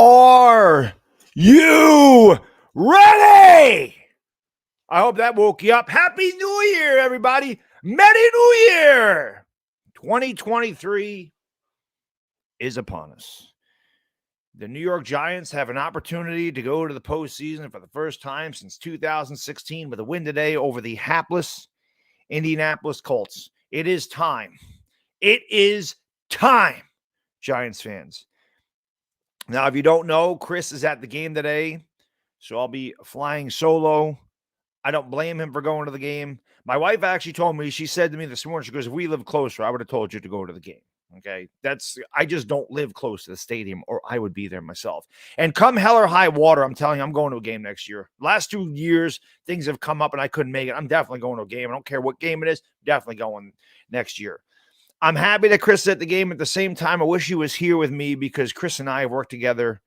Are you ready? I hope that woke you up. Happy New Year, everybody. Merry New Year. 2023 is upon us. The New York Giants have an opportunity to go to the postseason for the first time since 2016 with a win today over the hapless Indianapolis Colts. It is time. It is time, Giants fans. Now, if you don't know, Chris is at the game today, so I'll be flying solo. I don't blame him for going to the game. My wife actually told me, she said to me this morning, she goes, if we live closer, I would have told you to go to the game. Okay, I just don't live close to the stadium, or I would be there myself. And come hell or high water, I'm telling you, I'm going to a game next year. Last 2 years, things have come up and I couldn't make it. I'm definitely going to a game. I don't care what game it is, definitely going next year. I'm happy that Chris is at the game. At the same time, I wish he was here with me because Chris and I have worked together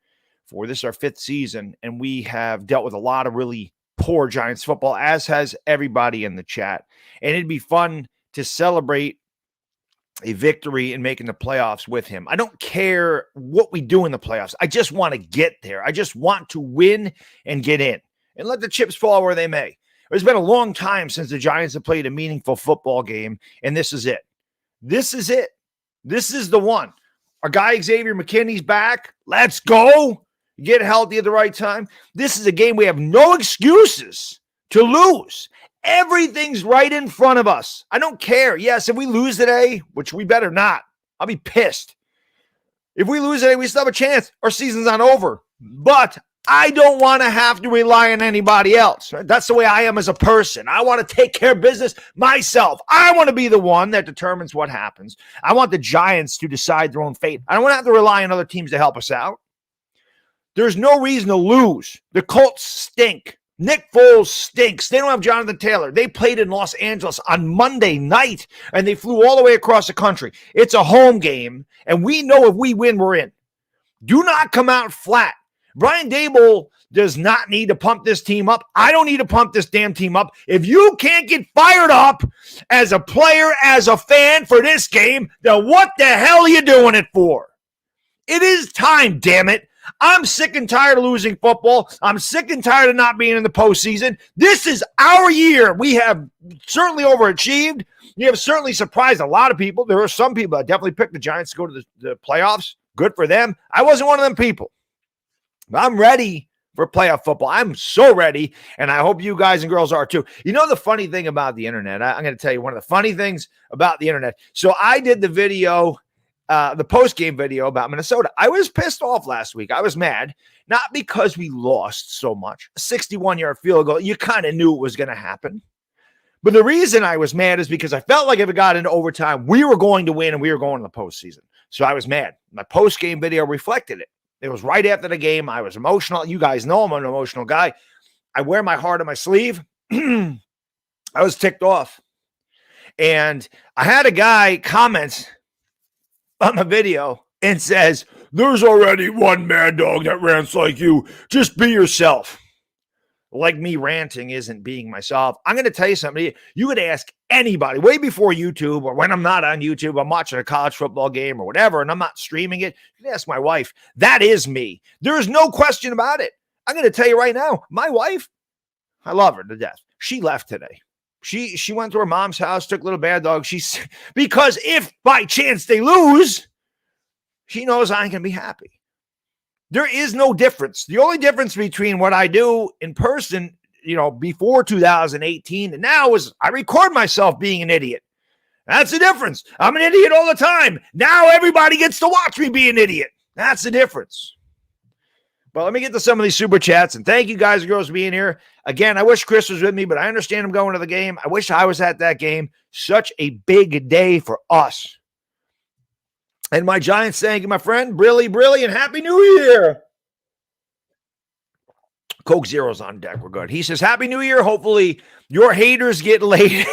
for this, our 5th season, and we have dealt with a lot of really poor Giants football, as has everybody in the chat. And it'd be fun to celebrate a victory in making the playoffs with him. I don't care what we do in the playoffs. I just want to get there. I just want to win and get in and let the chips fall where they may. It's been a long time since the Giants have played a meaningful football game, and this is it. This is it. This is the one. Our guy Xavier McKinney's back. Let's go. Get healthy at the right time. This is a game we have no excuses to lose. Everything's right in front of us. I don't care. Yes, if we lose today, which we better not, I'll be pissed. If we lose today, we still have a chance. Our season's not over. But I don't want to have to rely on anybody else. Right? That's the way I am as a person. I want to take care of business myself. I want to be the one that determines what happens. I want the Giants to decide their own fate. I don't want to have to rely on other teams to help us out. There's no reason to lose. The Colts stink. Nick Foles stinks. They don't have Jonathan Taylor. They played in Los Angeles on Monday night, and they flew all the way across the country. It's a home game, and we know if we win, we're in. Do not come out flat. Brian Daboll does not need to pump this team up. I don't need to pump this damn team up. If you can't get fired up as a player, as a fan for this game, then what the hell are you doing it for? It is time, damn it. I'm sick and tired of losing football. I'm sick and tired of not being in the postseason. This is our year. We have certainly overachieved. You have certainly surprised a lot of people. There are some people that definitely picked the Giants to go to the playoffs. Good for them. I wasn't one of them people. But I'm ready for playoff football. I'm so ready, and I hope you guys and girls are too. You know the funny thing about the internet? I'm going to tell you one of the funny things about the internet. So I did the video, the post-game video about Minnesota. I was pissed off last week. I was mad, not because we lost so much. A 61-yard field goal, you kind of knew it was going to happen. But the reason I was mad is because I felt like if it got into overtime, we were going to win and we were going to the postseason. So I was mad. My post-game video reflected it. It was right after the game. I was emotional. You guys know I'm an emotional guy. I wear my heart on my sleeve. I was ticked off. And I had a guy comment on the video and says, there's already one mad dog that rants like you. Just be yourself. Like me ranting isn't being myself. I'm going to tell you something. You could ask anybody way before YouTube, or when I'm not on YouTube, I'm watching a college football game or whatever, and I'm not streaming it. You can ask my wife. That is me. There is no question about it. I'm going to tell you right now, my wife, I love her to death. She left today. She went to her mom's house, took little Baddog. Because if by chance they lose, she knows I ain't going to be happy. There is no difference. The only difference between what I do in person, before 2018 and now is I record myself being an idiot. That's the difference. I'm an idiot all the time. Now everybody gets to watch me be an idiot. That's the difference. But let me get to some of these super chats, and thank you guys and girls for being here. Again, I wish Chris was with me, but I understand him going to the game. I wish I was at that game. Such a big day for us. And my Giants, thank you, my friend. Brilly, and Happy New Year. Coke Zero's on deck. We're good. He says, Happy New Year. Hopefully your haters get laid.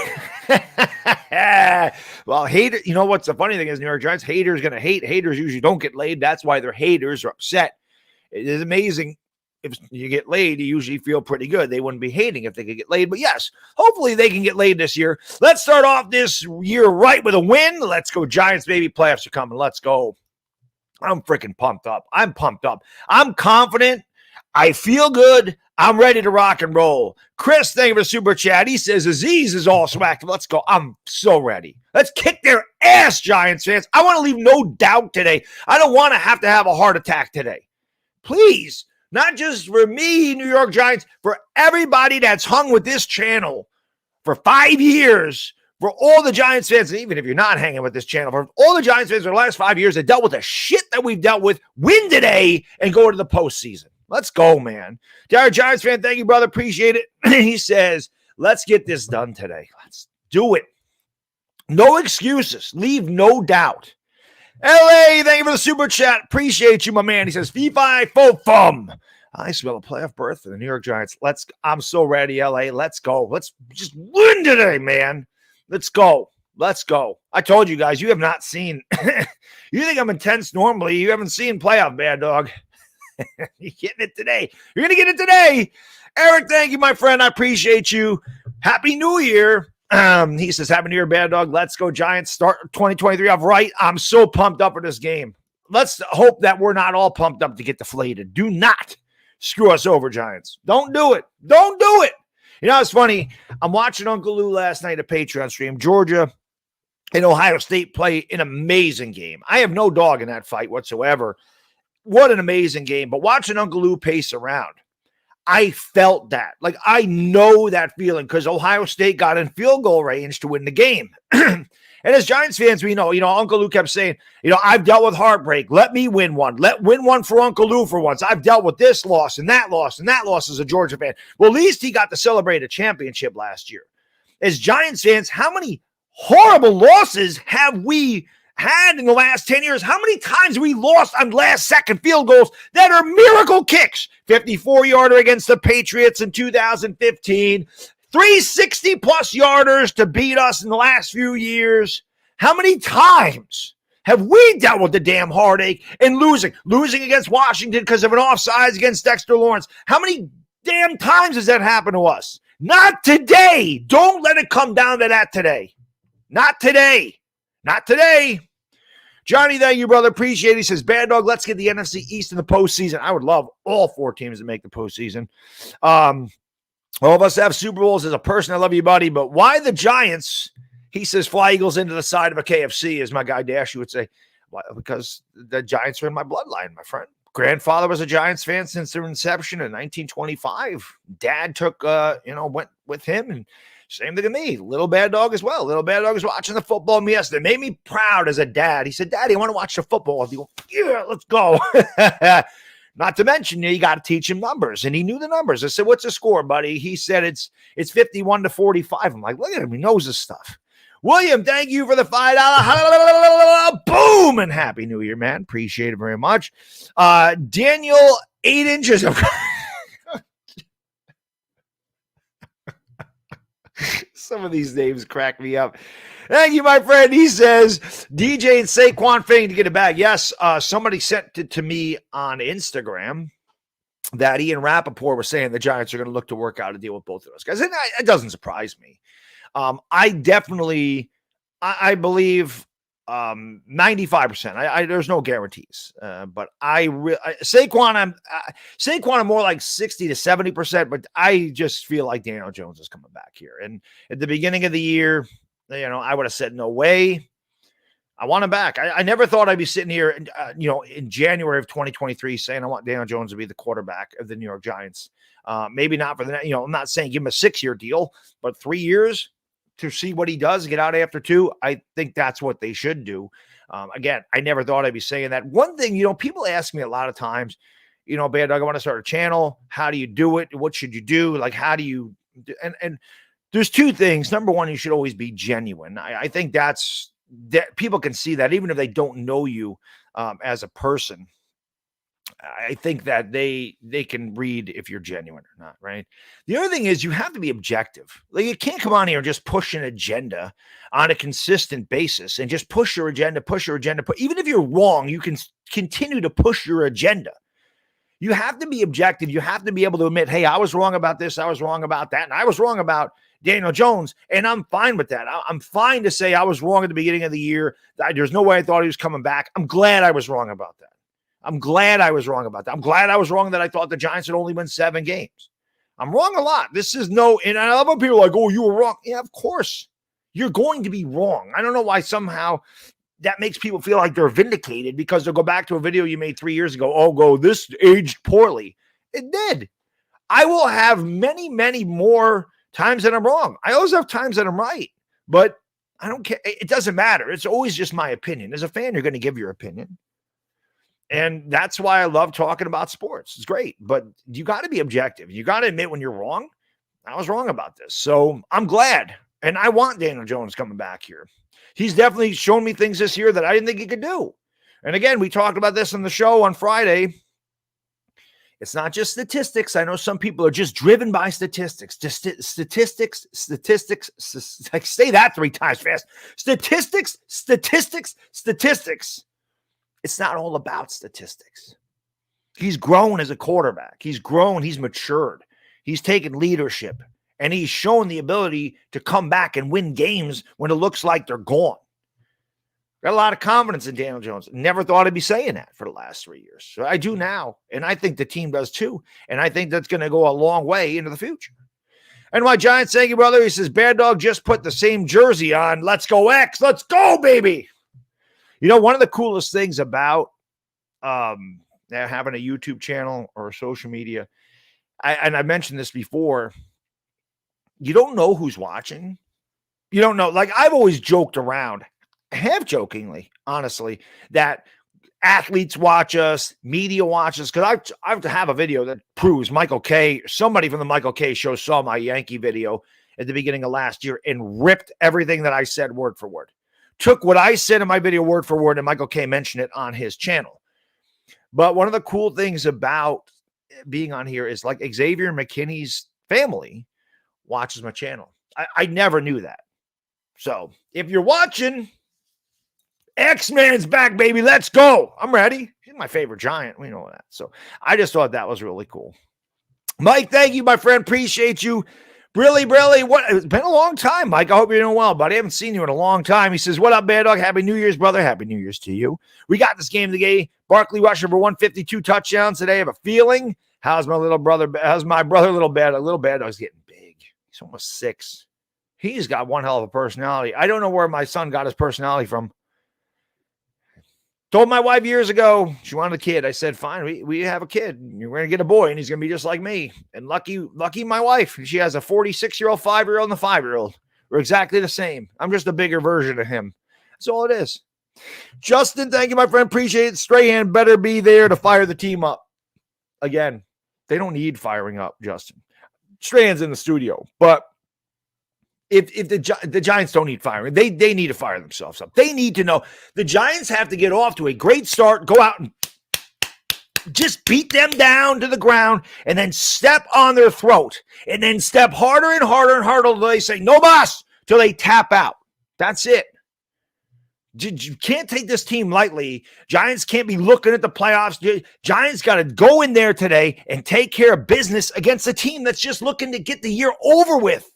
Well, you know what's the funny thing is, New York Giants, haters going to hate. Haters usually don't get laid. That's why their haters are upset. It is amazing. If you get laid, you usually feel pretty good. They wouldn't be hating if they could get laid. But yes, hopefully they can get laid this year. Let's start off this year right with a win. Let's go Giants, baby. Playoffs are coming. Let's go. I'm freaking pumped up. I'm pumped up. I'm confident. I feel good. I'm ready to rock and roll. Chris, thank you for the super chat. He says Aziz is also active. Let's go. I'm so ready. Let's kick their ass, Giants fans. I want to leave no doubt today. I don't want to have a heart attack today. Please, not just for me, New York Giants, for everybody that's hung with this channel for 5 years, for all the Giants fans, and even if you're not hanging with this channel, for all the Giants fans for the last 5 years that dealt with the shit that we've dealt with, win today and go to the postseason. Let's go, man. Jared, Giants fan, thank you, brother. Appreciate it. He says, let's get this done today. Let's do it. No excuses. Leave no doubt. LA, thank you for the super chat. Appreciate you, my man. He says, Fee-fi fo fum. I smell a playoff berth for the New York Giants. I'm so ready, LA. Let's go. Let's just win today, man. Let's go. Let's go. I told you guys, you have not seen. You think I'm intense normally. You haven't seen playoff, Baddog. You're getting it today. You're going to get it today. Eric, thank you, my friend. I appreciate you. Happy New Year. He says, Happy New Year, Baddog. Let's go, Giants. Start 2023 off right. I'm so pumped up for this game. Let's hope that we're not all pumped up to get deflated. Do not screw us over, Giants. Don't do it. Don't do it. You know, it's funny. I'm watching Uncle Lou last night, a Patreon stream. Georgia and Ohio State play an amazing game. I have no dog in that fight whatsoever. What an amazing game. But watching Uncle Lou pace around, I felt that. Like, I know that feeling because Ohio State got in field goal range to win the game. And as Giants fans, we know, Uncle Lou kept saying, I've dealt with heartbreak. Let me win one. Win one for Uncle Lou for once. I've dealt with this loss and that loss and that loss as a Georgia fan. Well, at least he got to celebrate a championship last year. As Giants fans, how many horrible losses have we had in the last 10 years? How many times have we lost on last-second field goals that are miracle kicks? 54-yarder against the Patriots in 2015. 360-plus yarders to beat us in the last few years. How many times have we dealt with the damn heartache and losing against Washington because of an offsides against Dexter Lawrence? How many damn times has that happened to us? Not today. Don't let it come down to that today. Not today. Not today. Johnny, thank you, brother. Appreciate it. He says, Baddog, let's get the NFC East in the postseason. I would love all 4 teams to make the postseason. All of us have Super Bowls. As a person, I love you, buddy. But why the Giants? He says, fly Eagles into the side of a KFC, as my guy Dash would say. Why? Because the Giants are in my bloodline, my friend. Grandfather was a Giants fan since their inception in 1925. Dad took, went with him, and same thing to me. Little Baddog as well. Little Baddog was watching the football with me yesterday. Made me proud as a dad. He said, Daddy, I want to watch the football. I go, yeah, let's go. Not to mention, you got to teach him numbers. And he knew the numbers. I said, what's the score, buddy? He said, it's 51-45. I'm like, look at him. He knows this stuff. William, thank you for the $5. Boom. And Happy New Year, man. Appreciate it very much. Daniel, 8 inches of... Some of these names crack me up. Thank you, my friend. He says, DJ and Saquon Fang to get it back. Yes, somebody sent it to me on Instagram that Ian Rappaport was saying the Giants are going to look to work out a deal with both of those guys. And it doesn't surprise me. I believe 95%. There's no guarantees, but Saquon, I'm more like 60 to 70%, but I just feel like Daniel Jones is coming back here. And at the beginning of the year, I would have said, no way. I want him back. I never thought I'd be sitting here, in January of 2023 saying I want Daniel Jones to be the quarterback of the New York Giants. Maybe not for the, I'm not saying give him a 6-year deal, but 3 years to see what he does, get out after 2. I think that's what they should do. Again, I never thought I'd be saying that. One thing, people ask me a lot of times, Baddog, I want to start a channel. How do you do it? What should you do? Like, how do you, and there's 2 things. Number one, you should always be genuine. I think that people can see that even if they don't know you as a person. I think that they can read if you're genuine or not, right? The other thing is you have to be objective. Like, you can't come on here and just push an agenda on a consistent basis and just push your agenda. Even if you're wrong, you can continue to push your agenda. You have to be objective. You have to be able to admit, hey, I was wrong about this. I was wrong about that. And I was wrong about Daniel Jones. And I'm fine with that. I'm fine to say I was wrong at the beginning of the year. There's no way I thought he was coming back. I'm glad I was wrong about that. I'm glad I was wrong about that. I'm glad I was wrong that I thought the Giants would only win 7 games. I'm wrong a lot. This is and I love when people are like, oh, you were wrong. Yeah, of course. You're going to be wrong. I don't know why somehow that makes people feel like they're vindicated because they'll go back to a video you made 3 years ago. This aged poorly. It did. I will have many, many more times that I'm wrong. I always have times that I'm right, but I don't care. It doesn't matter. It's always just my opinion. As a fan, you're going to give your opinion. And that's why I love talking about sports. It's great, but you got to be objective. You got to admit when you're wrong. I was wrong about this. So I'm glad. And I want Daniel Jones coming back here. He's definitely shown me things this year that I didn't think he could do. And again, we talked about this on the show on Friday. It's not just statistics. I know some people are just driven by statistics. Just statistics. Like say that 3 times fast. Statistics. It's not all about statistics. He's grown as a quarterback. He's grown. He's matured. He's taken leadership. And he's shown the ability to come back and win games when it looks like they're gone. Got a lot of confidence in Daniel Jones. Never thought I'd be saying that for the last 3 years. So I do now. And I think the team does too. And I think that's going to go a long way into the future. And my Giants, thank you, brother. He says, Baddog just put the same jersey on. Let's go, X. Let's go, baby. You know, one of the coolest things about having a YouTube channel or social media, I mentioned this before, you don't know who's watching. You don't know. Like, I've always joked around, half jokingly, honestly, that athletes watch us, media watches, because I have to have a video that proves Michael K, somebody from the Michael K show saw my Yankee video at the beginning of last year and ripped everything that I said word for word. Took what I said in my video word for word, and Michael K mentioned it on his channel. But one of the cool things about being on here is like Xavier McKinney's family watches my channel. I never knew that. So if you're watching, X-Man's back, baby. Let's go. I'm ready. He's my favorite Giant. We know that. So I just thought that was really cool. Mike, thank you, my friend. Appreciate you. Really, what? It's been a long time, Mike. I hope you're doing well, but I haven't seen you in a long time. He says, what up, Baddog? Happy New Year's, brother. Happy New Year's to you. We got this game today. Barkley rushing for 152 touchdowns today. I have a feeling. How's my brother, little Baddog? Little Baddog's getting big. He's almost 6. He's got one hell of a personality. I don't know where my son got his personality from. Told my wife years ago she wanted a kid. I said, fine, we have a kid. You're going to get a boy, and he's going to be just like me. And lucky my wife. She has a 46-year-old, 5-year-old, and a 5-year-old. We're exactly the same. I'm just a bigger version of him. That's all it is. Justin, thank you, my friend. Appreciate it. Strahan better be there to fire the team up. Again, they don't need firing up, Justin. Strahan's in the studio, but if the Giants don't need firing, they need to fire themselves up. They need to know the Giants have to get off to a great start, go out and just beat them down to the ground, and then step on their throat, and then step harder and harder and harder until they say, no, boss, till they tap out. That's it. You can't take this team lightly. Giants can't be looking at the playoffs. Giants got to go in there today and take care of business against a team that's just looking to get the year over with.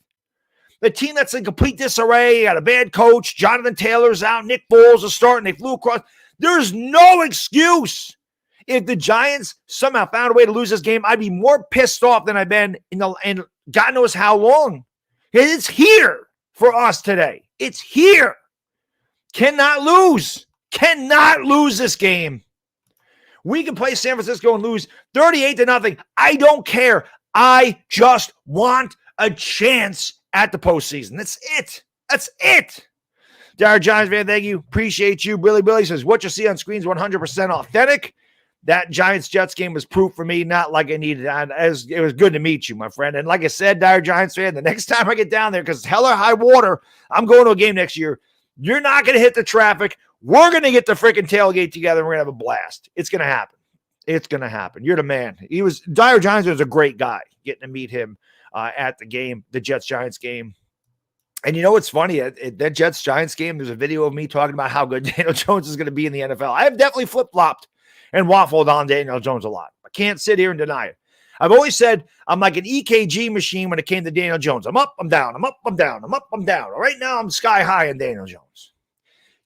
The team that's in complete disarray, got a bad coach, Jonathan Taylor's out, Nick Foles is starting, they flew across. There's no excuse. If the Giants somehow found a way to lose this game, I'd be more pissed off than I've been in God knows how long. It's here for us today. It's here. Cannot lose. Cannot lose this game. We can play San Francisco and lose 38-0. I don't care. I just want a chance at the postseason. That's it. That's it. Dire Giants fan, thank you. Appreciate you. Billy says, what you see on screen is 100% authentic. That Giants-Jets game was proof for me, not like I needed. It was good to meet you, my friend. And like I said, Dire Giants fan, the next time I get down there, because hell or high water, I'm going to a game next year. You're not going to hit the traffic. We're going to get the freaking tailgate together, and we're going to have a blast. It's going to happen. It's going to happen. You're the man. Dire Giants was a great guy, getting to meet him at the game, the Jets-Giants game. And you know what's funny? At that Jets-Giants game, there's a video of me talking about how good Daniel Jones is going to be in the NFL. I have definitely flip-flopped and waffled on Daniel Jones a lot. I can't sit here and deny it. I've always said I'm like an EKG machine when it came to Daniel Jones. I'm up, I'm down, I'm up, I'm down, I'm up, I'm down. Right now, I'm sky high on Daniel Jones.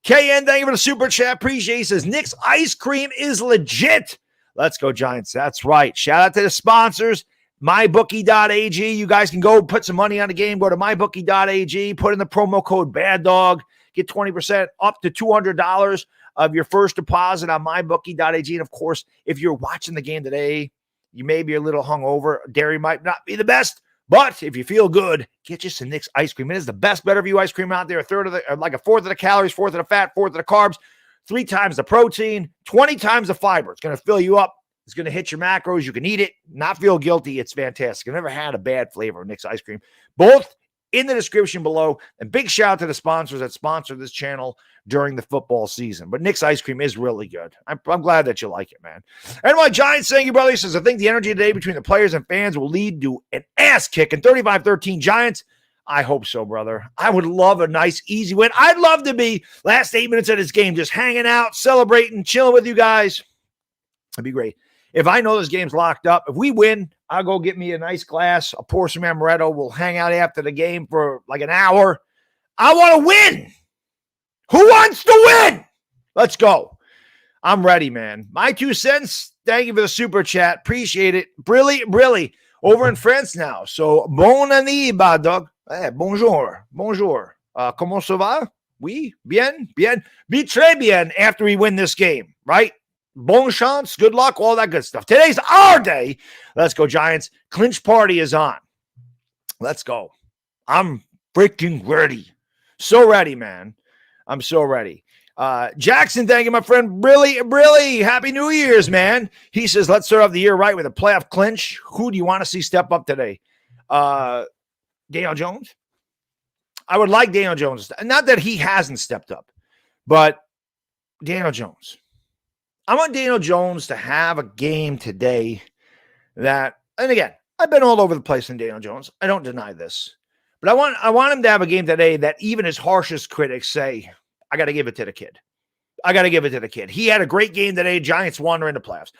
KN, thank you for the super chat. Appreciate it. Says, Knicks ice cream is legit. Let's go, Giants. That's right. Shout out to the sponsors. MyBookie.ag. You guys can go put some money on the game. Go to MyBookie.ag. Put in the promo code Baddog. Get 20% up to $200 of your first deposit on MyBookie.ag. And, of course, if you're watching the game today, you may be a little hungover. Dairy might not be the best. But if you feel good, get you some Knicks ice cream. It is the best Better View ice cream out there. Like a fourth of the calories, fourth of the fat, fourth of the carbs, 3 times the protein, 20 times the fiber. It's going to fill you up. It's going to hit your macros. You can eat it, not feel guilty. It's fantastic. I've never had a bad flavor of Knicks ice cream. Both in the description below. And big shout out to the sponsors that sponsor this channel during the football season. But Knicks ice cream is really good. I'm glad that you like it, man. And my Giants saying you, brother, he says, I think the energy today between the players and fans will lead to an ass kick in 35-13 Giants. I hope so, brother. I would love a nice, easy win. I'd love to be last 8 minutes of this game, just hanging out, celebrating, chilling with you guys. It'd be great. If I know this game's locked up, if we win, I'll go get me a nice glass. I'll pour some amaretto. We'll hang out after the game for like an hour. I want to win. Who wants to win? Let's go. I'm ready, man. My 2 cents. Thank you for the super chat. Appreciate it. Brilly. Over in France now. So, bon année, Baddog. Bonjour. Comment ça va? Oui, bien. Be très bien after we win this game, right? Bon chance, good luck, all that good stuff. Today's our day. Let's go, Giants. Clinch party is on. Let's go. I'm freaking ready. So ready, man. I'm so ready. Jackson, thank you, my friend. Really. Happy New Year's, man. He says, let's start off the year right with a playoff clinch. Who do you want to see step up today? Daniel Jones? I would like Daniel Jones. Not that he hasn't stepped up, but Daniel Jones. I want Daniel Jones to have a game today that, and again, I've been all over the place in Daniel Jones. I don't deny this. But I want him to have a game today that even his harshest critics say, I got to give it to the kid. He had a great game today. Giants won in the playoffs.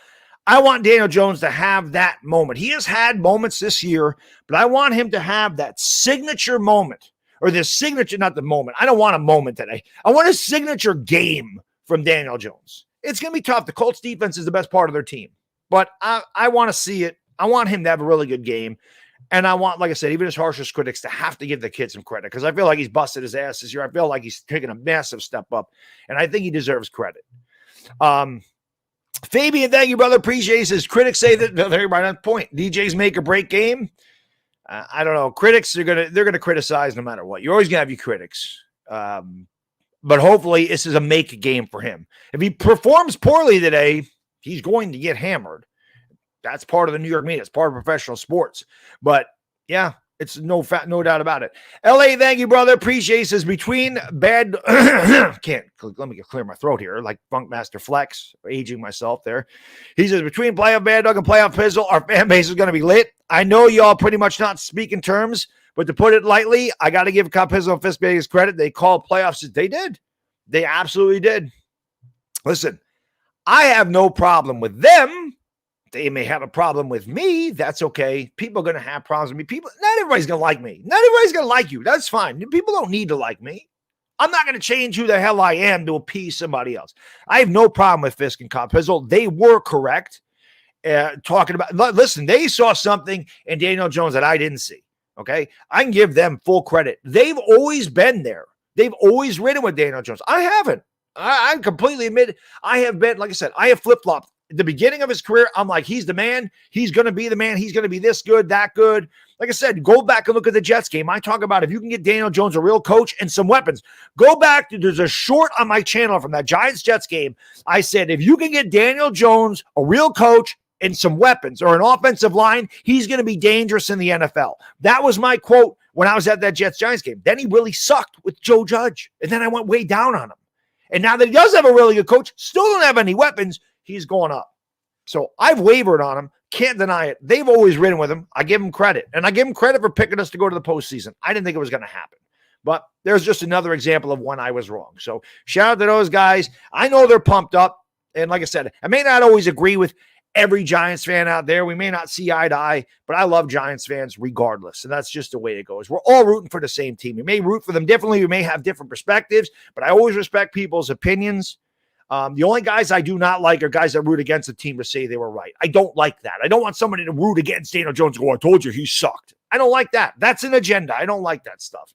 I want Daniel Jones to have that moment. He has had moments this year, but I want him to have that signature moment, or this signature, not the moment. I don't want a moment today. I want a signature game from Daniel Jones. It's going to be tough. The Colts defense is the best part of their team, but I want to see it. I want him to have a really good game. And I want, like I said, even his harshest critics to have to give the kid some credit, because I feel like he's busted his ass this year. I feel like he's taken a massive step up, and I think he deserves credit. Fabian, thank you, brother. Appreciate it. His critics say that they're right on point. DJ's make or break game. I don't know. Critics they're gonna criticize no matter what. You're always gonna have your critics. But hopefully this is a make game for him. If he performs poorly today, he's going to get hammered. That's part of the New York media. It's part of professional sports. But yeah, it's no doubt about it. LA, thank you, brother. Appreciate it. Says between bad let me clear my throat here, like Funkmaster Flex, aging myself there. He says between playoff Baddog and playoff Pizzle, our fan base is going to be lit. I know y'all pretty much not speaking terms, but to put it lightly, I got to give Cop Pizzle and Fistbags credit. They called playoffs. They did. They absolutely did. Listen, I have no problem with them. They may have a problem with me. That's okay. People are going to have problems with me. Not everybody's going to like me. Not everybody's going to like you. That's fine. People don't need to like me. I'm not going to change who the hell I am to appease somebody else. I have no problem with Fisk and Pizzle. They were correct. Talking about, listen, they saw something in Daniel Jones that I didn't see. Okay. I can give them full credit. They've always been there. They've always ridden with Daniel Jones. I haven't. I completely admit it. I have been, like I said, I have flip-flopped. At the beginning of his career, I'm like, he's the man. He's going to be the man. He's going to be this good, that good. Like I said, go back and look at the Jets game. I talk about if you can get Daniel Jones a real coach and some weapons. Go back. There's a short on my channel from that Giants-Jets game. I said, if you can get Daniel Jones a real coach and some weapons or an offensive line, he's going to be dangerous in the NFL. That was my quote when I was at that Jets-Giants game. Then he really sucked with Joe Judge. And then I went way down on him. And now that he does have a really good coach, still don't have any weapons, he's going up. So I've wavered on him. Can't deny it. They've always ridden with him. I give him credit. And I give him credit for picking us to go to the postseason. I didn't think it was going to happen. But there's just another example of when I was wrong. So shout out to those guys. I know they're pumped up. And like I said, I may not always agree with every Giants fan out there. We may not see eye to eye, but I love Giants fans regardless. And that's just the way it goes. We're all rooting for the same team. We may root for them differently. We may have different perspectives, but I always respect people's opinions. The only guys I do not like are guys that root against the team to say they were right. I don't like that. I don't want somebody to root against Daniel Jones and go, I told you he sucked. I don't like that. That's an agenda. I don't like that stuff.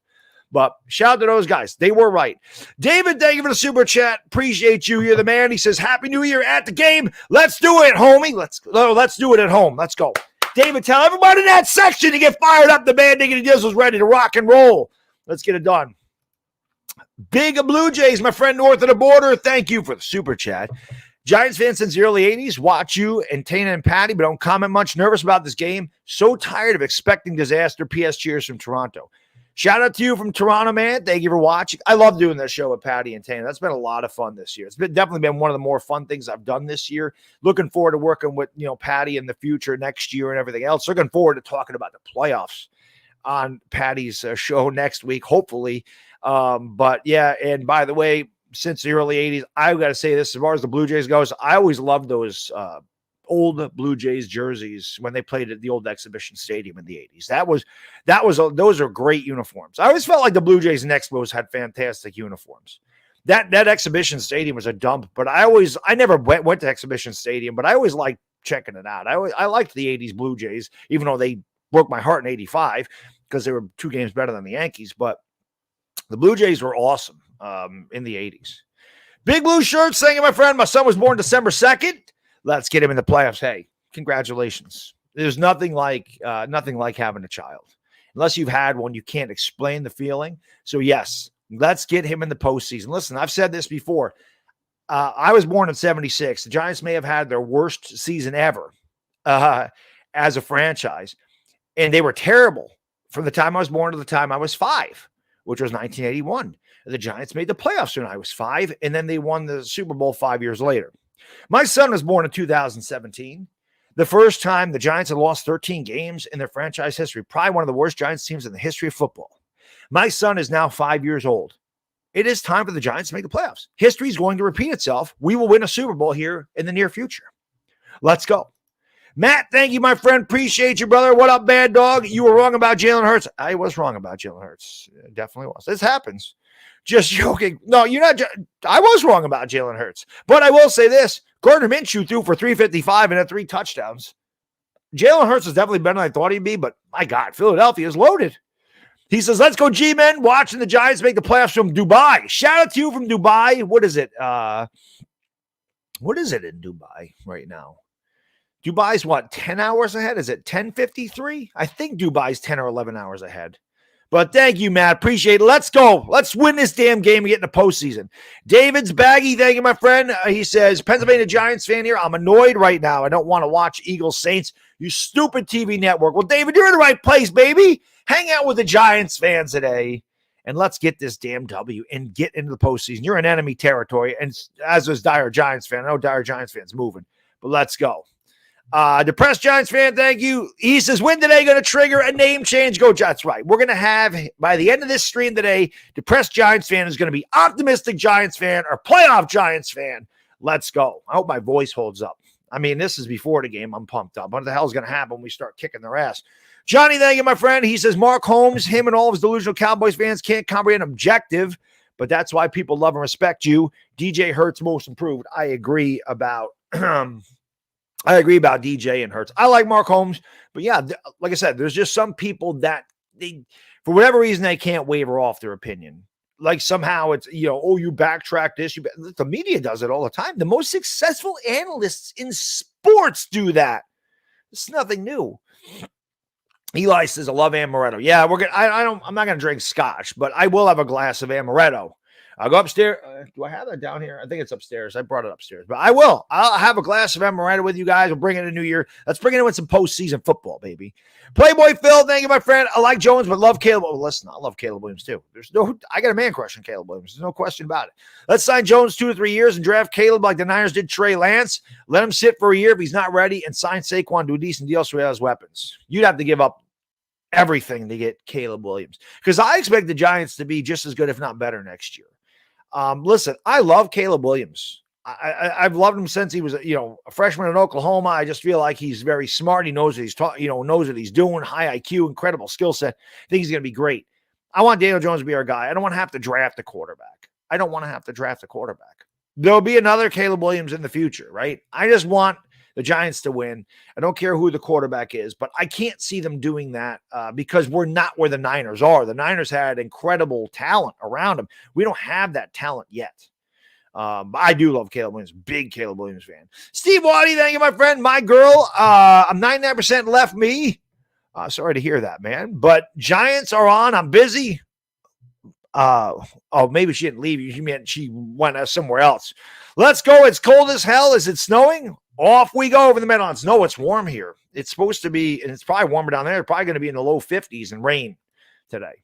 But shout out to those guys. They were right. David, thank you for the super chat. Appreciate you. You're the man. He says, Happy New Year at the game. Let's do it, homie. Let's do it at home. Let's go. David, tell everybody in that section to get fired up. The man Diggity Dizzle's ready to rock and roll. Let's get it done. Big Blue Jays, my friend north of the border. Thank you for the super chat. Giants fans since the early 80s. Watch you and Tana and Patty, but don't comment much. Nervous about this game. So tired of expecting disaster. PS cheers from Toronto. Shout out to you from Toronto, man. Thank you for watching. I love doing this show with Patty and Tana. That's been a lot of fun this year. It's definitely been one of the more fun things I've done this year. Looking forward to working with, Patty in the future next year and everything else. Looking forward to talking about the playoffs on Patty's show next week, hopefully. But yeah, and by the way, since the early 80s, I've got to say this, as far as the Blue Jays goes, I always loved those old Blue Jays jerseys when they played at the old exhibition stadium in the 80s. Those are great uniforms. I always felt like the Blue Jays and Expos had fantastic uniforms. That exhibition stadium was a dump, but I never went to exhibition stadium, but I always liked checking it out. I liked the 80s Blue Jays, even though they broke my heart in 85 because they were 2 games better than the Yankees, but the Blue Jays were awesome in the 80s. Big Blue Shirts, thank you, my friend. My son was born December 2nd. Let's get him in the playoffs. Hey, congratulations. There's nothing like having a child. Unless you've had one, you can't explain the feeling. So yes, let's get him in the postseason. Listen, I've said this before. I was born in 76. The Giants may have had their worst season ever as a franchise. And they were terrible from the time I was born to the time I was 5, which was 1981. The Giants made the playoffs when I was 5, and then they won the Super Bowl 5 years later. My son was born in 2017, the first time the Giants had lost 13 games in their franchise history, probably one of the worst Giants teams in the history of football. My son is now 5 years old. It is time for the Giants to make the playoffs. History is going to repeat itself. We will win a Super Bowl here in the near future. Let's go. Matt, thank you, my friend. Appreciate you, brother. What up, Baddog? You were wrong about Jalen Hurts. I was wrong about Jalen Hurts. It definitely was. This happens. Just joking. No, you're not. I was wrong about Jalen Hurts. But I will say this. Gardner Minshew threw for 355 and had 3 touchdowns. Jalen Hurts is definitely better than I thought he'd be, but my God, Philadelphia is loaded. He says, let's go, G-Men. Watching the Giants make the playoffs from Dubai. Shout out to you from Dubai. What is it? What is it in Dubai right now? Dubai's what, 10 hours ahead? Is it 10:53? I think Dubai's 10 or 11 hours ahead. But thank you, Matt. Appreciate it. Let's go. Let's win this damn game and get in the postseason. David's baggy. Thank you, my friend. He says, Pennsylvania Giants fan here. I'm annoyed right now. I don't want to watch Eagles Saints. You stupid TV network. Well, David, you're in the right place, baby. Hang out with the Giants fans today, and let's get this damn W and get into the postseason. You're in enemy territory, and as is Dire Giants fan. I know Dire Giants fan's moving, but let's go. Depressed Giants fan, thank you. He says, when today going to trigger a name change? Go Giants. Right. We're going to have, by the end of this stream today, depressed Giants fan is going to be optimistic Giants fan or playoff Giants fan. Let's go. I hope my voice holds up. I mean, this is before the game. I'm pumped up. What the hell is going to happen when we start kicking their ass? Johnny, thank you, my friend. He says, Mark Holmes, him and all of his delusional Cowboys fans can't comprehend objective, but that's why people love and respect you. DJ Hurts most improved. I agree about DJ and Hurts. I like Mark Holmes, but yeah, like I said, there's just some people that they, for whatever reason, they can't waver off their opinion. Like somehow it's, you backtrack this. The media does it all the time. The most successful analysts in sports do that. It's nothing new. Eli says, I love amaretto. Yeah, I'm not going to drink scotch, but I will have a glass of amaretto. I'll go upstairs. Do I have that down here? I think it's upstairs. I brought it upstairs, but I will. I'll have a glass of amaretto with you guys. We'll bring it in a new year. Let's bring it in with some postseason football, baby. Playboy Phil, thank you, my friend. I like Jones, but love Caleb. Oh, listen, I love Caleb Williams too. I got a man crush on Caleb Williams. There's no question about it. Let's sign Jones 2 to 3 years and draft Caleb like the Niners did Trey Lance. Let him sit for a year if he's not ready and sign Saquon to a decent deal so he has weapons. You'd have to give up everything to get Caleb Williams because I expect the Giants to be just as good, if not better, next year. Listen, I love Caleb Williams. I've loved him since he was, a freshman in Oklahoma. I just feel like he's very smart. He knows what he's knows what he's doing. High IQ, incredible skill set. I think he's going to be great. I want Daniel Jones to be our guy. I don't want to have to draft a quarterback. There'll be another Caleb Williams in the future, right? I just want the Giants to win. I don't care who the quarterback is, but I can't see them doing that because we're not where the Niners are. The Niners had incredible talent around them. We don't have that talent yet. But I do love Caleb Williams. Big Caleb Williams fan. Steve Waddy, thank you, my friend. My girl, I'm 99% left me. Sorry to hear that, man. But Giants are on. I'm busy. Maybe she didn't leave. She meant she went somewhere else. Let's go. It's cold as hell. Is it snowing? Off we go over the Meadowlands. No, it's warm here. It's supposed to be, and it's probably warmer down there. It's probably going to be in the low 50s and rain today.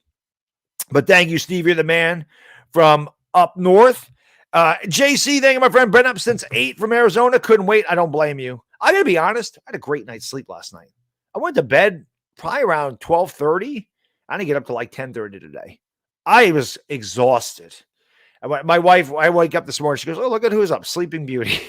But thank you, Steve. You're the man from up north. JC, thank you, my friend. Been up since 8 from Arizona. Couldn't wait. I don't blame you. I got to be honest. I had a great night's sleep last night. I went to bed probably around 12:30. I didn't get up to like 10:30 today. I was exhausted. My wife, I wake up this morning. She goes, "Oh, look at who's up. Sleeping Beauty."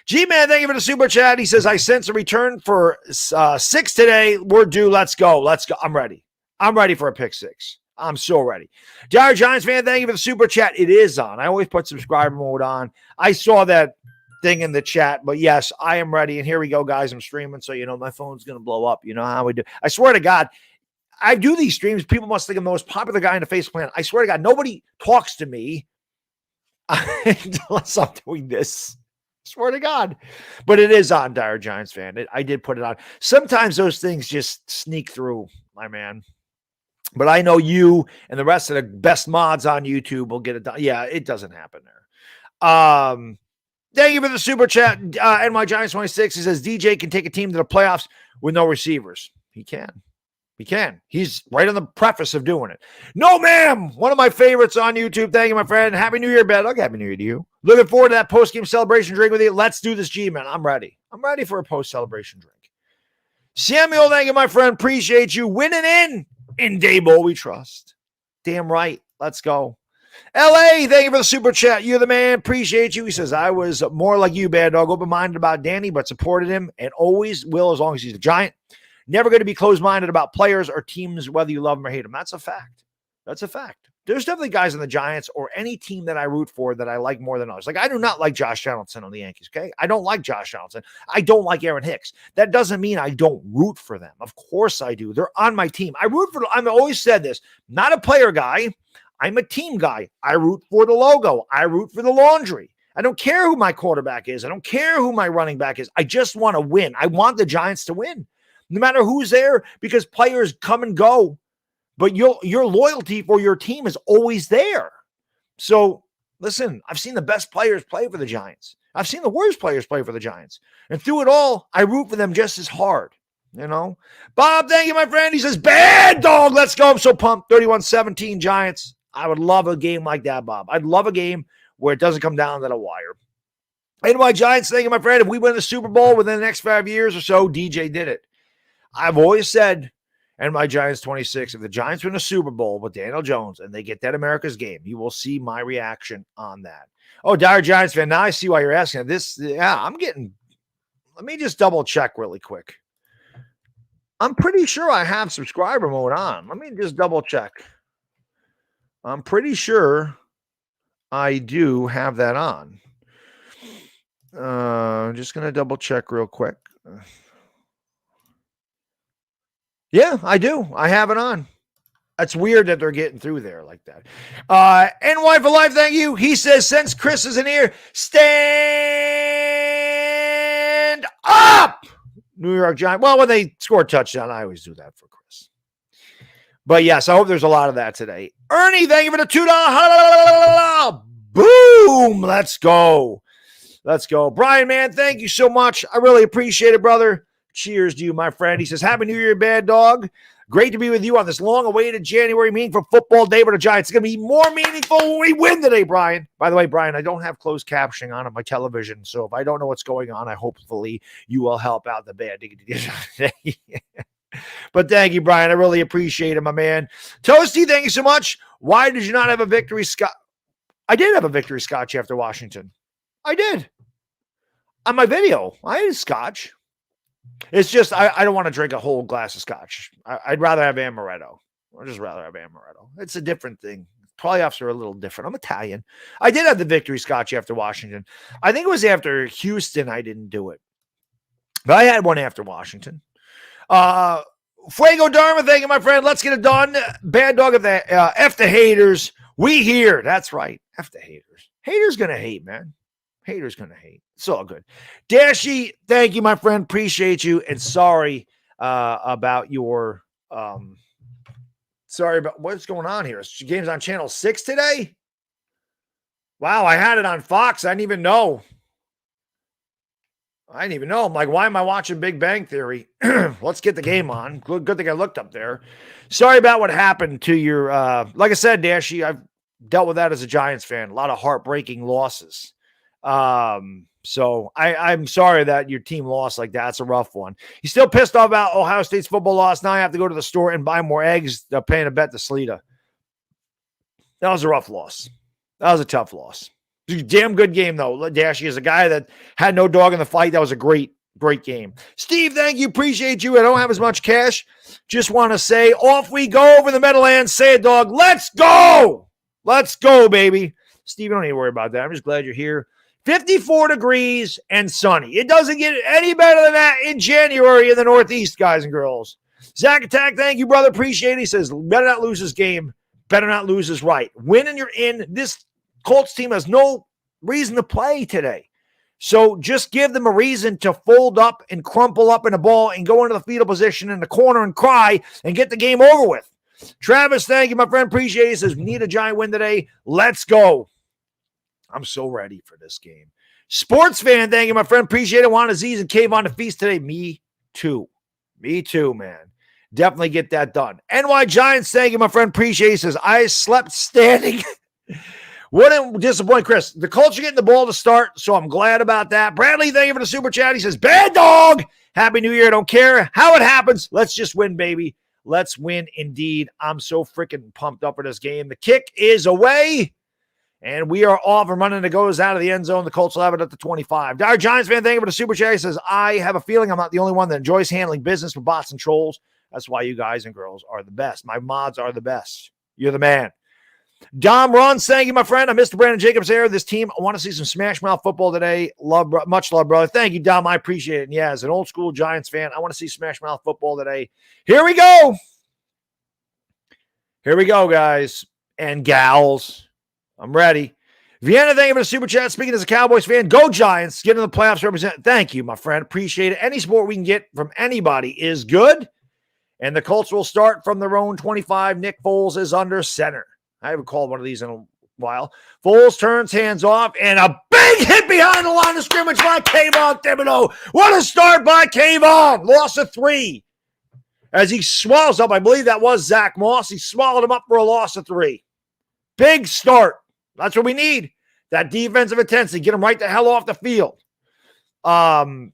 G-Man, thank you for the super chat. He says, I sense a return for 6 today. We're due. Let's go. I'm ready. I'm ready for a pick 6. I'm so ready. Dire Giants fan, thank you for the super chat. It is on. I always put subscriber mode on. I saw that thing in the chat, but yes, I am ready. And here we go, guys. I'm streaming, so my phone's going to blow up. You know how we do. I swear to God, I do these streams. People must think I'm the most popular guy in the face of the planet. I swear to God, nobody talks to me unless I'm doing this. I swear to God. But it is on, Dire Giants fan. I did put it on. Sometimes those things just sneak through, my man. But I know you and the rest of the best mods on YouTube will get it done. Yeah, it doesn't happen there. Thank you for the super chat. NY Giants 26. He says DJ can take a team to the playoffs with no receivers. He can. He's right on the preface of doing it. No, ma'am. One of my favorites on YouTube. Thank you, my friend. Happy New Year, Baddog. Happy New Year to you. Looking forward to that post-game celebration drink with you. Let's do this, G-Man. I'm ready. I'm ready for a post-celebration drink. Samuel, thank you, my friend. Appreciate you. Winning in Dable we trust. Damn right. Let's go. LA, thank you for the super chat. You're the man. Appreciate you. He says, I was more like you, Baddog. Open-minded about Danny, but supported him and always will as long as he's a Giant. Never going to be closed-minded about players or teams, whether you love them or hate them. That's a fact. There's definitely guys in the Giants or any team that I root for that I like more than others. Like, I do not like Josh Donaldson on the Yankees, okay? I don't like Josh Donaldson. I don't like Aaron Hicks. That doesn't mean I don't root for them. Of course I do. They're on my team. I've always said this. Not a player guy. I'm a team guy. I root for the logo. I root for the laundry. I don't care who my quarterback is. I don't care who my running back is. I just want to win. I want the Giants to win. No matter who's there, because players come and go, but your loyalty for your team is always there. So, listen, I've seen the best players play for the Giants. I've seen the worst players play for the Giants. And through it all, I root for them just as hard, Bob, thank you, my friend. He says, Baddog, let's go. I'm so pumped. 31-17 Giants. I would love a game like that, Bob. I'd love a game where it doesn't come down to the wire. NY Giants, thank you, my friend. If we win the Super Bowl within the next 5 years or so, DJ did it. I've always said, and my Giants 26, if the Giants win a Super Bowl with Daniel Jones and they get that America's game, you will see my reaction on that. Oh, Dire Giants fan, now I see why you're asking this. Yeah, let me just double check really quick. I'm pretty sure I have subscriber mode on. Let me just double check. I'm pretty sure I do have that on. I'm just going to double check real quick. Yeah, I do. I have it on. That's weird that they're getting through there like that. NY for life, thank you. He says, since Chris isn't here, stand up! New York Giants. Well, when they score a touchdown, I always do that for Chris. But yes, I hope there's a lot of that today. Ernie, thank you for the $2. Boom! Let's go. Brian, man, thank you so much. I really appreciate it, brother. Cheers to you, my friend. He says, Happy New Year, Baddog. Great to be with you on this long-awaited January meaningful football day with the Giants. It's going to be more meaningful when we win today, Brian. By the way, Brian, I don't have closed captioning on my television, so if I don't know what's going on, hopefully you will help out the bad. But thank you, Brian. I really appreciate it, my man. Toasty, thank you so much. Why did you not have a victory, Scott? I did have a victory scotch after Washington. I did. On my video, I had a scotch. It's just, I don't want to drink a whole glass of scotch. I'd rather have amaretto. I'd just rather have amaretto. It's a different thing. Playoffs are a little different. I'm Italian. I did have the victory scotch after Washington. I think it was after Houston I didn't do it. But I had one after Washington. Fuego Dharma, thank you, my friend. Let's get it done. Bad dog of the F the haters. We here. That's right. F the haters. Haters gonna hate, man. Haters gonna hate. It's all good. Dashy, thank you, my friend. Appreciate you. And sorry about your sorry about what's going on here. Game's on channel 6 today. Wow, I had it on Fox. I didn't even know. I'm like, why am I watching Big Bang Theory? Let's get the game on. Good thing I looked up there. Sorry about what happened to your, like I said, Dashy, I've dealt with that as a Giants fan. A lot of heartbreaking losses. So I'm sorry that your team lost like that. It's a rough one. You still pissed off about Ohio State's football loss. Now I have to go to the store and buy more eggs. They're paying a bet to Sleeta. That was a rough loss. That was a tough loss. Damn good game, though. Dashy is a guy that had no dog in the fight. That was a great game. Steve, thank you. Appreciate you. I don't have as much cash. Just want to say, off we go over the Meadowlands. Say it, dog. Let's go. Let's go, baby. Steve, don't need to worry about that. I'm just glad you're here. 54 degrees and sunny. It doesn't get any better than that in January in the Northeast, guys and girls. Zach Attack, thank you, brother. Appreciate it. He says, better not lose this game. Better not lose this right. Win and you're in. This Colts team has no reason to play today. So just give them a reason to fold up and crumple up in a ball and go into the fetal position in the corner and cry and get the game over with. Travis, thank you, my friend. Appreciate it. He says, we need a giant win today. Let's go. I'm so ready for this game. Sports fan, thank you, my friend. Appreciate it. Want Aziz and Cave on the feast today. Me too. Me too, man. Definitely get that done. NY Giants, thank you, my friend. Appreciate it. He says, I slept standing. What a disappointment, Chris. The Colts are getting the ball to start, so I'm glad about that. Bradley, thank you for the super chat. He says, bad dog. Happy New Year. Don't care how it happens. Let's just win, baby. Let's win indeed. I'm so freaking pumped up for this game. The kick is away, and we are off. And running it goes out of the end zone. The Colts will have it at the 25. Dire Giants fan, thank you for the super chat. He says, I have a feeling I'm not the only one that enjoys handling business with bots and trolls. That's why you guys and girls are the best. My mods are the best. You're the man. Dom runs, thank you, my friend. I missed Brandon Jacobs there. This team, I want to see some smash mouth football today. Much love, brother. Thank you, Dom. I appreciate it. And yeah, as an old school Giants fan, I want to see smash mouth football today. Here we go. Here we go, guys and gals. I'm ready. Vienna, thank you for the super chat. Speaking as a Cowboys fan, go Giants. Get in the playoffs represent. Thank you, my friend. Appreciate it. Any support we can get from anybody is good. And the Colts will start from their own 25. Nick Foles is under center. I haven't called one of these in a while. Foles turns hands off, and a big hit behind the line of scrimmage by Kayvon Thibodeau. What a start by Kayvon. Loss of 3. As he swallows up, I believe that was Zach Moss. He swallowed him up for a loss of 3. Big start. That's what we need. That defensive intensity. Get him right the hell off the field. Ryan,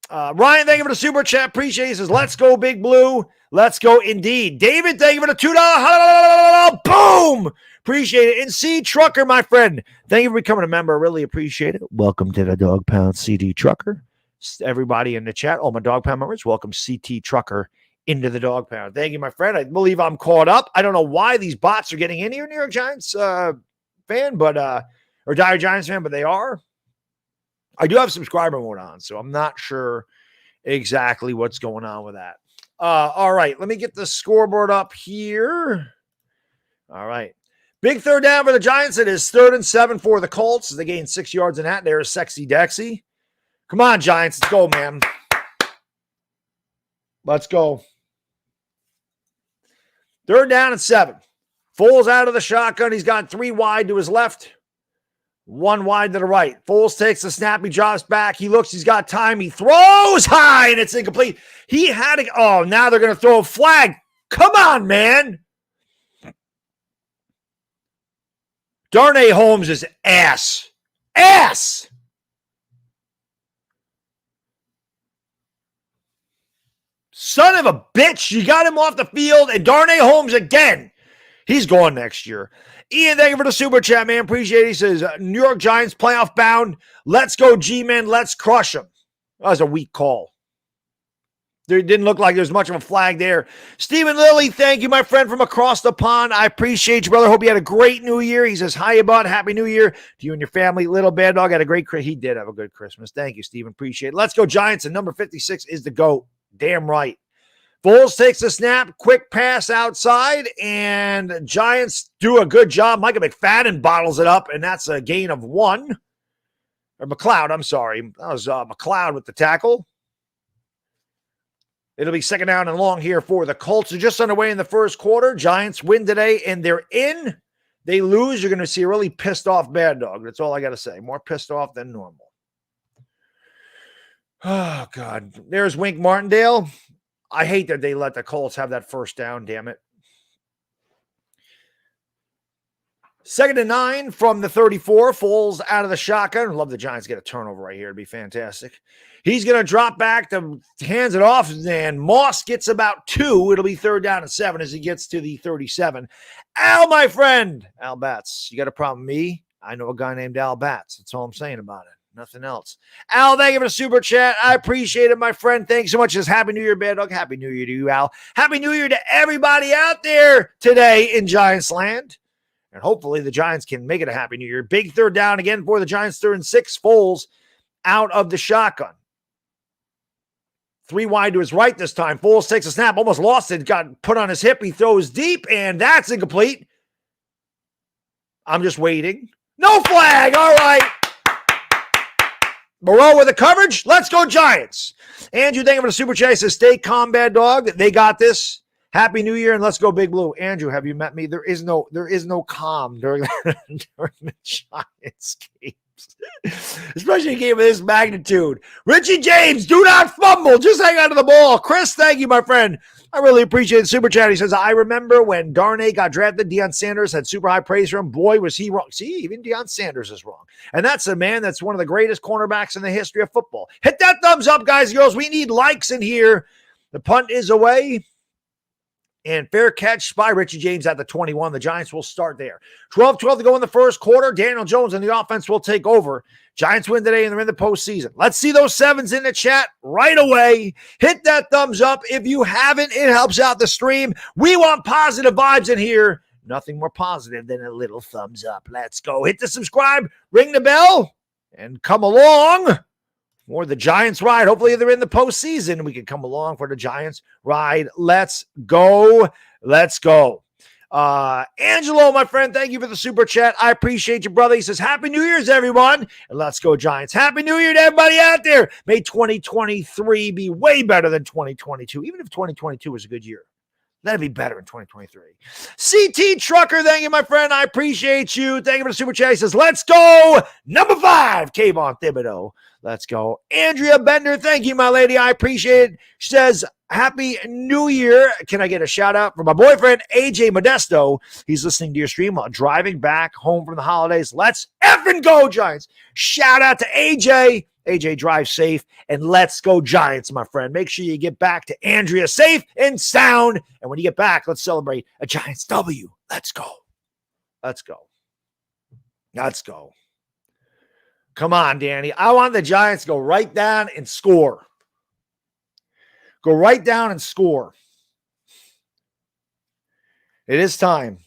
thank you for the super chat. Appreciate it. He says, let's go, Big Blue. Let's go indeed. David, thank you for the $2. Boom. Appreciate it. And C Trucker, my friend, thank you for becoming a member. I really appreciate it. Welcome to the Dog Pound CD Trucker. Everybody in the chat, all my Dog Pound members, welcome CT Trucker into the Dog Pound. Thank you, my friend. I believe I'm caught up. I don't know why these bots are getting in here, New York Giants fan, but or Dire Giants fan, but they are. I do have subscriber mode on, so I'm not sure exactly what's going on with that. All right, let me get the scoreboard up here. All right. Big third down for the Giants. It is 3rd and 7 for the Colts. They gained 6 yards in that. There's Sexy Dexy. Come on, Giants. Let's go, man. Let's go. 3rd down and 7. Foles out of the shotgun. He's got 3 wide to his left, 1 wide to the right. Foles takes the snap. He drops back. He looks. He's got time. He throws high, and it's incomplete. He had to. Oh, now they're going to throw a flag. Come on, man. Darnay Holmes is ass. Ass. Son of a bitch. You got him off the field, and Darnay Holmes again. He's gone next year. Ian, thank you for the super chat, man. Appreciate it. He says, New York Giants playoff bound. Let's go, G-Men. Let's crush them. That was a weak call. There didn't look like there's much of a flag there. Stephen Lilly, thank you, my friend from across the pond. I appreciate you, brother. Hope you had a great New Year. He says, hi, bud. Happy New Year to you and your family. Little Baddog had a great Christmas. He did have a good Christmas. Thank you, Stephen. Appreciate it. Let's go, Giants. And number 56 is the GOAT. Damn right. Foles takes a snap, quick pass outside, and Giants do a good job. Micah McFadden bottles it up, and that's a gain of 1. Or McLeod, I'm sorry. That was McLeod with the tackle. It'll be second down and long here for the Colts. They're just underway in the first quarter. Giants win today, and they're in. They lose. You're going to see a really pissed off Baddog. That's all I got to say. More pissed off than normal. Oh, God. There's Wink Martindale. I hate that they let the Colts have that first down, damn it. 2nd and 9 from the 34. Foles out of the shotgun. I'd love the Giants get a turnover right here. It'd be fantastic. He's going to drop back to hands it off, and Moss gets about 2. It'll be 3rd down and 7 as he gets to the 37. Al, my friend. Al Batts, you got a problem with me? I know a guy named Al Batts. That's all I'm saying about it. Nothing else. Al, thank you for the super chat. I appreciate it, my friend. Thanks so much. It's Happy New Year, Baddog. Happy New Year to you, Al. Happy New Year to everybody out there today in Giants land. And hopefully the Giants can make it a Happy New Year. Big 3rd down again for the Giants. 3rd and 6. Foles out of the shotgun. 3 wide to his right this time. Foles takes a snap. Almost lost it. Got put on his hip. He throws deep, and that's incomplete. I'm just waiting. No flag. All right. Moreau with the coverage. Let's go, Giants. Andrew, thank you for the super chat. He says, stay calm, Baddog. They got this. Happy New Year, and let's go Big Blue. Andrew, have you met me? There is no calm during the Giants games. Especially a game of this magnitude. Richie James, do not fumble. Just hang on to the ball. Chris, thank you, my friend. I really appreciate the super chat. He says, I remember when Darnay got drafted, Deion Sanders had super high praise for him. Boy, was he wrong. See, even Deion Sanders is wrong. And that's a man that's one of the greatest cornerbacks in the history of football. Hit that thumbs up, guys and girls. We need likes in here. The punt is away. And fair catch by Richie James at the 21. The Giants will start there. 12-12 to go in the first quarter. Daniel Jones and the offense will take over. Giants win today, and they're in the postseason. Let's see those 7s in the chat right away. Hit that thumbs up. If you haven't, it helps out the stream. We want positive vibes in here. Nothing more positive than a little thumbs up. Let's go. Hit the subscribe, ring the bell, and come along for the Giants ride. Hopefully they're in the postseason. We can come along for the Giants ride. Let's go. Let's go. Angelo, my friend, thank you for the super chat. I appreciate you, brother. He says, Happy New Year's, everyone. And let's go, Giants. Happy New Year to everybody out there. May 2023 be way better than 2022, even if 2022 was a good year. Let it be better in 2023. CT Trucker, thank you, my friend. I appreciate you. Thank you for the super chat. He says, let's go. Number 5, Kayvon Thibodeau. Let's go. Andrea Bender, thank you, my lady. I appreciate it. She says, Happy New Year. Can I get a shout out from my boyfriend, AJ Modesto? He's listening to your stream while driving back home from the holidays. Let's effing go, Giants. Shout out to AJ. AJ, drive safe, and let's go Giants, my friend. Make sure you get back to Andrea safe and sound. And when you get back, let's celebrate a Giants W. Let's go. Let's go. Let's go. Come on, Danny. I want the Giants to go right down and score. Go right down and score. It is time.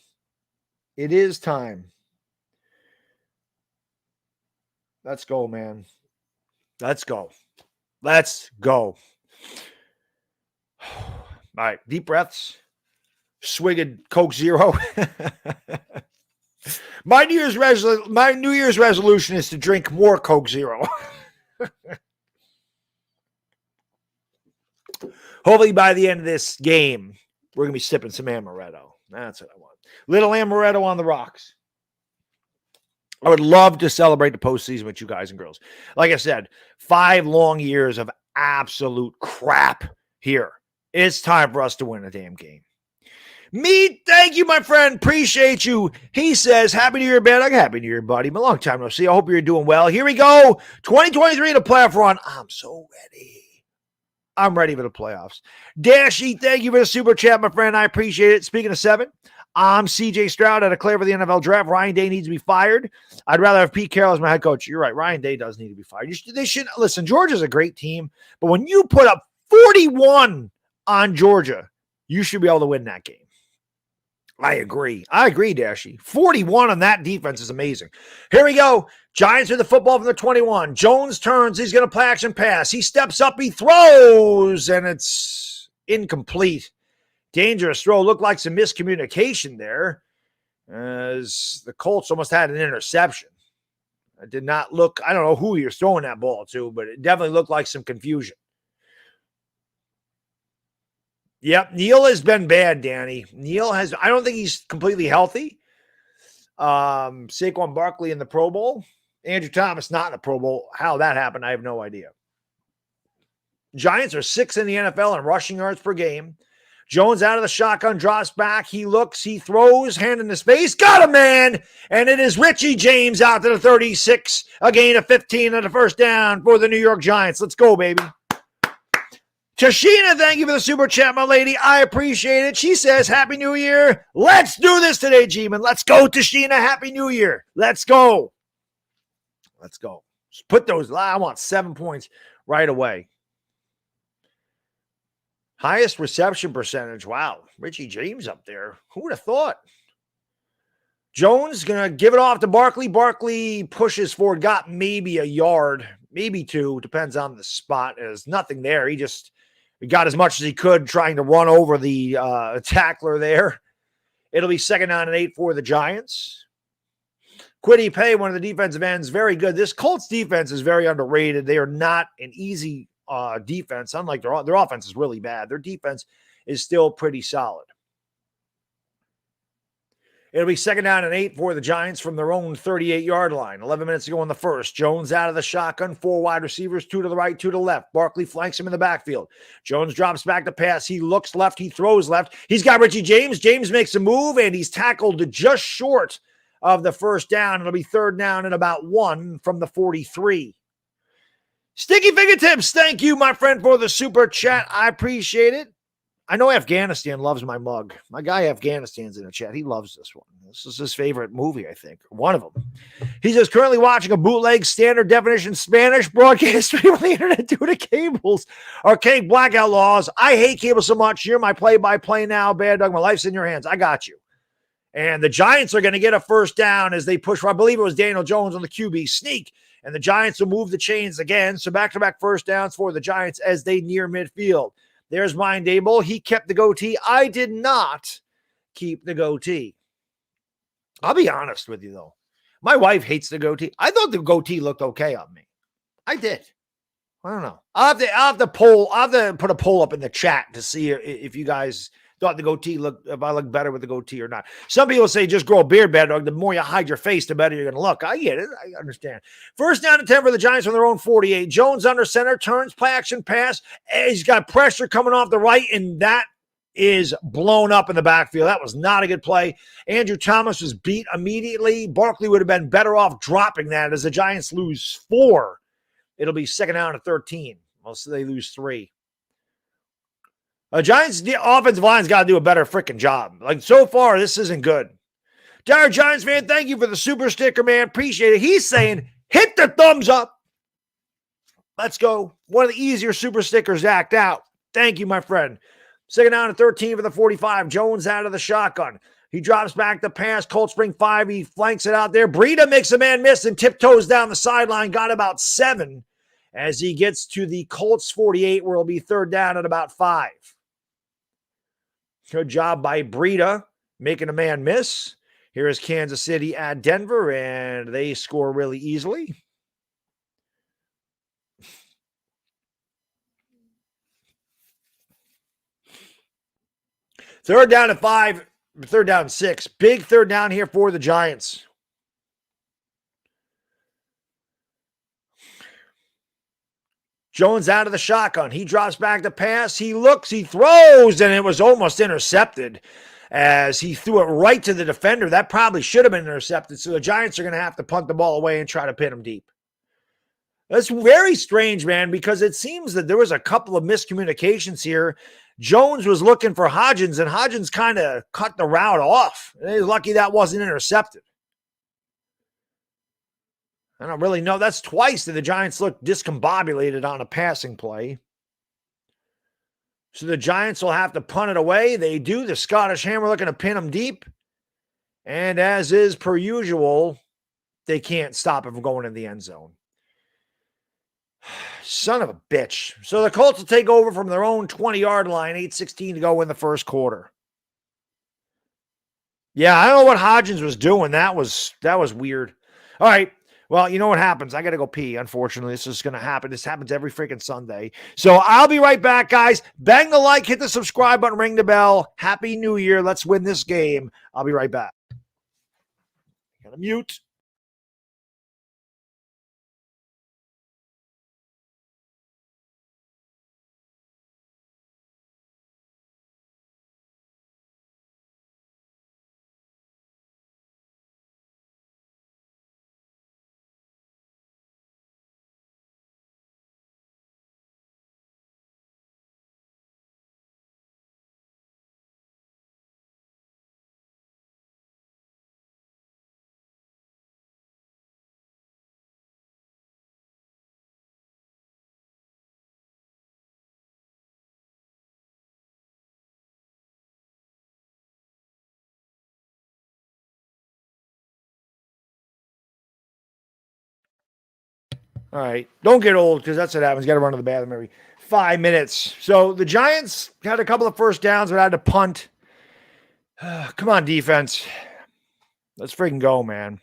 It is time. Let's go, man. Let's go. Let's go. All right. Deep breaths. Swig of Coke Zero. My New Year's resolution is to drink more Coke Zero. Hopefully by the end of this game, we're going to be sipping some amaretto. That's what I want. Little amaretto on the rocks. I would love to celebrate the postseason with you guys and girls. Like I said, 5 long years of absolute crap here. It's time for us to win a damn game. Me, thank you, my friend. Appreciate you. He says, Happy New Year, Baddog. Happy New Year, buddy. A long time no see. I hope you're doing well. Here we go. 2023 to playoff run. I'm so ready. I'm ready for the playoffs. Dashy, thank you for the super chat, my friend. I appreciate it. Speaking of 7, I'm CJ Stroud. I declare for the NFL draft. Ryan Day needs to be fired. I'd rather have Pete Carroll as my head coach. You're right. Ryan Day does need to be fired. They should listen. Georgia's a great team, but when you put up 41 on Georgia, you should be able to win that game. I agree, Dashy. 41 on that defense is amazing. Here we go. Giants with the football from the 21. Jones turns. He's going to play action pass. He steps up. He throws, and it's incomplete. Dangerous throw. Looked like some miscommunication there, as the Colts almost had an interception. It did not look, I don't know who he was throwing that ball to, but it definitely looked like some confusion. Yep, Neal has been bad, Danny. I don't think he's completely healthy. Saquon Barkley in the Pro Bowl. Andrew Thomas not in the Pro Bowl. How that happened, I have no idea. Giants are 6th in the NFL in rushing yards per game. Jones out of the shotgun, drops back. He looks, he throws, hand in his face. Got a man! And it is Richie James out to the 36. A gain of 15 and a first down for the New York Giants. Let's go, baby. Tashina, thank you for the super chat, my lady. I appreciate it. She says, Happy New Year. Let's do this today, G-Man. Let's go, Tashina. Happy New Year. Let's go. Let's go. Just put those. I want 7 points right away. Highest reception percentage. Wow. Richie James up there. Who would have thought? Jones going to give it off to Barkley. Barkley pushes forward. Got maybe a yard, maybe 2. Depends on the spot. There's nothing there. He got as much as he could trying to run over the tackler there. It'll be 2nd down and 8 for the Giants. Kwity Paye, one of the defensive ends, very good. This Colts defense is very underrated. They are not an easy defense, unlike their offense is really bad. Their defense is still pretty solid. It'll be 2nd down and 8 for the Giants from their own 38-yard line. 11 minutes to go in the first. Jones out of the shotgun. 4 wide receivers, 2 to the right, 2 to the left. Barkley flanks him in the backfield. Jones drops back to pass. He looks left. He throws left. He's got Richie James. James makes a move, and he's tackled just short of the first down. It'll be 3rd down and about 1 from the 43. Sticky Fingertips, thank you, my friend, for the super chat. I appreciate it. I know Afghanistan loves my mug. My guy Afghanistan's in the chat. He loves this one. This is his favorite movie, I think. One of them. He says, currently watching a bootleg standard definition Spanish broadcast stream on the internet due to cables. Archaic blackout laws. I hate cable so much. You're my play-by-play now, Baddog. My life's in your hands. I got you. And the Giants are going to get a first down as they push. I believe it was Daniel Jones on the QB sneak. And the Giants will move the chains again. So back-to-back first downs for the Giants as they near midfield. There's Ryan Dable. He kept the goatee. I did not keep the goatee. I'll be honest with you, though. My wife hates the goatee. I thought the goatee looked okay on me. I did. I don't know. I'll have to put a poll up in the chat to see if you guys thought the goatee if I look better with the goatee or not. Some people say just grow a beard, Baddog. The more you hide your face, the better you're going to look. I get it. I understand. First down and 10 for the Giants on their own 48. Jones under center, turns, play action pass. He's got pressure coming off the right, and that is blown up in the backfield. That was not a good play. Andrew Thomas was beat immediately. Barkley would have been better off dropping that as the Giants lose 4. It'll be 2nd down and 13. Most of they lose 3. Giants offensive line's got to do a better freaking job. Like, so far, this isn't good. Dire Giants fan, thank you for the super sticker, man. Appreciate it. He's saying, hit the thumbs up. Let's go. One of the easier super stickers to act out. Thank you, my friend. 2nd down and 13 for the 45. Jones out of the shotgun. He drops back the pass. Colts bring 5. He flanks it out there. Breida makes a man miss and tiptoes down the sideline. Got about 7 as he gets to the Colts 48, where it'll be 3rd down at about 5. Good job by Breida making a man miss. Here is Kansas City at Denver, and they score really easily. Third down at 5, 3rd down 6. Big 3rd down here for the Giants. Jones out of the shotgun. He drops back to pass. He looks, he throws, and it was almost intercepted as he threw it right to the defender. That probably should have been intercepted, so the Giants are going to have to punt the ball away and try to pin him deep. That's very strange, man, because it seems that there was a couple of miscommunications here. Jones was looking for Hodgins, and Hodgins kind of cut the route off. He's lucky that wasn't intercepted. I don't really know. That's twice that the Giants looked discombobulated on a passing play. So the Giants will have to punt it away. They do. The Scottish Hammer looking to pin them deep. And as is per usual, they can't stop it from going in the end zone. Son of a bitch. So the Colts will take over from their own 20-yard line, 8:16 to go in the first quarter. Yeah, I don't know what Hodgins was doing. That was weird. All right. Well, you know what happens. I got to go pee. Unfortunately, this is going to happen. This happens every freaking Sunday. So I'll be right back, guys. Bang the like, hit the subscribe button, ring the bell. Happy New Year. Let's win this game. I'll be right back. Gotta mute. All right. Don't get old because that's what happens. Got to run to the bathroom every 5 minutes. So the Giants had a couple of first downs, but had to punt. Come on, defense. Let's freaking go, man.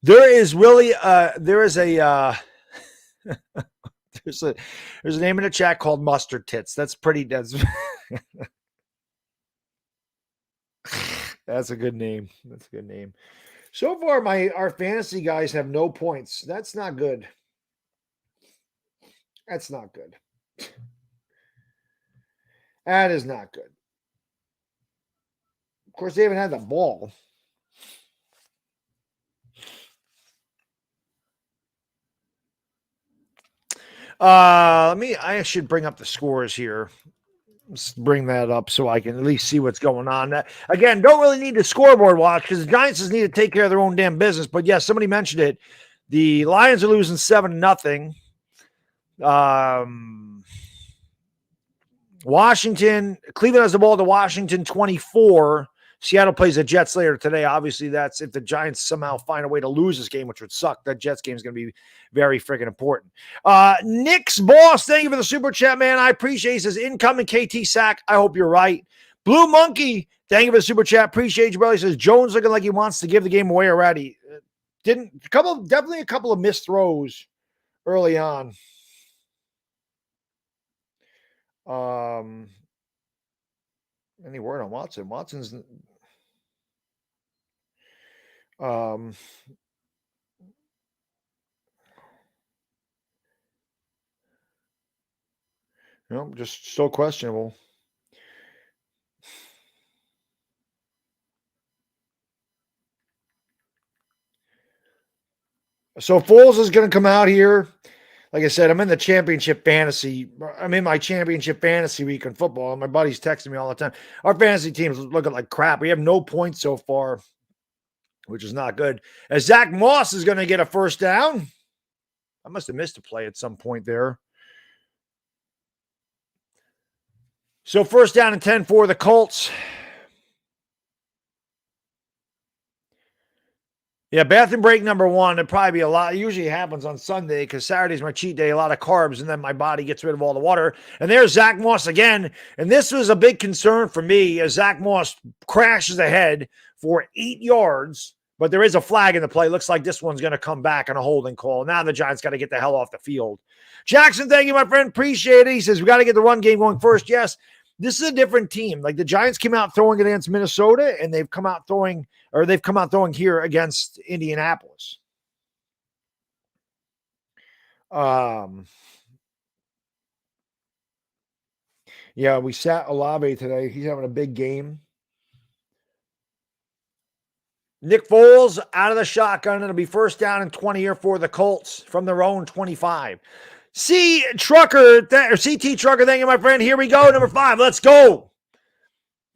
There is really there's a name in the chat called Mustard Tits. That's that's a good name. That's a good name. So far, our fantasy guys have no points. That's not good. That's not good. That is not good. Of course, they haven't had the ball. I should bring up the scores here. Let's bring that up so I can at least see what's going on. Again, don't really need the scoreboard watch because the Giants just need to take care of their own damn business. But yes, somebody mentioned it. The Lions are losing 7-0. Cleveland has the ball to Washington 24. Seattle plays the Jets later today. Obviously, that's if the Giants somehow find a way to lose this game, which would suck. That Jets game is going to be very freaking important. Nick's boss, thank you for the super chat, man. I appreciate it. He says, incoming KT sack. I hope you're right. Blue Monkey, thank you for the super chat. Appreciate you, brother. He says, Jones looking like he wants to give the game away already. Definitely a couple of missed throws early on. Any word on Watson? Watson's just still questionable. So Foles is going to come out here. Like I said, I'm in my championship fantasy week in football. And my buddy's texting me all the time. Our fantasy team's looking like crap. We have no points so far, which is not good. As Zach Moss is going to get a first down. I must have missed a play at some point there. So first down and 10 for the Colts. Yeah, bathroom break number one. It'd probably be a lot. It usually happens on Sunday because Saturday's my cheat day, a lot of carbs, and then my body gets rid of all the water. And there's Zach Moss again. And this was a big concern for me as Zach Moss crashes ahead for 8 yards. But there is a flag in the play. Looks like this one's going to come back on a holding call. Now the Giants got to get the hell off the field. Jackson, thank you, my friend. Appreciate it. He says, we got to get the run game going first. Yes, this is a different team. Like the Giants came out throwing against Minnesota, and they've come out throwing here against Indianapolis. Yeah, we sat Olave today. He's having a big game. Nick Foles out of the shotgun. It'll be first down and 20 here for the Colts from their own 25. CT Trucker, thank you, my friend. Here we go, number 5. Let's go.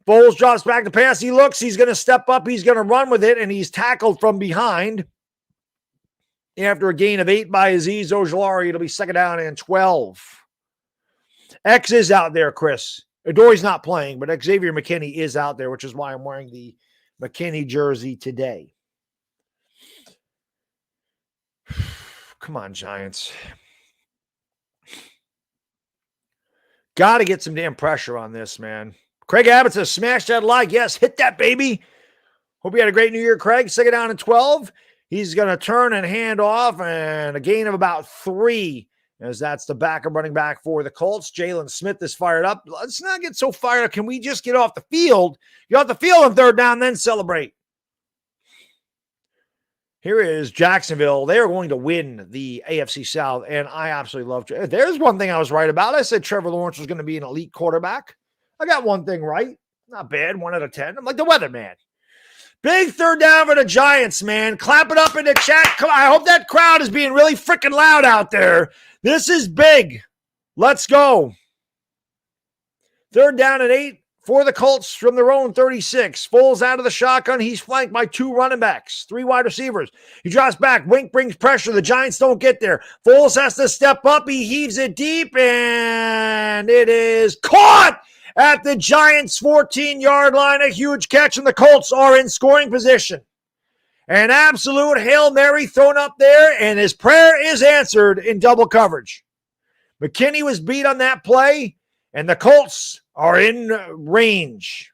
Foles drops back to pass. He looks. He's going to step up. He's going to run with it, and he's tackled from behind. After a gain of 8 by Azeez Ojulari, it'll be second down and 12. X is out there, Chris. Adorie's not playing, but Xavier McKinney is out there, which is why I'm wearing the McKinney jersey today. Come on, Giants. Got to get some damn pressure on this, man. Craig Abbott says, smash that like. Yes, hit that, baby. Hope you had a great New Year, Craig. Second down and 12. He's going to turn and hand off, and a gain of about 3, as that's the backup running back for the Colts. Jalen Smith is fired up. Let's not get so fired up. Can we just get off the field? Get off the field on third down, then celebrate. Here is Jacksonville. They are going to win the AFC South, and I absolutely love it. There's one thing I was right about. I said Trevor Lawrence was going to be an elite quarterback. I got one thing right. Not bad, 1 out of 10. I'm like the weatherman. Big third down for the Giants, man. Clap it up in the chat. Come on, I hope that crowd is being really freaking loud out there. This is big. Let's go. Third down and 8 for the Colts from their own 36. Foles out of the shotgun. He's flanked by 2 running backs, 3 wide receivers. He drops back. Wink brings pressure. The Giants don't get there. Foles has to step up. He heaves it deep, and it is caught at the Giants' 14-yard line. A huge catch, and the Colts are in scoring position. An absolute Hail Mary thrown up there, and his prayer is answered in double coverage. McKinney was beat on that play, and the Colts are in range.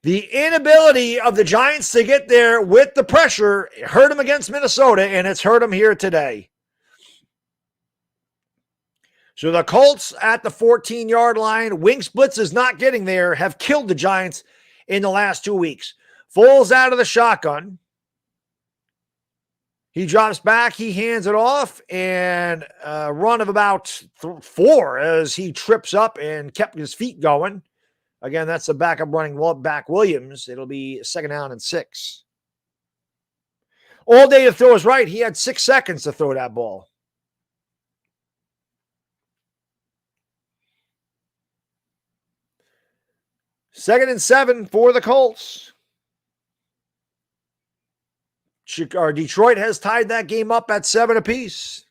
The inability of the Giants to get there with the pressure hurt them against Minnesota, and it's hurt them here today. So the Colts at the 14-yard line, wing splits is not getting there, have killed the Giants in the last 2 weeks. Foles out of the shotgun. He drops back, he hands it off, and a run of about 4 as he trips up and kept his feet going. Again, that's the backup running back Williams. It'll be second down and 6. All day to throw is right. He had 6 seconds to throw that ball. Second and 7 for the Colts. Detroit has tied that game up at 7 apiece.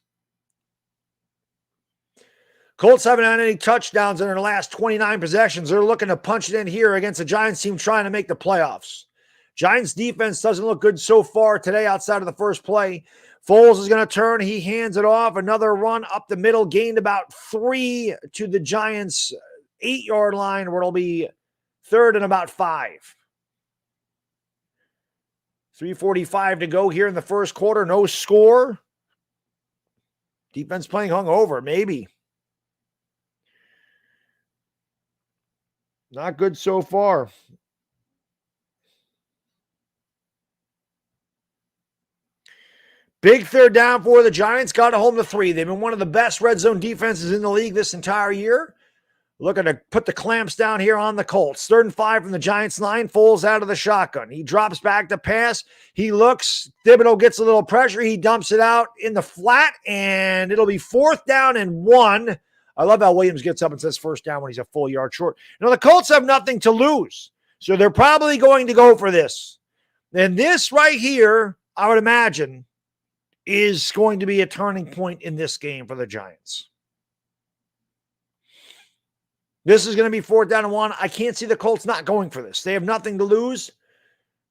Colts haven't had any touchdowns in their last 29 possessions. They're looking to punch it in here against a Giants team trying to make the playoffs. Giants defense doesn't look good so far today outside of the first play. Foles is going to turn. He hands it off. Another run up the middle, gained about 3 to the Giants' 8-yard line, where it'll be third and about 5. 3:45 to go here in the first quarter. No score. Defense playing hungover, maybe. Not good so far. Big third down for the Giants. Got it home to 3. They've been one of the best red zone defenses in the league this entire year. Looking to put the clamps down here on the Colts. 3rd and 5 from the Giants line. Foles out of the shotgun. He drops back to pass. He looks. Thibodeau gets a little pressure. He dumps it out in the flat, and it'll be 4th down and 1. I love how Williams gets up and says first down when he's a full yard short. The Colts have nothing to lose, so they're probably going to go for this. And this right here, I would imagine, is going to be a turning point in this game for the Giants. This is going to be 4th down and 1. I can't see the Colts not going for this. They have nothing to lose.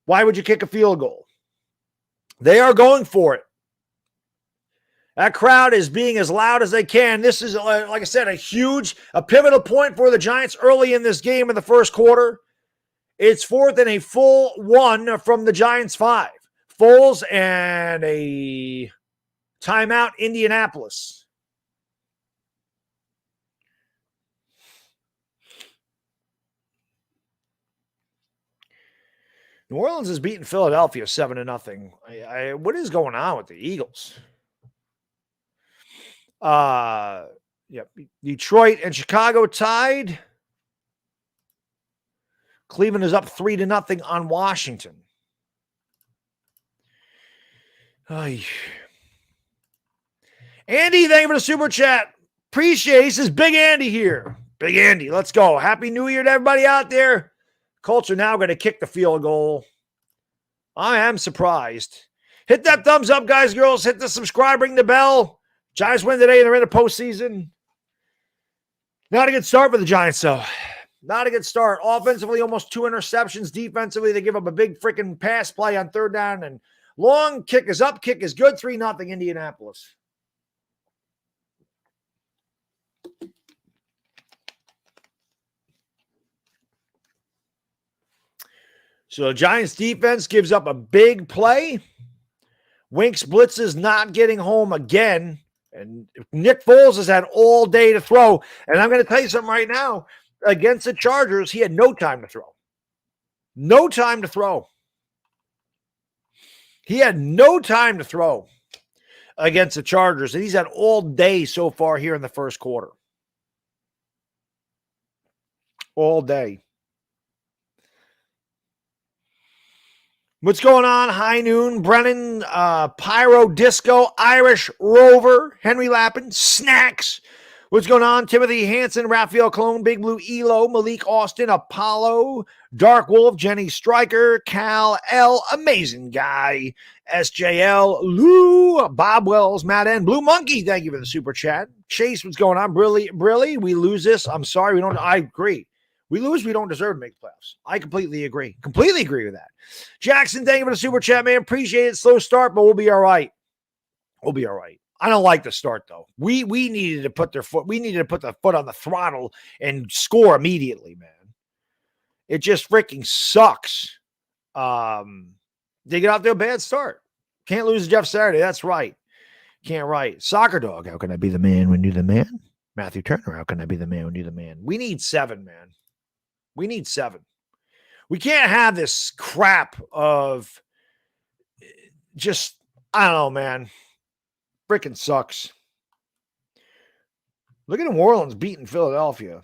Why would you kick a field goal? They are going for it. That crowd is being as loud as they can. This is, like I said, a pivotal point for the Giants early in this game in the first quarter. It's 4th and a full 1 from the Giants' 5. Foles and a timeout, Indianapolis. New Orleans has beaten Philadelphia 7-0. What is going on with the Eagles? Detroit and Chicago tied. Cleveland is up 3-0 on Washington. Ay. Andy, thank you for the super chat. Appreciate it. This is Big Andy here. Big Andy, let's go. Happy New Year to everybody out there. Colts are now going to kick the field goal. I am surprised. Hit that thumbs up, guys, girls. Hit the subscribe, ring the bell. Giants win today. They're in the postseason. Not a good start for the Giants, though. Not a good start. Offensively, almost 2 interceptions. Defensively, they give up a big freaking pass play on third down. And long kick is up. Kick is good. 3-0 Indianapolis. So the Giants defense gives up a big play. Winks blitzes not getting home again. And Nick Foles has had all day to throw. And I'm going to tell you something right now. Against the Chargers, he had no time to throw. No time to throw. He had no time to throw against the Chargers. And he's had all day so far here in the first quarter. All day. What's going on? High Noon, Brennan, Pyro Disco, Irish Rover, Henry Lappin, Snacks. What's going on? Timothy Hansen, Raphael Cologne, Big Blue Elo, Malik Austin, Apollo, Dark Wolf, Jenny Stryker, Cal L, Amazing Guy, SJL, Lou, Bob Wells, Matt N, Blue Monkey, thank you for the super chat. Chase, what's going on? Brilly, we lose this. I'm sorry, I agree. We lose, we don't deserve to make playoffs. I completely agree. Completely agree with that. Jackson, thank you for the super chat, man. Appreciate it. Slow start, but we'll be all right. We'll be all right. I don't like the start, though. We needed to put the foot on the throttle and score immediately, man. It just freaking sucks. They get out to a bad start. Can't lose to Jeff Saturday. That's right. Can't write. Soccer Dog, how can I be the man when you're the man? Matthew Turner, how can I be the man when you're the man? We need 7, man. We need 7. We can't have this crap of just, I don't know, man. Freaking sucks. Look at New Orleans beating Philadelphia.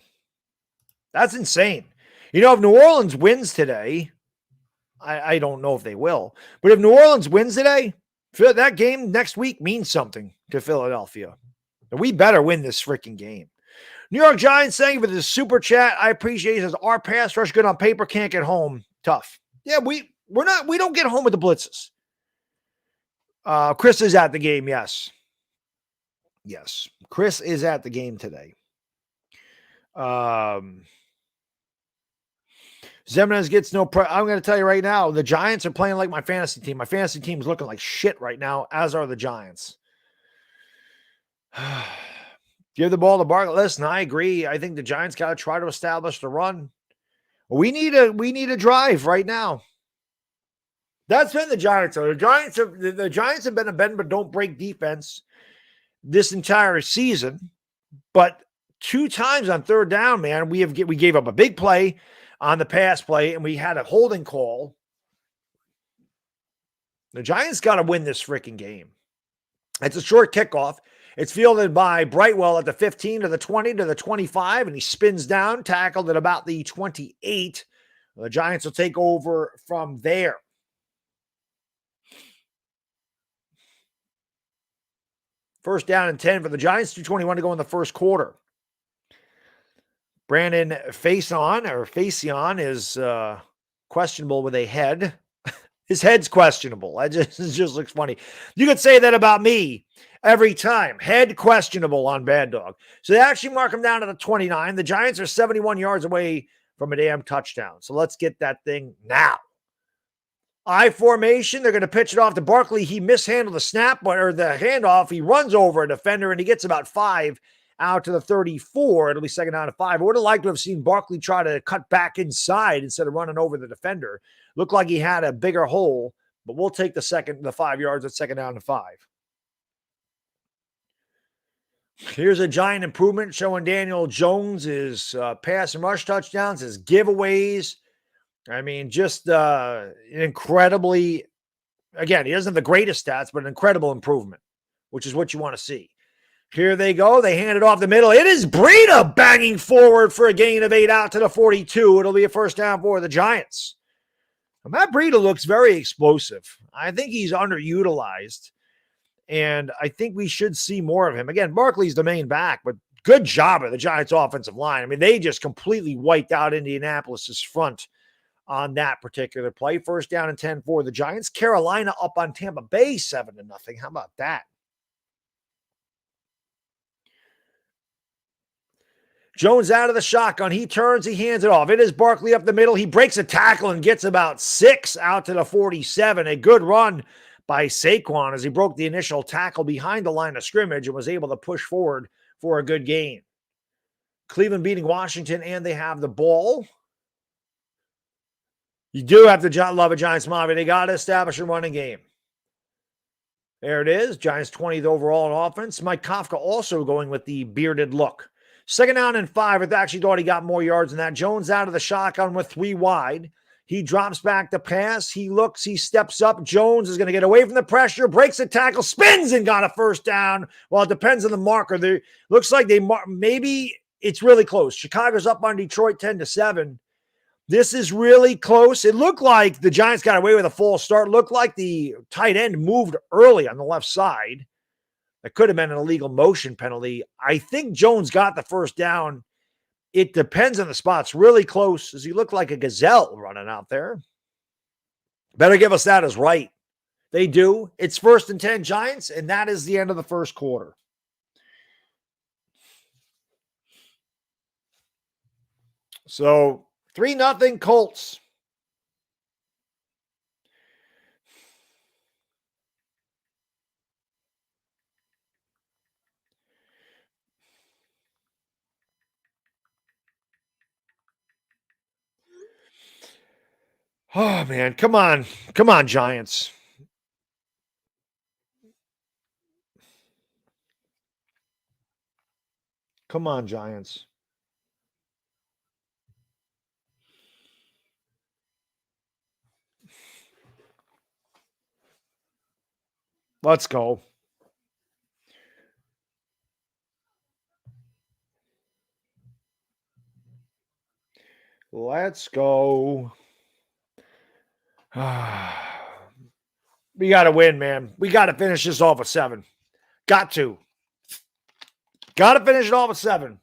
That's insane. You know, if New Orleans wins today, I don't know if they will, but if New Orleans wins today, that game next week means something to Philadelphia. And we better win this freaking game. New York Giants, thank you for the super chat. I appreciate it. Says our pass rush good on paper, can't get home. Tough. Yeah, we don't get home with the blitzes. Chris is at the game, yes. Yes. Chris is at the game today. Zemenes gets no I'm going to tell you right now, the Giants are playing like my fantasy team. My fantasy team is looking like shit right now, as are the Giants. Give the ball to Barkley. Listen, I agree. I think the Giants got to try to establish the run. We need a drive right now. That's been the Giants. The Giants have been a bend but don't break defense this entire season. But 2 times on third down, man, we gave up a big play on the pass play, and we had a holding call. The Giants got to win this freaking game. It's a short kickoff. It's fielded by Brightwell at the 15 to the 20 to the 25, and he spins down, tackled at about the 28. The Giants will take over from there. First down and 10 for the Giants, 2:21 to go in the first quarter. Brandon Faison is questionable with a head. His head's questionable. It just looks funny. You could say that about me every time. Head questionable on Baddog. So they actually mark him down to the 29. The Giants are 71 yards away from a damn touchdown. So let's get that thing now. I formation. They're going to pitch it off to Barkley. He mishandled the snap or the handoff. He runs over a defender and he gets about 5 out to the 34. It'll be second down to 5. I would have liked to have seen Barkley try to cut back inside instead of running over the defender. Looked like he had a bigger hole, but we'll take the 5 yards at second down to 5. Here's a giant improvement showing Daniel Jones' pass and rush touchdowns, his giveaways. I mean, just incredibly, again, he doesn't have the greatest stats, but an incredible improvement, which is what you want to see. Here they go. They hand it off the middle. It is Breida banging forward for a gain of 8 out to the 42. It'll be a first down for the Giants. Matt Breida looks very explosive. I think he's underutilized, and I think we should see more of him. Again, Barkley's the main back, but good job of the Giants' offensive line. I mean, they just completely wiped out Indianapolis' front on that particular play. First down and 10 for the Giants. Carolina up on Tampa Bay 7-0. How about that? Jones out of the shotgun. He turns, he hands it off. It is Barkley up the middle. He breaks a tackle and gets about 6 out to the 47. A good run by Saquon as he broke the initial tackle behind the line of scrimmage and was able to push forward for a good gain. Cleveland beating Washington, and they have the ball. You do have to love a Giants Mafia. They got to establish a running game. There it is. Giants 20th overall in offense. Mike Kafka also going with the bearded look. Second down and 5. I actually thought he got more yards than that. Jones out of the shotgun with 3 wide. He drops back the pass. He looks. He steps up. Jones is going to get away from the pressure. Breaks the tackle. Spins and got a first down. Well, it depends on the marker. There looks like maybe it's really close. Chicago's up on Detroit 10-7. This is really close. It looked like the Giants got away with a false start. It looked like the tight end moved early on the left side. That could have been an illegal motion penalty. I think Jones got the first down. It depends on the spots. Really close. Does he look like a gazelle running out there? Better give us that as right. They do. It's 1st and 10 Giants, and that is the end of the first quarter. So 3-0 Colts. Oh, man. Come on. Come on, Giants. Come on, Giants. Let's go. Let's go. We got to win, man. We got to finish this off with 7. Got to. Got to finish it off with 7.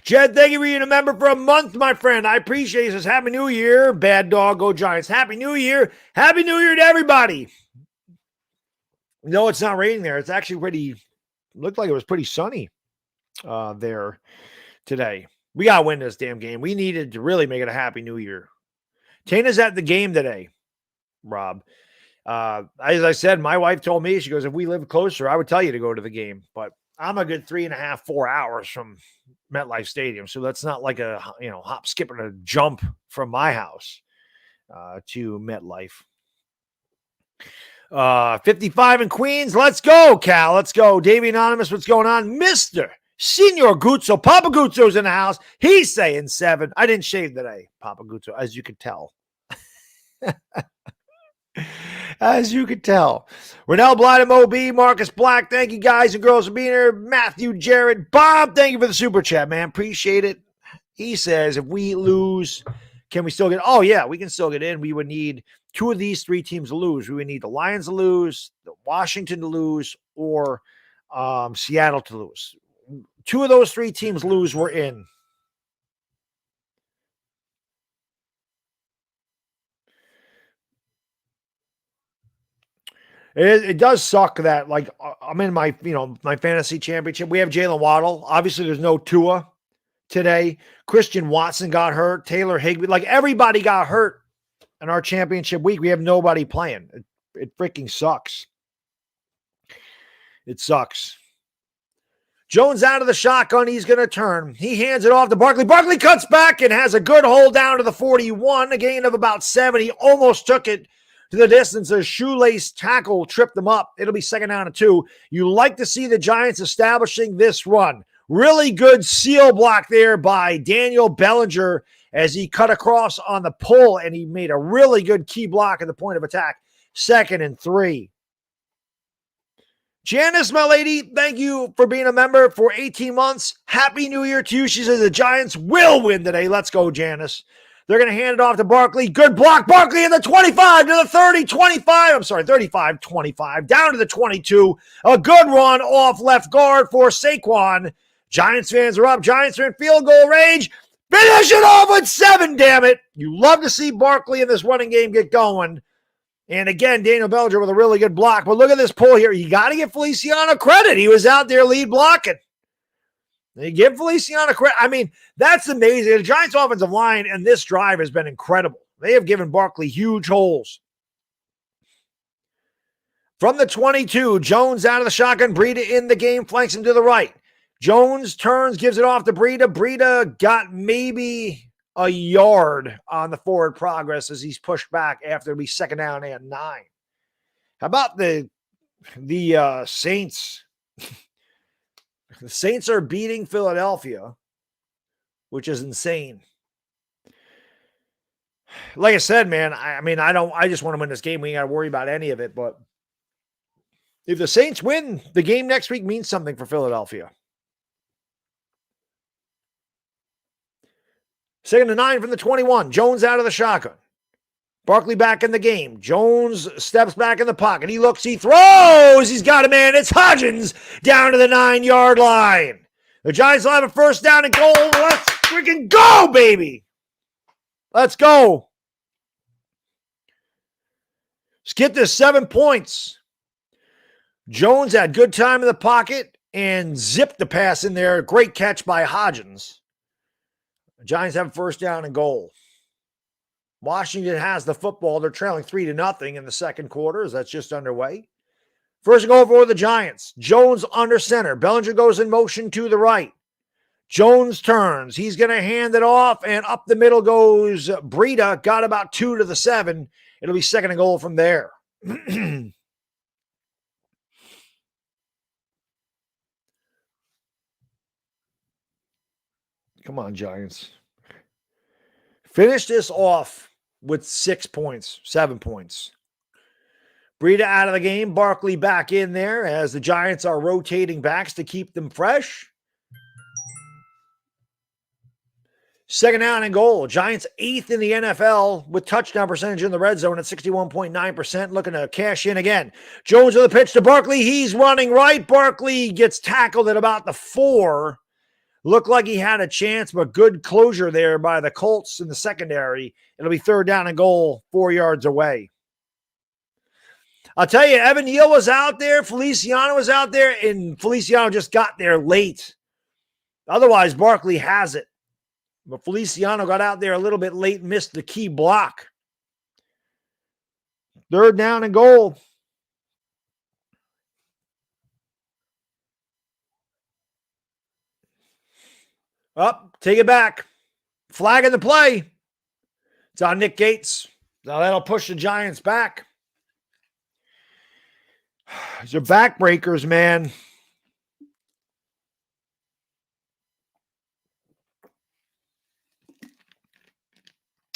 Jed, thank you for being a member for a month, my friend. I appreciate it. Says, Happy New Year. Bad dog, go Giants. Happy New Year. Happy New Year to everybody. No, it's not raining there. It's actually looked like it was pretty sunny there today. We got to win this damn game. We needed to really make it a Happy New Year. Tana's at the game today, Rob. As I said, my wife told me, she goes, if we live closer, I would tell you to go to the game. But I'm a good 3.5, 4 hours from MetLife Stadium. So that's not like a, hop, skip, and a jump from my house to MetLife. 55 in Queens. Let's go, Cal. Let's go. Davey Anonymous, what's going on? Mr. Senor Guzzo. Papa Guzzo's in the house. He's saying 7. I didn't shave today, Papa Guzzo, as you could tell. As you could tell. Renell Blight, MOB, Marcus Black, thank you guys and girls for being here. Matthew Jarrett, Bob, thank you for the super chat, man. Appreciate it. He says, if we lose, can we still get? Oh, yeah, we can still get in. We would need 2 of these 3 teams to lose. We would need the Lions to lose, the Washington to lose, or Seattle to lose. 2 of those 3 teams lose, we're in. It does suck that, like, I'm in my, my fantasy championship. We have Jalen Waddle. Obviously, there's no Tua today. Christian Watson got hurt. Taylor Higbee. Like, everybody got hurt in our championship week. We have nobody playing. It freaking sucks. It sucks. Jones out of the shotgun. He's going to turn. He hands it off to Barkley. Barkley cuts back and has a good hold down to the 41. A gain of about 7. He almost took it to the distance. A shoelace tackle tripped them up. It'll be second down and 2. You like to see the Giants establishing this run. Really good seal block there by Daniel Bellinger as he cut across on the pull, and he made a really good key block at the point of attack. Second and 3. Janice, my lady, thank you for being a member for 18 months. Happy New Year to you. She says the Giants will win today. Let's go, Janice. They're going to hand it off to Barkley. Good block. Barkley in the 25 to the 30, 25. I'm sorry, 35, 25. Down to the 22. A good run off left guard for Saquon. Giants fans are up. Giants are in field goal range. Finish it off with 7, damn it. You love to see Barkley in this running game get going. And again, Daniel Bellinger with a really good block. But look at this pull here. You got to give Feliciano credit. He was out there lead blocking. They give Feliciano credit. I mean, that's amazing. The Giants' offensive line and this drive has been incredible. They have given Barkley huge holes. From the 22, Jones out of the shotgun. Breida in the game, flanks him to the right. Jones turns, gives it off to Breida. Breida got maybe a yard on the forward progress as he's pushed back after it'll be second down and 9. How about the Saints? The Saints are beating Philadelphia, which is insane. Like I said, man, I just want to win this game. We ain't got to worry about any of it. But if the Saints win, the game next week means something for Philadelphia. Second and 9 from the 21. Jones out of the shotgun. Barkley back in the game. Jones steps back in the pocket. He looks, he throws. He's got a man. It's Hodgins down to the 9-yard line. The Giants will have a first down and goal. Let's freaking go, baby. Let's go. Let's get this 7 points. Jones had good time in the pocket and zipped the pass in there. Great catch by Hodgins. The Giants have a first down and goal. Washington has the football. They're trailing 3-0 in the second quarter as that's just underway. First and goal for the Giants. Jones under center. Bellinger goes in motion to the right. Jones turns. He's going to hand it off, and up the middle goes Breida. Got about 2 to the 7. It'll be second and goal from there. Come on, Giants. Finish this off with 6 points, 7 points. Breida out of the game. Barkley back in there as the Giants are rotating backs to keep them fresh. Second down and goal. Giants 8th in the NFL with touchdown percentage in the red zone at 61.9%. Looking to cash in again. Jones with the pitch to Barkley. He's running right. Barkley gets tackled at about the 4. Looked like he had a chance, but good closure there by the Colts in the secondary. It'll be third down and goal, 4 yards away. I'll tell you, Evan Neal was out there. Feliciano was out there, and Feliciano just got there late. Otherwise, Barkley has it. But Feliciano got out there a little bit late and missed the key block. Third down and goal. Up, take it back. Flag in the play. It's on Nick Gates. Now that'll push the Giants back. These are backbreakers, man.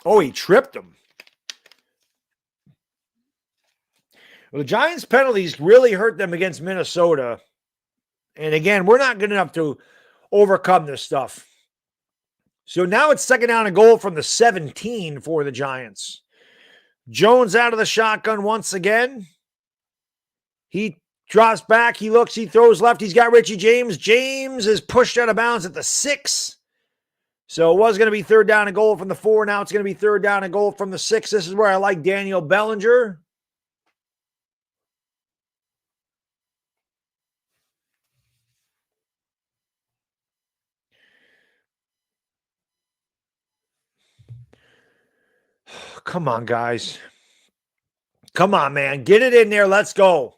Oh, he tripped him. Well, the Giants' penalties really hurt them against Minnesota. And again, we're not good enough to overcome this stuff. So now it's second down and goal from the 17 for the Giants. Jones out of the shotgun once again. He drops back. He looks. He throws left. He's got Richie James. James is pushed out of bounds at the 6. So it was going to be third down and goal from the 4. Now it's going to be third down and goal from the 6. This is where I like Daniel Bellinger. Come on, guys. Come on, man. Get it in there. Let's go.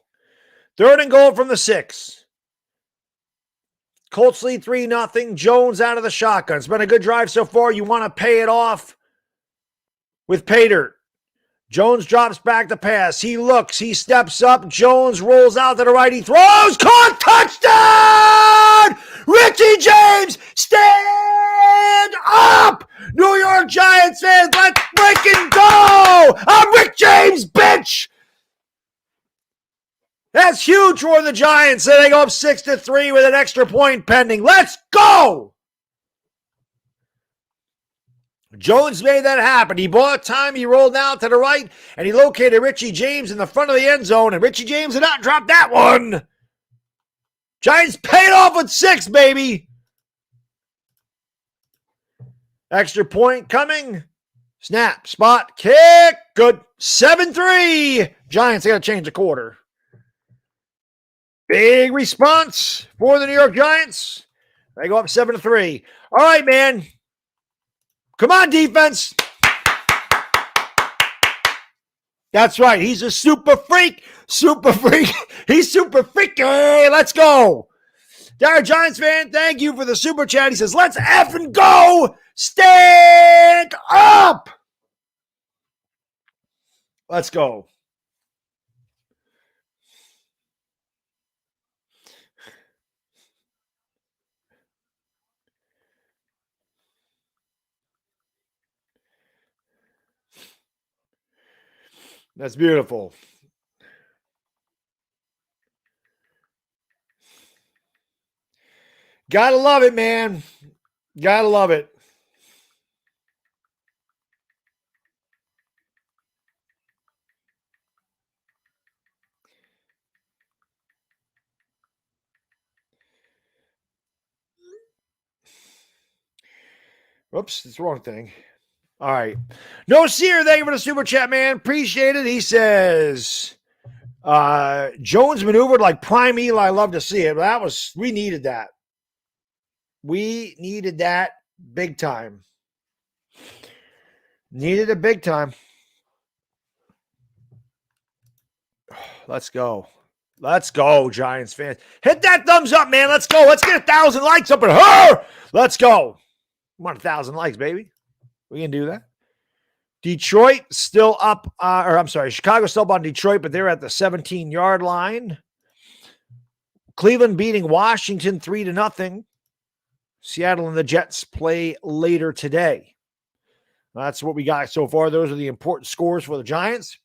Third and goal from the 6. Colts lead 3-0. Jones out of the shotgun. It's been a good drive so far. You want to pay it off with pay dirt. Jones drops back the pass. He looks. He steps up. Jones rolls out to the right. He throws. Caught. Touchdown! Richie James, stand up! New York Giants fans, let's freaking go! I'm Rick James, bitch! That's huge huge for the Giants. So they go up 6-3 with an extra point pending. Let's go! Jones made that happen. He bought time. He rolled out to the right, and he located Richie James in the front of the end zone, and Richie James did not drop that one. Giants paid off with 6, baby. Extra point coming. Snap, spot, kick. Good. 7-3. Giants got to change the quarter. Big response for the New York Giants. They go up 7-3. All right, man. Come on, defense. That's right. He's a super freak. Super freak. He's super freaky. Let's go. Derek Giants fan, thank you for the super chat. He says, let's effing go. Stand up. Let's go. That's beautiful. Gotta love it, man. Gotta love it. Whoops, it's the wrong thing. All right. No Seer, thank you for the super chat, man. Appreciate it. He says, Jones maneuvered like prime Eli. Love to see it. We needed that. We needed that big time. Needed it big time. Let's go. Let's go, Giants fans. Hit that thumbs up, man. Let's go. Let's get 1,000 likes up in her. Let's go. I want 1,000 likes, baby. We can do that. Detroit still up, Chicago still up on Detroit, but they're at the 17-yard line. Cleveland beating Washington 3-0. Seattle and the Jets play later today. That's what we got so far. Those are the important scores for the Giants.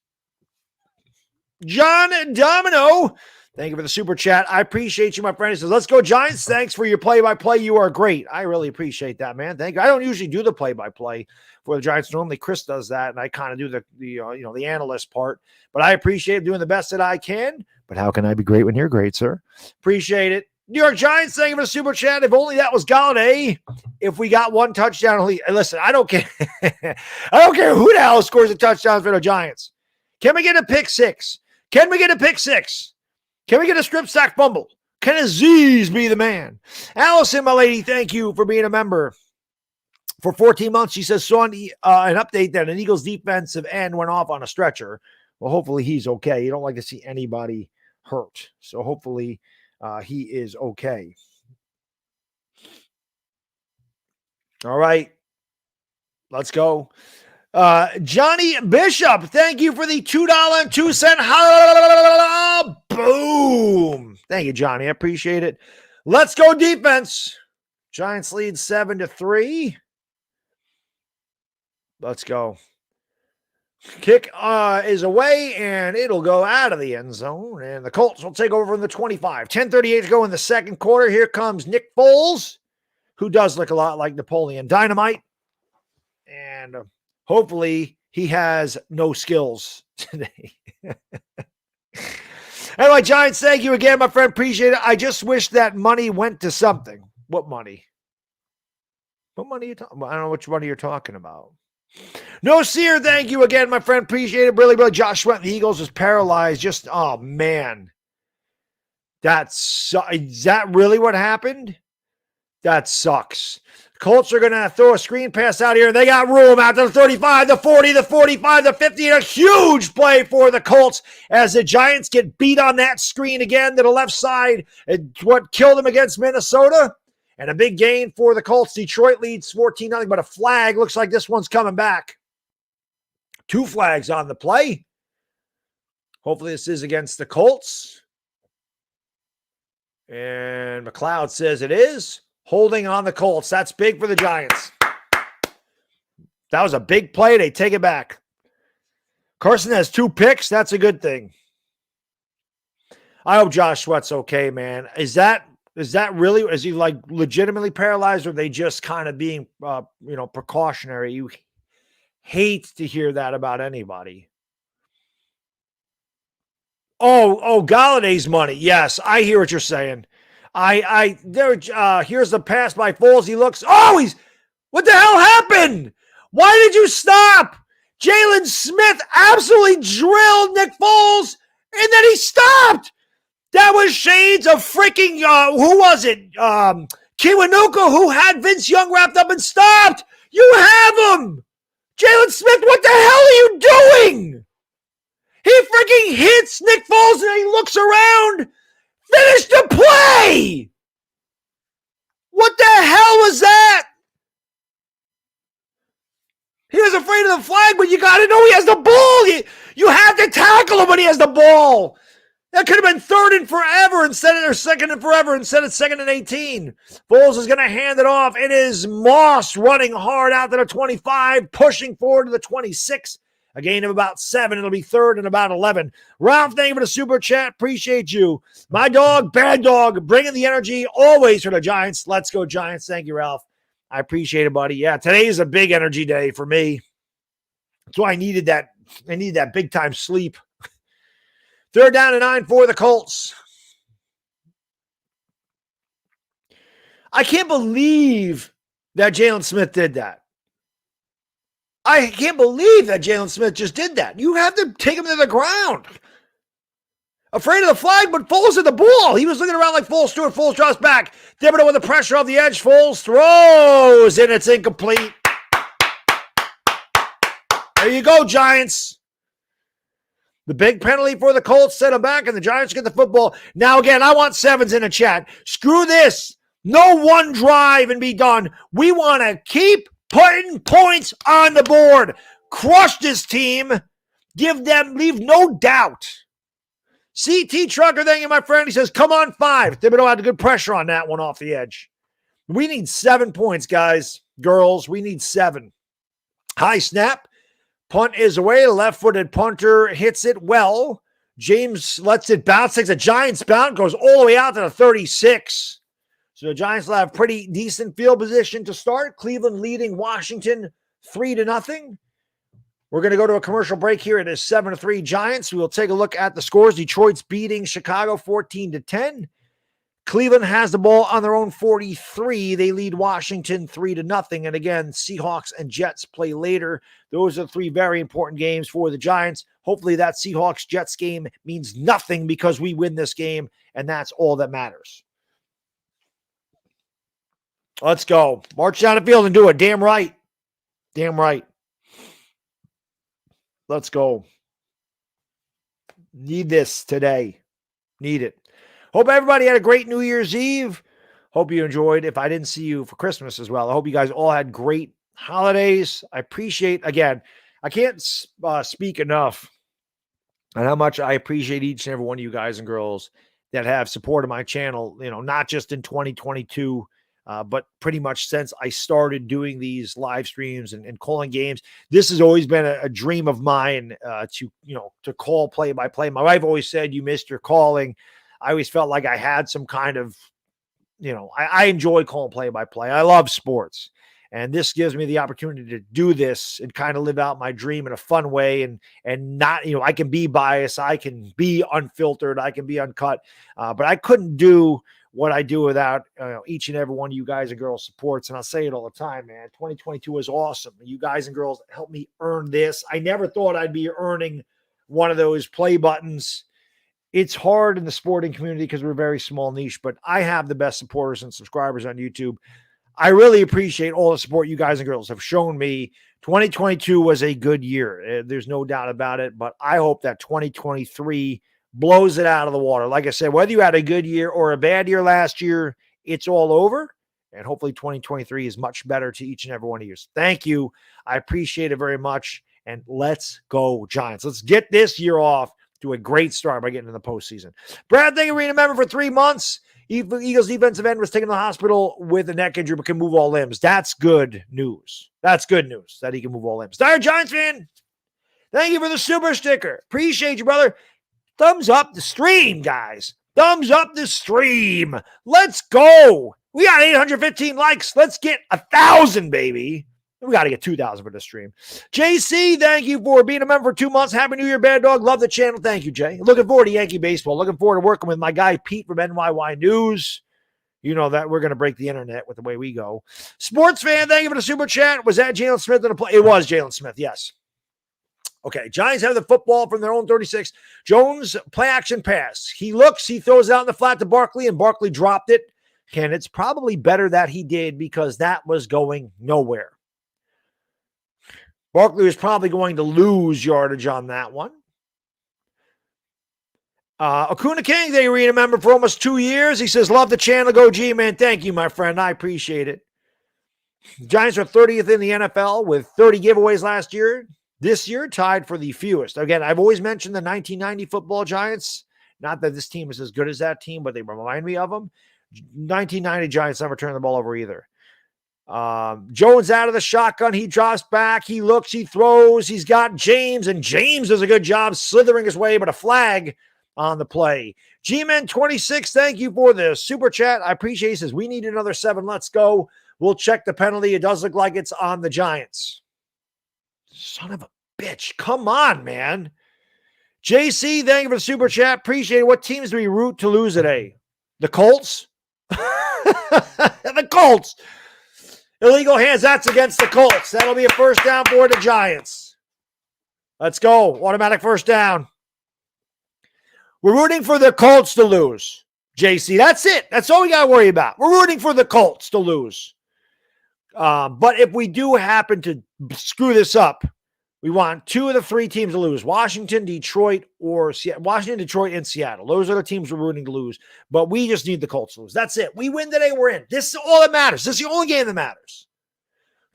John Domino, thank you for the super chat. I appreciate you, my friend. He says, let's go Giants. Thanks for your play-by-play. You are great. I really appreciate that, man. Thank you. I don't usually do the play-by-play for the Giants. Normally Chris does that, and I kind of do the analyst part. But I appreciate doing the best that I can. But how can I be great when you're great, sir? Appreciate it. New York Giants, thank you for the super chat. If only that was Galladay. If we got one touchdown, listen, I don't care. I don't care who the hell scores a touchdown for the Giants. Can we get a pick six? Can we get a pick six? Can we get a strip sack fumble? Can Aziz be the man? Allison, my lady, thank you for being a member. For 14 months, she says, saw an update that an Eagles defensive end went off on a stretcher. Well, hopefully he's okay. You don't like to see anybody hurt. So hopefully he is okay. All right. Let's go. Johnny Bishop, thank you for the $2.02. Boom. Thank you, Johnny. I appreciate it. Let's go defense. Giants lead 7-3. Let's go. Kick is away, and it'll go out of the end zone, and the Colts will take over from the 25. 10:38 to go in the second quarter. Here comes Nick Foles, who does look a lot like Napoleon Dynamite, and hopefully he has no skills today. Anyway, Giants, thank you again, my friend. Appreciate it. I just wish that money went to something. What money? What money are you talking about? I don't know which money you're talking about. No Seer, thank you again, my friend. Appreciate it. Really, really. Josh Sweat, the Eagles is paralyzed. Just, oh, man. Is that really what happened? That sucks. Colts are going to throw a screen pass out here. They got room out to the 35, the 40, the 45, the 50. And a huge play for the Colts as the Giants get beat on that screen again to the left side. It's what killed them against Minnesota. And a big gain for the Colts. Detroit leads 14-0, but a flag. Looks like this one's coming back. 2 flags on the play. Hopefully this is against the Colts. And McLeod says it is. Holding on the Colts. That's big for the Giants. That was a big play. They take it back. Carson has 2 picks. That's a good thing. I hope Josh Sweat's okay, man. Is that really, is he like legitimately paralyzed, or are they just kind of being, precautionary? You hate to hear that about anybody. Galladay's money. Yes, I hear what you're saying. Here's the pass by Foles. He looks, what the hell happened? Why did you stop? Jalen Smith absolutely drilled Nick Foles, and then he stopped. That was shades of freaking, who was it? Kiwanuka, who had Vince Young wrapped up and stopped. You have him. Jalen Smith, what the hell are you doing? He freaking hits Nick Foles and he looks around. Finish the play. What the hell was that? He was afraid of the flag, but you got to know he has the ball. You have to tackle him when he has the ball. That could have been third and forever second and forever instead of second and 18. Foles is going to hand it off. It is Moss running hard out to the 25, pushing forward to the 26. A gain of about 7. It'll be third and about 11. Ralph, thank you for the super chat. Appreciate you. My dog, Baddog, bringing the energy always for the Giants. Let's go, Giants. Thank you, Ralph. I appreciate it, buddy. Yeah, today is a big energy day for me. That's why I needed that. I needed that big time sleep. Third down and 9 for the Colts. I can't believe that Jalen Smith did that. I can't believe that Jalen Smith just did that. You have to take him to the ground. Afraid of the flag, but Foles had the ball. He was looking around like Foles threw it. Foles drops back. Thibodeau with the pressure off the edge. Foles throws, and it's incomplete. There you go, Giants. The big penalty for the Colts set them back, and the Giants get the football. Now, again, I want sevens in the chat. Screw this. No one drive and be done. We want to keep putting points on the board. Crush this team. Leave no doubt. CT Trucker, thank you, my friend. He says, come on, 5. Thibodeau had good pressure on that one off the edge. We need 7 points, guys. Girls, we need 7. High snap. Punt is away. Left-footed punter hits it well. James lets it bounce. Takes a Giants bounce. Goes all the way out to the 36. So the Giants will have pretty decent field position to start. Cleveland leading Washington 3-0. We're going to go to a commercial break here. It is 7-3 Giants. We will take a look at the scores. Detroit's beating Chicago 14-10. Cleveland has the ball on their own 43. They lead Washington 3-0. And again, Seahawks and Jets play later. Those are 3 very important games for the Giants. Hopefully that Seahawks-Jets game means nothing because we win this game, and that's all that matters. Let's go. March down the field and do it. Damn right. Damn right. Let's go. Need this today. Need it. Hope everybody had a great New Year's Eve. Hope you enjoyed. If I didn't see you for Christmas as well, I hope you guys all had great holidays. I appreciate, again, I can't speak enough on how much I appreciate each and every one of you guys and girls that have supported my channel, not just in 2022, but pretty much since I started doing these live streams and calling games. This has always been a dream of mine to call play-by-play. My wife always said, you missed your calling. I always felt like I had some kind of, I enjoy calling play-by-play. I love sports. And this gives me the opportunity to do this and kind of live out my dream in a fun way and not, I can be biased. I can be unfiltered. I can be uncut. But I couldn't do what I do without each and every one of you guys and girls supports. And I'll say it all the time, man. 2022 was awesome. You guys and girls helped me earn this. I never thought I'd be earning one of those play buttons. It's hard in the sporting community because we're a very small niche, but I have the best supporters and subscribers on YouTube. I really appreciate all the support you guys and girls have shown me. 2022 was a good year. There's no doubt about it, but I hope that 2023 blows it out of the water. Like I said, whether you had a good year or a bad year last year, it's all over. And hopefully 2023 is much better to each and every one of you. Thank you. I appreciate it very much. And let's go, Giants. Let's get this year off to a great start by getting in the postseason. Brad, thank you for being a member for 3 months. Eagles defensive end was taken to the hospital with a neck injury but can move all limbs. That's good news. That's good news that he can move all limbs. Dire Giants fan, thank you for the super sticker. Appreciate you, brother. Thumbs up the stream, guys. Thumbs up the stream. Let's go. We got 815 likes. Let's get 1,000, baby. We got to get 2,000 for this stream. JC, thank you for being a member for 2 months. Happy New Year, Baddog. Love the channel. Thank you, Jay. Looking forward to Yankee baseball. Looking forward to working with my guy Pete from NYY News. You know that we're going to break the internet with the way we go. Sports fan, thank you for the super chat. Was that Jalen Smith in the play? It was Jalen Smith, yes. Okay, Giants have the football from their own 36. Jones, play action pass. He looks, he throws it out in the flat to Barkley, and Barkley dropped it. And it's probably better that he did because that was going nowhere. Barkley was probably going to lose yardage on that one. Acuna King, they remember for almost 2 years. He says, love the channel. Go G-Man. Thank you, my friend. I appreciate it. Giants are 30th in the NFL with 30 giveaways last year. This year, tied for the fewest. Again, I've always mentioned the 1990 football Giants. Not that this team is as good as that team, but they remind me of them. 1990 Giants never turned the ball over either. Jones out of the shotgun. He drops back. He looks. He throws. He's got James, and James does a good job slithering his way, but a flag on the play. G-Men 26, thank you for the super chat. I appreciate it. He says, we need another 7. Let's go. We'll check the penalty. It does look like it's on the Giants. Son of a bitch. Come on, man. JC, thank you for the super chat. Appreciate it. What teams do we root to lose today? The Colts? The Colts. Illegal hands. That's against the Colts. That'll be a first down for the Giants. Let's go. Automatic first down. We're rooting for the Colts to lose. JC, that's it. That's all we got to worry about. We're rooting for the Colts to lose. But if we do happen to screw this up, we want 2 of the 3 teams to lose. Washington, Detroit, or Washington, Detroit, and Seattle. Those are the teams we're rooting to lose. But we just need the Colts to lose. That's it. We win today, we're in. This is all that matters. This is the only game that matters.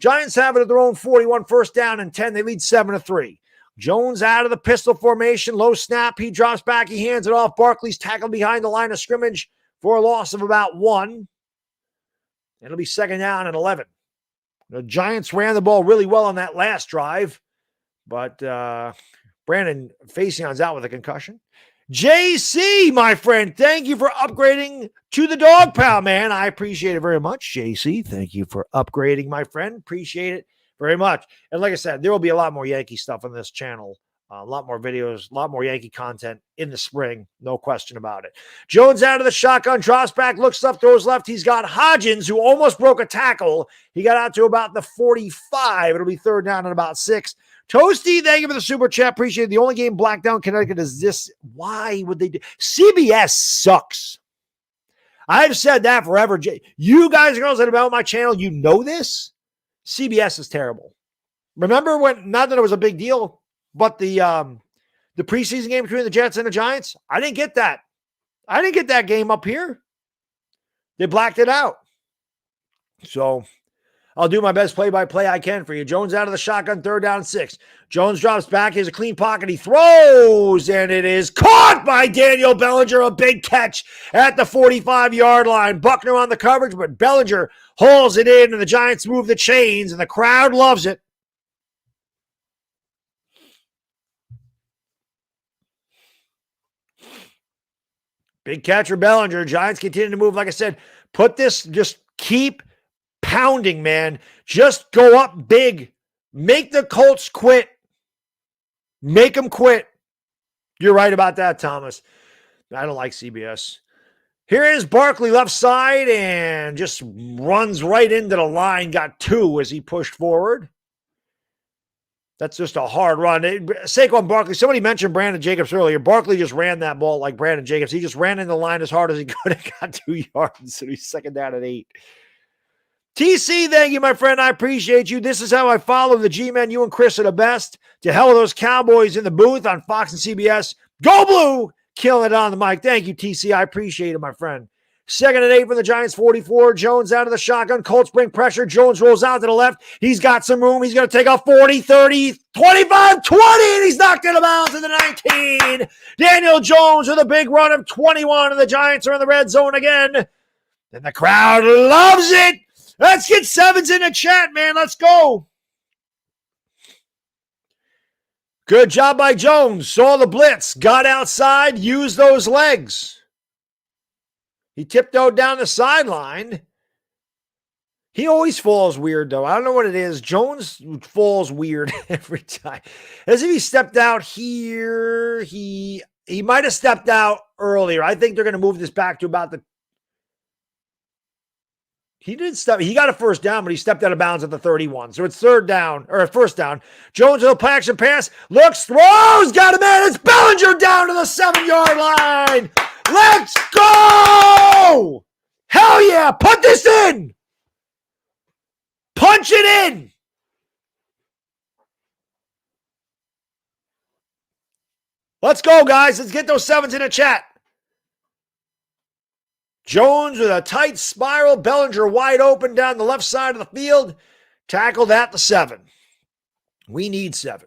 Giants have it at their own 41, first down and 10. They lead 7-3. Jones out of the pistol formation, low snap. He drops back. He hands it off. Barkley's tackled behind the line of scrimmage for a loss of about 1. It'll be second down and 11. The Giants ran the ball really well on that last drive, but Brandon Facyon's out with a concussion. JC, my friend, thank you for upgrading to the Dog Pound, man. I appreciate it very much, JC. Thank you for upgrading, my friend. Appreciate it very much. And like I said, there will be a lot more Yankee stuff on this channel. A lot more videos, a lot more Yankee content in the spring. No question about it. Jones out of the shotgun, drops back, looks left, throws left. He's got Hodgins, who almost broke a tackle. He got out to about the 45. It'll be third down and about 6. Toasty, thank you for the super chat. Appreciate it. The only game blacked down Connecticut is this. Why would they do? CBS sucks. I've said that forever. You guys and girls that are about my channel, you know this. CBS is terrible. Remember when, not that it was a big deal, but the preseason game between the Jets and the Giants? I didn't get that. I didn't get that game up here. They blacked it out. So I'll do my best play-by-play I can for you. Jones out of the shotgun, third down and 6. Jones drops back. He has a clean pocket. He throws, and it is caught by Daniel Bellinger. A big catch at the 45-yard line. Buckner on the coverage, but Bellinger hauls it in, and the Giants move the chains, and the crowd loves it. Big catch for Bellinger. Giants continue to move. Like I said, put this, just keep pounding, man. Just go up big. Make the Colts quit. Make them quit. You're right about that, Thomas. I don't like CBS. Here is Barkley left side and just runs right into the line. Got 2 as he pushed forward. That's just a hard run. Saquon Barkley, somebody mentioned Brandon Jacobs earlier. Barkley just ran that ball like Brandon Jacobs. He just ran in the line as hard as he could and got 2 yards. So he's second down at 8. TC, thank you, my friend. I appreciate you. This is how I follow the G-Men. You and Chris are the best. To hell with those Cowboys in the booth on Fox and CBS. Go Blue! Killing it on the mic. Thank you, TC. I appreciate it, my friend. Second and 8 from the Giants, 44. Jones out of the shotgun. Colts bring pressure. Jones rolls out to the left. He's got some room. He's going to take off 40, 30, 25, 20, and he's knocked it out to the 19. Daniel Jones with a big run of 21, and the Giants are in the red zone again. And the crowd loves it. Let's get 7s in the chat, man. Let's go. Good job by Jones. Saw the blitz, got outside, used those legs. He tiptoed down the sideline. He always falls weird, though. I don't know what it is. Jones falls weird every time. As if he stepped out here. He might have stepped out earlier. I think they're going to move this back to about the... He didn't step. He got a first down, but he stepped out of bounds at the 31. So it's first down. Jones with a play action pass. Looks, throws, got him in. It's Bellinger down to the 7-yard line. Let's go! Hell yeah! Put this in! Punch it in! Let's go, guys. Let's get those sevens in the chat. Jones with a tight spiral. Bellinger wide open down the left side of the field. Tackled at the 7. We need 7.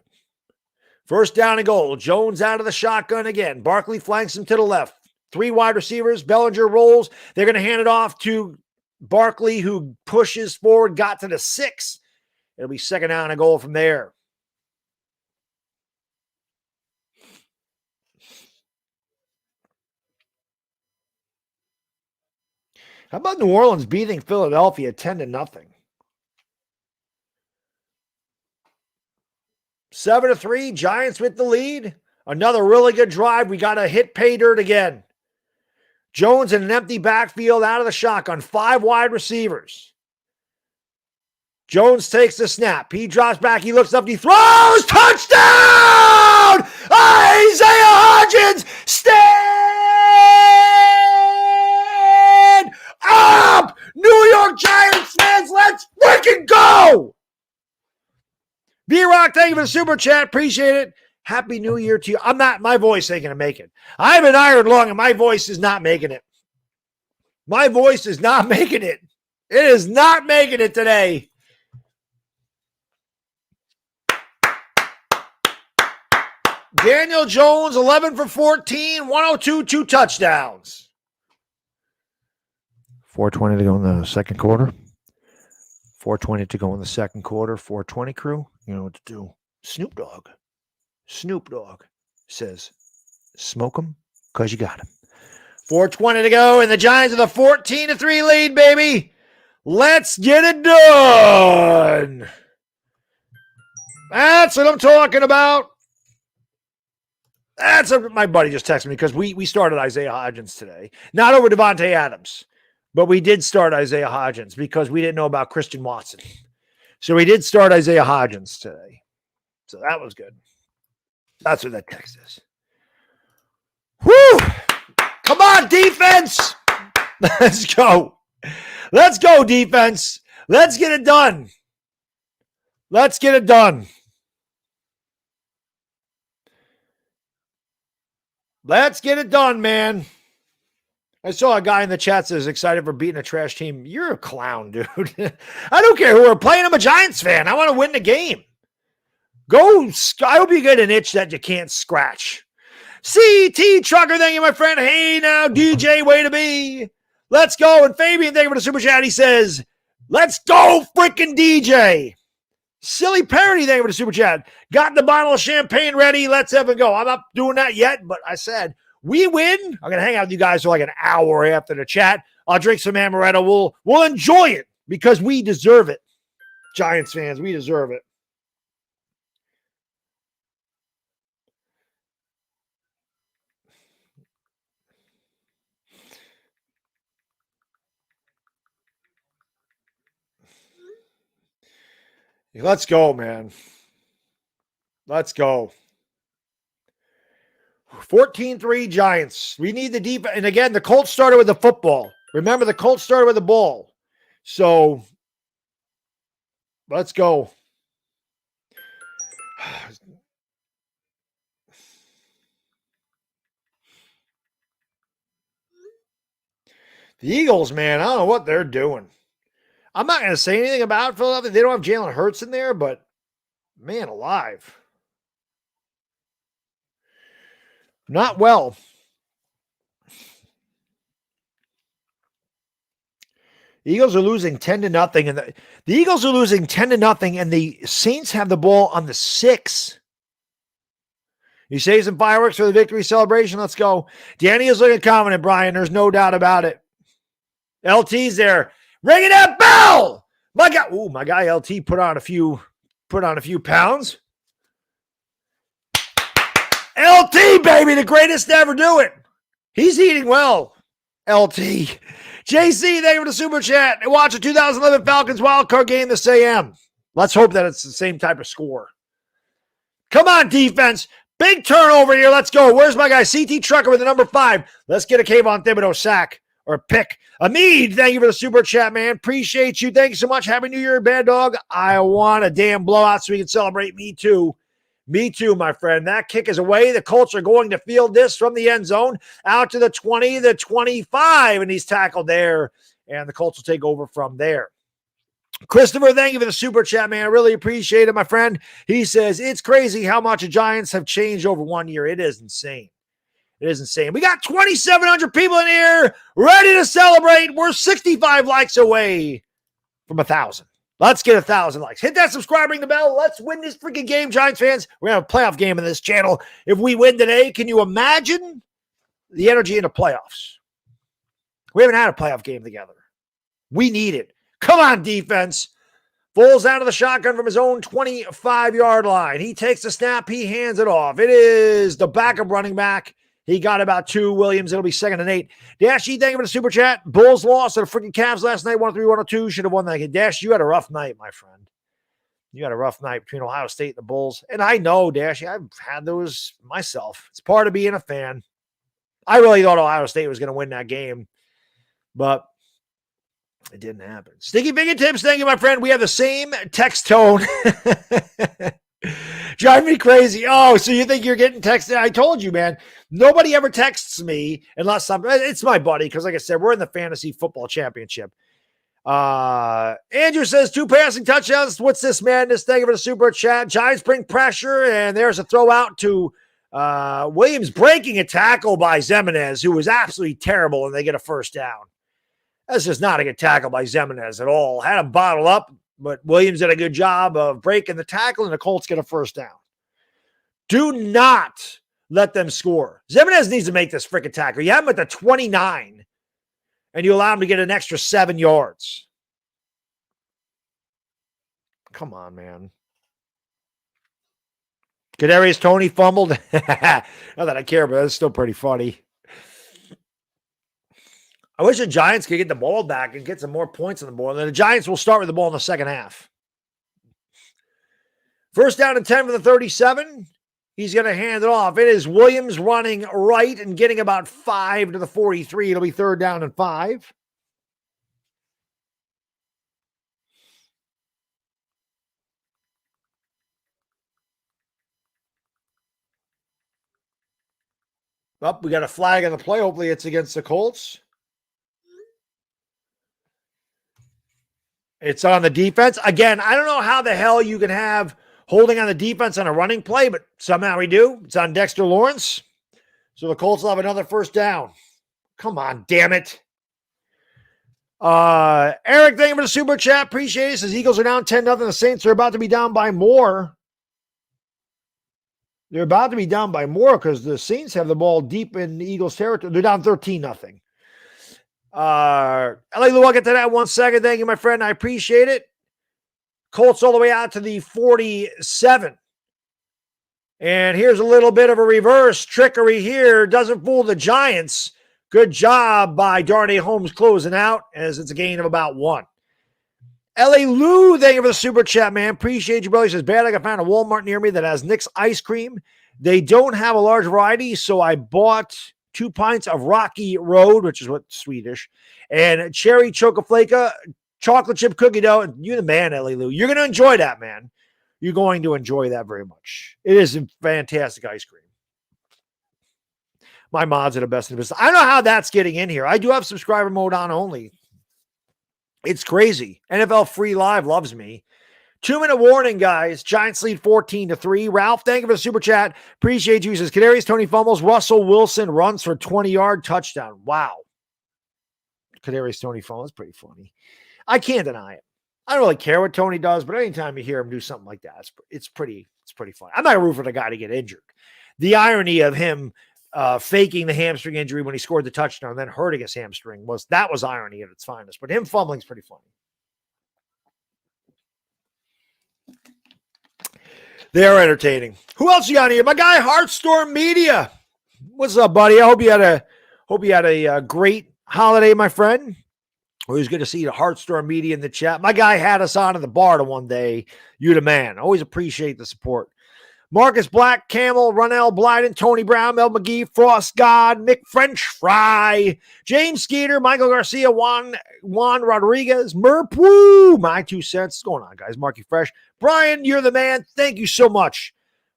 First down and goal. Jones out of the shotgun again. Barkley flanks him to the left. 3 wide receivers. Bellinger rolls. They're going to hand it off to Barkley, who pushes forward, got to the 6. It'll be second down and goal from there. How about New Orleans beating Philadelphia 10-0? 7-3, Giants with the lead. Another really good drive. We got to hit pay dirt again. Jones in an empty backfield out of the shotgun. 5 wide receivers. Jones takes the snap. He drops back. He looks up. He throws. Touchdown! Isaiah Hodgins, stand up! New York Giants fans, let's freaking go! B-Rock, thank you for the super chat. Appreciate it. Happy New Year to you. My voice ain't going to make it. I haven't ironed long and my voice is not making it. My voice is not making it. It is not making it today. Daniel Jones, 11 for 14, 102, 2 touchdowns. 4:20 to go in the second quarter. 4:20 to go in the second quarter. 4:20 crew, you know what to do. Snoop Dogg says, smoke them because you got them. 4:20 to go, and the Giants have a 14-3 lead, baby. Let's get it done. That's what I'm talking about. That's what my buddy just texted me because we started Isaiah Hodgins today. Not over Devontae Adams, but we did start Isaiah Hodgins because we didn't know about Christian Watson. So we did start Isaiah Hodgins today. So that was good. That's what that text is. Whew! Come on, defense! Let's go. Let's go, defense. Let's get it done. Let's get it done. Let's get it done, man. I saw a guy in the chat says excited for beating a trash team. You're a clown, dude. I don't care who we're playing. I'm a Giants fan. I want to win the game. Go. I hope you get an itch that you can't scratch. CT Trucker, thank you, my friend. Hey, now, DJ, way to be. Let's go. And Fabian, thank you for the super chat. He says, let's go, freaking DJ. Silly Parody, thank you for the super chat. Got the bottle of champagne ready. Let's have it go. I'm not doing that yet, but I said, we win. I'm going to hang out with you guys for like an hour after the chat. I'll drink some amaretto. We'll enjoy it because we deserve it. Giants fans, we deserve it. Let's go, man. Let's go. 14-3 Giants. We need the defense. And again, the Colts started with the football. Remember, the Colts started with the ball. So, let's go. The Eagles, man, I don't know what they're doing. I'm not going to say anything about Philadelphia. They don't have Jalen Hurts in there, but man alive. Not well. The Eagles are losing 10-0, and the Eagles are losing 10-0, and the Saints have the ball on the 6. You say some fireworks for the victory celebration? Let's go. Danny is looking confident, Brian. There's no doubt about it. LT's there. Ringing that bell. My guy LT put on a few pounds. LT, baby, the greatest to ever do it. He's eating well. LT. JC, thank you for the super chat. And watch the 2011 Falcons wildcard game this AM. Let's hope that it's the same type of score. Come on, defense. Big turnover here. Let's go. Where's my guy? CT Trucker with the number 5. Let's get a Kayvon Thibodeau sack or pick. Amid, thank you for the super chat, man. Appreciate you. Thank you so much. Happy New Year, Baddog. I want a damn blowout so we can celebrate. Me too. Me too, my friend. That kick is away. The Colts are going to field this from the end zone out to the 20, the 25, and he's tackled there, and the Colts will take over from there. Christopher, thank you for the super chat, man. I really appreciate it, my friend. He says, it's crazy how much the Giants have changed over 1 year. It is insane. It is insane. We got 2,700 people in here ready to celebrate. We're 65 likes away from 1,000. Let's get 1,000 likes. Hit that subscribe, ring the bell. Let's win this freaking game, Giants fans. We're going to have a playoff game in this channel. If we win today, can you imagine the energy in the playoffs? We haven't had a playoff game together. We need it. Come on, defense. Foles out of the shotgun from his own 25-yard line. He takes the snap. He hands it off. It is the backup running back. He got about 2. Williams, it'll be 2nd and 8. Dash, thank you for the super chat. Bulls lost to the freaking Cavs last night, 103-102. Should have won that game. Dash, you had a rough night, my friend. You had a rough night between Ohio State and the Bulls. And I know, Dash, I've had those myself. It's part of being a fan. I really thought Ohio State was going to win that game, but it didn't happen. Sticky Big Tips, thank you, my friend. We have the same text tone. Drive me crazy. Oh, so you think you're getting texted? I told you, man. Nobody ever texts me unless it's my buddy, because like I said, we're in the fantasy football championship. Andrew says 2 passing touchdowns. What's this madness? Thank you for the super chat. Giants bring pressure, and there's a throw out to Williams breaking a tackle by Zemenez, who was absolutely terrible, and they get a first down. That's just not a good tackle by Zemenez at all. Had him bottled up, but Williams did a good job of breaking the tackle, and the Colts get a first down. Do not let them score. Zemenez needs to make this freaking tackle. You have him at the 29, and you allow him to get an extra 7 yards. Come on, man. Kadarius Toney fumbled. Not that I care, but that's still pretty funny. I wish the Giants could get the ball back and get some more points on the board. And the Giants will start with the ball in the second half. First down and 10 for the 37. He's going to hand it off. It is Williams running right and getting about 5 to the 43. It'll be 3rd down and 5. Oh, we got a flag on the play. Hopefully it's against the Colts. It's on the defense. Again, I don't know how the hell you can have holding on the defense on a running play, but somehow we do. It's on Dexter Lawrence. So the Colts will have another first down. Come on, damn it. Eric, thank you for the super chat. Appreciate it. Says Eagles are down 10-0. The Saints are about to be down by more. They're about to be down by more because the Saints have the ball deep in the Eagles' territory. They're down 13-0. I'll get to that 1 second. Thank you, my friend. I appreciate it. Colts all the way out to the 47. And here's a little bit of a reverse trickery here. Doesn't fool the Giants. Good job by Darnay Holmes closing out as it's a gain of about 1. L.A. Lou, thank you for the super chat, man. Appreciate you, brother. He says, Baddog, I found a Walmart near me that has Nick's ice cream. They don't have a large variety, so I bought 2 pints of Rocky Road, which is what Swedish, and cherry chocoflake, chocolate chip cookie dough. You're the man, L.A. Lou. You're going to enjoy that, man. You're going to enjoy that very much. It is fantastic ice cream. My mods are the best in the business. I don't know how that's getting in here. I do have subscriber mode on only. It's crazy. NFL Free Live loves me. 2-minute warning, guys. Giants lead 14-3. Ralph, thank you for the super chat. Appreciate you. He says, Kadarius Toney fumbles. Russell Wilson runs for a 20-yard touchdown. Wow. Kadarius Toney fumbles. Pretty funny. I can't deny it. I don't really care what Toney does, but anytime you hear him do something like that, it's pretty funny. I'm not rooting for the guy to get injured. the irony of him faking the hamstring injury when he scored the touchdown and then hurting his hamstring was irony at its finest. But him fumbling is pretty funny. They're entertaining. Who else you got here? My guy Heartstorm Media. What's up, buddy? I hope you had a great holiday, my friend. Always good to see the Heartstorm Media in the chat. My guy had us on in the bar one day. You the man. Always appreciate the support. Marcus Black, Camel, Ronell Blyden, Tony Brown, Mel McGee, Frost God, Nick French Fry, James Skeeter, Michael Garcia, Juan Rodriguez, Merp Woo, my 2 cents. What's going on, guys? Marky Fresh. Brian, you're the man. Thank you so much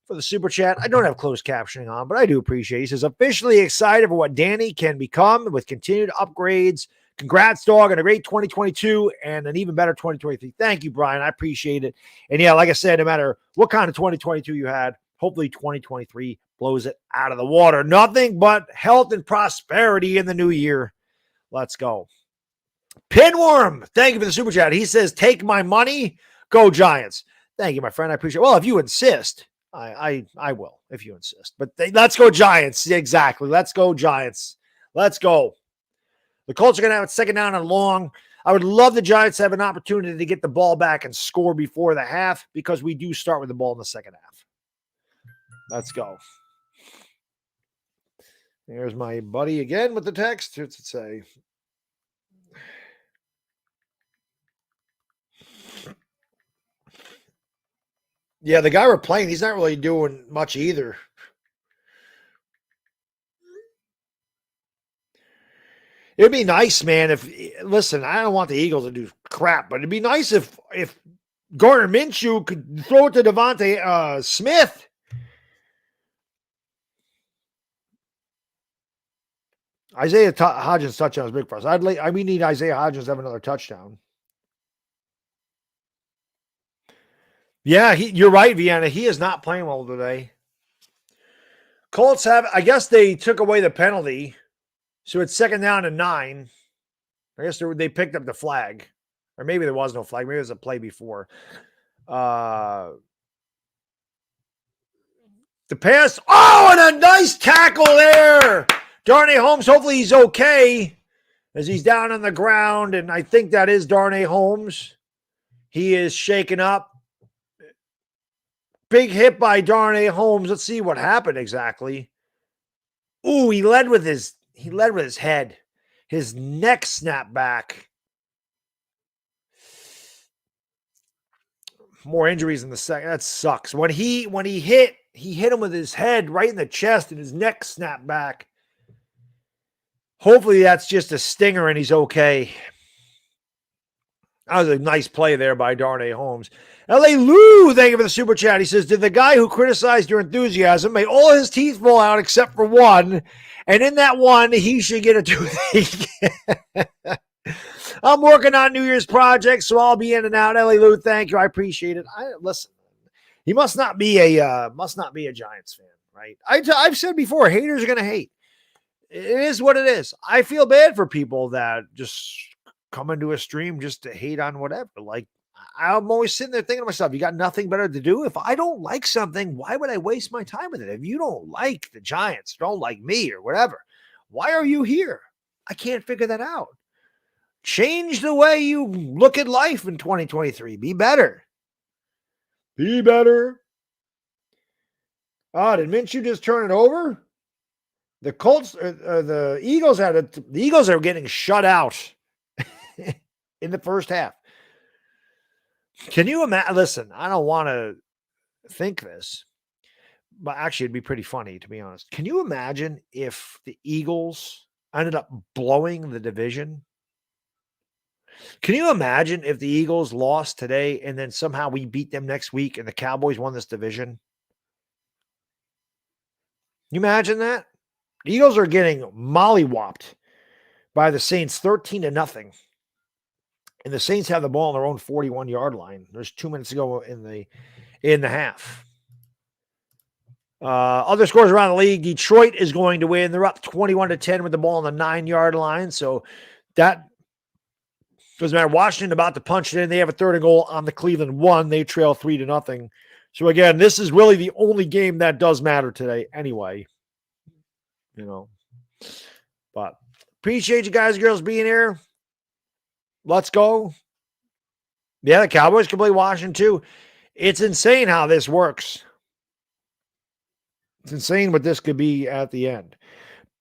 for the super chat. I don't have closed captioning on, but I do appreciate it. He says, officially excited for what Danny can become with continued upgrades. Congrats, dog, on a great 2022 and an even better 2023. Thank you, Brian. I appreciate it. And yeah, like I said, no matter what kind of 2022 you had, hopefully 2023 blows it out of the water. Nothing but health and prosperity in the new year. Let's go. Pinworm, thank you for the super chat. He says, take my money, go Giants. Thank you, my friend. I appreciate it. Well, if you insist, I will, if you insist. But let's go Giants. Exactly. Let's go Giants. Let's go. The Colts are going to have it second down and long. I would love the Giants to have an opportunity to get the ball back and score before the half because we do start with the ball in the second half. Let's go. There's my buddy again with the text. What's it say? Yeah, the guy we're playing, he's not really doing much either. It'd be nice, man, listen, I don't want the Eagles to do crap, but it'd be nice if Gardner Minshew could throw it to Devontae Smith. Isaiah Hodgins' touchdown is big for us. We need Isaiah Hodgins to have another touchdown. Yeah, you're right, Vienna. He is not playing well today. Colts I guess they took away the penalty. So it's second down and 9. I guess they picked up the flag. Or maybe there was no flag. Maybe it was a play before. The pass. Oh, and a nice tackle there. Darnay Holmes, hopefully he's okay as he's down on the ground. And I think that is Darnay Holmes. He is shaken up. Big hit by Darnay Holmes. Let's see what happened exactly. Ooh, he led with his head. His neck snapped back. More injuries in the second. That sucks. When he hit him with his head right in the chest and his neck snapped back. Hopefully that's just a stinger and he's okay. That was a nice play there by Darnay Holmes. L.A. Lou, thank you for the super chat. He says, did the guy who criticized your enthusiasm may all his teeth fall out except for one, and in that one, he should get a toothache. I'm working on New Year's projects, so I'll be in and out. L.A. Lou, thank you. I appreciate it. Listen, he must not be a Giants fan, right? I've said before, haters are going to hate. It is what it is. I feel bad for people that just come into a stream just to hate on whatever. Like, I'm always sitting there thinking to myself, you got nothing better to do? If I don't like something, why would I waste my time with it? If you don't like the Giants, don't like me or whatever, why are you here? I can't figure that out. Change the way you look at life in 2023. Be better. Be better. Oh, did Minshew just turn it over? The Colts, the Eagles the Eagles are getting shut out in the first half. Can you imagine? Listen, I don't want to think this, but actually it'd be pretty funny, to be honest. Can you imagine if the Eagles ended up blowing the division? Can you imagine if the Eagles lost today and then somehow we beat them next week and the Cowboys won this division? Can you imagine that? The Eagles are getting mollywopped by the Saints 13-0. And the Saints have the ball on their own 41-yard line. There's 2 minutes to go in the half. Other scores around the league, Detroit is going to win. They're up 21-10 with the ball on the 9-yard line. So that doesn't matter. Washington about to punch it in. They have a third and goal on the Cleveland 1. They trail 3-0. So again, this is really the only game that does matter today anyway. But appreciate you guys and girls being here. Let's go. Yeah, the Cowboys can play Washington too. It's insane how this works. It's insane what this could be at the end.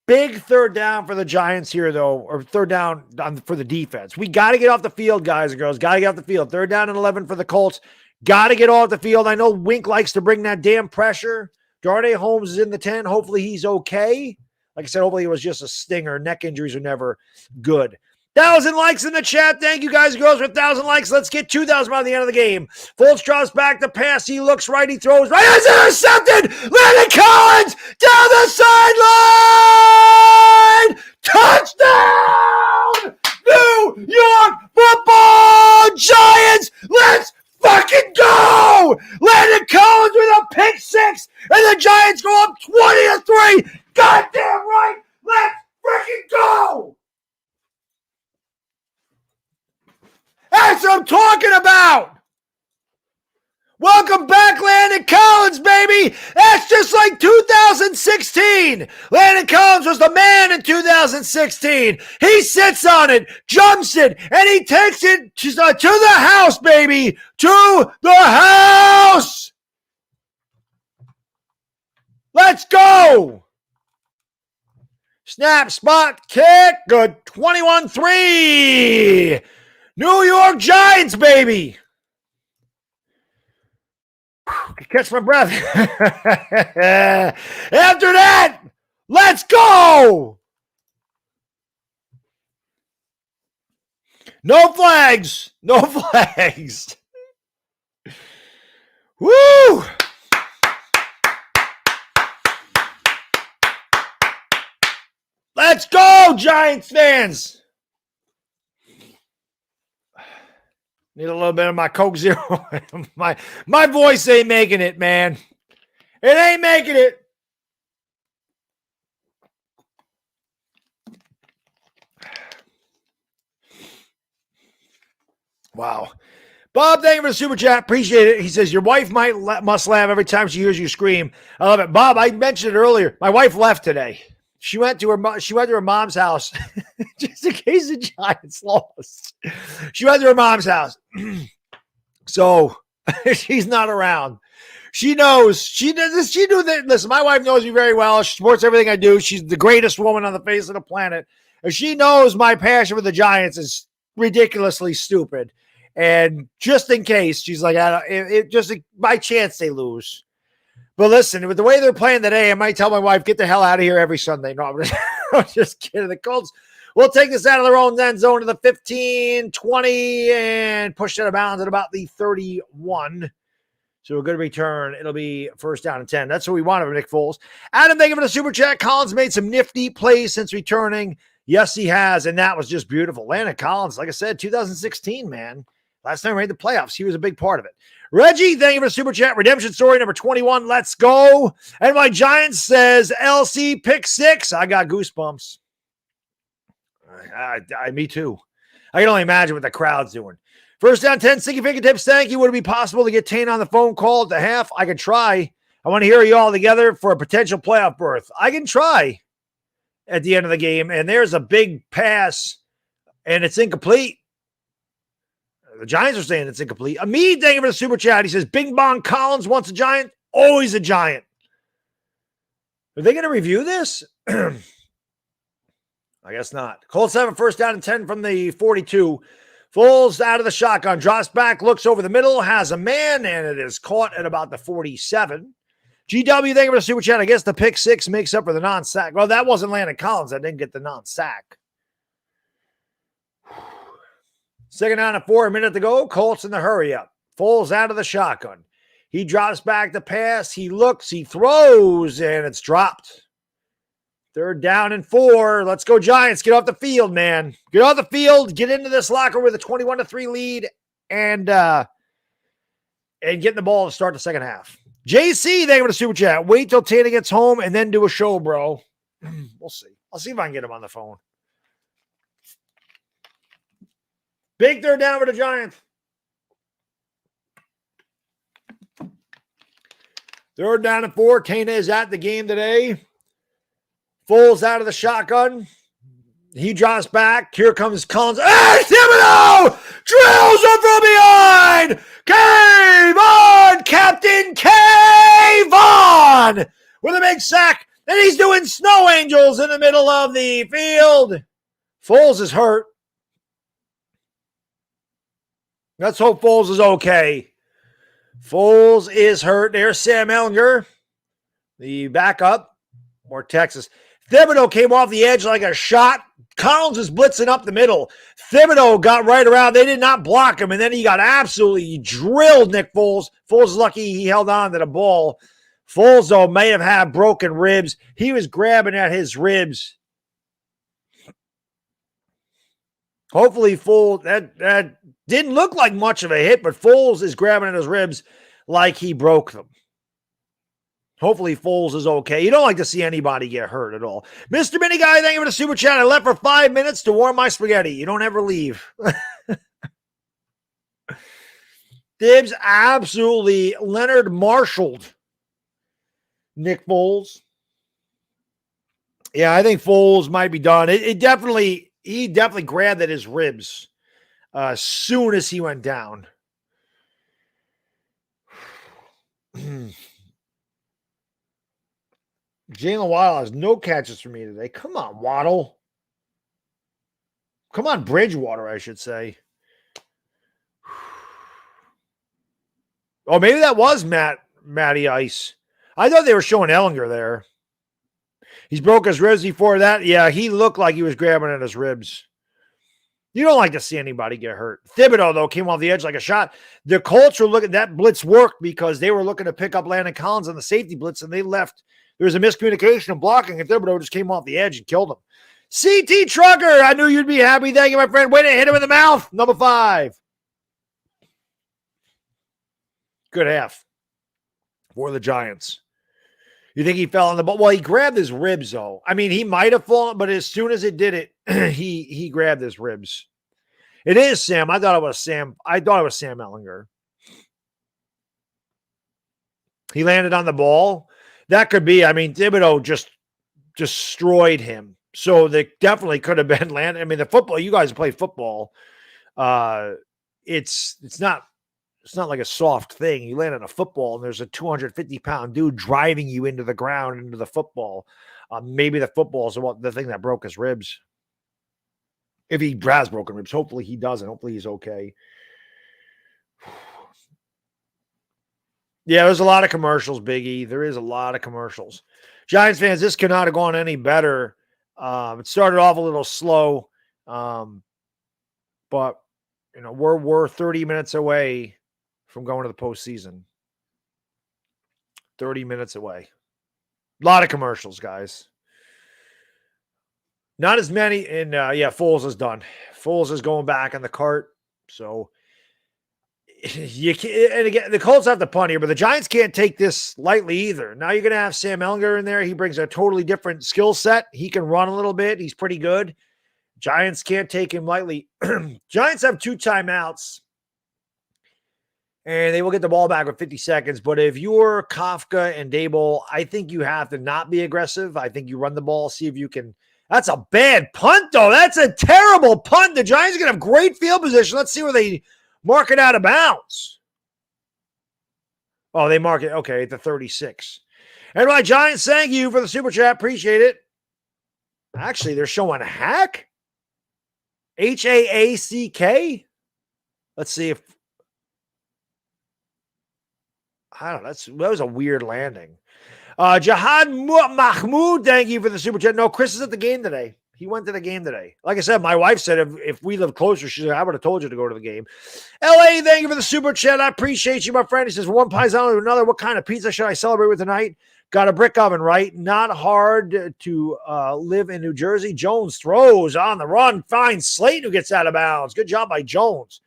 Big third down for the Giants here, though, or third down for the defense. We got to get off the field, guys and girls. Got to get off the field. Third down and 11 for the Colts. Got to get off the field. I know Wink likes to bring that damn pressure. Darnay Holmes is in the 10. Hopefully he's okay. Like I said, hopefully it was just a stinger. Neck injuries are never good. 1,000 likes in the chat. Thank you guys and girls for 1,000 likes. Let's get 2,000 by the end of the game. Fultz drops back to pass. He looks right. He throws right. It's intercepted. Landon Collins down the sideline. Touchdown! New York Football Giants. Let's fucking go! Landon Collins with a pick six, and the Giants go up 20-3. Goddamn right. Let's freaking go! That's what I'm talking about. Welcome back, Landon Collins, baby. That's just like 2016. Landon Collins was the man in 2016. He sits on it, jumps it, and he takes it to the house, baby. To the house. Let's go. Snap, spot, kick. Good. 21-3. New York Giants, baby. Catch my breath. After that, let's go. No flags. No flags. Woo. Let's go, Giants fans. Need a little bit of my Coke Zero. my voice ain't making it, man. It ain't making it. Wow. Bob, thank you for the super chat. Appreciate it. He says, your wife must laugh every time she hears you scream. I love it. Bob, I mentioned it earlier. My wife left today. She went to her mom's house just in case the Giants lost. She went to her mom's house. So she's not around. She knows. She knew that. Listen, my wife knows me very well. She supports everything I do. She's the greatest woman on the face of the planet. And she knows my passion for the Giants is ridiculously stupid. And just in case, she's like, just by chance they lose. But listen, with the way they're playing today, I might tell my wife, get the hell out of here every Sunday. No, I'm just kidding. The Colts will take this out of their own end zone to the 15, 20, and push it out of bounds at about the 31. So a good return. It'll be first down and 10. That's what we wanted from Nick Foles. Adam, thank you for the super chat. Collins made some nifty plays since returning. Yes, he has, and that was just beautiful. Landon Collins, like I said, 2016, man. Last time we made the playoffs, he was a big part of it. Reggie, thank you for the super chat. Redemption story number 21. Let's go. And my Giants says LC pick six. I got goosebumps. Me too. I can only imagine what the crowd's doing. First down 10, sticky fingertips. Thank you. Would it be possible to get Tane on the phone call at the half? I could try. I want to hear you all together for a potential playoff berth. I can try at the end of the game. And there's a big pass, and it's incomplete. The Giants are saying it's incomplete. Amit, thank you for the super chat. He says, Bing Bong Collins wants a Giant. Always a Giant. Are they going to review this? I guess not. Colts have a first down and 10 from the 42. Foles out of the shotgun. Drops back, looks over the middle, has a man, and it is caught at about the 47. GW, thank you for the super chat. I guess the pick six makes up for the non-sack. Well, that wasn't Landon Collins. I didn't get the non-sack. Second down and 4, a minute to go. Colts in the hurry up. Foles out of the shotgun. He drops back the pass. He looks, he throws, and it's dropped. Third down and 4. Let's go Giants. Get off the field, man. Get off the field. Get into this locker with a 21-3 lead and get the ball to start the second half. JC, thank you for the super chat. Wait till Tana gets home and then do a show, bro. We'll see. I'll see if I can get him on the phone. Big third down for the Giants. Third down and 4. Tana is at the game today. Foles out of the shotgun. He drops back. Here comes Collins. Hey, Thibodeau! Drills him from behind! K-Von! Captain K-Von! With a big sack. And he's doing snow angels in the middle of the field. Foles is hurt. Let's hope Foles is okay. Foles is hurt. There's Sam Ehlinger, the backup, or Texas. Thibodeau came off the edge like a shot. Collins is blitzing up the middle. Thibodeau got right around. They did not block him, and then he got absolutely drilled, Nick Foles. Foles is lucky he held on to the ball. Foles, though, may have had broken ribs. He was grabbing at his ribs. Hopefully, Foles, that didn't look like much of a hit, but Foles is grabbing at his ribs like he broke them. Hopefully, Foles is okay. You don't like to see anybody get hurt at all. Mr. Mini Guy, thank you for the super chat. I left for 5 minutes to warm my spaghetti. You don't ever leave. Dibs absolutely Leonard Marshalled Nick Foles. Yeah, I think Foles might be done. He definitely grabbed at his ribs as soon as he went down. Jalen Waddle has no catches for me today. Come on, Waddle. Come on, Bridgewater, I should say. Oh, maybe that was Matty Ice. I thought they were showing Ehlinger there. He's broke his ribs before that. Yeah, he looked like he was grabbing at his ribs. You don't like to see anybody get hurt. Thibodeau, though, came off the edge like a shot. The Colts were looking, that blitz worked because they were looking to pick up Landon Collins on the safety blitz, and they left. There was a miscommunication of blocking, and Thibodeau just came off the edge and killed him. CT Trucker, I knew you'd be happy. Thank you, my friend. Way to hit him in the mouth. Number 5. Good half for the Giants. You think he fell on the ball? Well, he grabbed his ribs, though. I mean, he might have fallen, but as soon as it did it, he grabbed his ribs. It is Sam. I thought it was Sam Ehlinger. He landed on the ball. That could be. I mean, Thibodeau just destroyed him. So they definitely could have been landed. I mean, the football, you guys play football. It's not like a soft thing. You land on a football and there's a 250-pound dude driving you into the ground, into the football. Maybe the football is the thing that broke his ribs. If he has broken ribs, hopefully he doesn't. Hopefully he's okay. Yeah, there's a lot of commercials, Biggie. There is a lot of commercials. Giants fans, this could not have gone any better. It started off a little slow, but you know we're 30 minutes away from going to the postseason. 30 minutes away. A lot of commercials, guys. Not as many. And Foles is done. Foles is going back on the cart. So you can't, and again, the Colts have to punt here, but the Giants can't take this lightly either. Now you're going to have Sam Ehlinger in there. He brings a totally different skill set. He can run a little bit. He's pretty good. Giants can't take him lightly. Giants have 2 timeouts, and they will get the ball back with 50 seconds. But if you're Kafka and Dable, I think you have to not be aggressive. I think you run the ball, see if you can. That's a bad punt, though. That's a terrible punt. The Giants are going to have great field position. Let's see where they mark it out of bounds. Oh, they mark it. Okay, at the 36. And my Giants, thank you for the super chat. Appreciate it. Actually, they're showing Hack. H-A-A-C-K. Let's see if. I don't know. That was a weird landing. Jihad Mahmoud, thank you for the super chat. No, Chris is at the game today. He went to the game today. Like I said, my wife said if we live closer, she said, I would have told you to go to the game. LA, thank you for the super chat. I appreciate you, my friend. He says, one paisano to another. What kind of pizza should I celebrate with tonight? Got a brick oven, right? Not hard to live in New Jersey. Jones throws on the run. Finds Slayton, who gets out of bounds. Good job by Jones.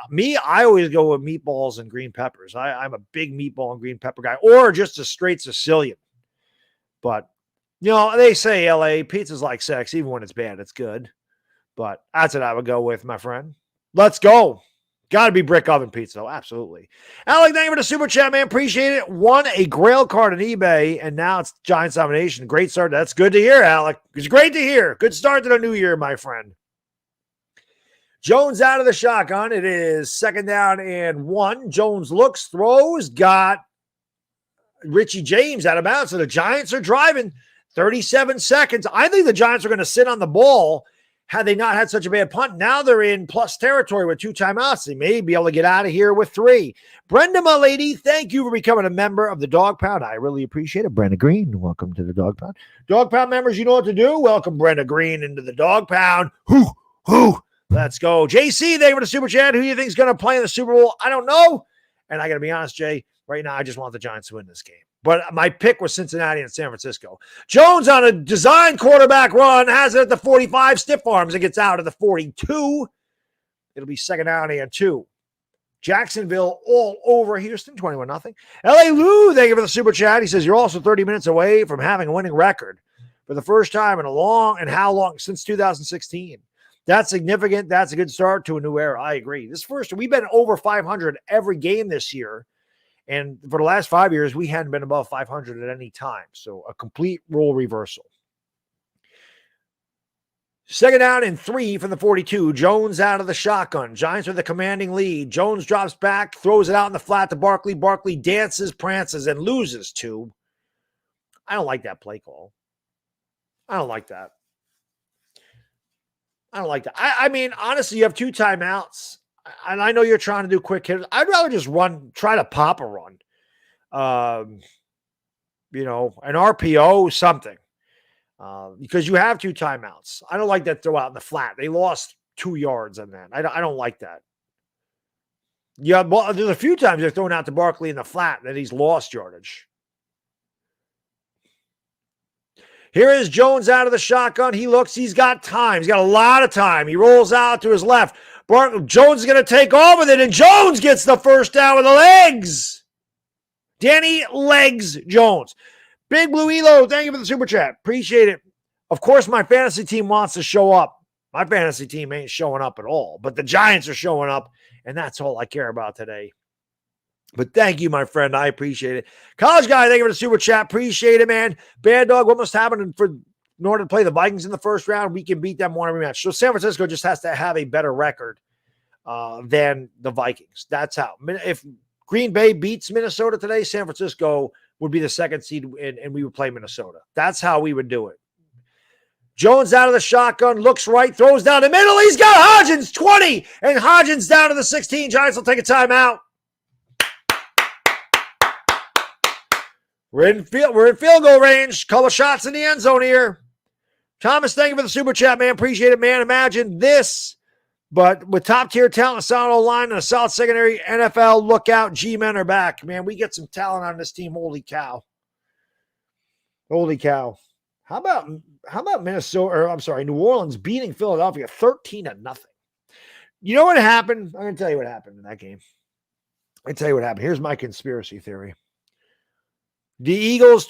I always go with meatballs and green peppers. I'm a big meatball and green pepper guy, or just a straight Sicilian. But, you know, they say LA, pizza's like sex. Even when it's bad, it's good. But that's what I would go with, my friend. Let's go. Got to be brick oven pizza, though. Absolutely. Alec, thank you for the super chat, man. Appreciate it. Won a Grail card on eBay, and now it's Giants domination. Great start. That's good to hear, Alec. It's great to hear. Good start to the new year, my friend. Jones out of the shotgun. It is 2nd down and 1. Jones looks, throws, got Richie James out of bounds. So the Giants are driving 37 seconds. I think the Giants are going to sit on the ball had they not had such a bad punt. Now they're in plus territory with 2 timeouts. They may be able to get out of here with 3. Brenda, my lady, thank you for becoming a member of the Dog Pound. I really appreciate it. Brenda Green, welcome to the Dog Pound. Dog Pound members, you know what to do. Welcome Brenda Green into the Dog Pound. Whoo. Let's go. JC, thank you for the super chat. Who do you think is going to play in the Super Bowl? I don't know. And I got to be honest, Jay, right now I just want the Giants to win this game. But my pick was Cincinnati and San Francisco. Jones on a design quarterback run, has it at the 45, stiff arms, and gets out at the 42. It'll be 2nd down and 2. Jacksonville all over Houston, 21-0. L.A. Lou, thank you for the super chat. He says, you're also 30 minutes away from having a winning record for the first time in how long? Since 2016. That's significant. That's a good start to a new era. I agree. We've been over 500 every game this year. And for the last 5 years, we hadn't been above 500 at any time. So a complete role reversal. 2nd down and 3 from the 42. Jones out of the shotgun. Giants with a commanding lead. Jones drops back, throws it out in the flat to Barkley. Barkley dances, prances, and loses 2. I don't like that play call. I don't like that. I mean, honestly, you have 2 timeouts. And I know you're trying to do quick hits. I'd rather just try to pop a run. An RPO, something. Because you have 2 timeouts. I don't like that throw out in the flat. They lost 2 yards on that. I don't like that. Yeah, well, there's a few times they're throwing out to Barkley in the flat that he's lost yardage. Here is Jones out of the shotgun. He looks, he's got time. He's got a lot of time. He rolls out to his left. Jones is going to take off with it, and Jones gets the first down with the legs. Danny Legs Jones. Big Blue Elo, thank you for the super chat. Appreciate it. Of course, my fantasy team wants to show up. My fantasy team ain't showing up at all, but the Giants are showing up, and that's all I care about today. But thank you, my friend. I appreciate it. College guy, thank you for the super chat. Appreciate it, man. Baddog, what must happen in order to play the Vikings in the first round? We can beat them one every match. So San Francisco just has to have a better record than the Vikings. That's how. If Green Bay beats Minnesota today, San Francisco would be the 2nd seed, and we would play Minnesota. That's how we would do it. Jones out of the shotgun, looks right, throws down the middle. He's got Hodgins, 20, and Hodgins down to the 16. Giants will take a timeout. We're in field goal range. Couple shots in the end zone here. Thomas, thank you for the super chat, man. Appreciate it, man. Imagine this, but with top-tier talent, a solid O-line, and a solid secondary, NFL, look out, G-men are back. Man, we get some talent on this team. Holy cow. Holy cow. How about New Orleans beating Philadelphia 13-0? You know what happened? I'm going to tell you what happened in that game. I tell you what happened. Here's my conspiracy theory. The NFL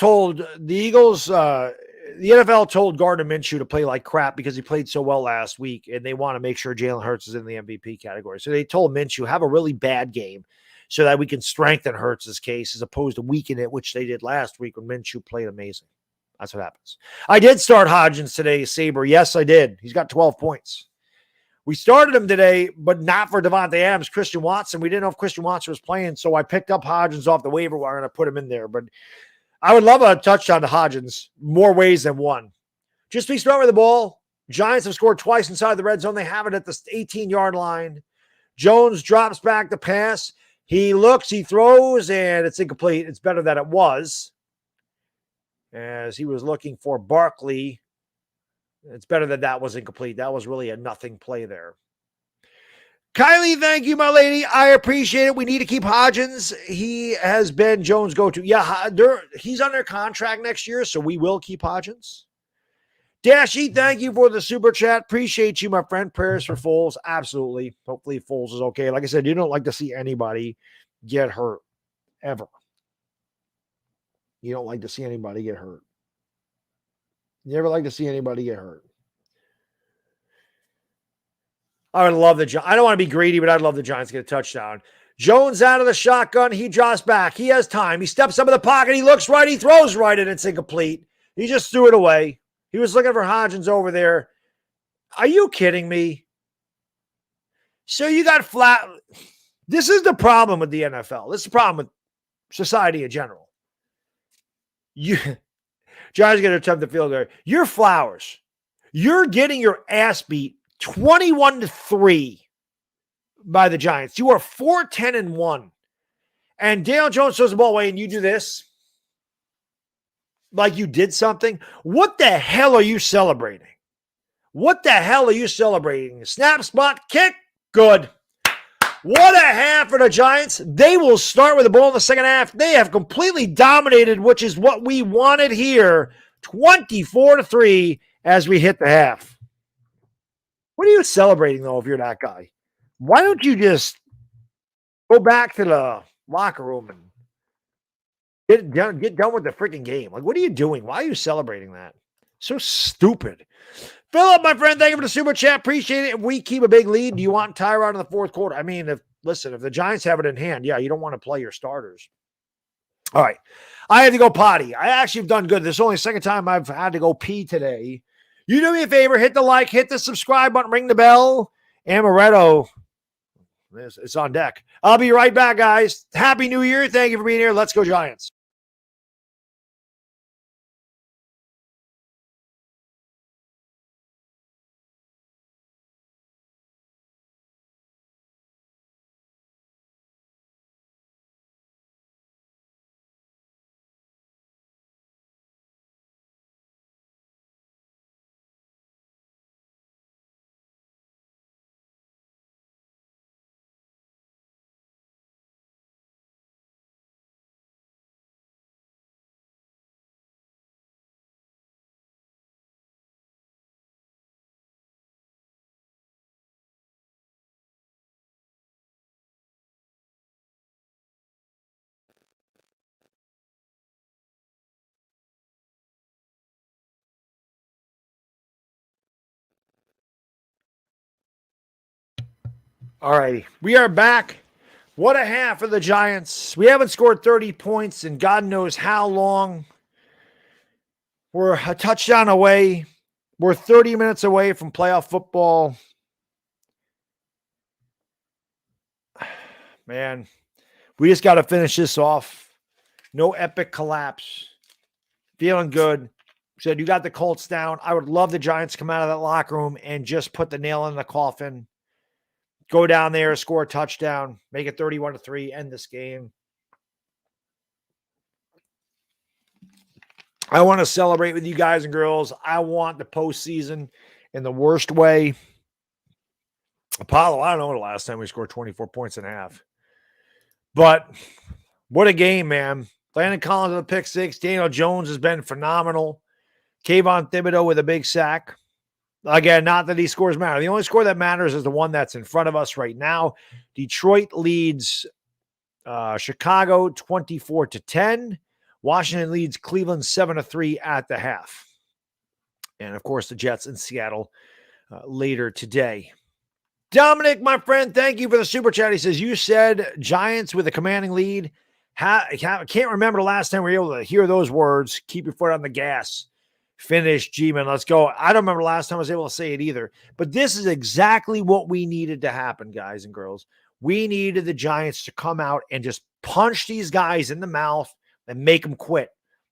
told Gardner Minshew to play like crap because he played so well last week, and they want to make sure Jalen Hurts is in the MVP category. So they told Minshew, have a really bad game so that we can strengthen Hurts' case as opposed to weaken it, which they did last week when Minshew played amazing. That's what happens. I did start Hodgins today, Sabre. Yes, I did. He's got 12 points. We started him today, but not for Devontae Adams, Christian Watson. We didn't know if Christian Watson was playing, so I picked up Hodgins off the waiver wire and I put him in there. But I would love a touchdown to Hodgins more ways than one. Just be smart with the ball. Giants have scored twice inside the red zone. They have it at the 18-yard line. Jones drops back the pass. He looks, he throws, and it's incomplete. It's better than it was, as he was looking for Barkley. It's better that was incomplete. That was really a nothing play there. Kylie, thank you, my lady. I appreciate it. We need to keep Hodgins. He has been Jones' go-to. Yeah, he's under contract next year, so we will keep Hodgins. Dashy, thank you for the super chat. Appreciate you, my friend. Prayers for Foles. Absolutely. Hopefully Foles is okay. Like I said, you don't like to see anybody get hurt, ever. You don't like to see anybody get hurt. You never like to see anybody get hurt. I would love the Giants. I don't want to be greedy, but I'd love the Giants to get a touchdown. Jones out of the shotgun. He drops back. He has time. He steps up in the pocket. He looks right. He throws right, and it's incomplete. He just threw it away. He was looking for Hodgins over there. Are you kidding me? So you got flat. This is the problem with the NFL. This is the problem with society in general. Giants get to attempt the field goal. You're Flowers. You're getting your ass beat 21-3 by the Giants. You are 4-10-1. And Daniel Jones throws the ball away and you do this like you did something. What the hell are you celebrating? What the hell are you celebrating? Snap, spot, kick, good. What a half for the Giants. They will start with the ball in the second half. They have completely dominated, which is what we wanted here. 24-3 as we hit the half. What are you celebrating, though, if you're that guy? Why don't you just go back to the locker room and get done with the freaking game? Like, what are you doing? Why are you celebrating that? So stupid. Philip, my friend, thank you for the super chat. Appreciate it. If we keep a big lead, do you want Tyrod in the fourth quarter? I mean, if the Giants have it in hand, yeah, you don't want to play your starters. All right. I had to go potty. I actually have done good. This is only the second time I've had to go pee today. You do me a favor, hit the like, hit the subscribe button, ring the bell. Amaretto, it's on deck. I'll be right back, guys. Happy New Year. Thank you for being here. Let's go Giants. All righty. We are back. What a half for the Giants. We haven't scored 30 points in God knows how long. We're a touchdown away. We're 30 minutes away from playoff football. Man, we just got to finish this off. No epic collapse. Feeling good. Said you got the Colts down. I would love the Giants to come out of that locker room and just put the nail in the coffin. Go down there, score a touchdown, make it 31-3, end this game. I want to celebrate with you guys and girls. I want the postseason in the worst way. Apollo, I don't know the last time we scored 24 points and a half. But what a game, man. Landon Collins with a pick six. Daniel Jones has been phenomenal. Kayvon Thibodeau with a big sack. Again, not that these scores matter. The only score that matters is the one that's in front of us right now. Detroit leads Chicago 24-10. Washington leads Cleveland 7-3 at the half. And, of course, the Jets in Seattle later today. Dominic, my friend, thank you for the super chat. He says, you said Giants with a commanding lead. I can't remember the last time we were able to hear those words. Keep your foot on the gas. Finish, G-Man, let's go. I don't remember the last time I was able to say it either. But this is exactly what we needed to happen, guys and girls. We needed the Giants to come out and just punch these guys in the mouth and make them quit.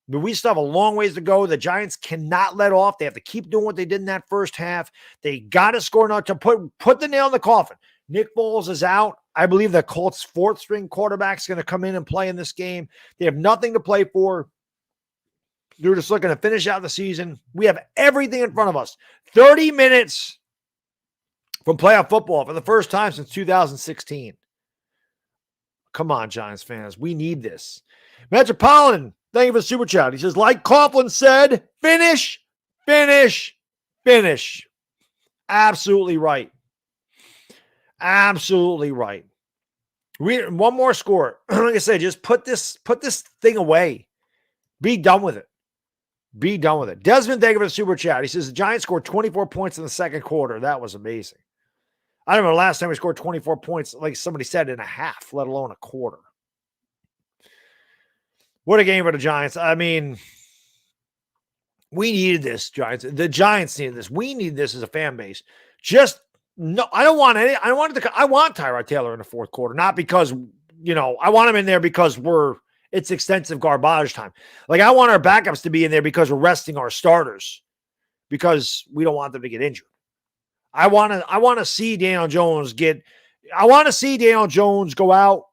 But we still have a long ways to go. The Giants cannot let off. They have to keep doing what they did in that first half. They got to score now to put the nail in the coffin. Nick Foles is out. I believe the Colts' fourth-string quarterback is going to come in and play in this game. They have nothing to play for. They're just looking to finish out the season. We have everything in front of us. 30 minutes from playoff football for the first time since 2016. Come on, Giants fans. We need this. Metropolitan, thank you for the super chat. He says, like Coughlin said, finish, finish, finish. Absolutely right. Absolutely right. One more score. Like I said, just put this thing away. Be done with it. Be done with it. Desmond, thank you for the super chat. He says the Giants scored 24 points in the second quarter. That was amazing. I don't know the last time we scored 24 points, like somebody said, in a half, let alone a quarter. What a game for the Giants. I mean, we needed this, Giants. The Giants needed this. We need this as a fan base. Just no, I don't want any. I want Tyrod Taylor in the fourth quarter, not because I want him in there because it's extensive garbage time. Like I want our backups to be in there because we're resting our starters because we don't want them to get injured. I want to see Daniel Jones go out,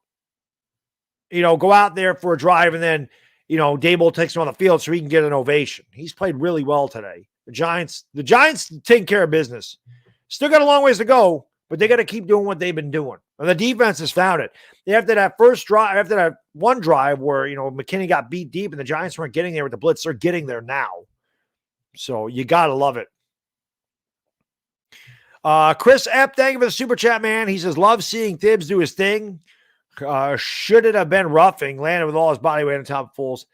go out there for a drive and then, Dable takes him on the field so he can get an ovation. He's played really well today. The Giants taking care of business. Still got a long ways to go, but they got to keep doing what they've been doing. And the defense has found it. After that first drive, after that one drive where, McKinney got beat deep and the Giants weren't getting there with the blitz, they're getting there now. So you got to love it. Chris Epp, thank you for the super chat, man. He says, love seeing Thibs do his thing. Should it have been roughing? Landed with all his body weight on top of fools.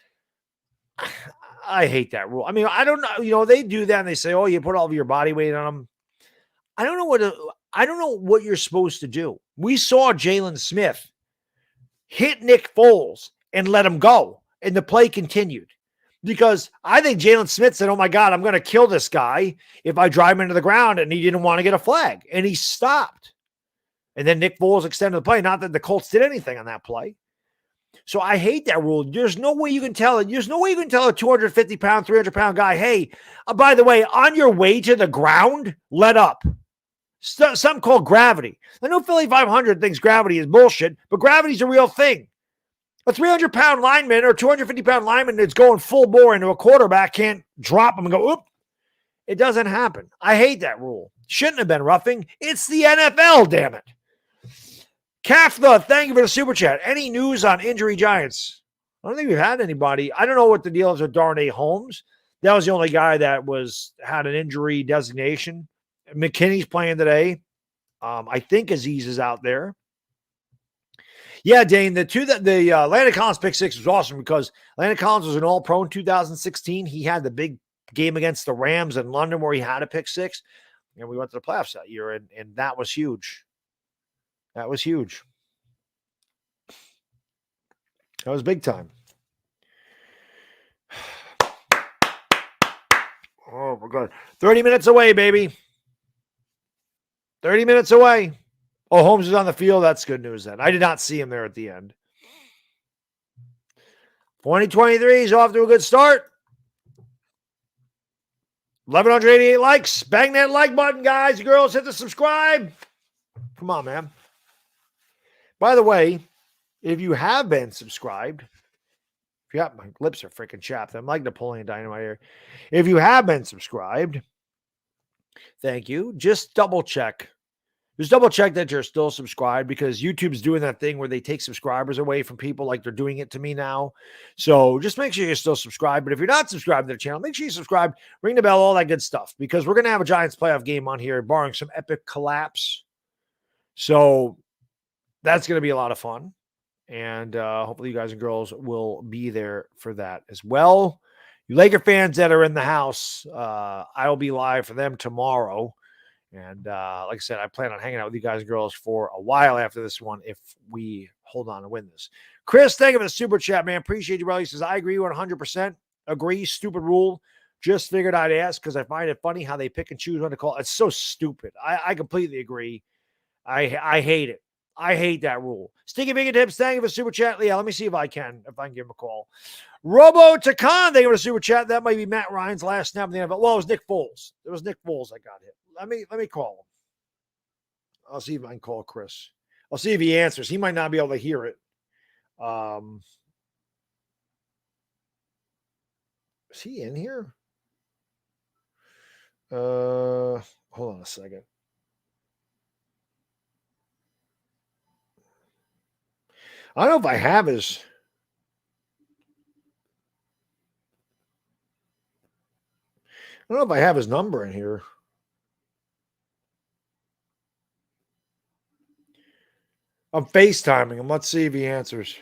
I hate that rule. I mean, I don't know. They do that and they say, oh, you put all of your body weight on them. I don't know what you're supposed to do. We saw Jalen Smith hit Nick Foles and let him go, and the play continued. Because I think Jalen Smith said, oh, my God, I'm going to kill this guy if I drive him into the ground, and he didn't want to get a flag, and he stopped. And then Nick Foles extended the play. Not that the Colts did anything on that play. So I hate that rule. There's no way you can tell it. There's no way you can tell a 250-pound, 300-pound guy, hey, by the way, on your way to the ground, let up. Something called gravity. I know Philly 500 thinks gravity is bullshit, but gravity's a real thing. A 300-pound lineman or 250-pound lineman that's going full bore into a quarterback can't drop him and go, oop. It doesn't happen. I hate that rule. Shouldn't have been roughing. It's the NFL, damn it. Kafla, thank you for the super chat. Any news on injury Giants? I don't think we've had anybody. I don't know what the deal is with Darnay Holmes. That was the only guy that had an injury designation. McKinney's playing today. I think Aziz is out there. Yeah, Dane, the Landon Collins pick six was awesome because Landon Collins was an all-pro in 2016. He had the big game against the Rams in London where he had a pick six, and we went to the playoffs that year, and that was huge. That was huge. That was big time. Oh, my God. 30 minutes away, baby. 30 minutes away. Oh, Holmes is on the field. That's good news then. I did not see him there at the end. 2023 is off to a good start. 1,188 likes. Bang that like button, guys. You girls, hit the subscribe. Come on, man. By the way, if you have been subscribed, my lips are freaking chapped. I'm like Napoleon Dynamite here. If you have been subscribed, thank you. Just double check. Just double check that you're still subscribed because YouTube's doing that thing where they take subscribers away from people like they're doing it to me now. So just make sure you're still subscribed. But if you're not subscribed to the channel, make sure you subscribe, ring the bell, all that good stuff because we're going to have a Giants playoff game on here, barring some epic collapse. So that's going to be a lot of fun. And hopefully you guys and girls will be there for that as well. You Laker fans that are in the house, I will be live for them tomorrow. And like I said, I plan on hanging out with you guys and girls for a while after this one if we hold on to win this. Chris, thank you for the super chat, man. Appreciate you, brother. He says, I agree 100%. Agree. Stupid rule. Just figured I'd ask because I find it funny how they pick and choose when to call. It's so stupid. I completely agree. I hate it. I hate that rule. Sticky Fingertips, thank you for super chat. Yeah, let me see if I can give him a call. Robo Takan, thank you for the super chat. That might be Matt Ryan's last snap in the NFL. Well, it was Nick Foles. It was Nick Foles that got hit. Let me call him. I'll see if I can call Chris. I'll see if he answers. He might not be able to hear it. Is he in here? Hold on a second. I don't know if I have his. I don't know if I have his number in here. I'm FaceTiming him. Let's see if he answers.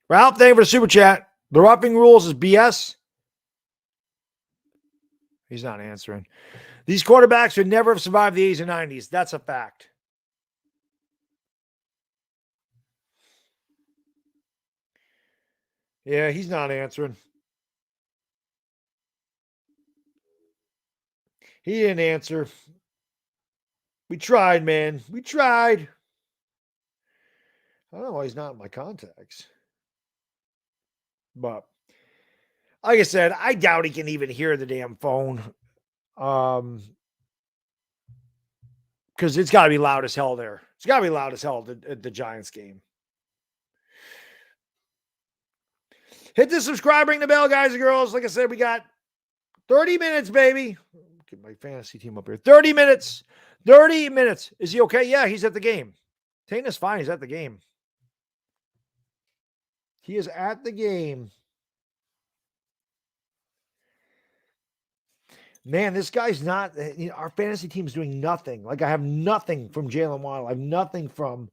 Ralph, thank you for the super chat. The roughing rules is BS. He's not answering. These quarterbacks would never have survived the 80s and 90s. That's a fact. Yeah, he's not answering. He didn't answer. We tried, man. We tried. I don't know why he's not in my contacts. But like I said, I doubt he can even hear the damn phone. Because it's got to be loud as hell there. It's got to be loud as hell at the Giants game. Hit the subscribe, ring the bell, guys and girls. Like I said, we got 30 minutes, baby. Get my fantasy team up here. 30 minutes. 30 minutes. Is he okay? Yeah, he's at the game. Tana's fine. He's at the game. He is at the game. Man, this guy's not, our fantasy team is doing nothing. Like, I have nothing from Jalen Waddle. I have nothing from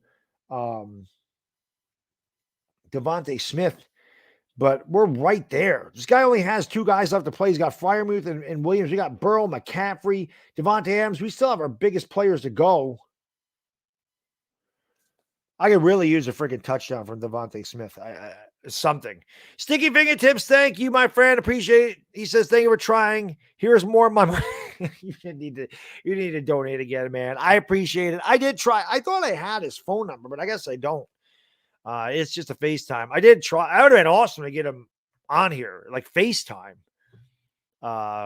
Devontae Smith, but we're right there. This guy only has 2 guys left to play. He's got Freiermuth and Williams. We got Burrow, McCaffrey, Devontae Adams. We still have our biggest players to go. I could really use a freaking touchdown from Devontae Smith. Something. Sticky fingertips, thank you, my friend. Appreciate it. He says, thank you for trying. Here's more of my money. you need to donate again, man. I appreciate it. I did try. I thought I had his phone number, but I guess I don't. It's just a FaceTime. I did try. I would have been awesome to get him on here, like FaceTime.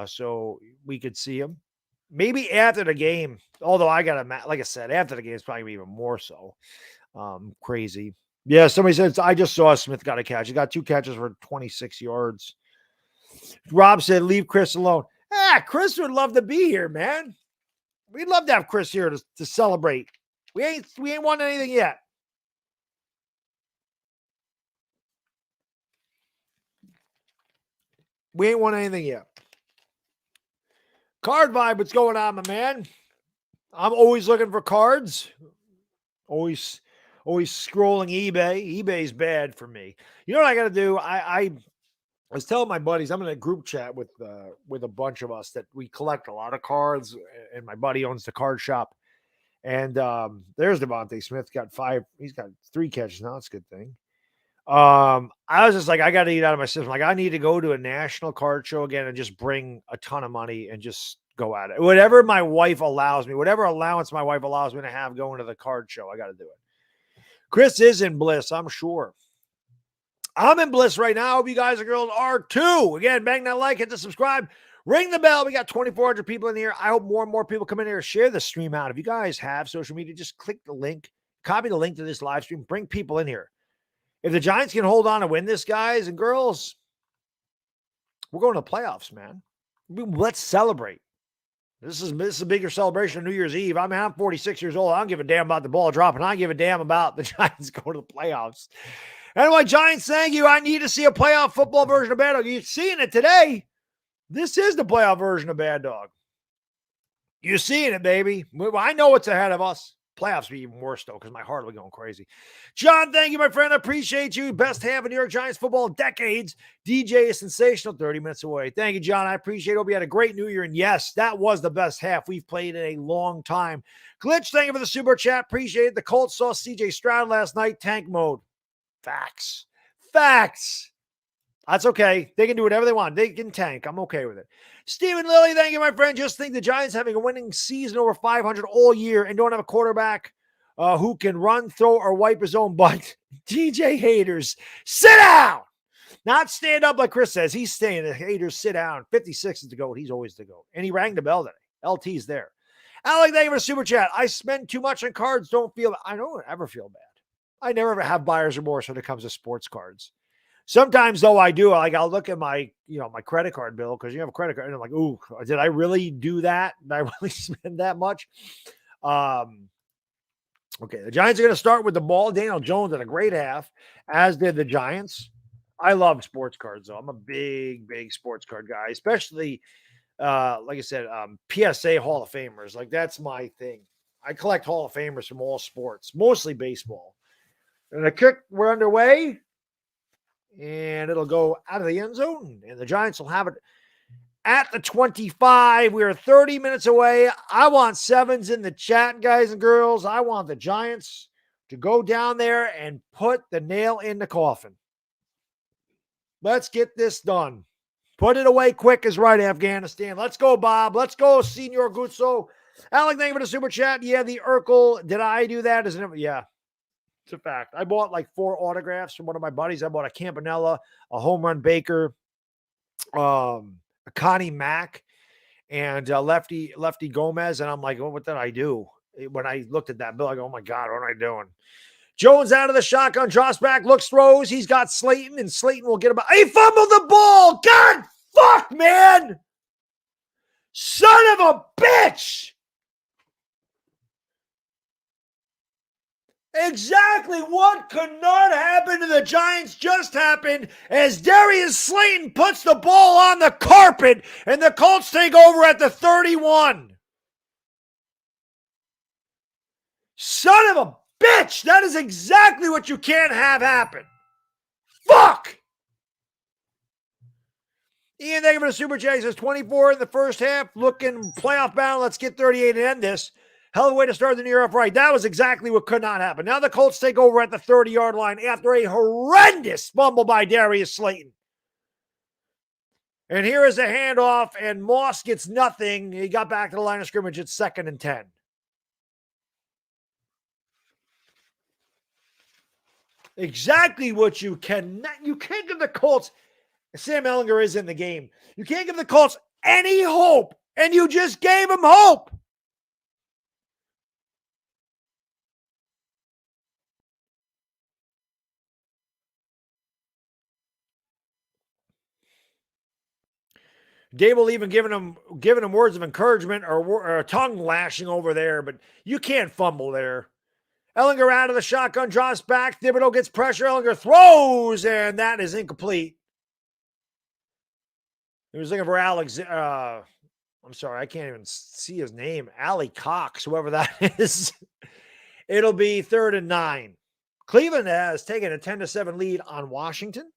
So we could see him. Maybe after the game. Although I got to, like I said, after the game, it's probably even more so. Crazy. Yeah, somebody said, I just saw Smith got a catch. He got 2 catches for 26 yards. Rob said, leave Chris alone. Chris would love to be here, man. We'd love to have Chris here to celebrate. We ain't won anything yet. We ain't won anything yet. Card vibe, what's going on, my man? I'm always looking for cards. Always scrolling eBay. eBay's bad for me. You know what I got to do? I was telling my buddies, I'm in a group chat with a bunch of us that we collect a lot of cards, and my buddy owns the card shop. And there's Devontae Smith, got 5. He's got 3 catches now. That's a good thing. I was just like, I got to eat out of my system. Like, I need to go to a national card show again and just bring a ton of money and just go at it. Whatever my wife allows me, whatever allowance my wife allows me to have going to the card show, I got to do it. Chris is in bliss, I'm sure. I'm in bliss right now. I hope you guys and girls are too. Again, bang that like, hit the subscribe, ring the bell. We got 2,400 people in here. I hope more and more people come in here. Share the stream out. If you guys have social media, just click the link, copy the link to this live stream, bring people in here. If the Giants can hold on and win this, guys and girls, we're going to the playoffs, man. Let's celebrate. This is a bigger celebration of New Year's Eve. I'm 46 years old. I don't give a damn about the ball dropping. I give a damn about the Giants going to the playoffs. Anyway, Giants, thank you. I need to see a playoff football version of Baddog. You're seeing it today. This is the playoff version of Baddog. You're seeing it, baby. I know what's ahead of us. Playoffs be even worse, though, because my heart will be going crazy. John, thank you, my friend. I appreciate you. Best half of New York Giants football decades. DJ is sensational. 30 minutes away. Thank you, John. I appreciate it. Hope you had a great New Year. And yes, that was the best half we've played in a long time. Glitch, thank you for the super chat. Appreciate it. The Colts saw CJ Stroud last night. Tank mode. Facts. That's okay. They can do whatever they want. They can tank. I'm okay with it. Stephen Lilly, thank you, my friend. Just think the Giants having a winning season over 500 all year and don't have a quarterback who can run, throw, or wipe his own butt. DJ haters, sit down. Not stand up like Chris says. He's staying. The haters, sit down. 56 is the GOAT. He's always the GOAT. And he rang the bell today. LT's there. Alec, thank you for the super chat. I spend too much on cards. I don't ever feel bad. I never ever have buyer's remorse when it comes to sports cards. Sometimes, though, I do. Like, I'll look at my credit card bill because you have a credit card, and I'm like, ooh, did I really do that? Did I really spend that much? Okay, the Giants are going to start with the ball. Daniel Jones had a great half, as did the Giants. I love sports cards, though. I'm a big, big sports card guy, especially, like I said, PSA Hall of Famers. Like, that's my thing. I collect Hall of Famers from all sports, mostly baseball. And the kick, we're underway. And it'll go out of the end zone, and the Giants will have it at the 25. We are 30 minutes away. I want sevens in the chat, guys and girls. I want the Giants to go down there and put the nail in the coffin. Let's get this done. Put it away quick is right, Afghanistan. Let's go, Bob. Let's go, Senor Guzzo. Alec, thank you for the super chat. Yeah, the Urkel. Did I do that? Yeah, it's a fact. I bought like 4 autographs from one of my buddies. I bought a Campanella, a Home Run Baker, a Connie Mack, and Lefty Gomez. And I'm like, oh, what did I do? When I looked at that bill, I go, oh my God, what am I doing? Jones out of the shotgun, drops back, looks, throws. He's got Slayton, and Slayton will get him. He fumbled the ball. God, fuck, man. Son of a bitch. Exactly what could not happen to the Giants just happened as Darius Slayton puts the ball on the carpet and the Colts take over at the 31. Son of a bitch! That is exactly what you can't have happen. Fuck! Ian, thank you for the super chat. He says 24 in the first half. Looking playoff bound. Let's get 38 and end this. Hell of a way to start the New Year off right. That was exactly what could not happen. Now the Colts take over at the 30-yard line after a horrendous fumble by Darius Slayton. And here is a handoff, and Moss gets nothing. He got back to the line of scrimmage at 2nd and 10. Exactly what you can't give the Colts. Sam Ehlinger is in the game. You can't give the Colts any hope, and you just gave them hope. Dable even giving him words of encouragement or tongue lashing over there, but you can't fumble there. Ehlinger out of the shotgun, drops back. Thibodeau gets pressure. Ehlinger throws, and that is incomplete. He was looking for Alex. I'm sorry, I can't even see his name. Allie Cox, whoever that is. It'll be 3rd and 9. Cleveland has taken a 10-7 lead on Washington.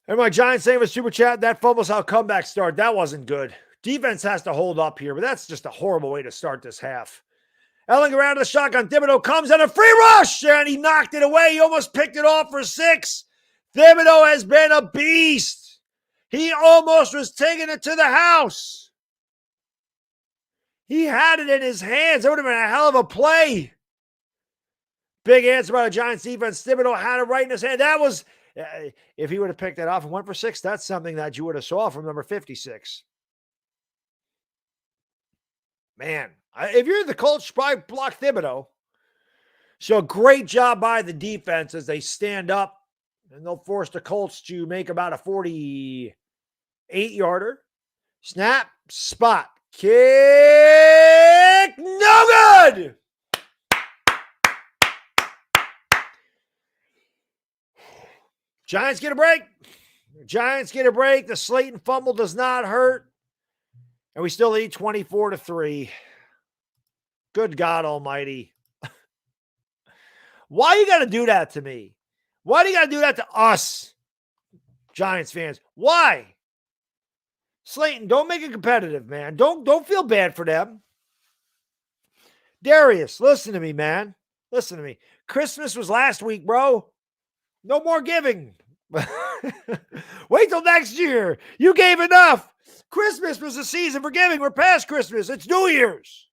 And my Giants saying with super chat, that fumble's how comeback start. That wasn't good. Defense has to hold up here, but that's just a horrible way to start this half. Ehlinger out of the shotgun. Thibodeau comes on a free rush, and he knocked it away. He almost picked it off for 6. Thibodeau has been a beast. He almost was taking it to the house. He had it in his hands. It would have been a hell of a play. Big answer by the Giants defense. Thibodeau had it right in his hand. That was, if he would have picked that off and went for 6, that's something that you would have saw from number 56. Man, if you're the Colts, probably block Thibodeau. So great job by the defense as they stand up, and they'll force the Colts to make about a 48-yarder. Snap, spot, kick, no good! Giants get a break. Giants get a break. The Slayton fumble does not hurt. And we still lead 24-3. Good God almighty. Why you got to do that to me? Why do you got to do that to us, Giants fans? Why? Slayton, don't make it competitive, man. Don't feel bad for them. Darius, listen to me, man. Listen to me. Christmas was last week, bro. No more giving. Wait till next year. You gave enough. Christmas was the season for giving. We're past Christmas. It's New Year's.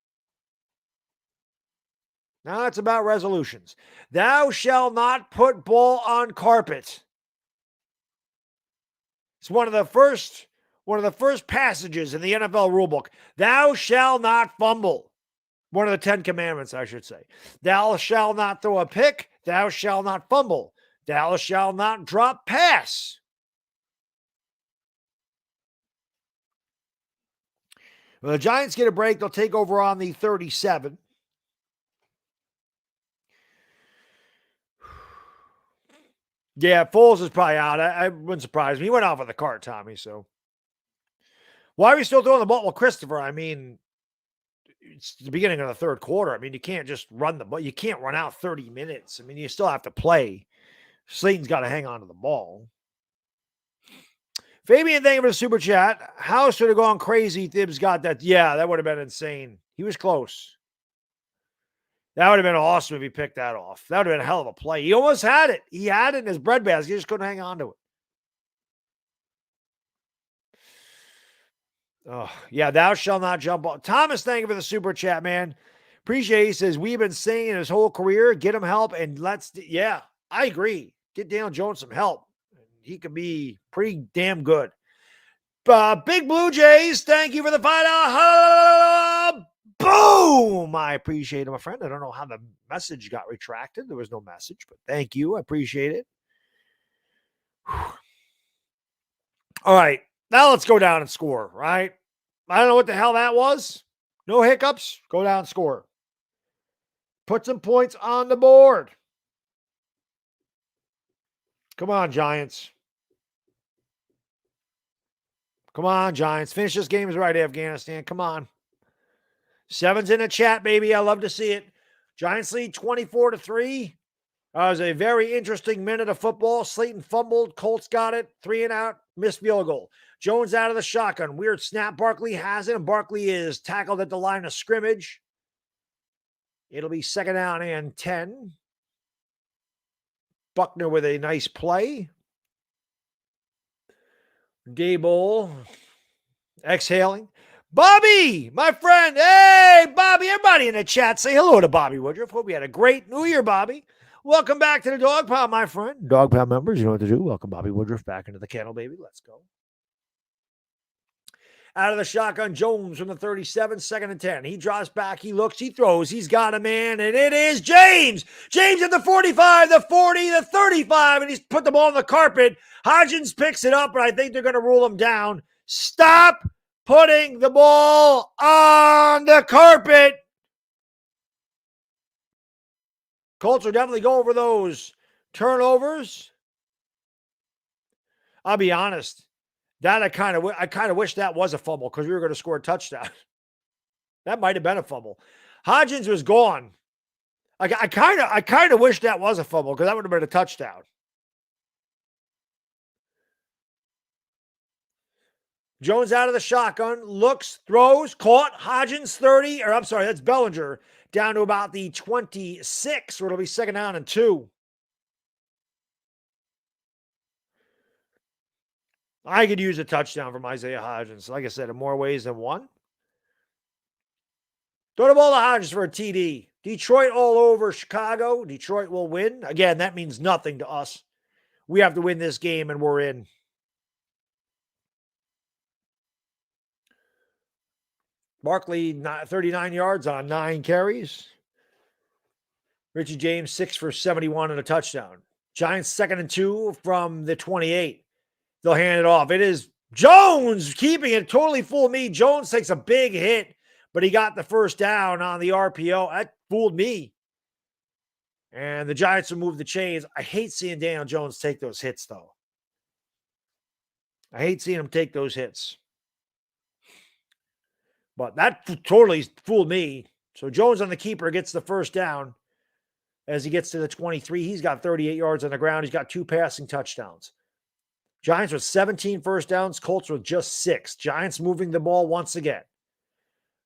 Now it's about resolutions. Thou shalt not put ball on carpet. It's one of the first passages in the NFL rulebook. Thou shalt not fumble. One of the 10 commandments, I should say. Thou shalt not throw a pick. Thou shalt not fumble. Thou shalt not drop pass. Well, the Giants get a break. They'll take over on the 37. Yeah, Foles is probably out. I wouldn't surprise me. He went off with a cart, Tommy, so. Why are we still throwing the ball? Well, Christopher, I mean, it's the beginning of the third quarter. I mean, you can't just run the ball. You can't run out 30 minutes. I mean, you still have to play. Slayton's got to hang on to the ball. Fabian, thank you for the super chat. House would have gone crazy. Thibs got that. Yeah, that would have been insane. He was close. That would have been awesome if he picked that off. That would have been a hell of a play. He almost had it. He had it in his breadbasket. He just couldn't hang on to it. Oh, yeah, thou shalt not jump off. Thomas, thank you for the super chat, man. Appreciate it. He says, we've been saying his whole career, get him help, and yeah, I agree. Get Daniel Jones some help. He could be pretty damn good. Big Blue Jays, thank you for the $5. Boom! I appreciate it, my friend. I don't know how the message got retracted. There was no message, but thank you. I appreciate it. Whew. All right. Now let's go down and score, right? I don't know what the hell that was. No hiccups. Go down and score. Put some points on the board. Come on, Giants. Come on, Giants. Finish this game right, Afghanistan. Come on. 7's in the chat, baby. I love to see it. Giants lead 24-3. It was a very interesting minute of football. Slayton fumbled. Colts got it. 3 and out. Missed field goal. Jones out of the shotgun. Weird snap. Barkley has it. And Barkley is tackled at the line of scrimmage. It'll be 2nd down and 10. Buckner with a nice play. Dable exhaling. Bobby, my friend. Hey, Bobby. Everybody in the chat, say hello to Bobby Woodruff. Hope you had a great New Year, Bobby. Welcome back to the Dog Pound, my friend. Dog Pound members, you know what to do. Welcome Bobby Woodruff back into the kennel, baby. Let's go. Out of the shotgun, Jones from the 37, 2nd and 10. He drops back, he looks, he throws, he's got a man, and it is James. James at the 45, the 40, the 35, and he's put the ball on the carpet. Hodgins picks it up, but I think they're going to rule him down. Stop putting the ball on the carpet. Colts will definitely go over those turnovers. I'll be honest. That I kind of wish that was a fumble because we were going to score a touchdown. That might have been a fumble. Hodgins was gone. I kind of wish that was a fumble because that would have been a touchdown. Jones out of the shotgun, looks, throws, caught. Hodgins 30, or I'm sorry, that's Bellinger, down to about the 26, where it'll be 2nd down and 2. I could use a touchdown from Isaiah Hodgins. Like I said, in more ways than one. Throw the ball to Hodgins for a TD. Detroit all over Chicago. Detroit will win. Again, that means nothing to us. We have to win this game, and we're in. Barkley, 39 yards on 9 carries. Richie James, 6 for 71 and a touchdown. Giants 2nd and 2 from the 28. They'll hand it off. It is Jones keeping it. Totally fooled me. Jones takes a big hit, but he got the 1st down on the RPO. That fooled me. And the Giants will move the chains. I hate seeing Daniel Jones take those hits, though. I hate seeing him take those hits. But that totally fooled me. So Jones on the keeper gets the 1st down. As he gets to the 23, he's got 38 yards on the ground. He's got 2 passing touchdowns. Giants with 17 1st downs. Colts with just 6. Giants moving the ball once again.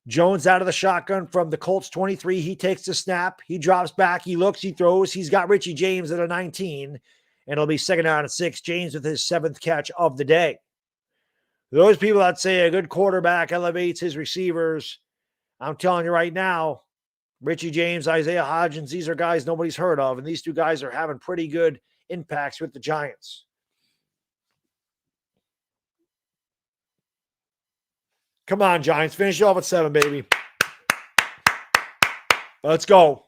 Jones out of the shotgun from the Colts 23. He takes the snap. He drops back. He looks. He throws. He's got Richie James at a 19. And it'll be 2nd down and 6. James with his 7th catch of the day. Those people that say a good quarterback elevates his receivers, I'm telling you right now, Richie James, Isaiah Hodgins, these are guys nobody's heard of. And these 2 guys are having pretty good impacts with the Giants. Come on, Giants. Finish it off at 7, baby. Let's go.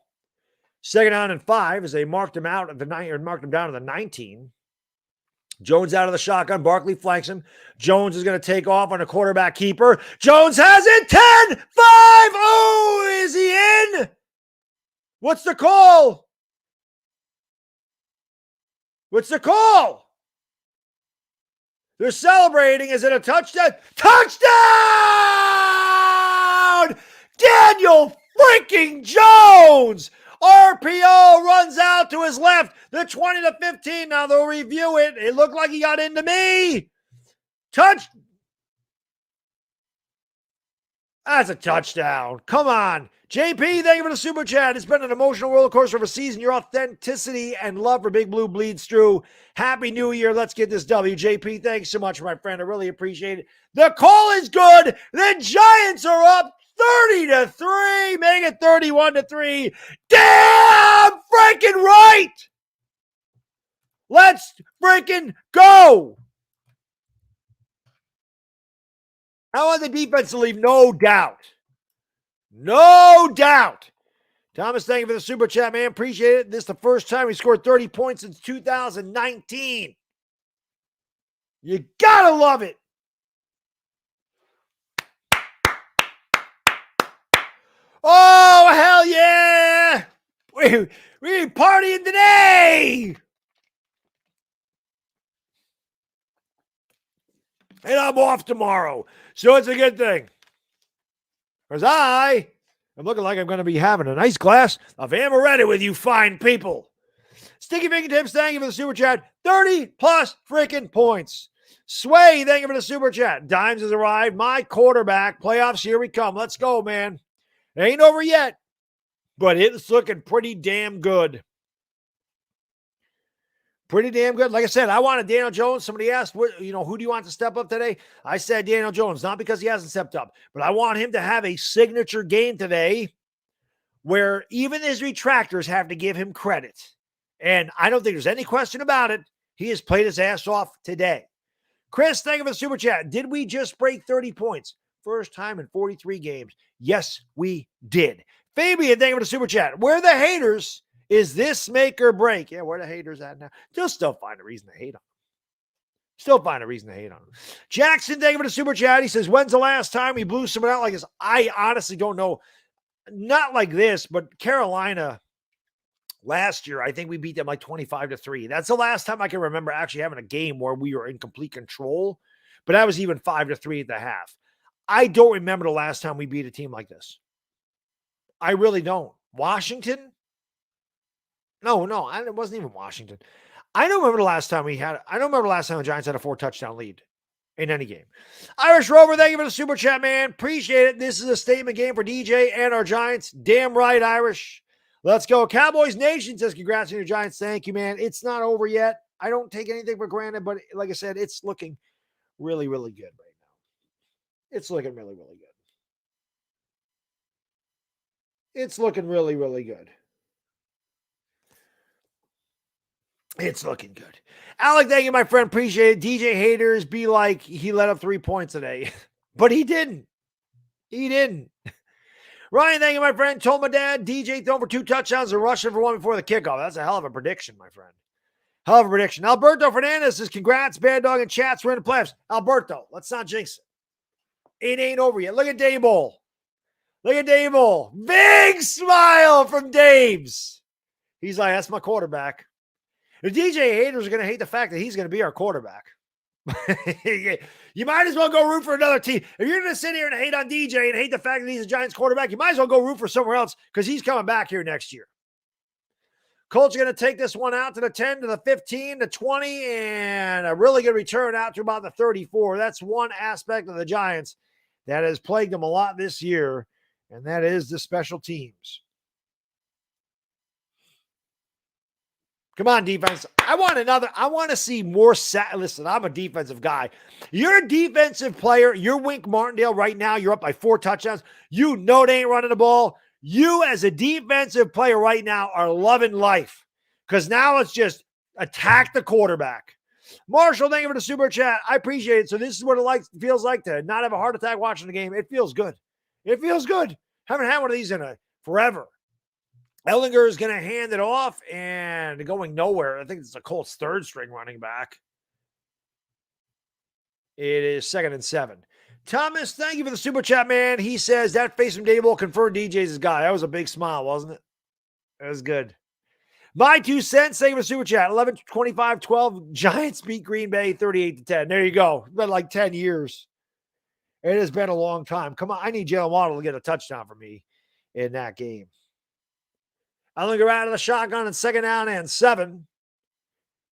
2nd down and 5 as they marked him out at the 9 or marked him down to the 19. Jones out of the shotgun. Barkley flanks him. Jones is going to take off on a quarterback keeper. Jones has it. 10, 5. Oh, is he in? What's the call? What's the call? They're celebrating. Is it a touchdown? Touchdown! Daniel freaking Jones! RPO runs out to his left. The 20-15. Now they'll review it. It looked like he got into me. That's a touchdown. Come on. JP, thank you for the super chat. It's been an emotional roller coaster of a season. Your authenticity and love for Big Blue bleeds through. Happy New Year. Let's get this W. JP, thanks so much, my friend. I really appreciate it. The call is good. The Giants are up 30-3. Make it 31-3. Damn freaking right. Let's freaking go. I want the defense to leave, no doubt. No doubt. Thomas, thank you for the super chat, man. Appreciate it. This is the first time he scored 30 points since 2019. You gotta love it. Oh, hell yeah. We partying today. And I'm off tomorrow. So it's a good thing. Because I'm looking like I'm going to be having a nice glass of amaretto with you fine people. Sticky Fingertips, thank you for the super chat. 30-plus freaking points. Sway, thank you for the super chat. Dimes has arrived. My quarterback. Playoffs, here we come. Let's go, man. It ain't over yet, but it's looking pretty damn good. Pretty damn good. Like I said, I wanted Daniel Jones. Somebody asked, who do you want to step up today? I said Daniel Jones, not because he hasn't stepped up, but I want him to have a signature game today where even his retractors have to give him credit. And I don't think there's any question about it. He has played his ass off today. Chris, thank you for the super chat. Did we just break 30 points? First time in 43 games. Yes, we did. Fabian, thank you for the super chat. Where the haters... Is this make or break? Yeah, where the haters at now? They'll still find a reason to hate on him. Jackson, thank you for the super chat. He says, when's the last time we blew someone out like this? I honestly don't know. Not like this, but Carolina last year, I think we beat them like 25-3. That's the last time I can remember actually having a game where we were in complete control, but that was even 5-3 at the half. I don't remember the last time we beat a team like this. I really don't. Washington? No, it wasn't even Washington. I don't remember the last time the Giants had a 4-touchdown lead in any game. Irish Rover, thank you for the super chat, man. Appreciate it. This is a statement game for DJ and our Giants. Damn right, Irish. Let's go. Cowboys Nation says, congrats on your Giants. Thank you, man. It's not over yet. I don't take anything for granted, but like I said, it's looking really, really good right now. It's looking really, really good. It's looking really, really good. It's looking good. Alec, thank you, my friend. Appreciate it. DJ haters be like, he let up 3 points today. But he didn't. Ryan, thank you, my friend. Told my dad, DJ thrown for 2 touchdowns and rushing for 1 before the kickoff. That's a hell of a prediction, my friend. Hell of a prediction. Alberto Fernandez says, congrats, Baddog and chats. We're in the playoffs. Alberto, let's not jinx it. It ain't over yet. Look at Dable. Big smile from Daves. He's like, that's my quarterback. The DJ haters are going to hate the fact that he's going to be our quarterback. You might as well go root for another team. If you're going to sit here and hate on DJ and hate the fact that he's a Giants quarterback, you might as well go root for somewhere else because he's coming back here next year. Colts are going to take this one out to the 10, to the 15, to 20, and a really good return out to about the 34. That's one aspect of the Giants that has plagued them a lot this year, and that is the special teams. Come on, defense. I want to see more. Listen, I'm a defensive guy. You're a defensive player. You're Wink Martindale right now. You're up by 4 touchdowns. You know they ain't running the ball. You as a defensive player right now are loving life because now it's just attack the quarterback. Marshall, thank you for the super chat. I appreciate it. So this is what it feels like to not have a heart attack watching the game. It feels good. Haven't had one of these in forever. Ellinger is going to hand it off and going nowhere. I think it's a Colts 3rd string running back. It is 2nd and 7. Thomas, thank you for the super chat, man. He says that face from Dable confirmed DJ's his guy. That was a big smile, wasn't it? That was good. My 2 cents, save a super chat. 11-25-12. Giants beat Green Bay 38-10. There you go. It's been like 10 years. It has been a long time. Come on. I need Jalen Waddle to get a touchdown for me in that game. Ellinger out of the shotgun and 2nd down and 7.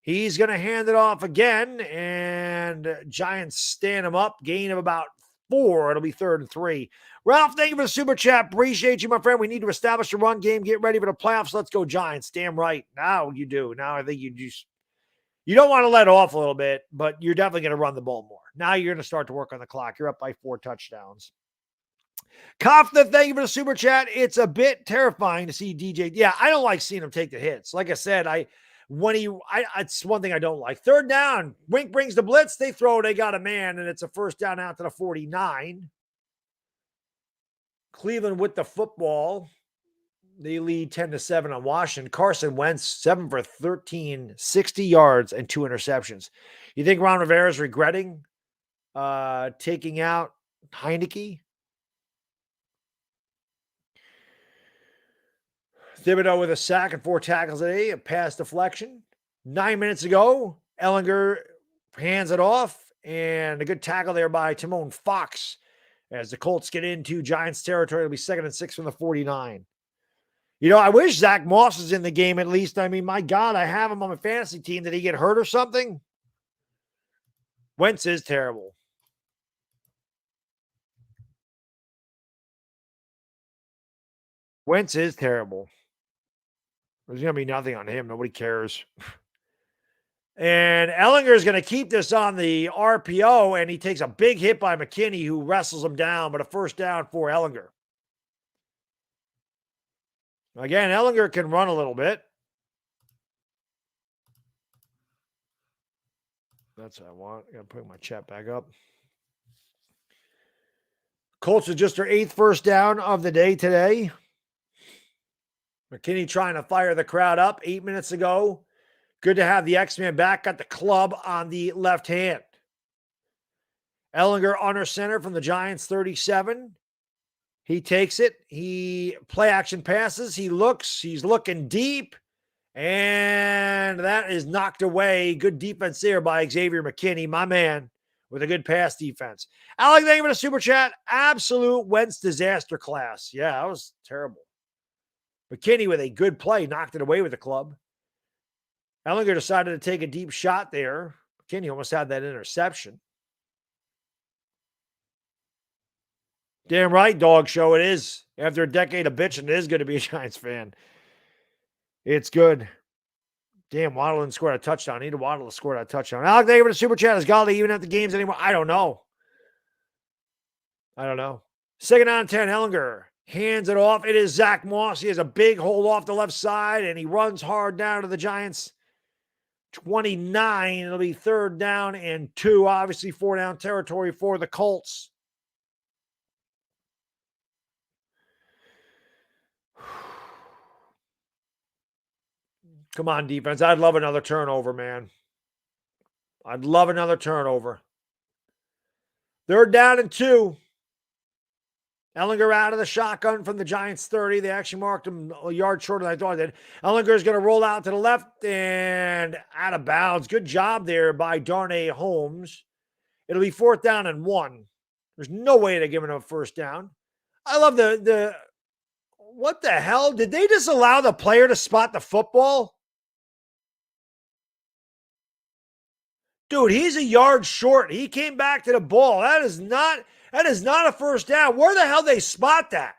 He's going to hand it off again, and Giants stand him up. Gain of about 4. It'll be 3rd and 3. Ralph, thank you for the super chat. Appreciate you, my friend. We need to establish a run game. Get ready for the playoffs. Let's go, Giants. Damn right. Now you do. Now I think you don't want to let off a little bit, but you're definitely going to run the ball more. Now you're going to start to work on the clock. You're up by 4 touchdowns. Confident, thank you for the super chat. It's a bit terrifying to see DJ. Yeah, I don't like seeing him take the hits. Like I said, it's one thing I don't like. 3rd down, Wink brings the blitz. They throw, they got a man, and it's a 1st down out to the 49. Cleveland with the football. They lead 10-7 on Washington. Carson Wentz, 7 for 13, 60 yards and 2 interceptions. You think Ron Rivera is regretting taking out Heineke? Thibodeau with a sack and 4 tackles today, a pass deflection. 9 minutes ago, Ellinger hands it off, and a good tackle there by Timon Fox as the Colts get into Giants territory. It'll be 2nd and 6 from the 49. You know, I wish Zach Moss was in the game at least. I mean, my God, I have him on my fantasy team. Did he get hurt or something? Wentz is terrible. Wentz is terrible. There's going to be nothing on him. Nobody cares. And Ellinger is going to keep this on the RPO, and he takes a big hit by McKinney, who wrestles him down, but a 1st down for Ellinger. Again, Ellinger can run a little bit. That's what I want. I got to put my chat back up. Colts with just their 8th 1st down of the day today. McKinney trying to fire the crowd up 8 minutes ago. Good to have the X-Man back. Got the club on the left hand. Ellinger under center from the Giants 37. He takes it. He play action passes. He looks. He's looking deep. And that is knocked away. Good defense there by Xavier McKinney, my man, with a good pass defense. Alec, thank you for the super chat. Absolute Wentz disaster class. Yeah, that was terrible. McKinney with a good play, knocked it away with the club. Ellinger decided to take a deep shot there. McKinney almost had that interception. Damn right, dog show it is. After a decade of bitching, it is good to be a Giants fan. It's good. Damn, Waddle didn't score a touchdown. I need a Waddle to score that touchdown. Alec, thank you for the super chat. Is Galladay even at the games anymore? I don't know. 2nd down and 10, Ellinger hands it off. It is Zach Moss. He has a big hold off the left side, and he runs hard down to the Giants 29. It'll be 3rd down and 2. Obviously, 4-down territory for the Colts. Come on, defense. I'd love another turnover, man. I'd love another turnover. 3rd down and 2. Ellinger out of the shotgun from the Giants 30. They actually marked him a yard shorter than I thought they did. Ellinger is going to roll out to the left and out of bounds. Good job there by Darnay Holmes. It'll be 4th down and 1. There's no way to give him a 1st down. I love the what the hell? Did they just allow the player to spot the football? Dude, he's a yard short. He came back to the ball. That is not a 1st down. Where the hell they spot that?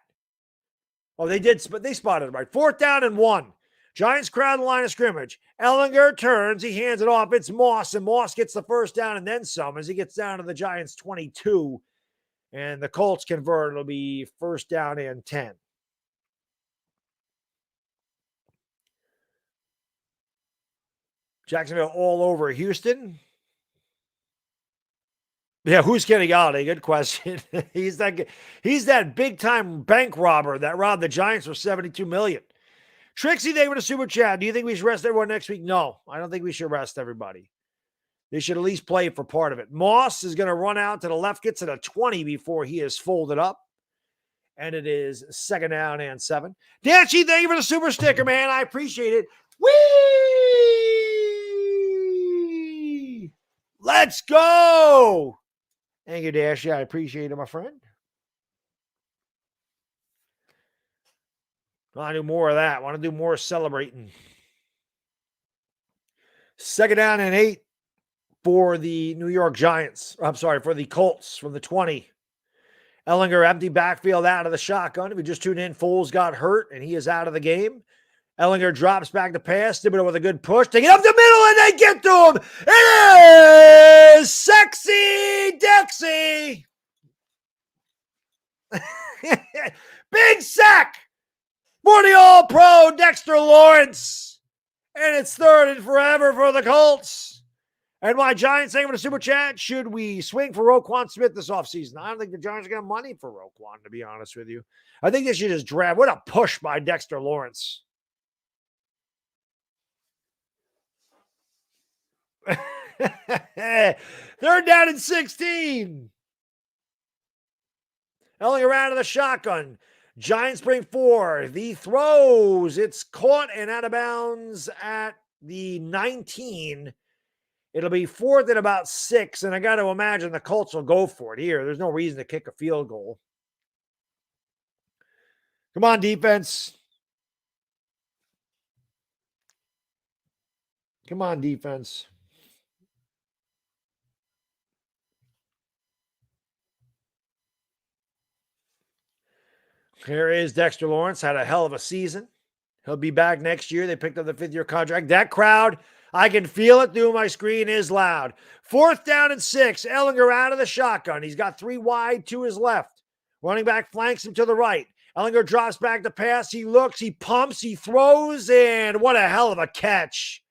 Oh, they did, but they spotted it right. 4th down and 1. Giants crowd the line of scrimmage. Ellinger turns. He hands it off. It's Moss, and Moss gets the 1st down and then some as he gets down to the Giants 22. And the Colts convert. It'll be 1st down and 10. Jacksonville all over Houston. Yeah, who's Kenny Galladay? Good question. He's that big-time bank robber that robbed the Giants for $72 million. Trixie, they were the super chat. Do you think we should rest everyone next week? No, I don't think we should rest everybody. They should at least play for part of it. Moss is going to run out to the left, gets to the 20 before he is folded up. And it is 2nd down and 7. Danchi, thank you for the super sticker, man. I appreciate it. Whee! Let's go! Thank you, Dashy. I appreciate it, my friend. Want to do more of that. Want to do more celebrating. Second down and 8 for the New York Giants. I'm sorry, for the Colts from the 20. Ellinger empty backfield out of the shotgun. If you just tuned in, Foles got hurt and he is out of the game. Ellinger drops back to pass. Thibodeau with a good push. They get up the middle and they get to him. It is Sexy Dexy. Big sack for the All-Pro Dexter Lawrence. And it's third and forever for the Colts. And my Giants saying for the Super Chat, should we swing for Roquan Smith this offseason? I don't think the Giants are going to have money for Roquan, to be honest with you. I think they should just draft. What a push by Dexter Lawrence. Third down and 16. Ellinger out of the shotgun. Giants bring 4. The throws. It's caught and out of bounds at the 19. It'll be 4th and about 6, and I got to imagine the Colts will go for it here. There's no reason to kick a field goal. Come on, defense. Come on, defense. Here is Dexter Lawrence. Had a hell of a season. He'll be back next year. They picked up the 5th-year contract. That crowd, I can feel it through my screen, is loud. 4th down and 6. Ellinger out of the shotgun. He's got 3 wide to his left. Running back flanks him to the right. Ellinger drops back to pass. He looks, he pumps, he throws, and what a hell of a catch.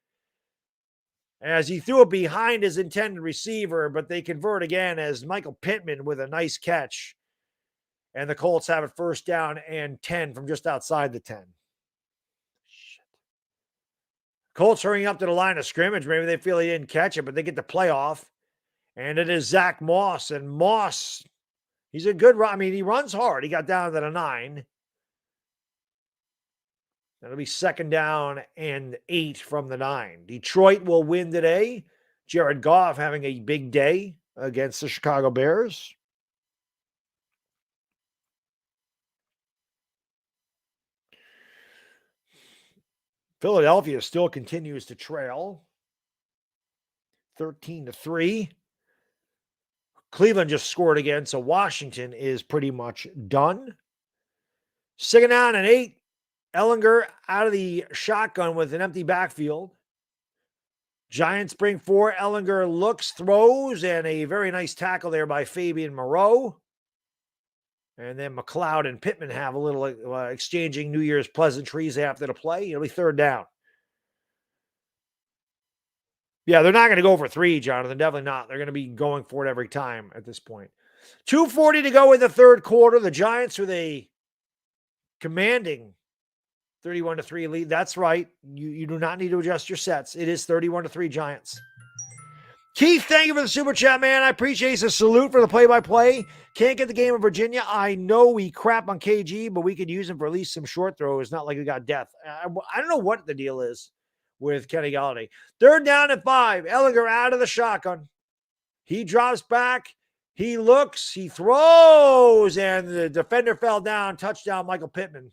As he threw it behind his intended receiver, but they convert again as Michael Pittman with a nice catch. And the Colts have it 1st down and 10 from just outside the 10. Shit. Colts hurrying up to the line of scrimmage. Maybe they feel he didn't catch it, but they get the playoff. And it is Zach Moss. And Moss, he's a good run. I mean, he runs hard. He got down to the 9. That'll be 2nd down and 8 from the 9. Detroit will win today. Jared Goff having a big day against the Chicago Bears. Philadelphia still continues to trail 13-3. Cleveland just scored again, so Washington is pretty much done. 2nd down and 8. Ellinger out of the shotgun with an empty backfield. Giants bring 4. Ellinger looks, throws, and a very nice tackle there by Fabian Moreau. And then McLeod and Pittman have a little exchanging New Year's pleasantries after the play. It'll be 3rd down. Yeah, they're not going to go for 3, Jonathan. Definitely not. They're going to be going for it every time at this point. 2:40 to go in the 3rd quarter. The Giants with a commanding 31-3 lead. That's right. You do not need to adjust your sets. It is 31-3 Giants. Keith, thank you for the super chat, man. I appreciate it. A salute for the play-by-play. Can't get the game in Virginia. I know we crap on KG, but we could use him for at least some short throws. Not like we got death. I don't know what the deal is with Kenny Golladay. 3rd down and 5. Ellinger out of the shotgun. He drops back. He looks. He throws. And the defender fell down. Touchdown, Michael Pittman.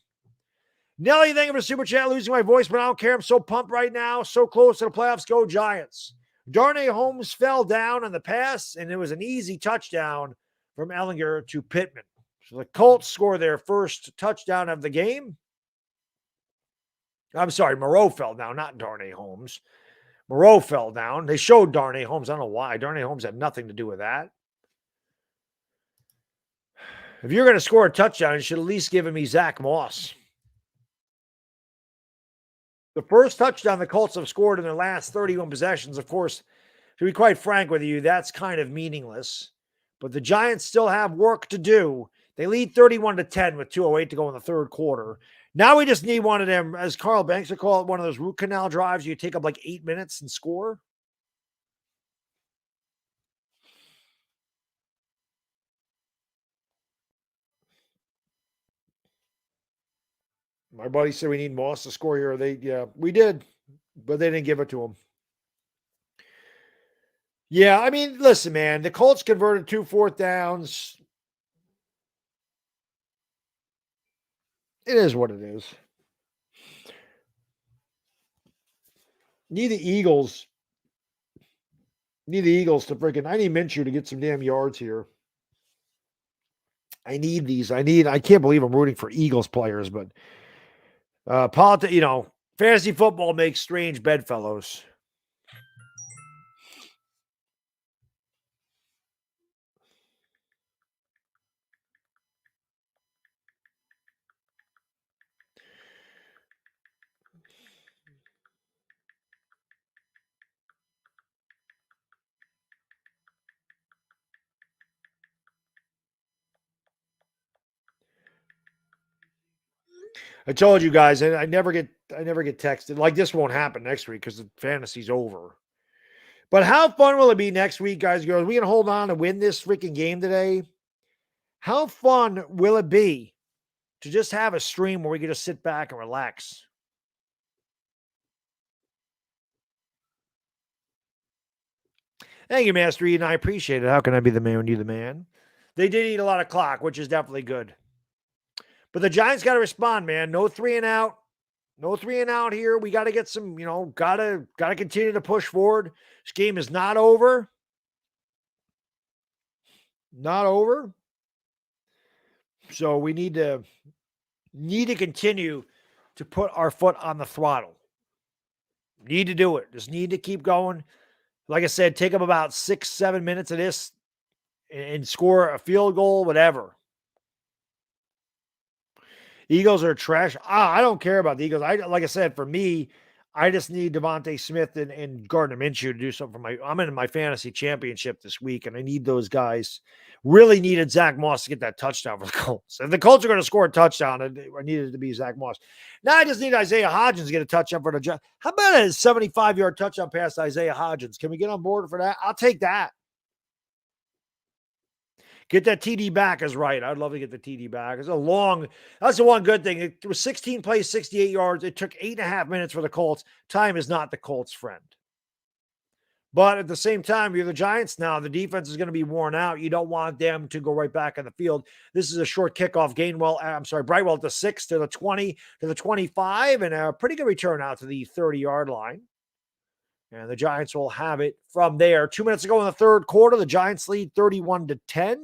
Nelly, thank you for the super chat. Losing my voice, but I don't care. I'm so pumped right now. So close to the playoffs. Go Giants. Darnay Holmes fell down on the pass, and it was an easy touchdown from Ellinger to Pittman. So the Colts score their 1st touchdown of the game. I'm sorry, Moreau fell down, not Darnay Holmes. Moreau fell down. They showed Darnay Holmes. I don't know why. Darnay Holmes had nothing to do with that. If you're going to score a touchdown, you should at least give me Zach Moss. The 1st touchdown the Colts have scored in their last 31 possessions, of course, to be quite frank with you, that's kind of meaningless. But the Giants still have work to do. They lead 31-10 with 2:08 to go in the 3rd quarter. Now we just need one of them, as Carl Banks would call it, one of those root canal drives. You take up like 8 minutes and score. My buddy said we need Moss to score here. Yeah, we did. but they didn't give it to him. Yeah, I mean, listen, man, the Colts converted 2 fourth downs. It is what it is. Need the Eagles. Need the Eagles to freaking. I need Minshew to get some damn yards here. I need these. I can't believe I'm rooting for Eagles players, but fantasy football makes strange bedfellows. I told you guys, I never get texted. Like this won't happen next week because the fantasy's over. But how fun will it be next week, guys? Girls, we can hold on and win this freaking game today. How fun will it be to just have a stream where we can just sit back and relax? Thank you, Master Eden. I appreciate it. How can I be the man when you're the man? They did eat a lot of clock, which is definitely good. But the Giants got to respond, man. No 3 and out. No 3 and out here. We got to get some, gotta continue to push forward. This game is not over. Not over. So we need to continue to put our foot on the throttle. Need to do it. Just need to keep going. Like I said, take up about 6-7 minutes of this and score a field goal, whatever. Eagles are trash. I don't care about the Eagles. Like I said, for me, I just need Devontae Smith and Gardner Minshew to do something for I'm in my fantasy championship this week, and I need those guys. Really needed Zach Moss to get that touchdown for the Colts. If the Colts are going to score a touchdown, I needed it to be Zach Moss. Now I just need Isaiah Hodgins to get a touchdown for the Giants. How about a 75-yard touchdown pass to Isaiah Hodgins? Can we get on board for that? I'll take that. Get that TD back is right. I'd love to get the TD back. That's the one good thing. It was 16 plays, 68 yards. It took 8.5 minutes for the Colts. Time is not the Colts' friend. But at the same time, you're the Giants now. The defense is going to be worn out. You don't want them to go right back on the field. This is a short kickoff. Brightwell at the 6 to the 20 to the 25, and a pretty good return out to the 30-yard line. And the Giants will have it from there. 2 minutes ago in the third quarter, the Giants lead 31-10.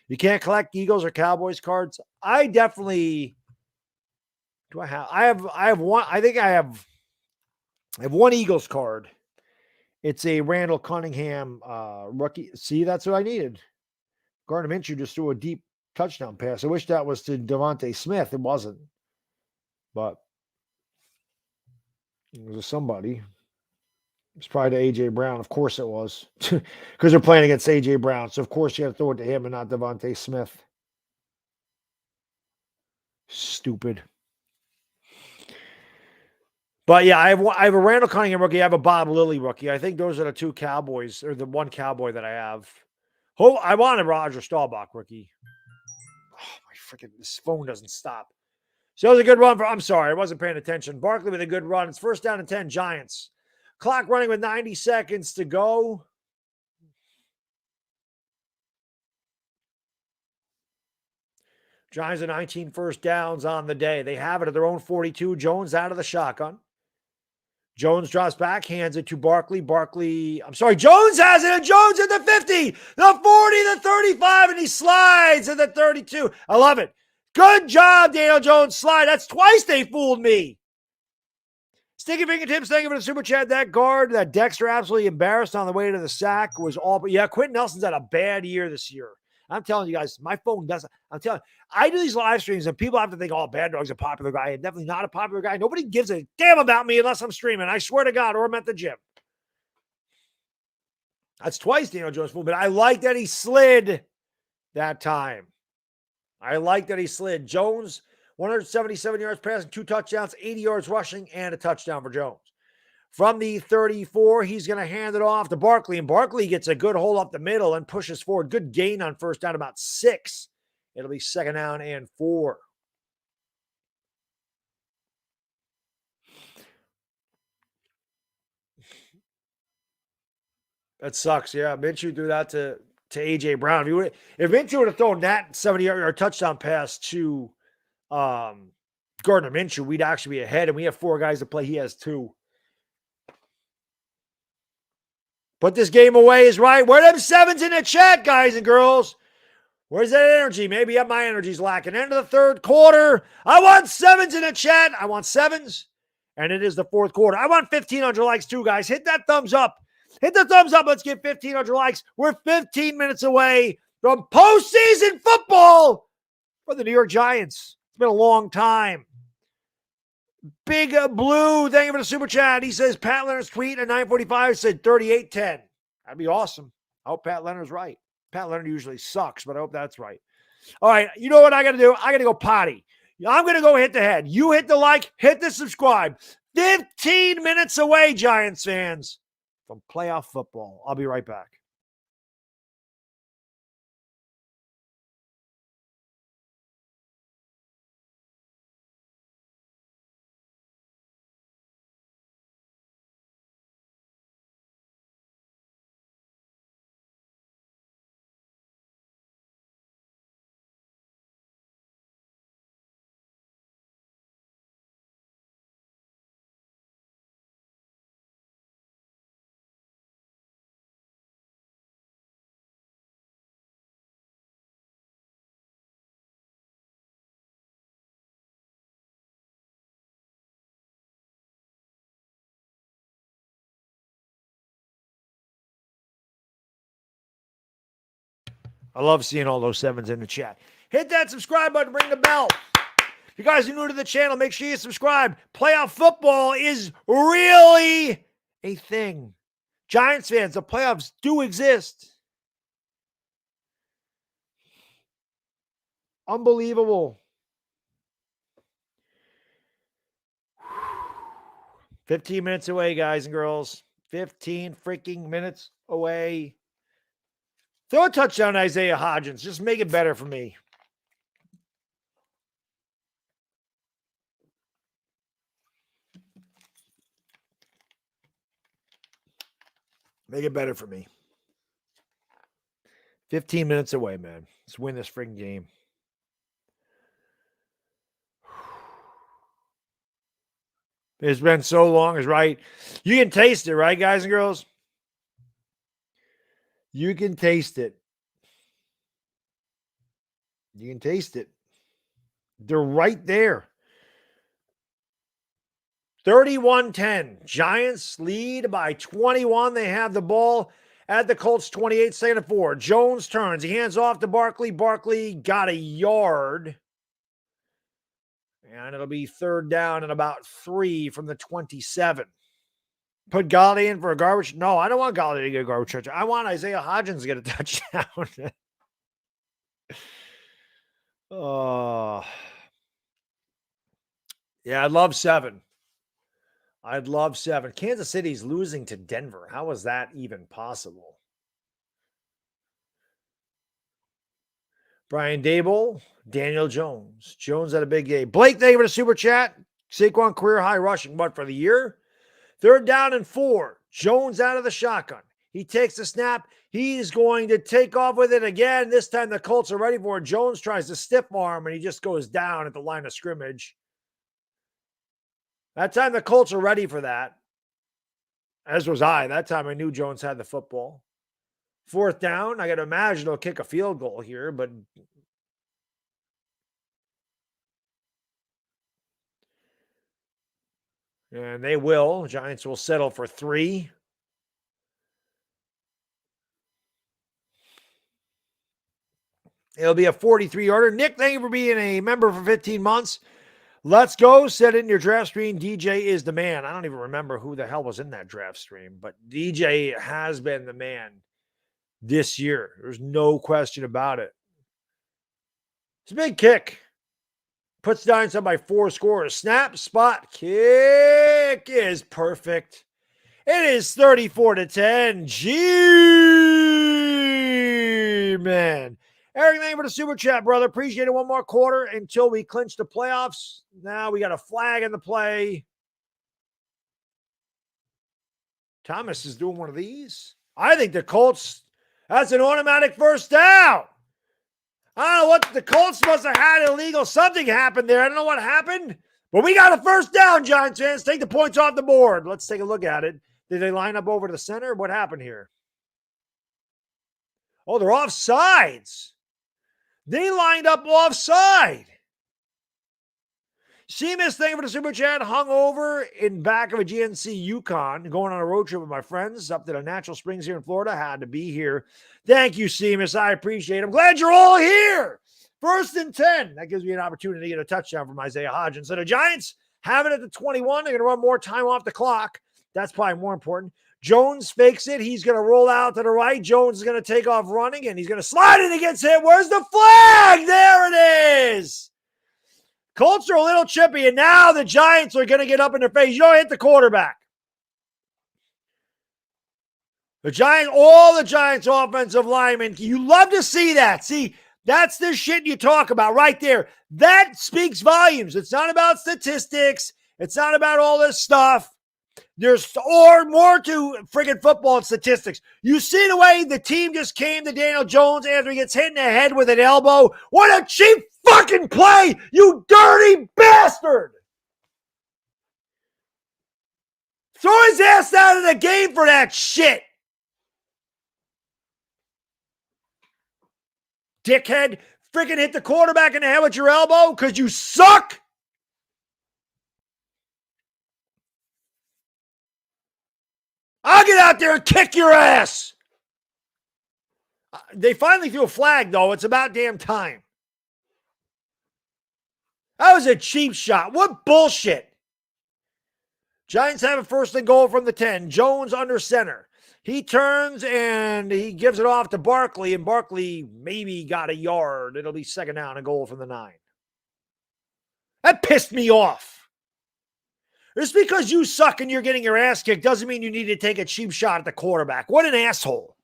You can't collect Eagles or Cowboys cards. I have one. I think I have one Eagles card. It's a Randall Cunningham rookie. See, that's what I needed. Gardner Minshew just threw a deep touchdown pass. I wish that was to Devontae Smith. It wasn't. But it was somebody. It's probably to A.J. Brown. Of course it was. Because they're playing against A.J. Brown. So, of course, you got to throw it to him and not Devontae Smith. Stupid. But, yeah, I have a Randall Cunningham rookie. I have a Bob Lilly rookie. I think those are the two Cowboys, or the one Cowboy that I have. I want a Roger Staubach rookie. Oh, this phone doesn't stop. So it was a good run I'm sorry, I wasn't paying attention. Barkley with a good run. It's first down and 10, Giants. Clock running with 90 seconds to go. Giants are 19 first downs on the day. They have it at their own 42. Jones out of the shotgun. Jones drops back, hands it to Barkley. Jones has it, and Jones at the 50, the 40, the 35, and he slides at the 32. I love it. Good job, Daniel Jones. Slide. That's twice they fooled me. Sticky Fingertips, thank you for the super chat. That Dexter absolutely embarrassed on the way to the sack was all. But yeah, Quentin Nelson's had a bad year this year. I'm telling you guys, my phone doesn't. I'm telling you, I do these live streams and people have to think, oh, Baddog's a popular guy. I'm definitely not a popular guy. Nobody gives a damn about me unless I'm streaming. I swear to God, or I'm at the gym. That's twice Daniel Jones fooled, but I like that he slid that time. Jones, 177 yards passing, 2 touchdowns, 80 yards rushing, and a touchdown for Jones. From the 34, he's going to hand it off to Barkley, and Barkley gets a good hole up the middle and pushes forward. Good gain on first down, about 6. It'll be second down and 4. That sucks. Yeah, Minshew threw that to AJ Brown. If Minshew would have thrown that 70-yard touchdown pass to Gardner Minshew, we'd actually be ahead, and we have 4 guys to play. He has 2. Put this game away is right. Where are them 7s in the chat, guys and girls? Where's that energy? Maybe my energy's lacking. End of the 3rd quarter. I want 7s in the chat. I want 7s. And it is the 4th quarter. I want 1,500 likes too, guys. Hit that thumbs up. Hit the thumbs up. Let's get 1,500 likes. We're 15 minutes away from postseason football for the New York Giants. It's been a long time. Big Blue, thank you for the super chat. He says Pat Leonard's tweet at 9:45 said 38-10. That'd be awesome. I hope Pat Leonard's right. Pat Leonard usually sucks, but I hope that's right. All right, you know what I got to do? I got to go potty. I'm going to go hit the head. You hit the like, hit the subscribe. 15 minutes away, Giants fans, from playoff football. I'll be right back. I love seeing all those 7s in the chat. Hit that subscribe button, ring the bell. If you guys are new to the channel, make sure you subscribe. Playoff football is really a thing. Giants fans, the playoffs do exist. Unbelievable. 15 minutes away, guys and girls. 15 freaking minutes away. Throw a touchdown, Isaiah Hodgins. Just make it better for me. Make it better for me. 15 minutes away, man. Let's win this freaking game. It's been so long, is right. You can taste it, right, guys and girls? You can taste it. You can taste it. They're right there. 31-10. Giants lead by 21. They have the ball at the Colts 28, 2nd and 4. Jones turns. He hands off to Barkley. Barkley got a yard. And it'll be 3rd down and about 3 from the 27. Put Galladay in for a garbage. No, I don't want Galladay to get a garbage touchdown. I want Isaiah Hodgins to get a touchdown. Oh. Yeah, I'd love 7. I'd love 7. Kansas City's losing to Denver. How is that even possible? Brian Dable, Daniel Jones. Jones had a big game. Blake, thank you for the super chat. Saquon career high rushing. What for the year? 3rd down and 4. Jones out of the shotgun. He takes the snap. He's going to take off with it again. This time the Colts are ready for it. Jones tries to stiff arm, and he just goes down at the line of scrimmage. That time the Colts are ready for that. As was I. That time I knew Jones had the football. 4th down. I got to imagine he'll kick a field goal here, but and they will. Giants will settle for 3. It'll be a 43-yarder. Nick, thank you for being a member for 15 months. Let's go. Set it in your draft stream. DJ is the man. I don't even remember who the hell was in that draft stream, but DJ has been the man this year. There's no question about it. It's a big kick. Puts Giants up by 4 scores. Snap, spot, kick is perfect. It is 34-10. Man. Eric, thank you for the super chat, brother. Appreciate it. One more quarter until we clinch the playoffs. Now we got a flag in the play. Thomas is doing one of these. I think the Colts, that's an automatic first down. I don't know what the Colts must have had illegal. Something happened there. I don't know what happened, but we got a first down, Giants fans. Take the points off the board. Let's take a look at it. Did they line up over to the center? What happened here? Oh, they're offsides. They lined up offside. Seamus, thank you for the super chat. Hung over in back of a GNC Yukon, going on a road trip with my friends up to the Natural Springs here in Florida. Had to be here. Thank you, Seamus. I appreciate it. I'm glad you're all here. 1st and 10. That gives me an opportunity to get a touchdown from Isaiah Hodgins. So the Giants have it at the 21. They're going to run more time off the clock. That's probably more important. Jones fakes it. He's going to roll out to the right. Jones is going to take off running, and he's going to slide it against him. Where's the flag? There it is. Colts are a little chippy, and now the Giants are going to get up in their face. You don't hit the quarterback. All the Giants offensive linemen, you love to see that. See, that's the shit you talk about right there. That speaks volumes. It's not about statistics. It's not about all this stuff. There's more to friggin' football and statistics. You see the way the team just came to Daniel Jones after he gets hit in the head with an elbow. What a cheap fucking play, you dirty bastard! Throw his ass out of the game for that shit. Dickhead, freaking hit the quarterback in the head with your elbow because you suck. I'll get out there and kick your ass. They finally threw a flag, though. It's about damn time. That was a cheap shot. What bullshit. Giants have a 1st and goal from the 10. Jones under center. He turns and he gives it off to Barkley, and Barkley maybe got a yard. It'll be 2nd down and goal from the 9. That pissed me off. Just because you suck and you're getting your ass kicked doesn't mean you need to take a cheap shot at the quarterback. What an asshole.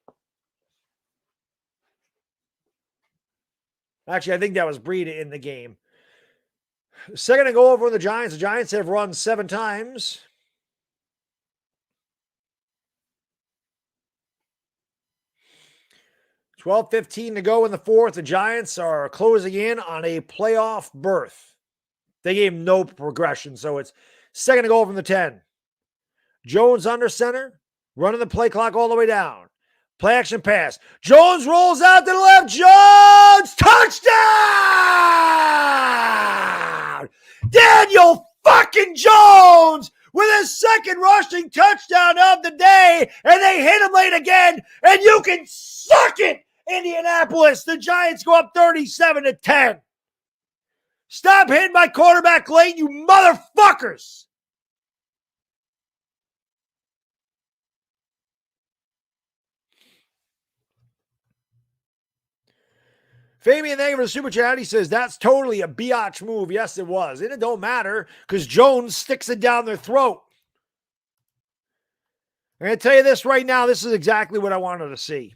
Actually, I think that was Breida in the game. 2nd and goal for the Giants. The Giants have run 7 times. $12:15 to go in the 4th. The Giants are closing in on a playoff berth. They gave no progression, so it's 2nd and goal from the 10. Jones under center, running the play clock all the way down. Play action pass. Jones rolls out to the left. Jones, touchdown! Daniel fucking Jones with his 2nd rushing touchdown of the day, and they hit him late again, and you can suck it, Indianapolis. The Giants go up 37-10. Stop hitting my quarterback late, you motherfuckers. Fabian, thank you for the super chat. He says, that's totally a biatch move. Yes, it was. And it don't matter because Jones sticks it down their throat. I'm going to tell you this right now. This is exactly what I wanted to see.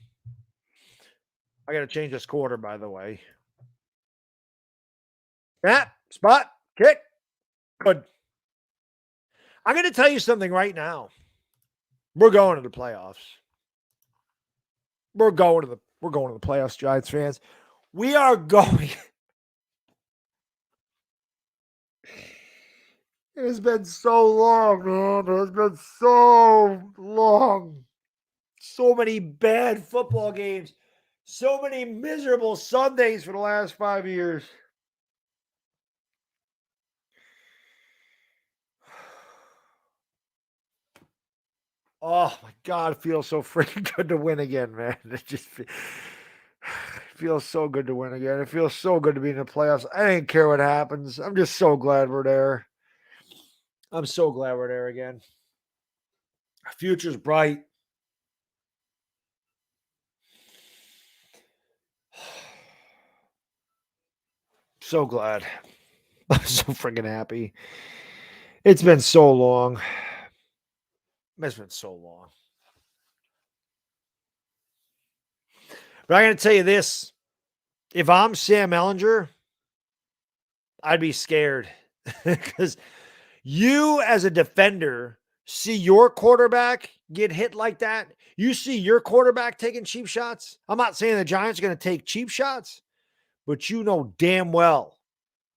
I got to change this quarter, by the way. Snap, spot, kick. Good. I'm going to tell you something right now. We're going to the playoffs. We're going to the playoffs, Giants fans. We are going. It has been so long, man. It has been so long. So many bad football games. So many miserable Sundays for the last 5 years. Oh, my God. It feels so freaking good to win again, man. It just feels so good to win again. It feels so good to be in the playoffs. I didn't care what happens. I'm just so glad we're there. I'm so glad we're there again. Our future's bright. So glad. I'm so freaking happy. It's been so long. It's been so long. But I'm going to tell you this. If I'm Sam Ellinger, I'd be scared. Because you as a defender see your quarterback get hit like that? You see your quarterback taking cheap shots? I'm not saying the Giants are going to take cheap shots, but you know damn well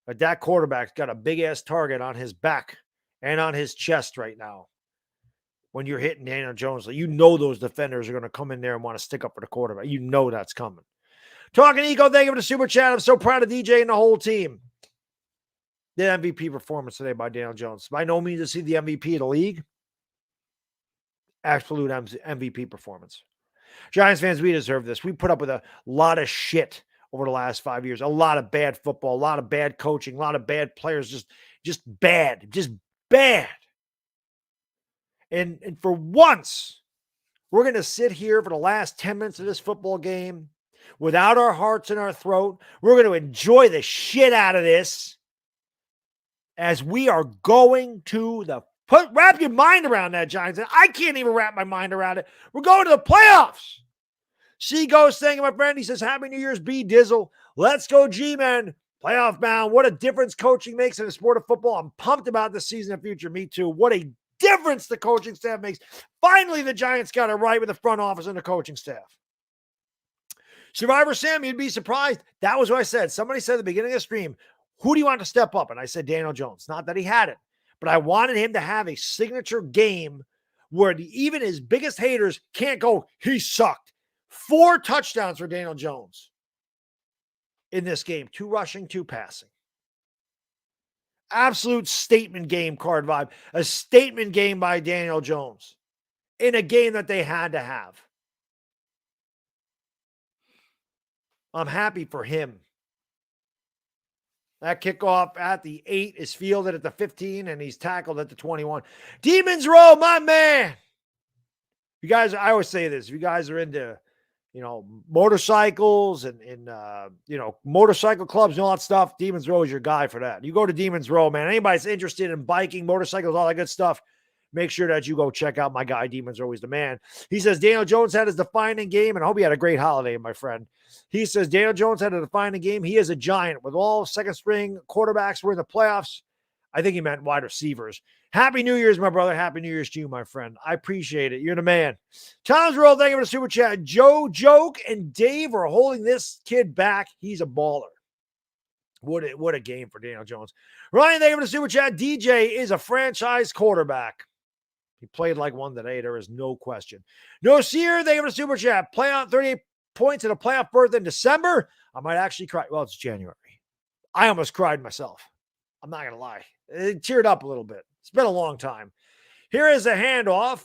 that quarterback's got a big-ass target on his back and on his chest right now. When you're hitting Daniel Jones, you know those defenders are going to come in there and want to stick up for the quarterback. You know that's coming. Talking Eco, thank you for the super chat. I'm so proud of DJ and the whole team. The MVP performance today by Daniel Jones. By no means to see the MVP of the league. Absolute MVP performance. Giants fans, we deserve this. We put up with a lot of shit over the last 5 years. A lot of bad football, a lot of bad coaching, a lot of bad players, just bad. And for once, we're going to sit here for the last 10 minutes of this football game without our hearts in our throat. We're going to enjoy the shit out of this as we are going to wrap your mind around that, Giants. I can't even wrap my mind around it. We're going to the playoffs. Seago's saying, my friend, he says, Happy New Year's, B Dizzle. Let's go, G-Men. Playoff bound. What a difference coaching makes in the sport of football. I'm pumped about the season and future. Me too. What a difference the coaching staff makes. Finally, the Giants got it right with the front office and the coaching staff. Survivor Sam, you'd be surprised. That was what I said. Somebody said at the beginning of the stream, who do you want to step up? And I said Daniel Jones. Not that he had it, but I wanted him to have a signature game where even his biggest haters can't go, he sucked. 4 touchdowns for Daniel Jones in this game. 2 rushing, 2 passing. Absolute statement game card vibe. A statement game by Daniel Jones in a game that they had to have. I'm happy for him. That kickoff at the 8 is fielded at the 15, and he's tackled at the 21. Demons Row, my man. You guys, I always say this. If you guys are into, motorcycles and motorcycle clubs and all that stuff, Demons Row is your guy for that. You go to Demons Row, man. Anybody's interested in biking, motorcycles, all that good stuff, make sure that you go check out my guy, Demons Row. He's the man. He says Daniel Jones had his defining game, and I hope you had a great holiday, my friend. He says Daniel Jones had a defining game. He is a giant. With all second-string quarterbacks were in the playoffs. I think he meant wide receivers. Happy New Year's, my brother. Happy New Year's to you, my friend. I appreciate it. You're the man. Tom's Roll, thank you for the super chat. Joe, Joke, and Dave are holding this kid back. He's a baller. What a game for Daniel Jones. Ryan, thank you for the super chat. DJ is a franchise quarterback. He played like one today. There is no question. No Seer, thank you for the super chat. Playoff 38 points in a playoff berth in December. I might actually cry. Well, it's January. I almost cried myself. I'm not going to lie. It teared up a little bit. It's been a long time. Here is a handoff.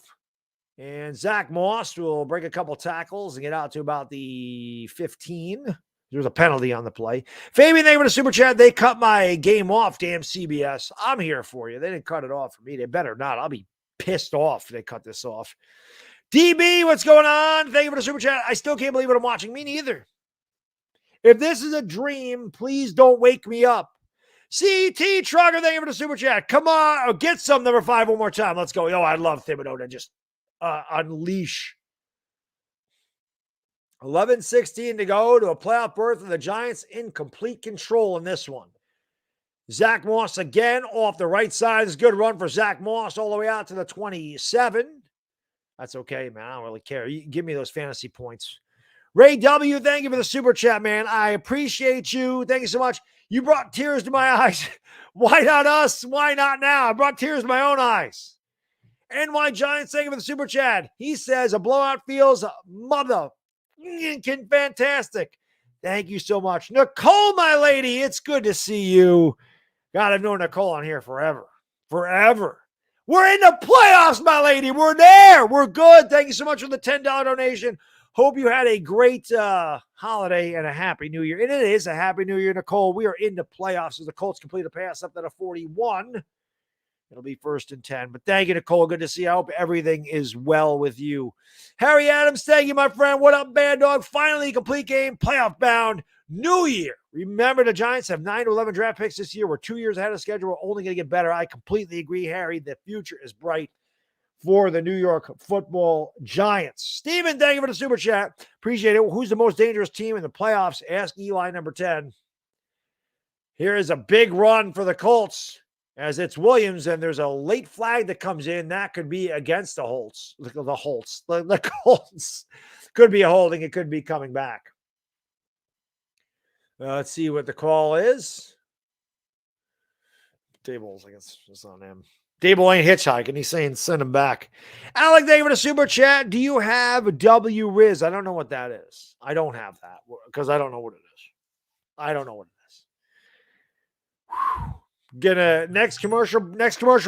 And Zach Moss will break a couple tackles and get out to about the 15. There's a penalty on the play. Fabian, they were a super chat. They cut my game off, damn CBS. I'm here for you. They didn't cut it off for me. They better not. I'll be pissed off if they cut this off. DB, what's going on? Thank you for the super chat. I still can't believe what I'm watching. Me neither. If this is a dream, please don't wake me up. CT Trucker, thank you for the super chat. Come on, get some number 5 one more time. Let's go. I love Thibodeau to just unleash. 11:16 to go to a playoff berth, and the Giants in complete control in this one. Zach Moss again off the right side. It's a good run for Zach Moss all the way out to the 27. That's okay, man. I don't really care. You give me those fantasy points. Ray W., thank you for the super chat, man. I appreciate you. Thank you so much. You brought tears to my eyes. Why not us? Why not now? I brought tears to my own eyes. NY Giants, thank you for the super chat. He says a blowout feels fantastic. Thank you so much. Nicole, my lady, it's good to see you. God, I've known Nicole on here forever. Forever. We're in the playoffs, my lady. We're there. We're good. Thank you so much for the $10 donation. Hope you had a great holiday and a happy new year. And it is a happy new year, Nicole. We are in the playoffs as the Colts complete a pass up to the 41. It'll be 1st and 10. But thank you, Nicole. Good to see you. I hope everything is well with you. Harry Adams, thank you, my friend. What up, Baddog? Finally, a complete game, playoff bound, new year. Remember, the Giants have 9 to 11 draft picks this year. We're 2 years ahead of schedule. We're only going to get better. I completely agree, Harry. The future is bright for the New York Football Giants. Steven, thank you for the super chat. Appreciate it. Who's the most dangerous team in the playoffs? Ask Eli number 10. Here is a big run for the Colts. As it's Williams, and there's a late flag that comes in. That could be against the Holtz. The Colts. Could be a holding. It could be coming back. Let's see what the call is. Tables, I guess it's on him. Dable ain't hitchhiking. He's saying send him back. Alec, thank you for the super chat. Do you have W Riz? I don't know what that is. I don't have that because I don't know what it is. I don't know what it is. Gonna next commercial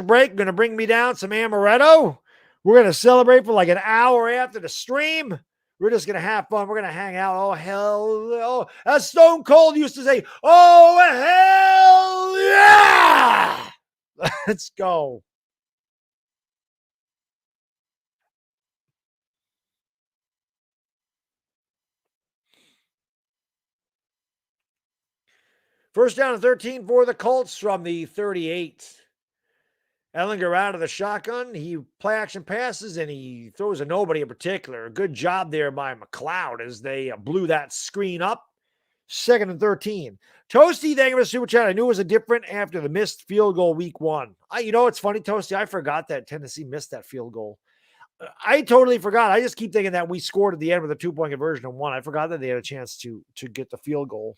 break. Gonna bring me down some amaretto. We're gonna celebrate for like an hour after the stream. We're just gonna have fun. We're gonna hang out. Oh hell! Oh, as Stone Cold used to say, "Oh hell yeah!" Let's go. First down and 13 for the Colts from the 38. Ellinger out of the shotgun. He play action passes and he throws a nobody in particular. Good job there by McLeod as they blew that screen up. Second and 13. Toasty, thank you for the super chat. I knew it was a different after the missed field goal week one. You know, it's funny, Toasty. I forgot that Tennessee missed that field goal. I totally forgot. I just keep thinking that we scored at the end with a 2-point conversion and won. I forgot that they had a chance to get the field goal.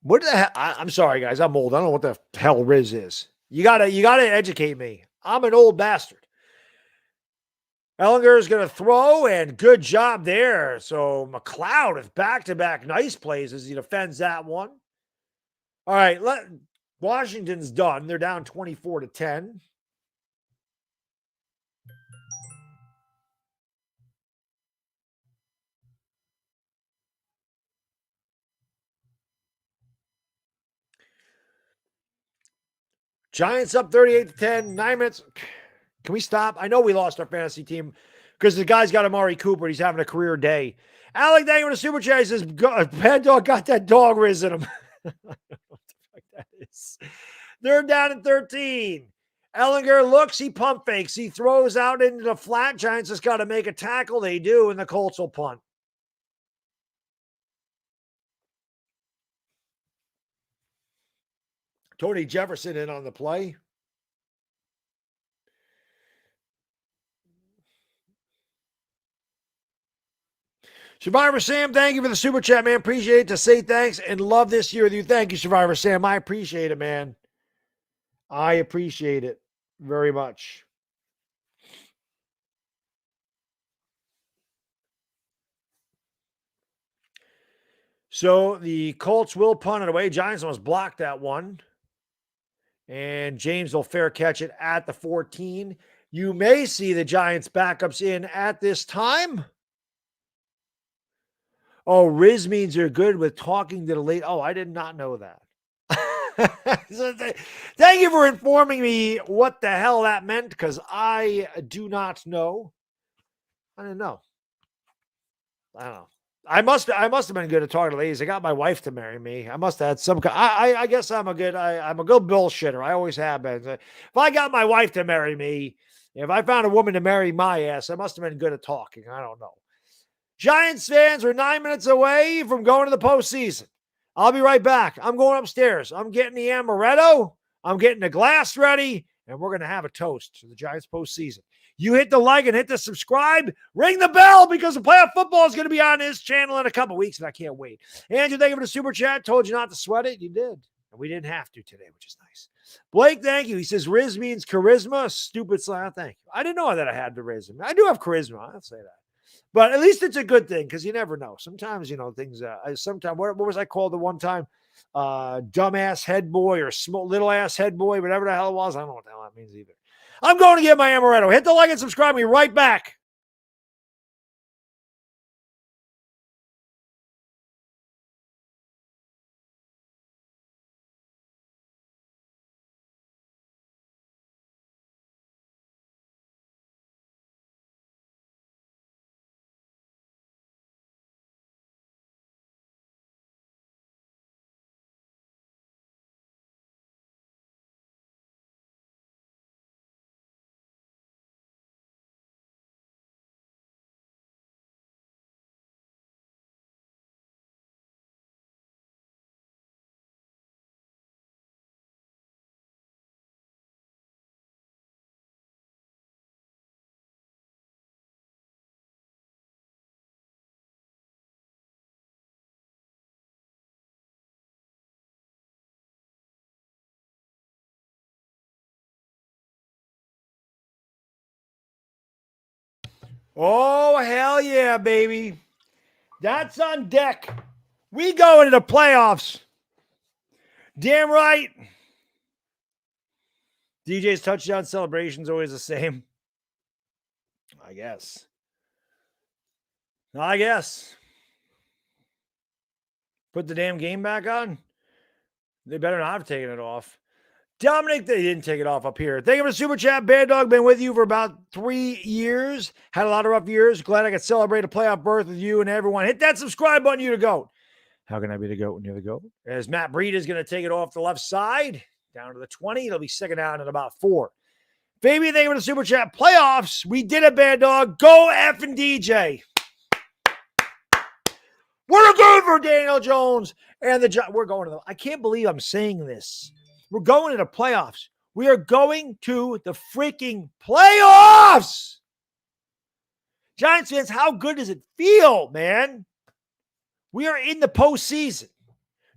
What the hell? I'm sorry, guys. I'm old. I don't know what the hell Riz is. You gotta educate me. I'm an old bastard. Ellinger is going to throw, and good job there. So McLeod with back-to-back nice plays as he defends that one. All right, Washington's done. They're down 24-10. Giants up 38-10. 9 minutes. Can we stop? I know we lost our fantasy team because the guy's got Amari Cooper. He's having a career day. Alec, thank you for the super chat. He says, Baddog got that dog Riz in him. What the fuck that is? They're down at 13. Ellinger looks, he pump fakes. He throws out into the flat. Giants just got to make a tackle. They do, and the Colts will punt. Tony Jefferson in on the play. Survivor Sam, thank you for the super chat, man. Appreciate it. To say thanks and love this year with you. Thank you, Survivor Sam. I appreciate it, man. I appreciate it very much. So the Colts will punt it away. Giants almost blocked that one. And James will fair catch it at the 14. You may see the Giants backups in at this time. Oh, Riz means you're good with talking to the late. Oh, I did not know that. Thank you for informing me what the hell that meant, because I do not know. I didn't know. I don't know. I must have been good at talking to ladies. I got my wife to marry me. I must have had some. I guess I'm a good bullshitter. I always have been. If I got my wife to marry me, if I found a woman to marry my ass, I must have been good at talking. I don't know. Giants fans are 9 minutes away from going to the postseason. I'll be right back. I'm going upstairs. I'm getting the amaretto. I'm getting the glass ready, and we're going to have a toast to the Giants postseason. You hit the like and hit the subscribe. Ring the bell because the playoff football is going to be on this channel in a couple weeks, and I can't wait. Andrew, thank you for the super chat. Told you not to sweat it. You did. And we didn't have to today, which is nice. Blake, thank you. He says Riz means charisma. Stupid slang. Thank you. I didn't know that I had the charisma. I do have charisma. I'll say that. But at least it's a good thing because you never know. Sometimes, things, sometimes, what was I called the one time? Dumbass head boy or little ass head boy, whatever the hell it was. I don't know what the hell that means either. I'm going to get my amaretto. Hit the like and subscribe. Me right back. Oh, hell yeah, baby. That's on deck. We go into the playoffs. Damn right. DJ's touchdown celebration's always the same. I guess. Put the damn game back on. They better not have taken it off. Dominic, they didn't take it off up here. Thank you for the super chat. Baddog, been with you for about 3 years. Had a lot of rough years. Glad I could celebrate a playoff berth with you and everyone. Hit that subscribe button, you the GOAT. How can I be the GOAT when you're the GOAT? As Matt Breida is going to take it off the left side, down to the 20. It'll be second down at about 4. Baby, thank you for the super chat. Playoffs. We did it, Baddog. Go F and DJ. We're good for Daniel Jones and we're going to the. I can't believe I'm saying this. We're going to the playoffs. We are going to the freaking playoffs. Giants fans, how good does it feel, man? We are in the postseason.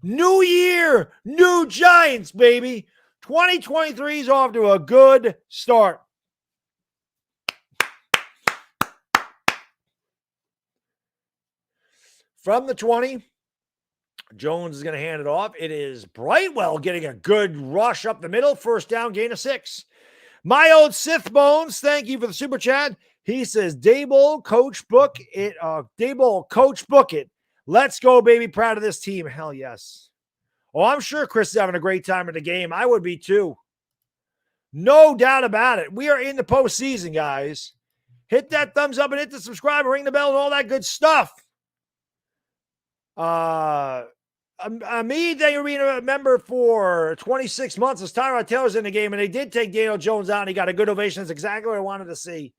New year, new Giants, baby. 2023 is off to a good start. From the 20, Jones is going to hand it off. It is Brightwell getting a good rush up the middle. First down, gain of 6. My old Sith Bones, thank you for the super chat. He says, Daboll, coach, book it. Daboll, coach, book it. Let's go, baby. Proud of this team. Hell yes. Oh, I'm sure Chris is having a great time at the game. I would be too. No doubt about it. We are in the postseason, guys. Hit that thumbs up and hit the subscribe and ring the bell and all that good stuff. Me, they were being a member for 26 months as Tyrod Taylor's in the game, and they did take Daniel Jones out, and he got a good ovation. That's exactly what I wanted to see.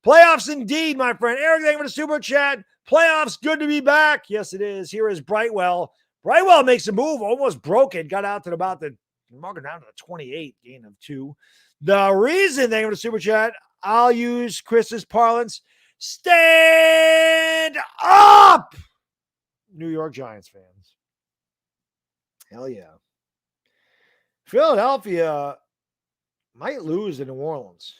Playoffs indeed, my friend. Eric, thank you for the super chat. Playoffs, good to be back. Yes, it is. Here is Brightwell. Brightwell makes a move, almost broke it, got out to about the marker down to the 28, gain of 2. The reason, thank you for the super chat, I'll use Chris's parlance. Stand up, New York Giants fans. Hell yeah. Philadelphia might lose to New Orleans.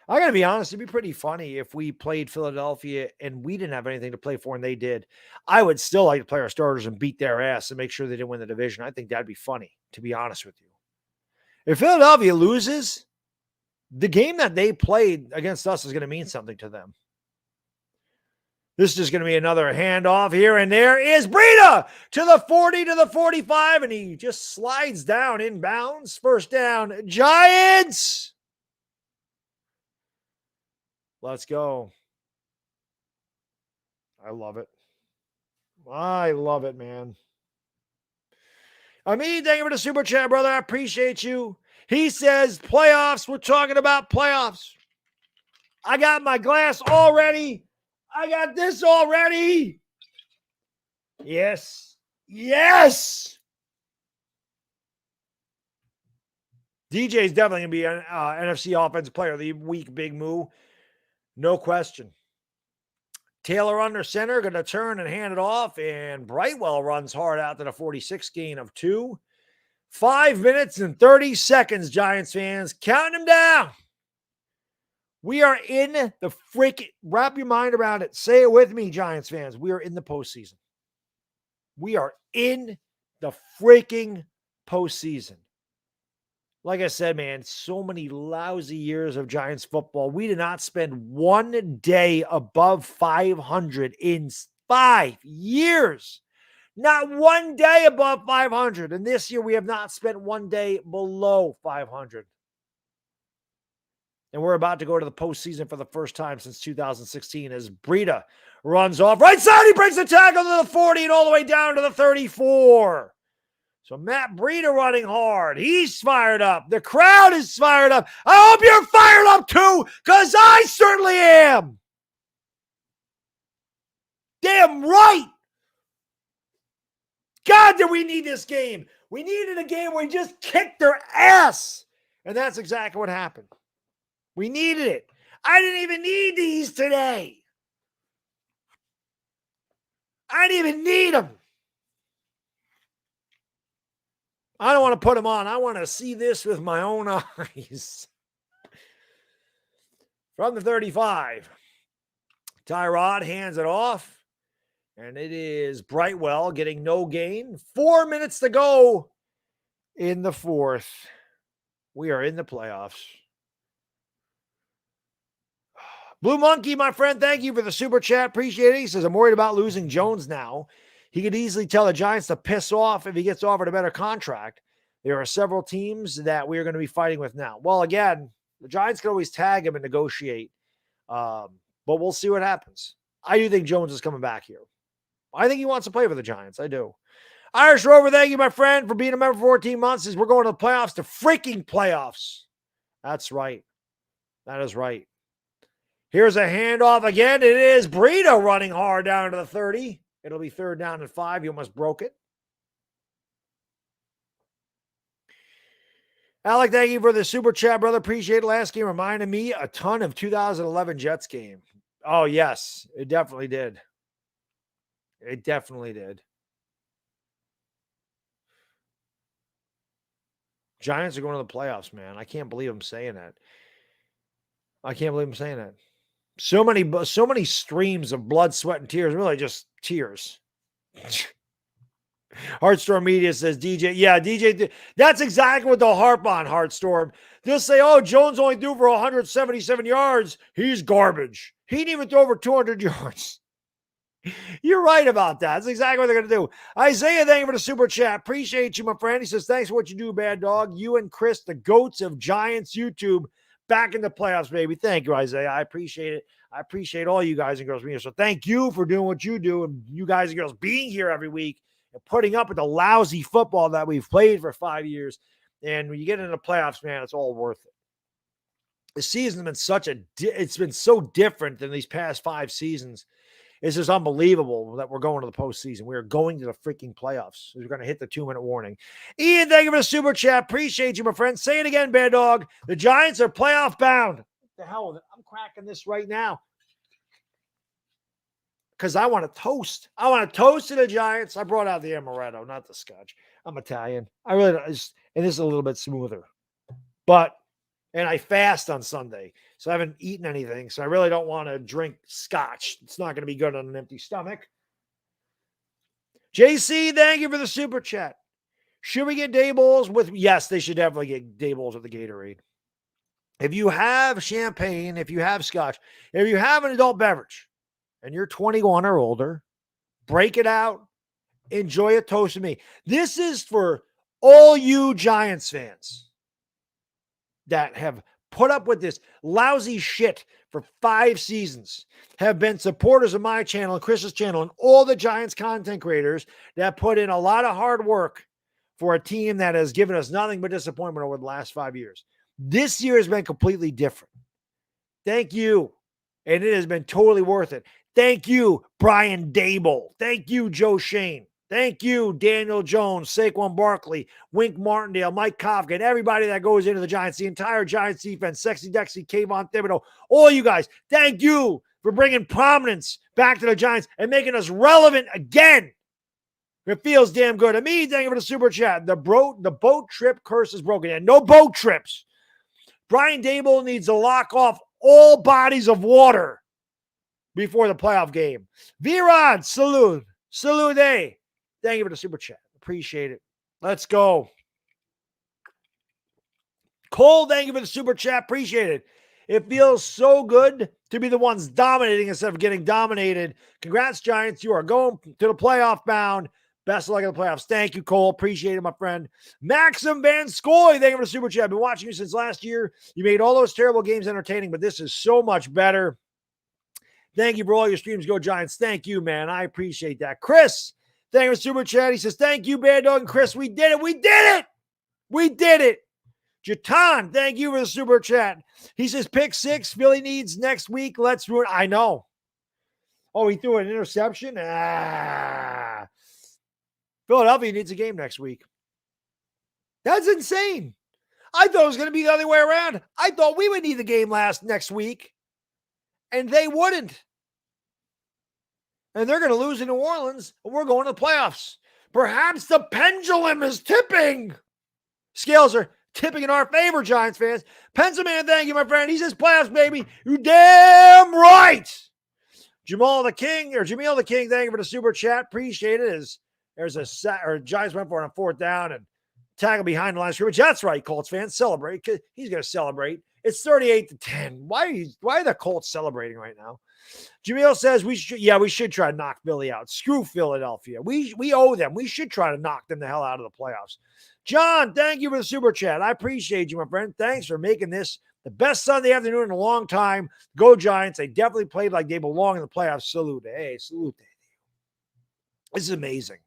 I got to be honest, it'd be pretty funny if we played Philadelphia and we didn't have anything to play for and they did. I would still like to play our starters and beat their ass and make sure they didn't win the division. I think that'd be funny, to be honest with you. If Philadelphia loses, the game that they played against us is going to mean something to them. This is going to be another handoff here, and there is Breida to the 40, to the 45, and he just slides down inbounds. First down, Giants. Let's go. I love it. I love it, man. Amin, thank you for the super chat, brother. I appreciate you. He says, playoffs. We're talking about playoffs. I got my glass already. I got this already. Yes. Yes. DJ is definitely going to be an NFC Offensive Player of the Week, Big Moo. No question. Taylor under center, going to turn and hand it off, and Brightwell runs hard out to the 46, gain of 2. 5 minutes and 30 seconds, Giants fans. Counting them down. We are in the freaking, wrap your mind around it. Say it with me, Giants fans. We are in the postseason. We are in the freaking postseason. Like I said, man, so many lousy years of Giants football. We did not spend one day above 500 in 5 years. Not one day above 500. And this year, we have not spent one day below 500. And we're about to go to the postseason for the first time since 2016 as Breida runs off. Right side, he breaks the tackle to the 40 and all the way down to the 34. So Matt Breida running hard. He's fired up. The crowd is fired up. I hope you're fired up too, because I certainly am. Damn right. God, did we need this game. We needed a game where we just kicked their ass. And that's exactly what happened. We needed it. I didn't even need these today. I didn't even need them. I don't want to put them on. I want to see this with my own eyes. From the 35. Tyrod hands it off. And it is Brightwell getting no gain. 4 minutes to go in the fourth. We are in the playoffs. Blue Monkey, my friend, thank you for the super chat. Appreciate it. He says, I'm worried about losing Jones now. He could easily tell the Giants to piss off if he gets offered a better contract. There are several teams that we are going to be fighting with now. Well, again, the Giants can always tag him and negotiate. But we'll see what happens. I do think Jones is coming back here. I think he wants to play for the Giants. I do. Irish Rover, thank you, my friend, for being a member for 14 months. We're going to the playoffs, to freaking playoffs. That's right. That is right. Here's a handoff again. It is Breida running hard down to the 30. It'll be 3rd down and 5. He almost broke it. Alec, thank you for the super chat, brother. Appreciate it. Last game reminded me a ton of 2011 Jets game. Oh, yes, it definitely did. It definitely did. Giants are going to the playoffs, man. I can't believe I'm saying that. So many streams of blood, sweat, and tears. Really just tears. Heartstorm Media says, DJ. Yeah, DJ. That's exactly what they'll harp on, Heartstorm. They'll say, oh, Jones only threw for 177 yards. He's garbage. He didn't even throw over 200 yards. You're right about that. That's exactly what they're going to do. Isaiah, thank you for the super chat. Appreciate you, my friend. He says, thanks for what you do, Baddog. You and Chris, the goats of Giants YouTube, back in the playoffs, baby. Thank you, Isaiah. I appreciate it. I appreciate all you guys and girls being here. So thank you for doing what you do, and you guys and girls being here every week and putting up with the lousy football that we've played for 5 years. And when you get into the playoffs, man, it's all worth it. The season has been it's been so different than these past 5 seasons. It's just unbelievable that we're going to the postseason. We are going to the freaking playoffs. We're going to hit the 2-minute warning. Ian, thank you for the super chat. Appreciate you, my friend. Say it again, Baddog. The Giants are playoff bound. What the hell with it? I'm cracking this right now because I want to toast. I want to toast to the Giants. I brought out the amaretto, not the scotch. I'm Italian. I really don't. And this is a little bit smoother. And I fast on Sunday, so I haven't eaten anything. So I really don't want to drink scotch. It's not going to be good on an empty stomach. JC, thank you for the super chat. Should we get day bowls with? Yes, they should definitely get day bowls with the Gatorade. If you have champagne, if you have scotch, if you have an adult beverage, and you're 21 or older, break it out. Enjoy a toast with me. This is for all you Giants fans that have put up with this lousy shit for 5 seasons, have been supporters of my channel and Chris's channel and all the Giants content creators that put in a lot of hard work for a team that has given us nothing but disappointment over the last 5 years. This year has been completely different. Thank you. And it has been totally worth it. Thank you, Brian Dable. Thank you, Joe Shane. Thank you, Daniel Jones, Saquon Barkley, Wink Martindale, Mike Kafka, and everybody that goes into the Giants, the entire Giants defense, Sexy Dexy, Kayvon Thibodeau, all you guys. Thank you for bringing prominence back to the Giants and making us relevant again. It feels damn good. To me, thank you for the super chat. The boat trip curse is broken. And no boat trips. Brian Dable needs to lock off all bodies of water before the playoff game. Viran, salute. Salute. Thank you for the super chat. Appreciate it. Let's go. Cole, thank you for the super chat. Appreciate it. It feels so good to be the ones dominating instead of getting dominated. Congrats, Giants. You are going to the playoff bound. Best of luck in the playoffs. Thank you, Cole. Appreciate it, my friend. Maxim Van Scoy, thank you for the super chat. I've been watching you since last year. You made all those terrible games entertaining, but this is so much better. Thank you for all your streams. Go Giants. Thank you, man. I appreciate that. Chris, thank you for super chat. He says, thank you, Baddog and Chris. We did it. We did it. We did it. Jatan, thank you for the super chat. He says, pick 6. Philly needs next week. Let's ruin. I know. Oh, he threw an interception? Philadelphia needs a game next week. That's insane. I thought it was going to be the other way around. I thought we would need the game next week, and they wouldn't. And they're going to lose in New Orleans, and we're going to the playoffs. Perhaps the pendulum is tipping. Scales are tipping in our favor, Giants fans. Pencil Man, thank you, my friend. He says playoffs, baby. You damn right. Jameel the King, thank you for the super chat. Appreciate it. There's a Giants went for it on 4th down and tackle behind the line of scrimmage. That's right, Colts fans, celebrate. He's going to celebrate. It's 38-10. Why are the Colts celebrating right now? Jameel says we should try to knock Philly out. Screw Philadelphia. We owe them. We should try to knock them the hell out of the playoffs. John, thank you for the super chat. I appreciate you, my friend. Thanks for making this the best Sunday afternoon in a long time. Go Giants. They definitely played like they belong in the playoffs. Salute. Hey, salute. This is amazing.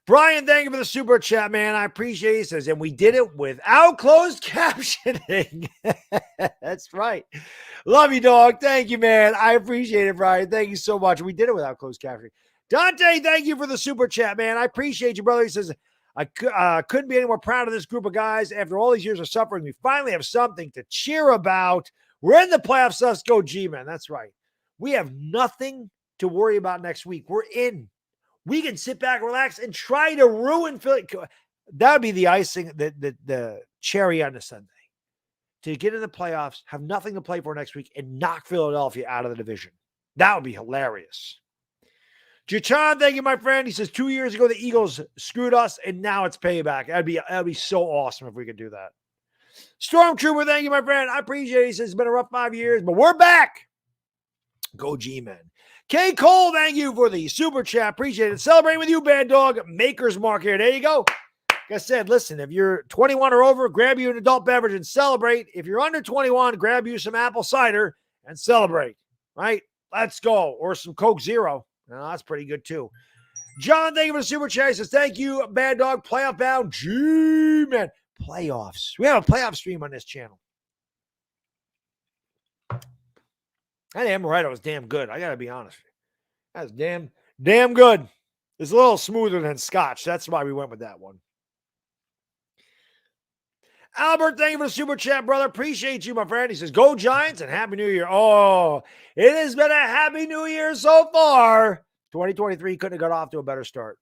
Brian, thank you for the super chat, man. I appreciate it. He says, and we did it without closed captioning. That's right. Love you, dog. Thank you, man. I appreciate it, Brian. Thank you so much. We did it without closed captioning. Dante, thank you for the super chat, man. I appreciate you, brother. He says, I couldn't be any more proud of this group of guys. After all these years of suffering, we finally have something to cheer about. We're in the playoffs. Let's go, G-Man. That's right. We have nothing to worry about next week. We're in. We can sit back, relax, and try to ruin Philly. That would be the icing, the cherry on the sundae. To get in the playoffs, have nothing to play for next week, and knock Philadelphia out of the division. That would be hilarious. Jachan, thank you, my friend. He says 2 years ago the Eagles screwed us, and now it's payback. That'd be so awesome if we could do that. Stormtrooper, thank you, my friend. I appreciate it. He says it's been a rough 5 years, but we're back. Go G-Men. K. Cole, thank you for the super chat. Appreciate it. Celebrating with you, Baddog. Maker's Mark here. There you go. Like I said, listen, if you're 21 or over, grab you an adult beverage and celebrate. If you're under 21, grab you some apple cider and celebrate. Right? Let's go. Or some Coke Zero. That's pretty good too. John, thank you for the super chat. He says, thank you, Baddog. Playoff bound. G-Man. Playoffs. We have a playoff stream on this channel. That amaretto was damn good. I got to be honest. That's damn good. It's a little smoother than scotch. That's why we went with that one. Albert, thank you for the super chat, brother. Appreciate you, my friend. He says, go Giants and Happy New Year. Oh, it has been a Happy New Year so far. 2023 couldn't have got off to a better start.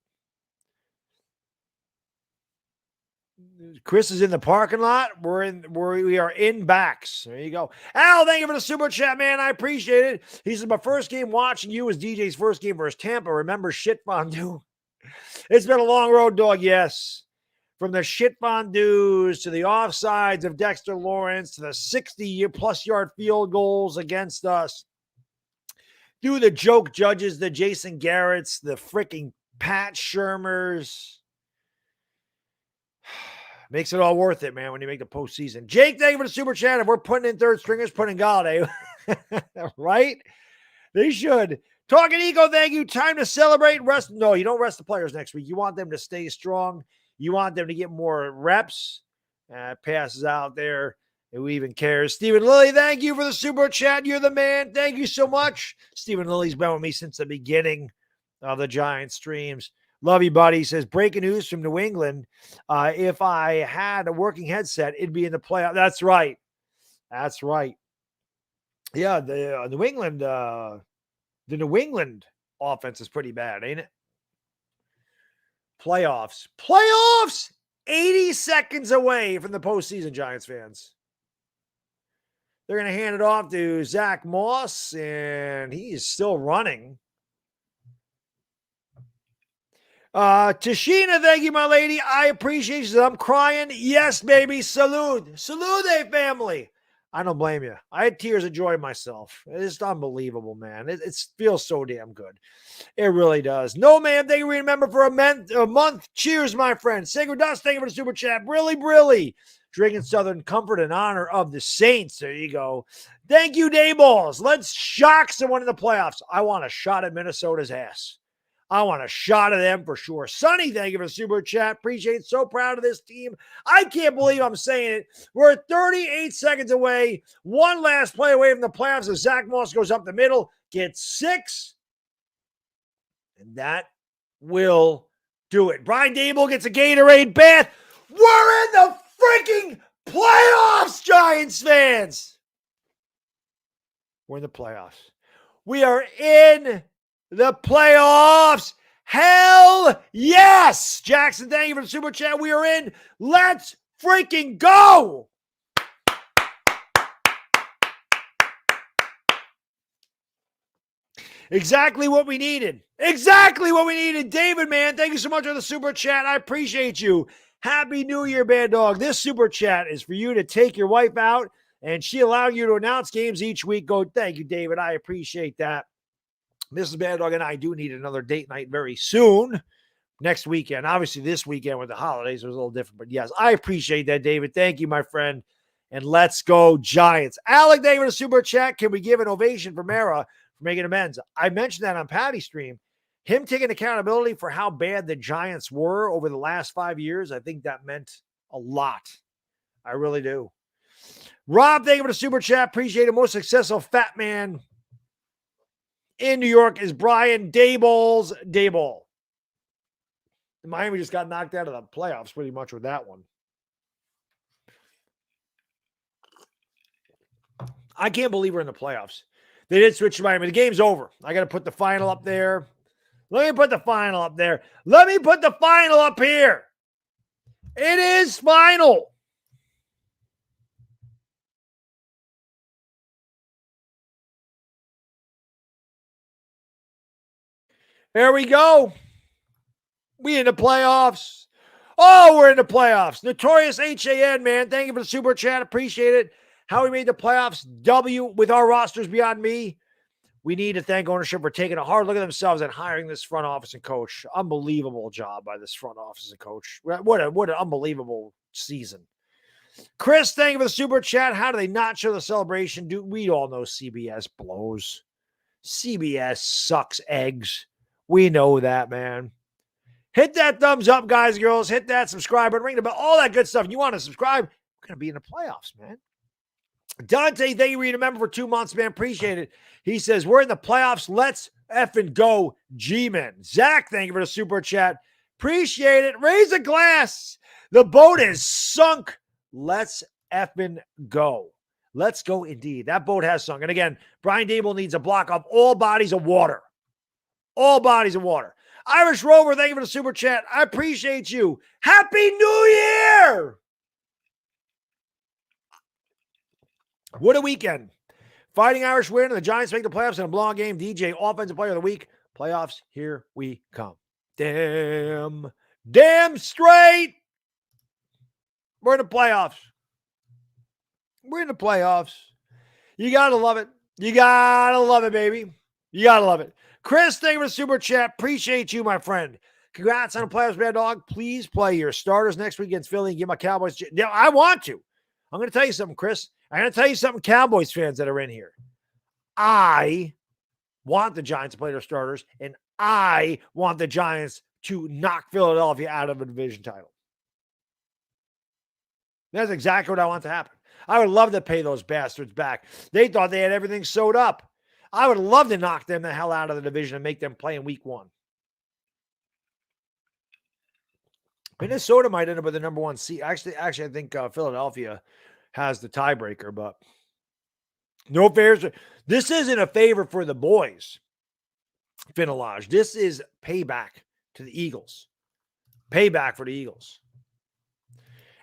Chris is in the parking lot. We are in backs. There you go. Al, thank you for the super chat, man. I appreciate it. He says, my first game watching you was DJ's first game versus Tampa. Remember shit fondue? It's been a long road, dog. Yes. From the shit fondues to the offsides of Dexter Lawrence to the 60-plus yard field goals against us. Through the joke judges, the Jason Garretts, the freaking Pat Shermers. Makes it all worth it, man, when you make the postseason. Jake, thank you for the super chat. If we're putting in third stringers, putting in Galladay. Right? They should. Talking Eco, thank you. Time to celebrate. Rest. No, you don't rest the players next week. You want them to stay strong. You want them to get more reps. Passes out there. Who even cares? Stephen Lilly, thank you for the super chat. You're the man. Thank you so much. Stephen Lilly's been with me since the beginning of the Giants streams. Love you, buddy. He says, breaking news from New England. If I had a working headset, it'd be in the playoff. That's right. That's right. Yeah, the New England offense is pretty bad, ain't it? Playoffs. 80 seconds away from the postseason, Giants fans. They're going to hand it off to Zach Moss, and he is still running. Tashina, thank you, my lady. I appreciate you. I'm crying. Yes, baby. Salute. Salute, family. I don't blame you. I had tears of joy myself. It's unbelievable, man. It feels so damn good. It really does. No, man, thank you. Remember for a month. Cheers, my friend. Sacred Dust, thank you for the super chat. Brilly. Drinking Southern Comfort in honor of the Saints. There you go. Thank you, Dayballs. Let's shock someone in the playoffs. I want a shot at Minnesota's ass. I want a shot of them for sure. Sonny, thank you for the super chat. Appreciate it. So proud of this team. I can't believe I'm saying it. We're 38 seconds away. One last play away from the playoffs as Zach Moss goes up the middle, gets 6. And that will do it. Brian Dable gets a Gatorade bath. We're in the freaking playoffs, Giants fans. We're in the playoffs. We are in the playoffs. Hell yes. Jackson, thank you for the super chat. We are in. Let's freaking go. Exactly what we needed. Exactly what we needed. David, man, thank you so much for the super chat. I appreciate you. Happy New Year, Baddog. This super chat is for you to take your wife out, and she allowing you to announce games each week. Go, thank you, David. I appreciate that. Mrs. Baddog and I do need another date night very soon. Next weekend. Obviously, this weekend with the holidays was a little different, but yes, I appreciate that, David. Thank you, my friend. And let's go, Giants. Alec, David, a super chat. Can we give an ovation for Mara for making amends? I mentioned that on Patty's stream. Him taking accountability for how bad the Giants were over the last 5 years, I think that meant a lot. I really do. Rob, thank you for the super chat. Appreciate it. Most successful fat man in New York is Brian Daboll's Daboll. Miami just got knocked out of the playoffs pretty much with that one. I can't believe we're in the playoffs. They did switch to Miami. The game's over. I got to put the final up there. Let me put the final up there. Let me put the final up here. It is final. There we go. We in the playoffs. Oh, we're in the playoffs. Notorious HAN, man. Thank you for the super chat. Appreciate it. How we made the playoffs. W with our rosters beyond me. We need to thank ownership for taking a hard look at themselves and hiring this front office and coach. Unbelievable job by this front office and coach. What an unbelievable season. Chris, thank you for the super chat. How do they not show the celebration? We all know CBS blows. CBS sucks eggs. We know that, man. Hit that thumbs up, guys and girls. Hit that subscribe button, ring the bell, all that good stuff. You want to subscribe? We're going to be in the playoffs, man. Dante, thank you for being a member for 2 months, man. Appreciate it. He says, we're in the playoffs. Let's effing go, G-Men. Zach, thank you for the super chat. Appreciate it. Raise a glass. The boat is sunk. Let's effing go. Let's go indeed. That boat has sunk. And again, Brian Daboll needs a block of all bodies of water. All bodies of water. Irish Rover, thank you for the super chat. I appreciate you. Happy New Year! What a weekend. Fighting Irish win, and the Giants make the playoffs in a blowout game. DJ, Offensive Player of the Week. Playoffs, here we come. Damn straight. We're in the playoffs. We're in the playoffs. You got to love it. You got to love it, baby. You got to love it. Chris, thank you for the super chat. Appreciate you, my friend. Congrats on the playoffs, Baddog. Please play your starters next week against Philly and give my Cowboys. Yeah, I want to. I'm going to tell you something, Chris. I'm going to tell you something, Cowboys fans that are in here. I want the Giants to play their starters, and I want the Giants to knock Philadelphia out of a division title. That's exactly what I want to happen. I would love to pay those bastards back. They thought they had everything sewed up. I would love to knock them the hell out of the division and make them play in week 1. Minnesota might end up with the number 1 seed. Actually, I think Philadelphia has the tiebreaker, but no favors. This isn't a favor for the boys, Finalage. This is payback to the Eagles. Payback for the Eagles.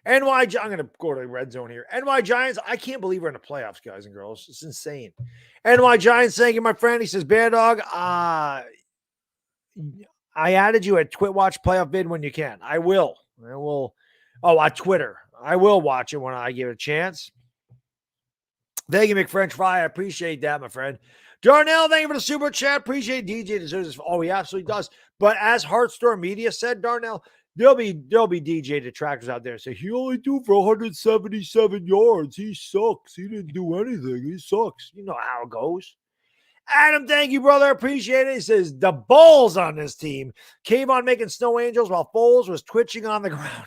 I'm going to go to the red zone here. NY Giants, I can't believe we're in the playoffs, guys and girls. It's insane. NY Giants, thank you, my friend. He says, Baddog, I added you at TwitWatch playoff bid when you can. I will. On Twitter. I will watch it when I give it a chance. Thank you, McFrench Fry. I appreciate that, my friend. Darnell, thank you for the super chat. Appreciate DJ deserves this. Oh, he absolutely does. But as Heartstorm Media said, Darnell, there'll be DJ detractors out there say he only threw for 177 yards. He sucks. He didn't do anything. He sucks. You know how it goes. Adam, thank you, brother. Appreciate it. He says the balls on this team came on making snow angels while Foles was twitching on the ground.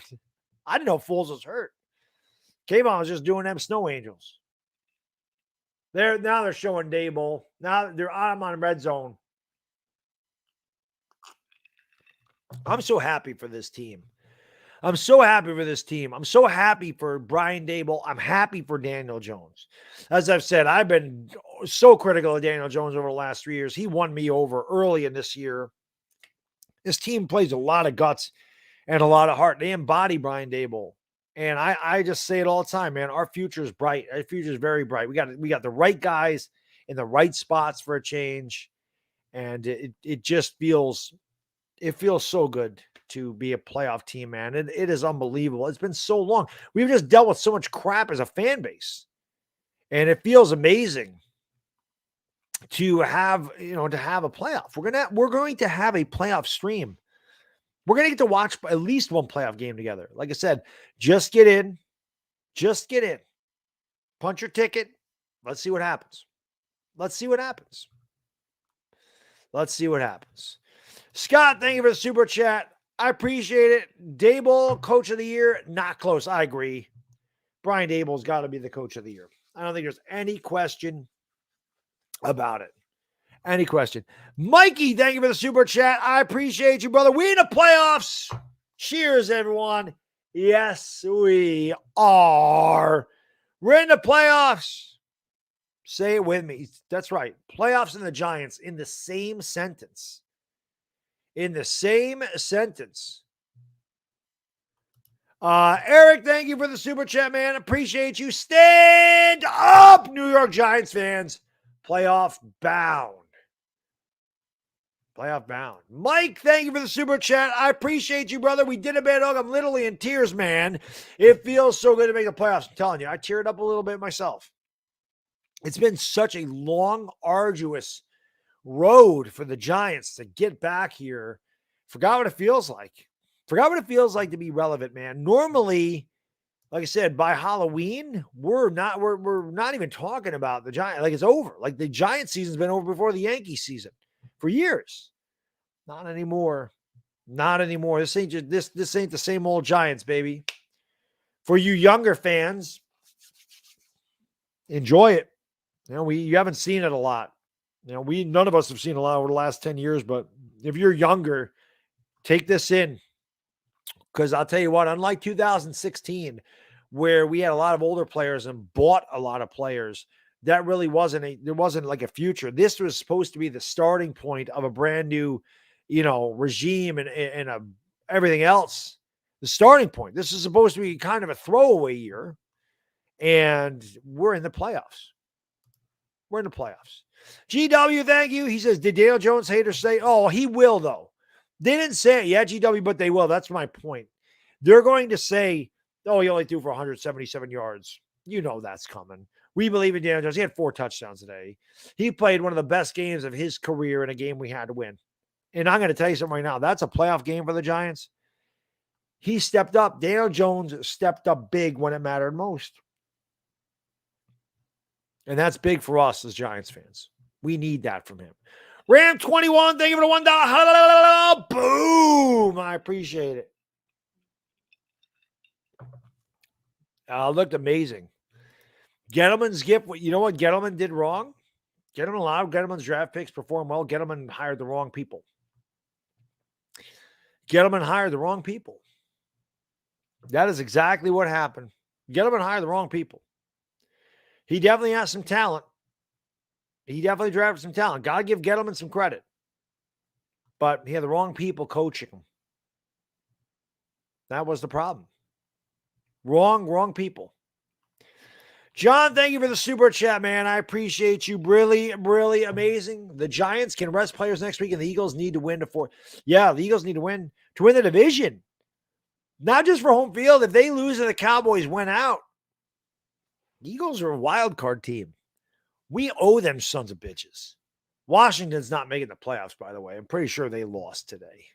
I didn't know Foles was hurt. Kayvon was just doing them snow angels. Now they're showing Daboll. Now I'm on red zone. I'm so happy for this team. I'm so happy for Brian Daboll. I'm happy for Daniel Jones. As I've said, I've been so critical of Daniel Jones over the last 3 years. He won me over early in this year. This team plays a lot of guts and a lot of heart. They embody Brian Daboll. And I just say it all the time, man. Our future is bright. Our future is very bright. We got the right guys in the right spots for a change. And it just feels so good to be a playoff team, man. It is unbelievable. It's been so long. We've just dealt with so much crap as a fan base. And it feels amazing to have a playoff. We're going to have a playoff stream. We're going to get to watch at least one playoff game together. Like I said, just get in. Punch your ticket. Let's see what happens. Scott, thank you for the super chat. I appreciate it. Daboll, coach of the year, not close. I agree. Brian Daboll's got to be the coach of the year. I don't think there's any question about it. Any question. Mikey, thank you for the super chat. I appreciate you, brother. We in the playoffs. Cheers, everyone. Yes, we are. We're in the playoffs. Say it with me. That's right. Playoffs and the Giants in the same sentence. Eric, thank you for the super chat, man. Appreciate you. Stand up, New York Giants fans. Playoff bound. Mike, thank you for the super chat. I appreciate you, brother. We did it, Baddog. I'm literally in tears, man. It feels so good to make the playoffs. I'm telling you, I teared up a little bit myself. It's been such a long, arduous road for the Giants to get back here. Forgot what it feels like. To be relevant, man. Normally, like I said, by Halloween, we're not even talking about the Giants. Like, it's over. Like, the Giants season's been over before the Yankees season for years. Not anymore. This ain't the same old Giants, baby. For you younger fans, enjoy it. You haven't seen it a lot. None of us have seen a lot over the last 10 years, but if you're younger, take this in. Because I'll tell you what, unlike 2016, where we had a lot of older players and bought a lot of players, that really there wasn't like a future. This was supposed to be the starting point of a brand new, regime and everything else. The starting point. This is supposed to be kind of a throwaway year, and we're in the playoffs. GW, thank you. He says, did Daniel Jones haters say, oh, he will, though. They didn't say it yet, GW, but they will. That's my point. They're going to say, oh, he only threw for 177 yards. That's coming. We believe in Daniel Jones. He had 4 touchdowns today. He played one of the best games of his career in a game we had to win. And I'm going to tell you something right now. That's a playoff game for the Giants. He stepped up. Daniel Jones stepped up big when it mattered most. And that's big for us as Giants fans. We need that from him. Ram 21, thank you for the $1. Boom. I appreciate it. Looked amazing. Gettleman's gift. You know what Gettleman did wrong? Gettleman allowed Gettleman's draft picks perform well. Gettleman hired the wrong people. That is exactly what happened. Gettleman hired the wrong people. He definitely has some talent. He definitely drafted some talent. Got to give Gettleman some credit. But he had the wrong people coaching him. That was the problem. Wrong people. John, thank you for the super chat, man. I appreciate you. Really, really amazing. The Giants can rest players next week, and the Eagles need to win the Eagles need to win the division. Not just for home field. If they lose and the Cowboys win out, the Eagles are a wild card team. We owe them sons of bitches. Washington's not making the playoffs, by the way. I'm pretty sure they lost today.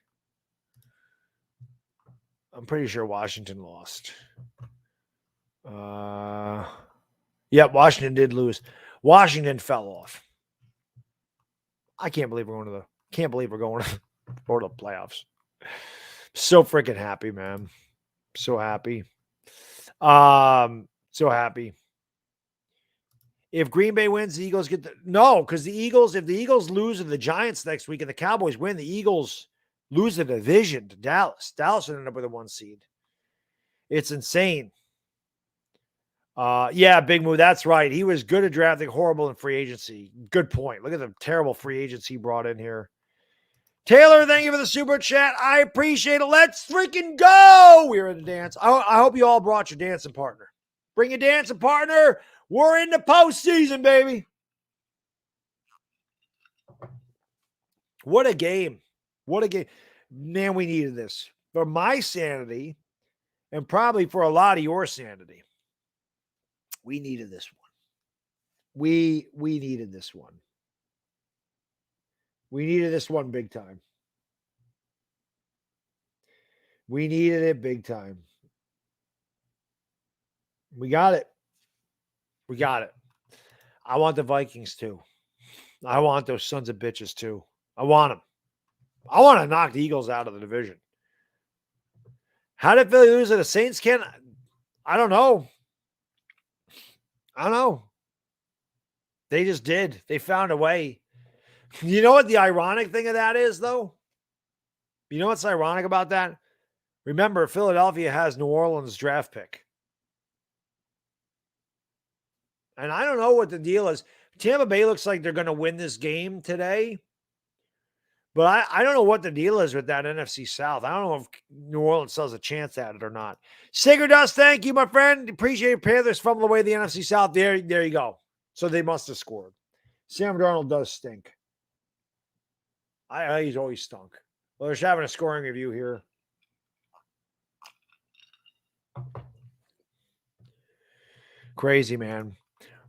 I'm pretty sure Washington lost. Washington did lose. Washington fell off. I can't believe we're going to the playoffs. So freaking happy, man. So happy. So happy. If Green Bay wins, the Eagles get because if the Eagles lose to the Giants next week and the Cowboys win, the Eagles lose the division to Dallas. Dallas ended up with a 1 seed. It's insane. Big move. That's right. He was good at drafting, horrible in free agency. Good point. Look at the terrible free agents he brought in here. Taylor, thank you for the super chat. I appreciate it. Let's freaking go. We're in the dance. I hope you all brought your dancing partner. Bring your dancing partner. We're in the postseason, baby. What a game. What a game. Man, we needed this. For my sanity, and probably for a lot of your sanity, we needed this one. We needed this one. We needed this one big time. We needed it big time. We got it. We got it. I want the Vikings too. I want those sons of bitches too. I want them. I want to knock the Eagles out of the division. How did Philly lose to the Saints? I don't know. I don't know. They just did. They found a way. You know what the ironic thing of that is, though? You know what's ironic about that? Remember, Philadelphia has New Orleans' draft pick. And I don't know what the deal is. Tampa Bay looks like they're going to win this game today. But I don't know what the deal is with that NFC South. I don't know if New Orleans still has a chance at it or not. Sacred Dust, thank you, my friend. Appreciate it. Panthers fumble away the NFC South. There you go. So they must have scored. Sam Darnold does stink. He's always stunk. Well, they're just having a scoring review here. Crazy, man.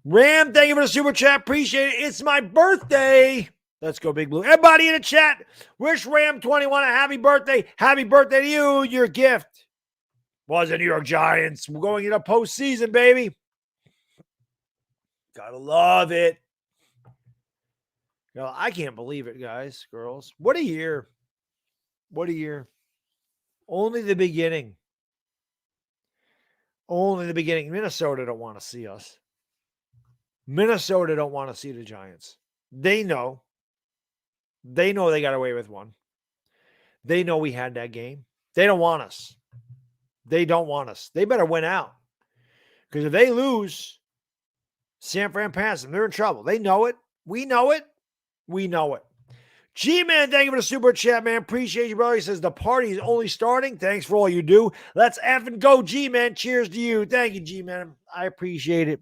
Ram, thank you for the super chat. Appreciate it. It's my birthday. Let's go, Big Blue. Everybody in the chat, wish Ram21 a happy birthday. Happy birthday to you. Your gift was the New York Giants. We're going into postseason, baby. Gotta love it. No, I can't believe it, guys, girls. What a year. What a year. Only the beginning. Only the beginning. Minnesota don't want to see us. Minnesota don't want to see the Giants. They know. They know they got away with one. They know we had that game. They don't want us. They don't want us. They better win out. Because if they lose, San Fran passes them. They're in trouble. They know it. We know it. We know it. G-Man, thank you for the super chat, man. Appreciate you, brother. He says, the party is only starting. Thanks for all you do. Let's effing go, G-Man. Cheers to you. Thank you, G-Man. I appreciate it.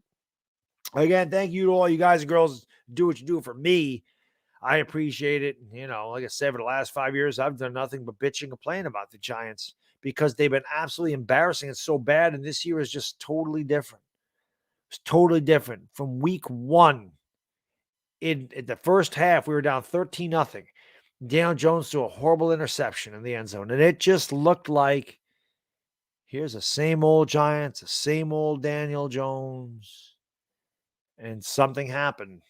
Again, thank you to all you guys and girls. Do what you do for me. I appreciate it. You know, like I said, for the last 5 years, I've done nothing but bitch and complain about the Giants because they've been absolutely embarrassing. It's so bad. And this year is just totally different. It's totally different. From week one, in the first half, we were down 13-0. Daniel Jones threw a horrible interception in the end zone. And it just looked like, here's the same old Giants, the same old Daniel Jones. And something happened.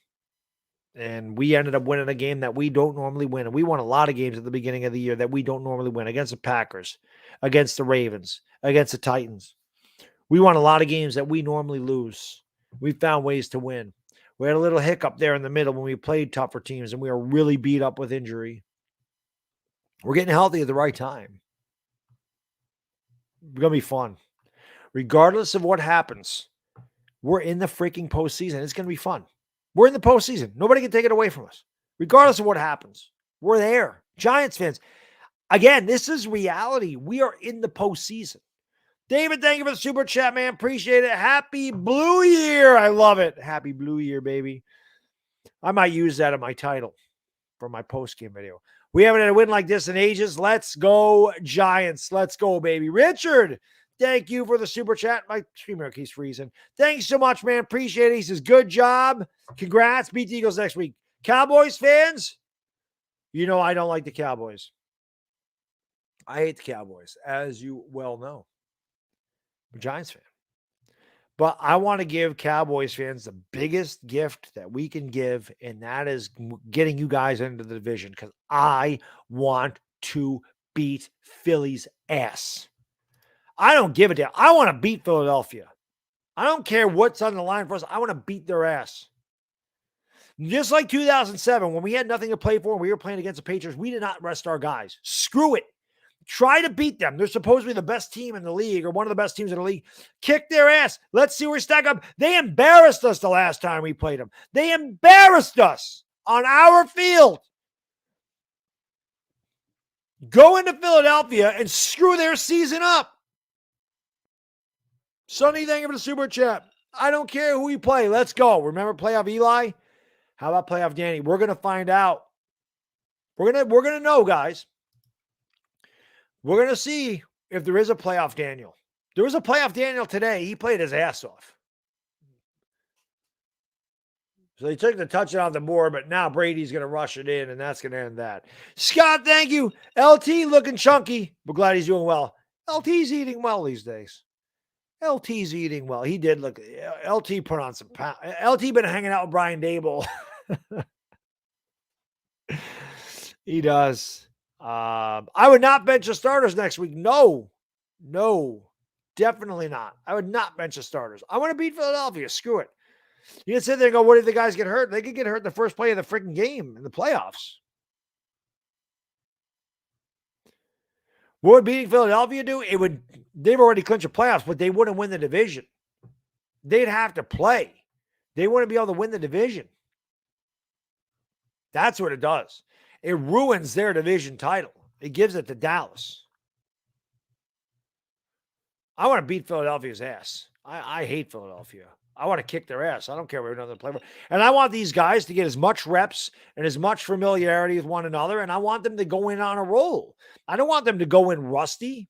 And we ended up winning a game that we don't normally win. And we won a lot of games at the beginning of the year that we don't normally win, against the Packers, against the Ravens, against the Titans. We won a lot of games that we normally lose. We found ways to win. We had a little hiccup there in the middle when we played tougher teams, and we were really beat up with injury. We're getting healthy at the right time. It's going to be fun. Regardless of what happens, we're in the freaking postseason. It's going to be fun. We're in the postseason. Nobody can take it away from us. Regardless of what happens, we're there. Giants fans. Again, this is reality. We are in the postseason. David, thank you for the super chat, man. Appreciate it. Happy Blue Year. I love it. Happy Blue Year, baby. I might use that in my title for my post-game video. We haven't had a win like this in ages. Let's go, Giants. Let's go, baby. Richard, thank you for the super chat. My streamer keeps freezing. Thanks so much, man. Appreciate it. He says, good job. Congrats. Beat the Eagles next week. Cowboys fans, you know I don't like the Cowboys. I hate the Cowboys, as you well know. I'm a Giants fan. But I want to give Cowboys fans the biggest gift that we can give, and that is getting you guys into the division, because I want to beat Philly's ass. I don't give a damn. I want to beat Philadelphia. I don't care what's on the line for us. I want to beat their ass. Just like 2007, when we had nothing to play for and we were playing against the Patriots, we did not rest our guys. Screw it. Try to beat them. They're supposedly the best team in the league, or one of the best teams in the league. Kick their ass. Let's see where we stack up. They embarrassed us the last time we played them. They embarrassed us on our field. Go into Philadelphia and screw their season up. Sonny, thank you for the super chat. I don't care who we play. Let's go. Remember playoff Eli? How about playoff Danny? We're going to find out. We're gonna know, guys. We're gonna see if there is a playoff Daniel. There was a playoff Daniel today. He played his ass off. So they took the touchdown off the board, but now Brady's going to rush it in, and that's going to end that. Scott, thank you. LT looking chunky. We're glad he's doing well. LT's eating well these days. LT's eating well. He did look. LT put on some pound. LT been hanging out with Brian Dable. He does. I would not bench the starters next week. No, definitely not. I would not bench the starters. I want to beat Philadelphia. Screw it. You can sit there and go, what if the guys get hurt? They could get hurt in the first play of the freaking game in the playoffs. What would beating Philadelphia do? They've already clinched the playoffs, but they wouldn't win the division. They'd have to play. They wouldn't be able to win the division. That's what it does. It ruins their division title. It gives it to Dallas. I want to beat Philadelphia's ass. I hate Philadelphia. I want to kick their ass. I don't care what another player. And I want these guys to get as much reps and as much familiarity with one another. And I want them to go in on a roll. I don't want them to go in rusty.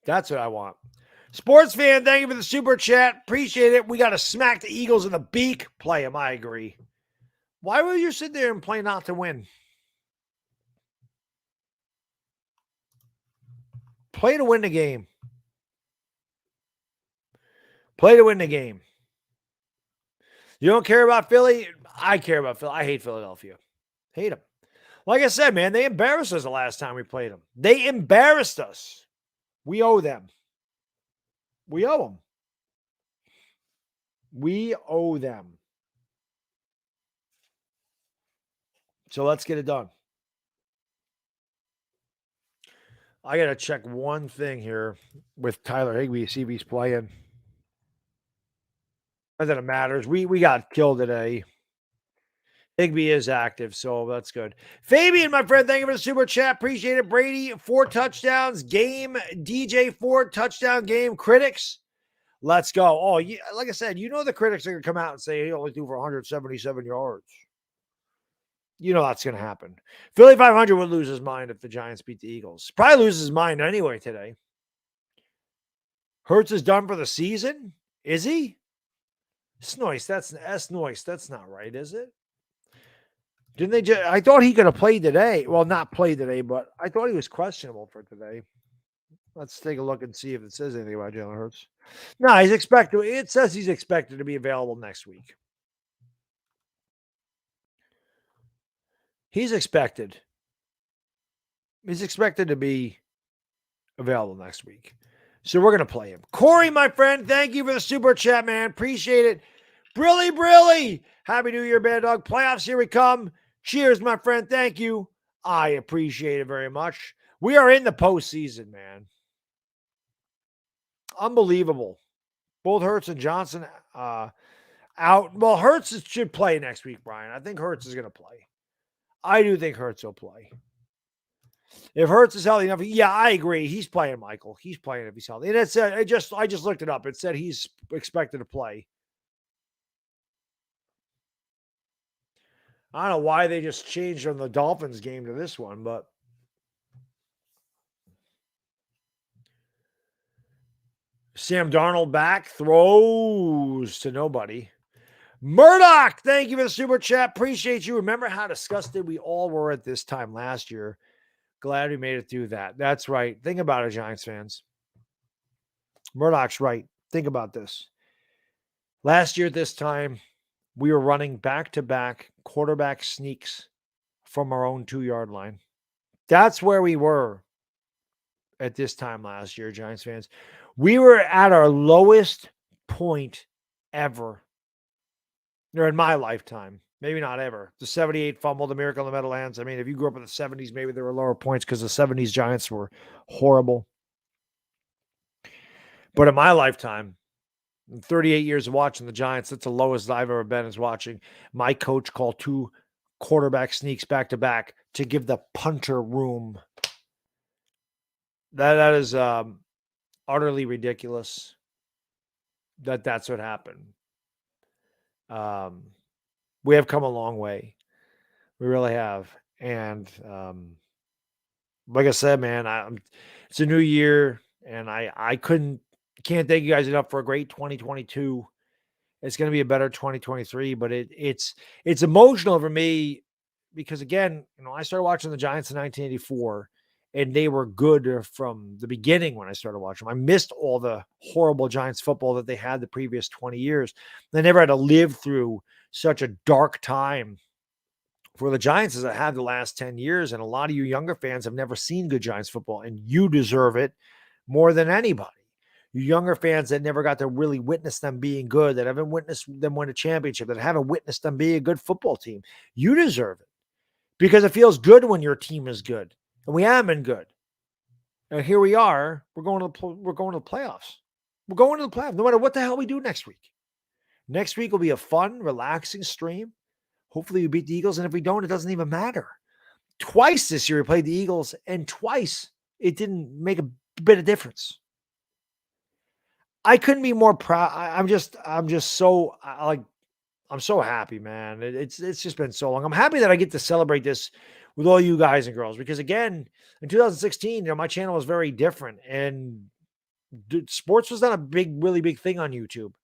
That's what I want. Sports fan, thank you for the super chat. Appreciate it. We got to smack the Eagles in the beak. Play them. I agree. Why would you sit there and play not to win? Play to win the game. Play to win the game. You don't care about Philly? I care about Philly. I hate Philadelphia. Hate them. Like I said, man, they embarrassed us the last time we played them. They embarrassed us. We owe them. We owe them. We owe them. So let's get it done. I got to check one thing here with Tyler Higbee, see if he's playing. Not that it matters. We got killed today. Higbee is active, so that's good. Fabian, my friend, thank you for the super chat. Appreciate it. Brady, 4 touchdowns game. DJ, 4 touchdown game. Critics, let's go. Oh, yeah, like I said, you know the critics are going to come out and say he only threw for 177 yards. You know that's going to happen. Philly 500 would lose his mind if the Giants beat the Eagles. Probably loses his mind anyway today. Hurts is done for the season? Is he? Snoise, that's Noise. That's not right, is it? Didn't they just? I thought he could have played today. Well, not played today, but I thought he was questionable for today. Let's take a look and see if it says anything about Jalen Hurts. No, he's expected. It says he's expected to be available next week. He's expected. He's expected to be available next week. So we're going to play him. Corey, my friend, thank you for the super chat, man. Appreciate it. Brilly. Happy New Year, Baddog. Playoffs, here we come. Cheers, my friend. Thank you. I appreciate it very much. We are in the postseason, man. Unbelievable. Both Hurts and Johnson out. Well, Hurts should play next week, Brian. I think Hurts is going to play. I do think Hurts will play. If Hurts is healthy enough, yeah, I agree. He's playing, Michael. He's playing if he's healthy. And it said, I just looked it up. It said he's expected to play. I don't know why they just changed from the Dolphins game to this one, but Sam Darnold back, throws to nobody. Murdoch, thank you for the super chat. Appreciate you. Remember how disgusted we all were at this time last year. Glad we made it through that. That's right. Think about it, Giants fans. Murdoch's right. Think about this. Last year at this time, we were running back-to-back quarterback sneaks from our own 2-yard line. That's where we were at this time last year, Giants fans. We were at our lowest point ever. Or in my lifetime. Maybe not ever. The 78 fumble, the miracle in the Meadowlands. I mean, if you grew up in the 70s, maybe there were lower points because the 70s Giants were horrible. But in my lifetime, in 38 years of watching the Giants, that's the lowest I've ever been is watching my coach call 2 quarterback sneaks back-to-back to give the punter room. That is utterly ridiculous. that's what happened. We have come a long way. We really have. And like I said, man, it's a new year, and I can't thank you guys enough for a great 2022. It's going to be a better 2023, but it's emotional for me because again, I started watching the Giants in 1984, and they were good from the beginning when I started watching them. I missed all the horrible Giants football that they had the previous 20 years. They never had to live through such a dark time for the Giants as I had the last 10 years. And a lot of you younger fans have never seen good Giants football, and you deserve it more than anybody. You younger fans that never got to really witness them being good, that haven't witnessed them win a championship, that haven't witnessed them be a good football team, you deserve it because it feels good when your team is good, and we have been good. And here we are. We're going to the playoffs. We're going to the playoffs, no matter what the hell we do next week. Next week will be a fun, relaxing stream. Hopefully we beat the Eagles, and if we don't, it doesn't even matter. Twice this year we played the Eagles, and twice it didn't make a bit of difference. I couldn't be more proud. I'm so I'm so happy, man. It's just been so long. I'm happy that I get to celebrate this with all you guys and girls because again, in 2016, my channel was very different, and sports was not a really big thing on YouTube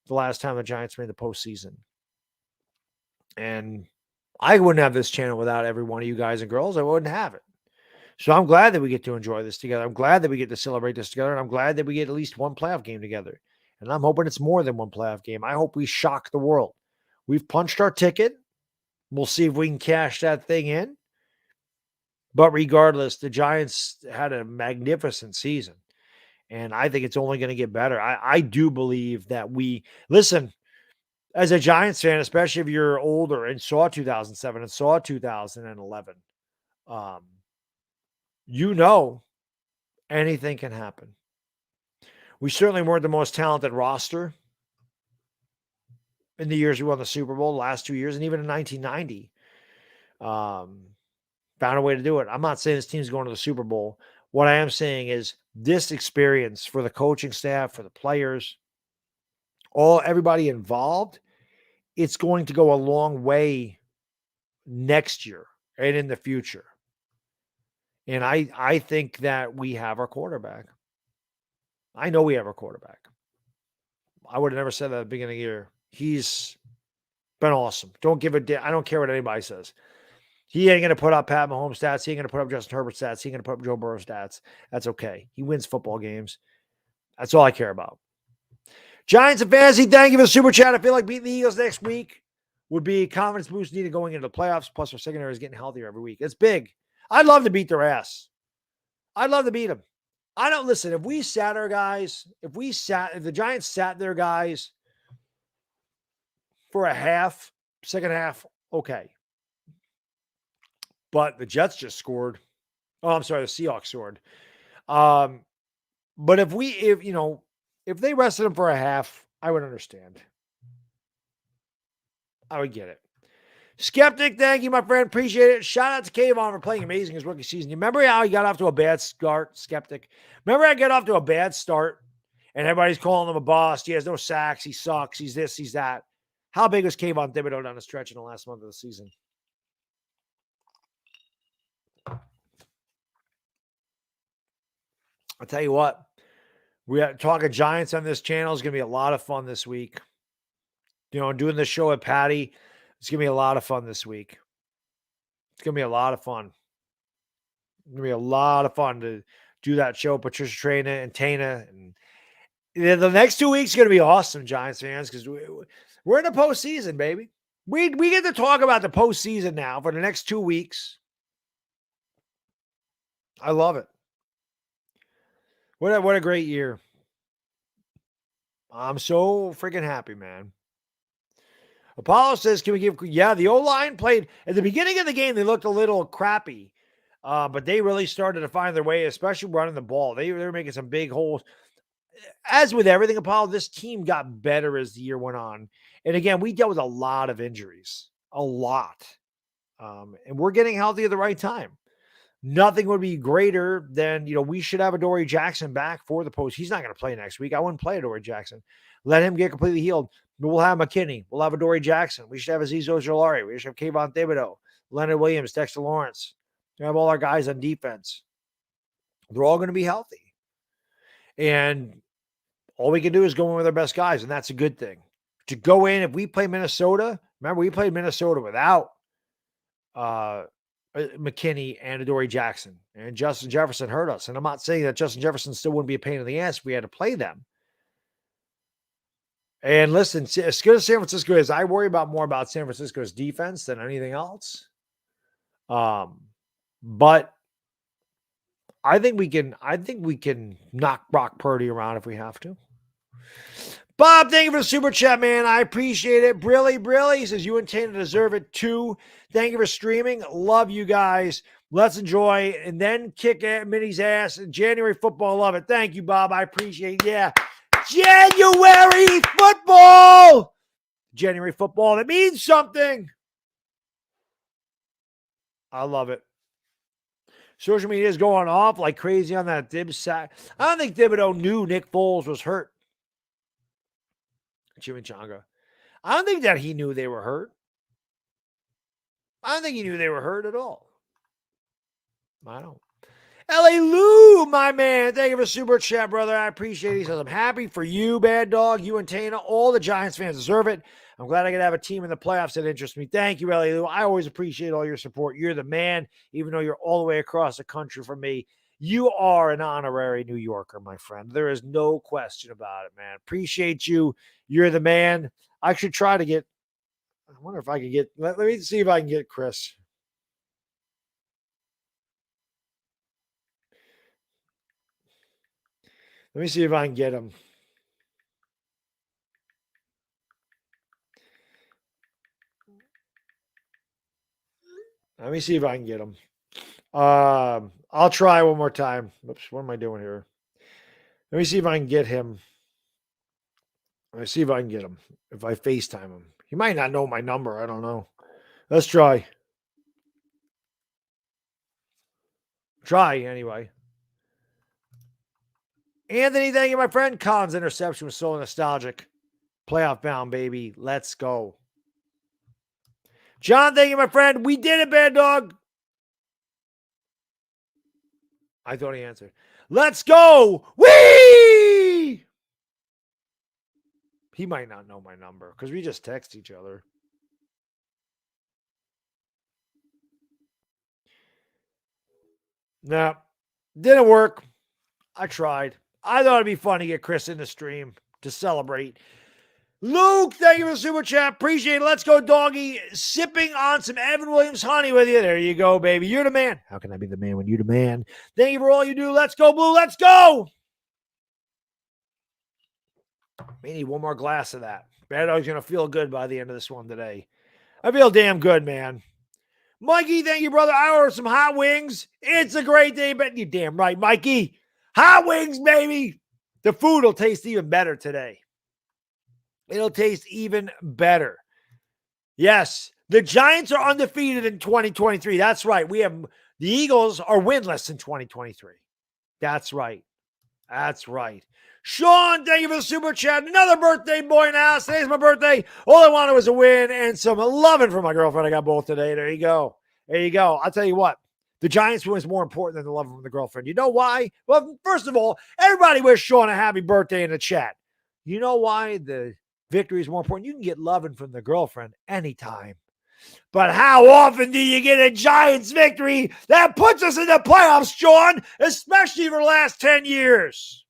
the last time the Giants made the postseason. And I wouldn't have this channel without every one of you guys and girls. I wouldn't have it. So I'm glad that we get to enjoy this together. I'm glad that we get to celebrate this together. And I'm glad that we get at least one playoff game together. And I'm hoping it's more than one playoff game. I hope we shock the world. We've punched our ticket. We'll see if we can cash that thing in. But regardless, the Giants had a magnificent season. And I think it's only going to get better. I do believe that listen, as a Giants fan, especially if you're older and saw 2007 and saw 2011, anything can happen. We certainly weren't the most talented roster in the years we won the Super Bowl, the last 2 years, and even in 1990. Found a way to do it. I'm not saying this team's going to the Super Bowl. What I am saying is this experience for the coaching staff, for the players, everybody involved, it's going to go a long way next year and in the future. And I think that we have our quarterback. I know we have our quarterback. I would have never said that at the beginning of the year. He's been awesome. I don't care what anybody says. He ain't going to put up Pat Mahomes stats. He ain't going to put up Justin Herbert stats. He ain't going to put up Joe Burrow stats. That's okay. He wins football games. That's all I care about. Giants and Fantasy, thank you for the super chat. I feel like beating the Eagles next week would be a confidence boost needed going into the playoffs. Plus, our secondary is getting healthier every week. It's big. I'd love to beat their ass. I'd love to beat them. I don't listen. If we sat our guys, if the Giants sat their guys for a half, second half, okay. But the Jets just scored. Oh, I'm sorry, the Seahawks scored. But if they rested him for a half, I would understand. I would get it. Skeptic, thank you, my friend. Appreciate it. Shout out to Kayvon for playing amazing his rookie season. You remember how he got off to a bad start, Skeptic? Remember I got off to a bad start and everybody's calling him a boss. He has no sacks. He sucks. He's this, he's that. How big was Kayvon Thibodeau down the stretch in the last month of the season? I'll tell you what. We are talking Giants on this channel. It's going to be a lot of fun this week. Doing this show at Patty, it's going to be a lot of fun this week. It's going to be a lot of fun. It's going to be a lot of fun to do that show, Patricia Traina and Tana. And the next 2 weeks is going to be awesome, Giants fans, because we're in the postseason, baby. We get to talk about the postseason now for the next 2 weeks. I love it. What a great year. I'm so freaking happy, man. Apollo says, can we give... Yeah, the O-line played... At the beginning of the game, they looked a little crappy. But they really started to find their way, especially running the ball. They were making some big holes. As with everything, Apollo, this team got better as the year went on. And again, we dealt with a lot of injuries. A lot. And we're getting healthy at the right time. nothing would be greater than, we should have Adoree Jackson back for the post. He's not going to play next week. I wouldn't play Adoree Jackson. Let him get completely healed. But we'll have McKinney. We'll have Adoree Jackson. We should have Azeez Ojulari. We should have Kayvon Thibodeau, Leonard Williams, Dexter Lawrence. We have all our guys on defense. They're all going to be healthy. And all we can do is go in with our best guys, and that's a good thing. To go in, if we play Minnesota, remember we played Minnesota without McKinney and Adoree Jackson, and Justin Jefferson hurt us. And I'm not saying that Justin Jefferson still wouldn't be a pain in the ass if we had to play them. And listen, as good as San Francisco is, I worry more about San Francisco's defense than anything else. But I think we can knock Brock Purdy around if we have to. Bob, thank you for the super chat, man. I appreciate it. Brilly says you and Tana deserve it too. Thank you for streaming. Love you guys. Let's enjoy and then kick Minnie's ass. January football, love it. Thank you, Bob. I appreciate it. Yeah. January football. January football. That means something. I love it. Social media is going off like crazy on that Dib sack. I don't think Thibodeau knew Nick Foles was hurt. Chimichanga. I don't think that he knew they were hurt. I don't think he knew they were hurt at all. I don't. L.A. Lou, my man. Thank you for super chat, brother. I appreciate it. He says, I'm happy for you, Baddog, you and Tana. All the Giants fans deserve it. I'm glad I could have a team in the playoffs that interests me. Thank you, L.A. Lou. I always appreciate all your support. You're the man, even though you're all the way across the country from me. You are an honorary New Yorker, my friend. There is no question about it, man. Appreciate you. You're the man. I should try to get, I wonder if I can get, let me see if I can get Chris. Let me see if I can get him. Let me see if I can get him. I'll try one more time. Oops, what am I doing here? Let me see if I can get him. Let me see if I can get him. If I FaceTime him. He might not know my number. I don't know. Let's try. Try anyway. Anthony, thank you, my friend. Collins' interception was so nostalgic. Playoff bound, baby. Let's go. John, thank you, my friend. We did it, Baddog. I thought he answered. Let's go. Whee! He might not know my number because we just text each other. No, didn't work. I tried. I thought it'd be fun to get Chris in the stream to celebrate. Luke, thank you for the super chat. Appreciate it. Let's go, doggy. Sipping on some Evan Williams honey with you. There you go, baby. You're the man. How can I be the man when you're the man? Thank you for all you do. Let's go, Blue. Let's go. We need one more glass of that. Baddog's going to feel good by the end of this one today. I feel damn good, man. Mikey, thank you, brother. I ordered some hot wings. It's a great day, but you're damn right, Mikey. Hot wings, baby. The food will taste even better today. It'll taste even better. Yes, the Giants are undefeated in 2023. That's right. The Eagles are winless in 2023. That's right. That's right. Sean, thank you for the super chat. Another birthday boy in the house. Today's my birthday. All I wanted was a win and some loving from my girlfriend. I got both today. There you go. There you go. I'll tell you what. The Giants win is more important than the love from the girlfriend. You know why? Well, first of all, everybody wish Sean a happy birthday in the chat. You know why the victory is more important? You can get loving from the girlfriend anytime. But how often do you get a Giants victory that puts us in the playoffs, Sean? Especially for the last 10 years.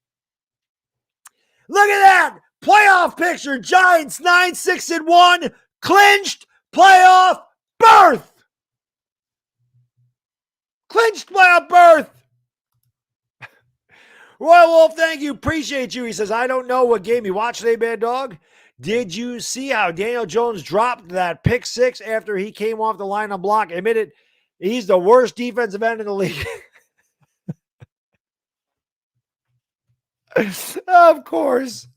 Look at that. Playoff picture. Giants 9-6-1. Clinched playoff berth. Clinched playoff berth. Royal Wolf, thank you. Appreciate you. He says, I don't know what game you watched today, Bad Dog. Did you see how Daniel Jones dropped that pick six after he came off the line on block? Admitted he's the worst defensive end in the league. Of course.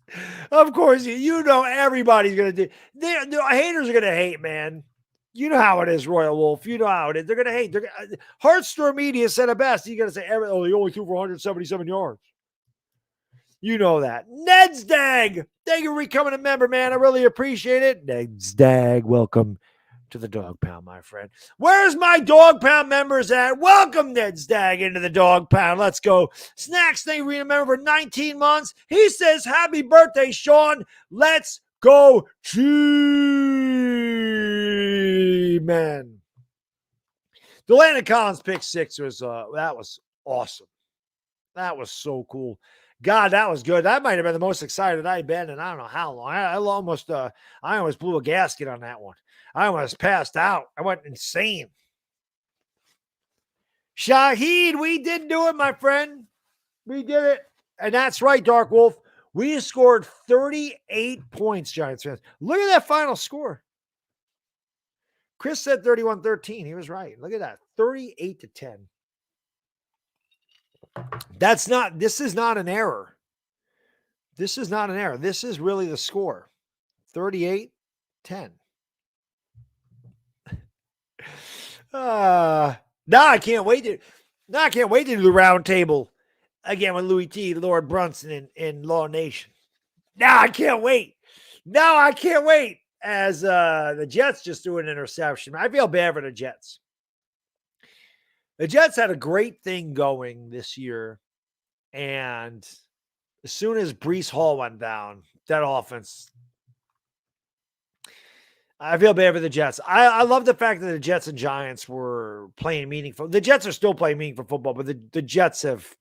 You know everybody's going to do. The haters are going to hate, man. You know how it is, Royal Wolf. You know how it is. They're going to hate. Heartstore Media said it best. You got to say, oh, they only threw for 177 yards. You know that. Ned's Dag. Thank you for becoming a member, man. I really appreciate it. Ned's Dag, welcome to the Dog Pound, my friend. Where's my Dog Pound members at? Welcome, Ned's Dag, into the Dog Pound. Let's go. Snacks, thank you for being a member for 19 months. He says, happy birthday, Sean. Let's go, G-Man. Delaney Collins pick 6 was that was awesome. That was so cool. God, that was good. That might have been the most excited I've been in I don't know how long. I almost blew a gasket on that one. I almost passed out. I went insane. Shahid, we did do it, my friend. We did it. And that's right, Dark Wolf. We scored 38 points, Giants fans. Look at that final score. Chris said 31-13. He was right. Look at that. 38-10. This is not an error. This is not an error. This is really the score. 38-10. Now I can't wait to do the round table again with Louis T, Lord Brunson, and Law Nation. Now I can't wait. As the Jets just threw an interception. I feel bad for the Jets. The Jets had a great thing going this year, and as soon as Breece Hall went down, that offense, I feel bad for the Jets. I love the fact that the Jets and Giants were playing meaningful. The Jets are still playing meaningful football, but the Jets have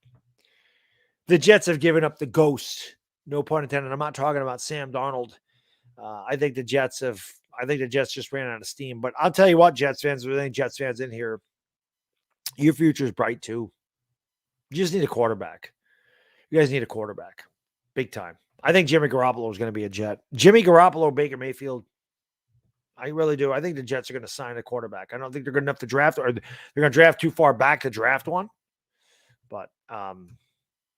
given up the ghost. No pun intended. I'm not talking about Sam Darnold. I think the Jets just ran out of steam. But I'll tell you what, Jets fans, if there's any Jets fans in here, your future is bright too. You just need a quarterback. You guys need a quarterback. Big time. I think Jimmy Garoppolo is going to be a Jet. Jimmy Garoppolo, Baker Mayfield. I really do. I think the Jets are going to sign a quarterback. I don't think they're good enough to draft, or they're going to draft too far back to draft one. But,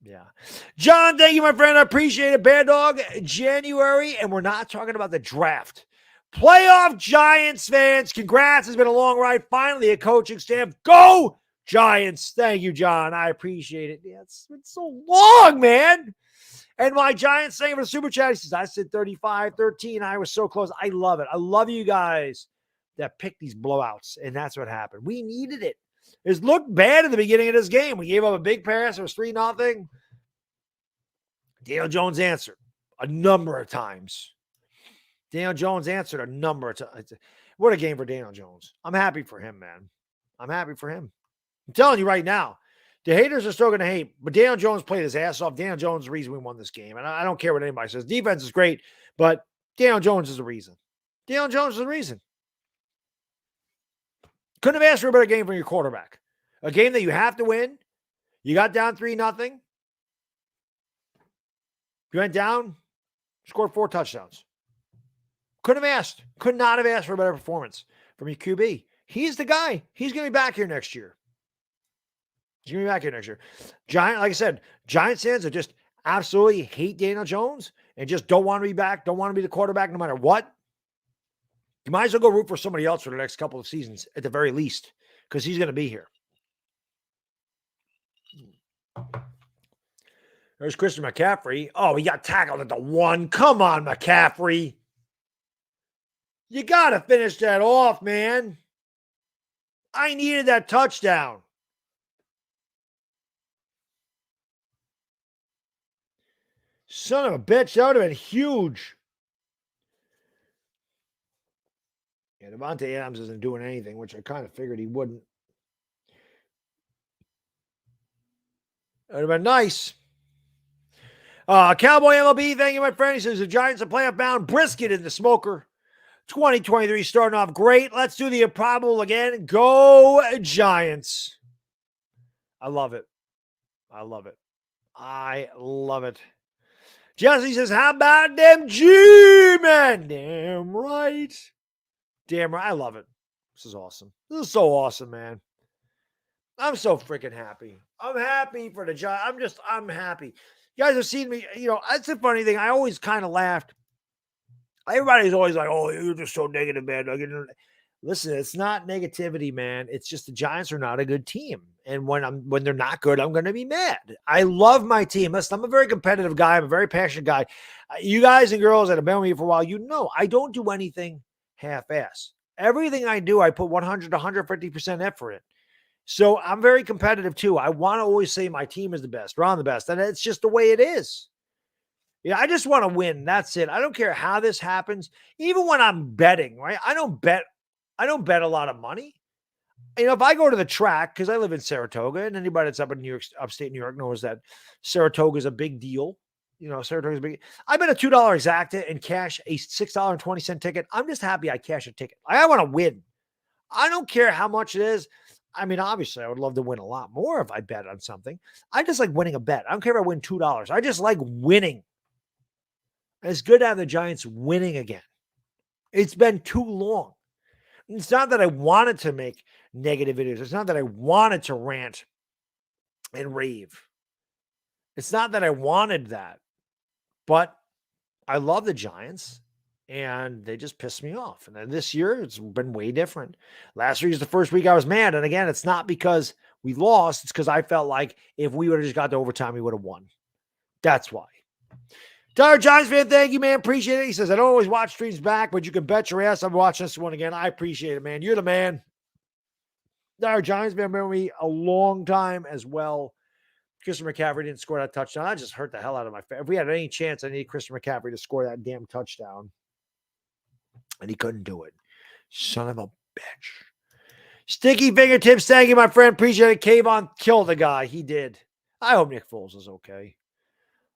yeah. John, thank you, my friend. I appreciate it. Baddog, January, and we're not talking about the draft. Playoff Giants fans, congrats. It's been a long ride. Finally, a coaching staff. Go Giants. Thank you, John. I appreciate it. Yeah, it's been so long, man. And my Giants saying for the super chat, he says, I said 35-13. I was so close. I love it. I love you guys that picked these blowouts, and that's what happened. We needed it. It looked bad at the beginning of this game. We gave up a big pass. It was 3-0. Daniel Jones answered a number of times. What a game for Daniel Jones. I'm happy for him, man. I'm happy for him. I'm telling you right now, the haters are still going to hate, but Daniel Jones played his ass off. Daniel Jones is the reason we won this game. And I don't care what anybody says. Defense is great, but Daniel Jones is the reason. Daniel Jones is the reason. Couldn't have asked for a better game from your quarterback. A game that you have to win. You got down 3-0. You went down, scored 4 touchdowns. Could not have asked for a better performance from your QB. He's the guy. He's going to be back here next year. Giant, like I said, Giants fans that just absolutely hate Daniel Jones and just don't want to be back, don't want to be the quarterback no matter what. You might as well go root for somebody else for the next couple of seasons at the very least, because he's going to be here. There's Christian McCaffrey. Oh, he got tackled at the 1. Come on, McCaffrey. You got to finish that off, man. I needed that touchdown. Son of a bitch, that would have been huge. Yeah, Devontae Adams isn't doing anything, which I kind of figured he wouldn't. That would have been nice. Cowboy MLB, thank you, my friend. He says the Giants are playoff bound. Brisket in the smoker. 2023 starting off great. Let's do the improbable again. Go Giants. I love it. Jesse says, how about them G-Men? Damn right. I love it. This is awesome. This is so awesome, man. I'm so freaking happy. I'm happy for the Giants. I'm happy. You guys have seen me. You know, that's the funny thing. I always kind of laughed. Everybody's always like, oh, you're just so negative, man. Listen, it's not negativity, man. It's just the Giants are not a good team. And when they're not good, I'm going to be mad. I love my team. Listen, I'm a very competitive guy. I'm a very passionate guy. You guys and girls that have been with me for a while, you know I don't do anything half-ass. Everything I do, I put 100 to 150% effort in. So I'm very competitive too. I want to always say my team is the best, or I'm the best. And it's just the way it is. Yeah, I just want to win. That's it. I don't care how this happens. Even when I'm betting, right? I don't bet a lot of money. You know, if I go to the track, because I live in Saratoga, and anybody that's up in New York, upstate New York, knows that Saratoga is a big deal. You know, Saratoga is big. I bet a $2 exacta and cash a $6.20 ticket. I'm just happy I cash a ticket. I want to win. I don't care how much it is. I mean, obviously, I would love to win a lot more if I bet on something. I just like winning a bet. I don't care if I win $2. I just like winning. And it's good to have the Giants winning again. It's been too long. It's not that I wanted to make negative videos. It's not that I wanted to rant and rave. It's not that I wanted that. But I love the Giants, and they just pissed me off. And then this year, it's been way different. Last week was the first week I was mad. And again, it's not because we lost. It's because I felt like if we would have just got to overtime, we would have won. That's why. Tyler Giants fan, thank you, man. Appreciate it. He says, I don't always watch streams back, but you can bet your ass I'm watching this one again. I appreciate it, man. You're the man. Tyler Giants fan, been with me a long time as well. Christian McCaffrey didn't score that touchdown. I just hurt the hell out of my face. If we had any chance, I needed Christian McCaffrey to score that damn touchdown. And he couldn't do it. Son of a bitch. Sticky fingertips, thank you, my friend. Appreciate it. Kayvon killed the guy. He did. I hope Nick Foles is okay.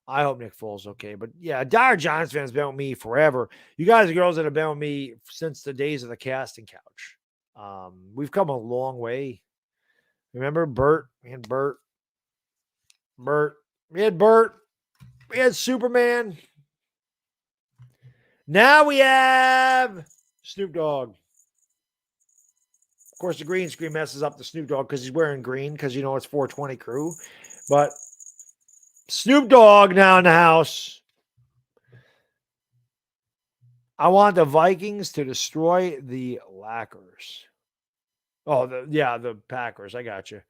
But yeah, Dire Giants fans been with me forever. You guys and girls that have been with me since the days of the casting couch. We've come a long way. Remember Bert? We had Bert. We had Bert. We had Superman. Now we have Snoop Dogg. Of course, the green screen messes up the Snoop Dogg because he's wearing green because, you know, it's 420 crew. But Snoop Dogg now in the house. I want the Vikings to destroy the Lackers. Oh, the Packers. I got you.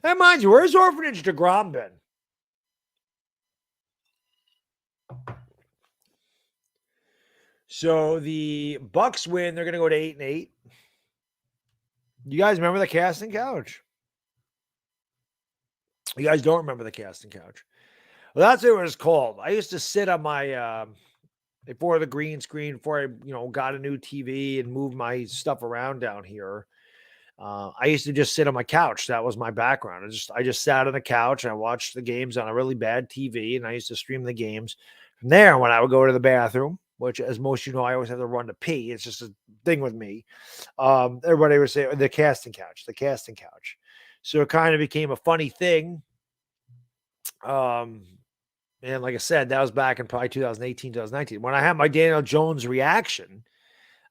And mind you, where's Orphanage DeGrom been? So the Bucks win. They're going to go to 8-8. You guys remember the casting couch? You guys don't remember the casting couch. Well, that's what it was called. I used to sit on my before the green screen, before I, got a new TV and moved my stuff around down here. I used to just sit on my couch. That was my background. I just sat on the couch and I watched the games on a really bad TV, and I used to stream the games from there. When I would go to the bathroom, which, as most you know, I always have to run to pee. It's just a thing with me. Everybody would say the casting couch. So it kind of became a funny thing. And like I said, that was back in probably 2018, 2019. When I had my Daniel Jones reaction,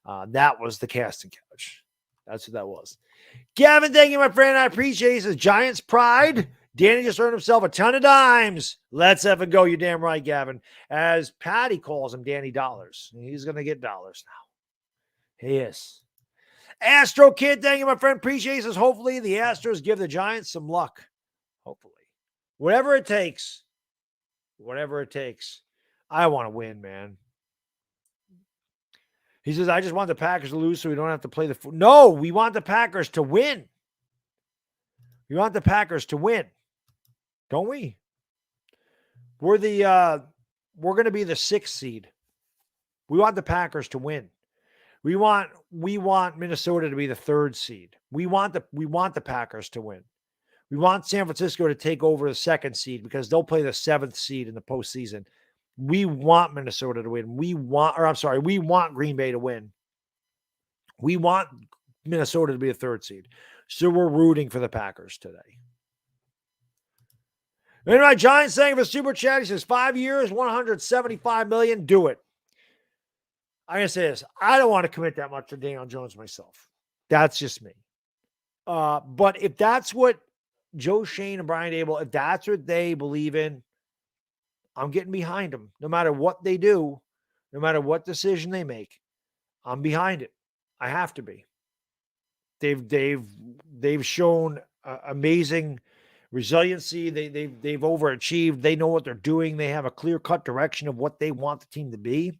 that was the casting couch. That's what that was. Gavin, thank you, my friend. I appreciate it. He says, Giants pride. Danny just earned himself a ton of dimes. Let's have a go. You're damn right, Gavin. As Patty calls him, Danny Dollars. He's going to get dollars now. He is. Astro Kid, thank you, my friend. Appreciate it. He says, hopefully the Astros give the Giants some luck. Hopefully. Whatever it takes. I want to win, man. He says, I just want the Packers to lose so we don't have to play the... No, we want the Packers to win. Don't we? We're going to be the 6th seed. We want the Packers to win. We want Minnesota to be the 3rd seed. We want the Packers to win. We want San Francisco to take over the 2nd seed because they'll play the 7th seed in the postseason. We want Minnesota to win. We want Green Bay to win. We want Minnesota to be a 3rd seed. So we're rooting for the Packers today. And my Giants saying for Super Chat, he says 5 years, $175 million. Do it. I'm going to say this. I don't want to commit that much to Daniel Jones myself. That's just me. But if that's what Joe Shane and Brian Dable, if that's what they believe in, I'm getting behind them. No matter what they do, no matter what decision they make, I'm behind it. I have to be. They've shown amazing resiliency. They've overachieved. They know what they're doing. They have a clear-cut direction of what they want the team to be.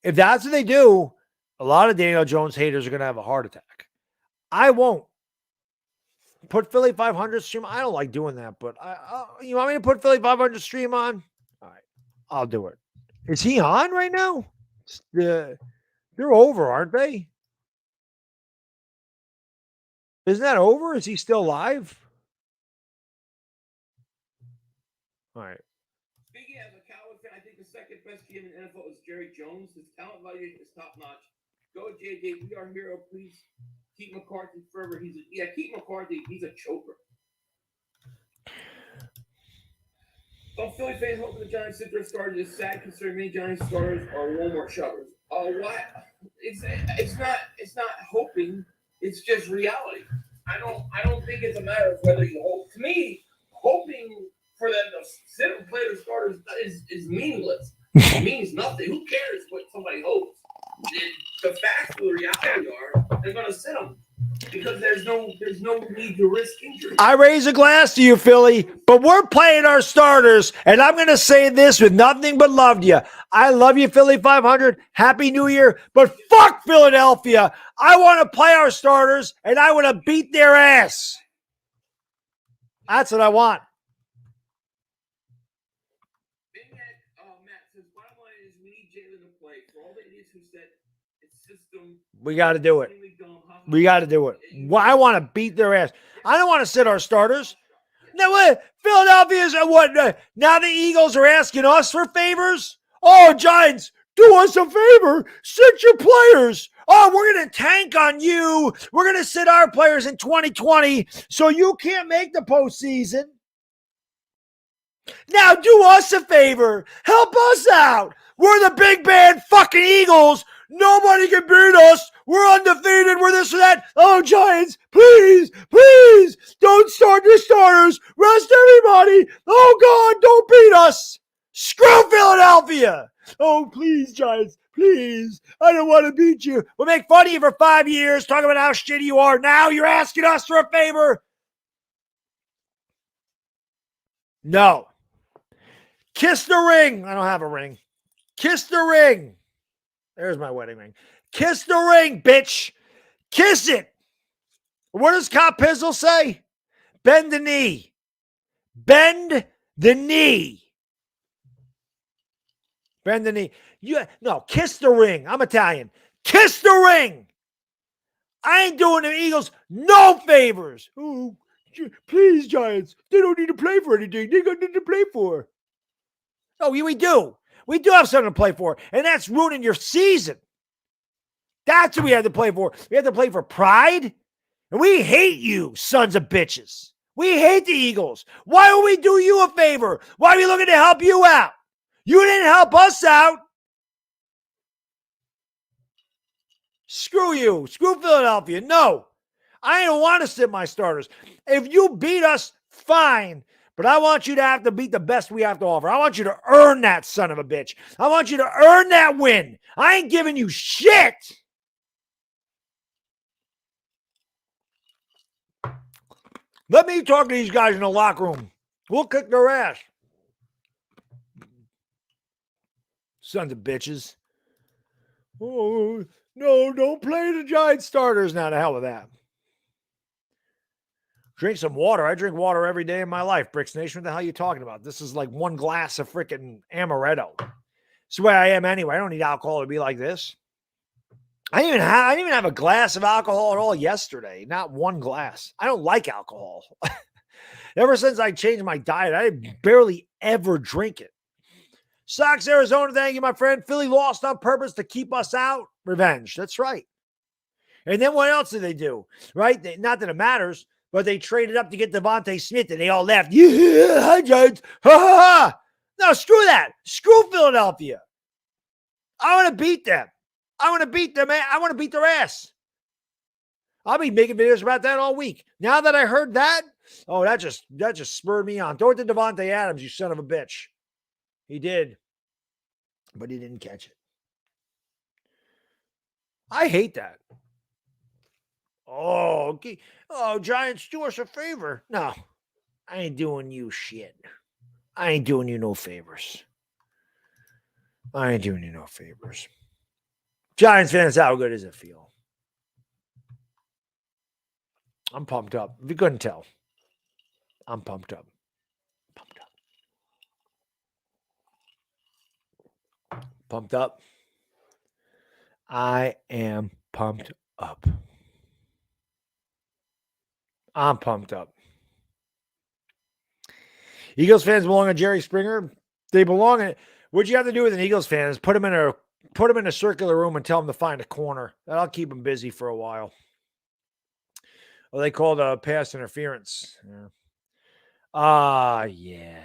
If that's what they do, a lot of Daniel Jones haters are going to have a heart attack. I won't. Put Philly 500 stream. I don't like doing that, but you want me to put Philly 500 stream on? All right, I'll do it. Is he on right now? They're over, aren't they? Isn't that over? Is he still live? All right. Speaking as a Cowboys fan, I think the second best GM in the NFL is Jerry Jones. His talent value is top notch. Go JJ, we are hero. Please keep McCarthy forever. Keep McCarthy. He's a choker. Some Philly fans hoping the Giants sit their starters is sad considering many Giants starters are Walmart shoppers. What? It's not hoping. It's just reality. I don't think it's a matter of whether you hope. To me, hoping for them to sit and play their starters is meaningless. It means nothing. Who cares what somebody hopes? The facts of the reality are they're going to sit them because there's no need to risk injury. I raise a glass to you, Philly, but we're playing our starters, and I'm going to say this with nothing but love to you. I love you, Philly 500. Happy New Year, but fuck Philadelphia. I want to play our starters, and I want to beat their ass. That's what I want. Matt says, bottom line is we need Jalen to play. For all the idiots who said it's system. We got to do it. We got to do it. I want to beat their ass. I don't want to sit our starters. Now, what? Philadelphia's what? Now the Eagles are asking us for favors? Oh, Giants, do us a favor. Sit your players. Oh, we're going to tank on you. We're going to sit our players in 2020 so you can't make the postseason. Now do us a favor. Help us out. We're the big bad fucking Eagles. Nobody can beat us. We're undefeated. We're this or that. Oh, Giants, please, don't start your starters. Rest everybody. Oh, God, don't beat us. Screw Philadelphia. Oh, please, Giants, please. I don't want to beat you. We'll make fun of you for 5 years, talking about how shitty you are. Now you're asking us for a favor. No. Kiss the ring. I don't have a ring. Kiss the ring. There's my wedding ring. Kiss the ring, bitch. Kiss it. What does Cop Pizzle say? Bend the knee. Bend the knee. Bend the knee. No, kiss the ring. I'm Italian. Kiss the ring. I ain't doing the Eagles no favors. Oh, please, Giants. They don't need to play for anything. They got nothing to play for. No, we do. We do have something to play for, and that's ruining your season. That's what we have to play for. We have to play for pride, and we hate you, sons of bitches. We hate the Eagles. Why would we do you a favor? Why are we looking to help you out? You didn't help us out. Screw you. Screw Philadelphia. No, I don't want to sit my starters. If you beat us, fine. But I want you to have to beat the best we have to offer. I want you to earn that son of a bitch. I want you to earn that win. I ain't giving you shit. Let me talk to these guys in the locker room. We'll kick their ass. Sons of bitches. Oh, no, don't play the Giants starters now. To hell with that. Drink some water. I drink water every day in my life. Bricks Nation, what the hell are you talking about? This is like one glass of freaking amaretto. It's the way I am anyway. I don't need alcohol to be like this. I didn't even have a glass of alcohol at all yesterday. Not one glass. I don't like alcohol. Ever since I changed my diet, I barely ever drink it. Sox, Arizona, thank you, my friend. Philly lost on purpose to keep us out. Revenge. That's right. And then what else did they do? Right? Not that it matters. But they traded up to get Devontae Smith, and they all left. Yeah, hi, Giants. Ha, ha, ha. No, screw that. Screw Philadelphia. I want to beat them. I want to beat them, man. I want to beat their ass. I'll be making videos about that all week. Now that I heard that, oh, that just spurred me on. Throw it to Devontae Adams, you son of a bitch. He did, but he didn't catch it. I hate that. Oh, okay. Oh, Giants, do us a favor. No, I ain't doing you shit. I ain't doing you no favors. I ain't doing you no favors. Giants fans, how good does it feel? I'm pumped up. If you couldn't tell, I'm pumped up. Pumped up. Pumped up. I am pumped up. I'm pumped up. Eagles fans belong on Jerry Springer. They belong in. What you have to do with an Eagles fan is put them in a circular room and tell them to find a corner. That'll keep them busy for a while. Well, they call it pass interference. Yeah. Yeah.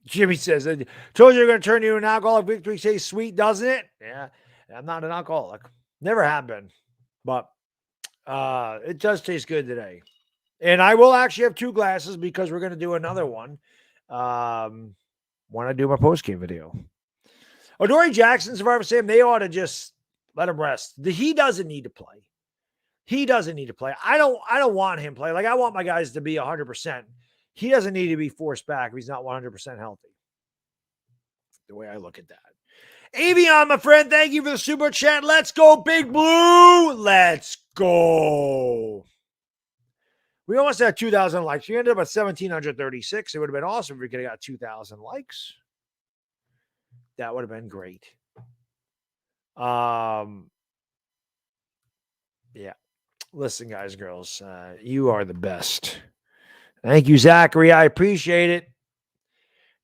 Jimmy says, I told you they're going to turn you an alcoholic. Victory tastes sweet, doesn't it? Yeah. I'm not an alcoholic. Never have been. But it does taste good today. And I will actually have 2 glasses because we're going to do another one when I do my post-game video. Adoree Jackson, Survivor Sam, they ought to just let him rest. He doesn't need to play. He doesn't need to play. I don't want him to play. Like, I want my guys to be 100%. He doesn't need to be forced back if he's not 100% healthy. The way I look at that. Avion, my friend, thank you for the super chat. Let's go, Big Blue. Let's go. We almost had 2,000 likes. We ended up at 1,736. It would have been awesome if we could have got 2,000 likes. That would have been great. Yeah. Listen, guys, girls, you are the best. Thank you, Zachary. I appreciate it.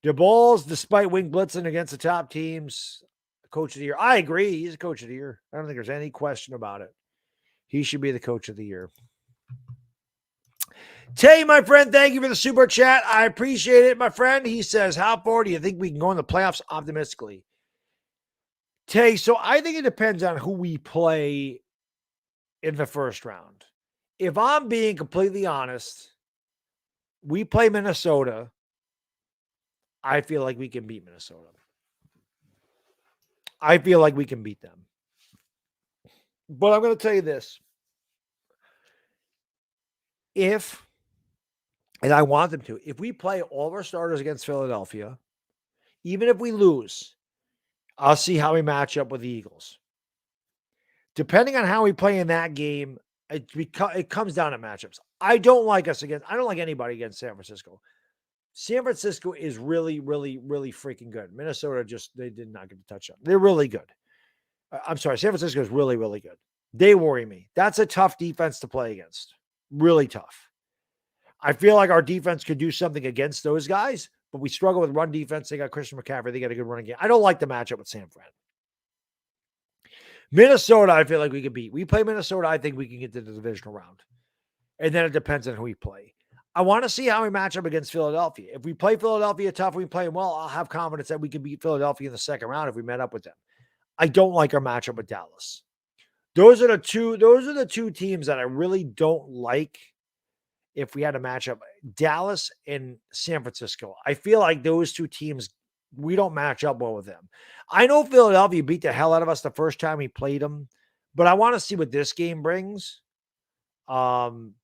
The Bulls, despite wing blitzing against the top teams, coach of the year. I agree. He's a coach of the year. I don't think there's any question about it. He should be the coach of the year. Tay, my friend, thank you for the super chat. I appreciate it, my friend. He says, how far do you think we can go in the playoffs optimistically? Tay, so I think it depends on who we play in the first round. If I'm being completely honest, we play Minnesota. I feel like we can beat Minnesota. I feel like we can beat them. But I'm going to tell you this. And I want them to, if we play all of our starters against Philadelphia, even if we lose, I'll see how we match up with the Eagles. Depending on how we play in that game, it comes down to matchups. I don't like anybody against San Francisco. San Francisco is really, really, really freaking good. Minnesota they did not get the touchdown. They're really good. I'm sorry. San Francisco is really, really good. They worry me. That's a tough defense to play against. Really tough. I feel like our defense could do something against those guys, but we struggle with run defense. They got Christian McCaffrey. They got a good running game. I don't like the matchup with San Fran. Minnesota, I feel like we could beat. We play Minnesota, I think we can get to the divisional round. And then it depends on who we play. I want to see how we match up against Philadelphia. If we play Philadelphia tough, we play them well, I'll have confidence that we can beat Philadelphia in the second round if we met up with them. I don't like our matchup with Dallas. Those are the two teams that I really don't like if we had a matchup. Dallas and San Francisco. I feel like those two teams, we don't match up well with them. I know Philadelphia beat the hell out of us the first time we played them, but I want to see what this game brings. I'm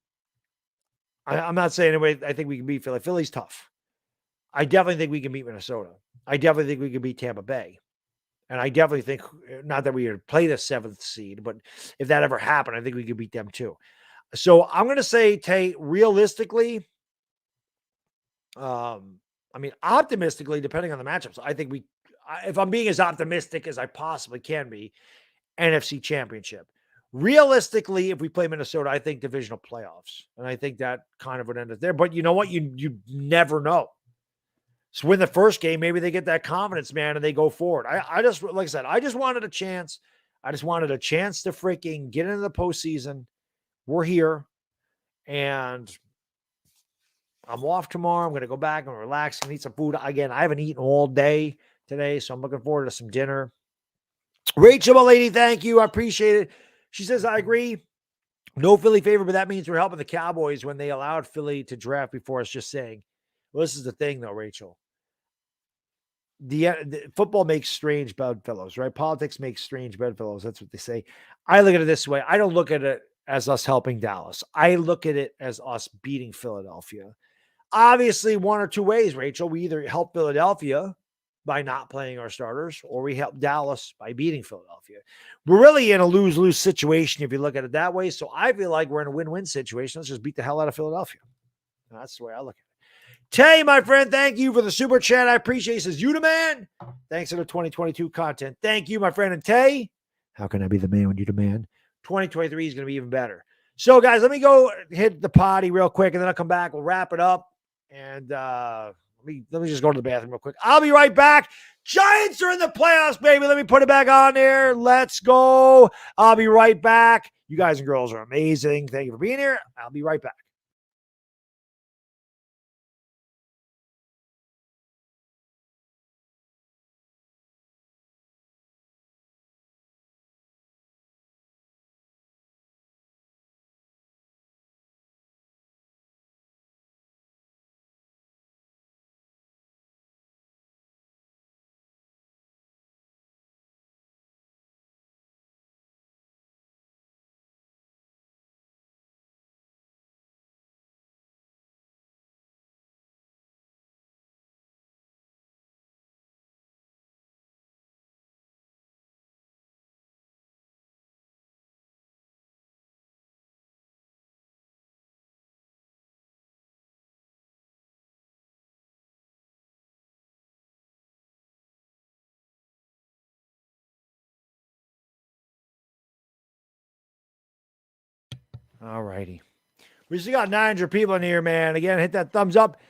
not saying anyway, I think we can beat Philly. Philly's tough. I definitely think we can beat Minnesota. I definitely think we can beat Tampa Bay. And I definitely think, not that we would play the 7th seed, but if that ever happened, I think we could beat them too. So I'm going to say, Tay, realistically, optimistically, depending on the matchups, I think if I'm being as optimistic as I possibly can be, NFC Championship. Realistically, if we play Minnesota, I think divisional playoffs. And I think that kind of would end it there. But you know what? You never know. So win the first game, maybe they get that confidence, man, and they go forward. I just, like I said, I just wanted a chance. I just wanted a chance to freaking get into the postseason. We're here. And I'm off tomorrow. I'm going to go back and relax and eat some food. Again, I haven't eaten all day today, so I'm looking forward to some dinner. Rachel, my lady, thank you. I appreciate it. She says, I agree. No Philly favor, but that means we're helping the Cowboys when they allowed Philly to draft before us. Just saying. Well, this is the thing, though, Rachel. the football makes strange bedfellows, right? Politics makes strange bedfellows. That's what they say. I look at it this way. I don't look at it as us helping Dallas. I look at it as us beating Philadelphia. Obviously, one or two ways, Rachel. We either help Philadelphia by not playing our starters, or we help Dallas by beating Philadelphia. We're really in a lose-lose situation if you look at it that way. So I feel like we're in a win-win situation. Let's just beat the hell out of Philadelphia. That's the way I look at it. Tay, my friend, thank you for the super chat. I appreciate it. He says, you the man. Thanks for the 2022 content. Thank you, my friend. And Tay, how can I be the man when you the man? 2023 is going to be even better. So, guys, let me go hit the potty real quick, and then I'll come back. We'll wrap it up. And let me just go to the bathroom real quick. I'll be right back. Giants are in the playoffs, baby. Let me put it back on there. Let's go. I'll be right back. You guys and girls are amazing. Thank you for being here. I'll be right back. All righty. We just got 900 people in here, man. Again, hit that thumbs up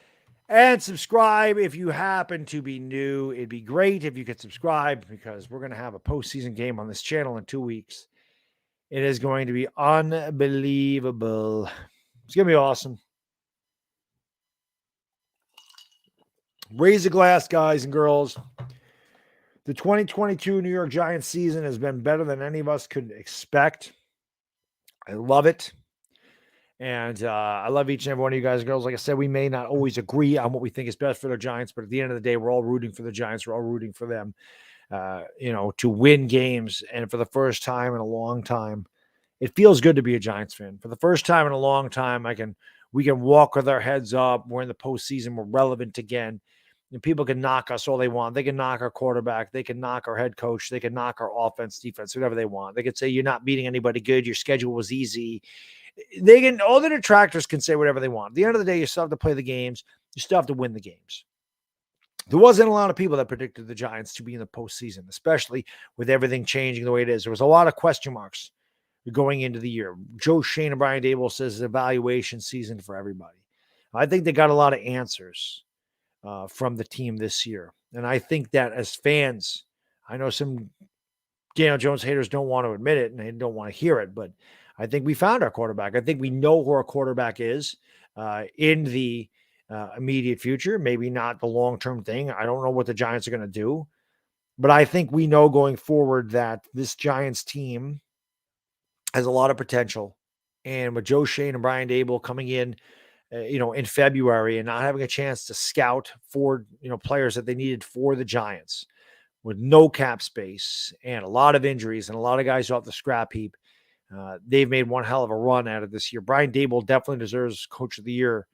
and subscribe if you happen to be new. It'd be great if you could subscribe because we're going to have a postseason game on this channel in 2 weeks. It is going to be unbelievable. It's going to be awesome. Raise a glass, guys and girls. The 2022 New York Giants season has been better than any of us could expect. I love it. And I love each and every one of you guys and girls. Like I said, we may not always agree on what we think is best for the Giants, but at the end of the day, we're all rooting for the Giants. We're all rooting for them, to win games. And for the first time in a long time, it feels good to be a Giants fan. For the first time in a long time, we can walk with our heads up. We're in the postseason. We're relevant again. And people can knock us all they want. They can knock our quarterback. They can knock our head coach. They can knock our offense, defense, whatever they want. They could say you're not beating anybody good. Your schedule was easy. All the detractors can say whatever they want. At the end of the day, you still have to play the games. You still have to win the games. There wasn't a lot of people that predicted the Giants to be in the postseason, especially with everything changing the way it is. There was a lot of question marks going into the year. Joe Shane and Brian Daboll says it's an evaluation season for everybody. I think they got a lot of answers from the team this year. And I think that as fans, I know some Daniel Jones haters don't want to admit it and they don't want to hear it, but I think we found our quarterback. I think we know who our quarterback is in the immediate future, maybe not the long-term thing. I don't know what the Giants are going to do, but I think we know going forward that this Giants team has a lot of potential. And with Joe Shane and Brian Daboll coming in, in February and not having a chance to scout for, players that they needed for the Giants with no cap space and a lot of injuries and a lot of guys off the scrap heap, they've made one hell of a run out of this year. Brian Daboll definitely deserves Coach of the Year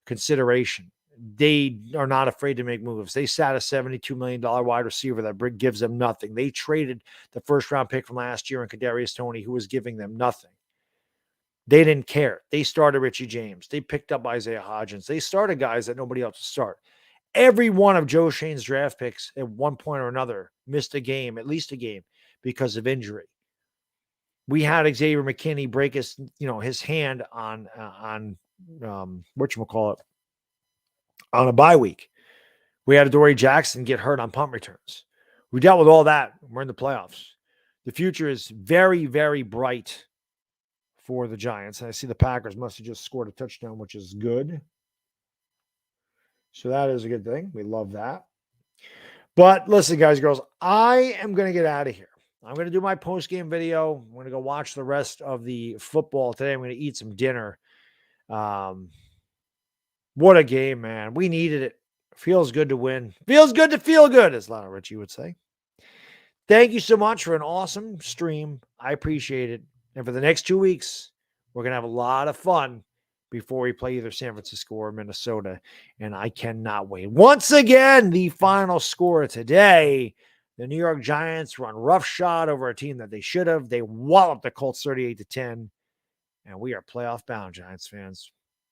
consideration. They are not afraid to make moves. They sat a $72 million wide receiver that gives them nothing. They traded the first-round pick from last year in Kadarius Toney, who was giving them nothing. They didn't care. They started Richie James. They picked up Isaiah Hodgins. They started guys that nobody else would start. Every one of Joe Shane's draft picks at one point or another missed a game, at least a game, because of injury. We had Xavier McKinney break his hand on whatchamacallit, on a bye week. We had Adoree Jackson get hurt on punt returns. We dealt with all that. We're in the playoffs. The future is very, very bright for the Giants. And I see the Packers must have just scored a touchdown, which is good. So that is a good thing. We love that. But listen, guys, girls, I am going to get out of here. I'm going to do my post-game video. I'm going to go watch the rest of the football today. I'm going to eat some dinner. What a game, man. We needed it Feels good to win. Feels good to feel good, as Lionel Richie would say. Thank you so much for an awesome stream. I appreciate it. And for the next 2 weeks, we're going to have a lot of fun before we play either San Francisco or Minnesota. And I cannot wait. Once again, the final score today, the New York Giants run roughshod over a team that they should have. They walloped the Colts 38-10. And we are playoff bound, Giants fans.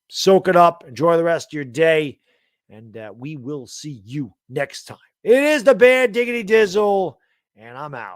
Soak it up. Enjoy the rest of your day. And we will see you next time. It is the Bad Diggity Dizzle, and I'm out.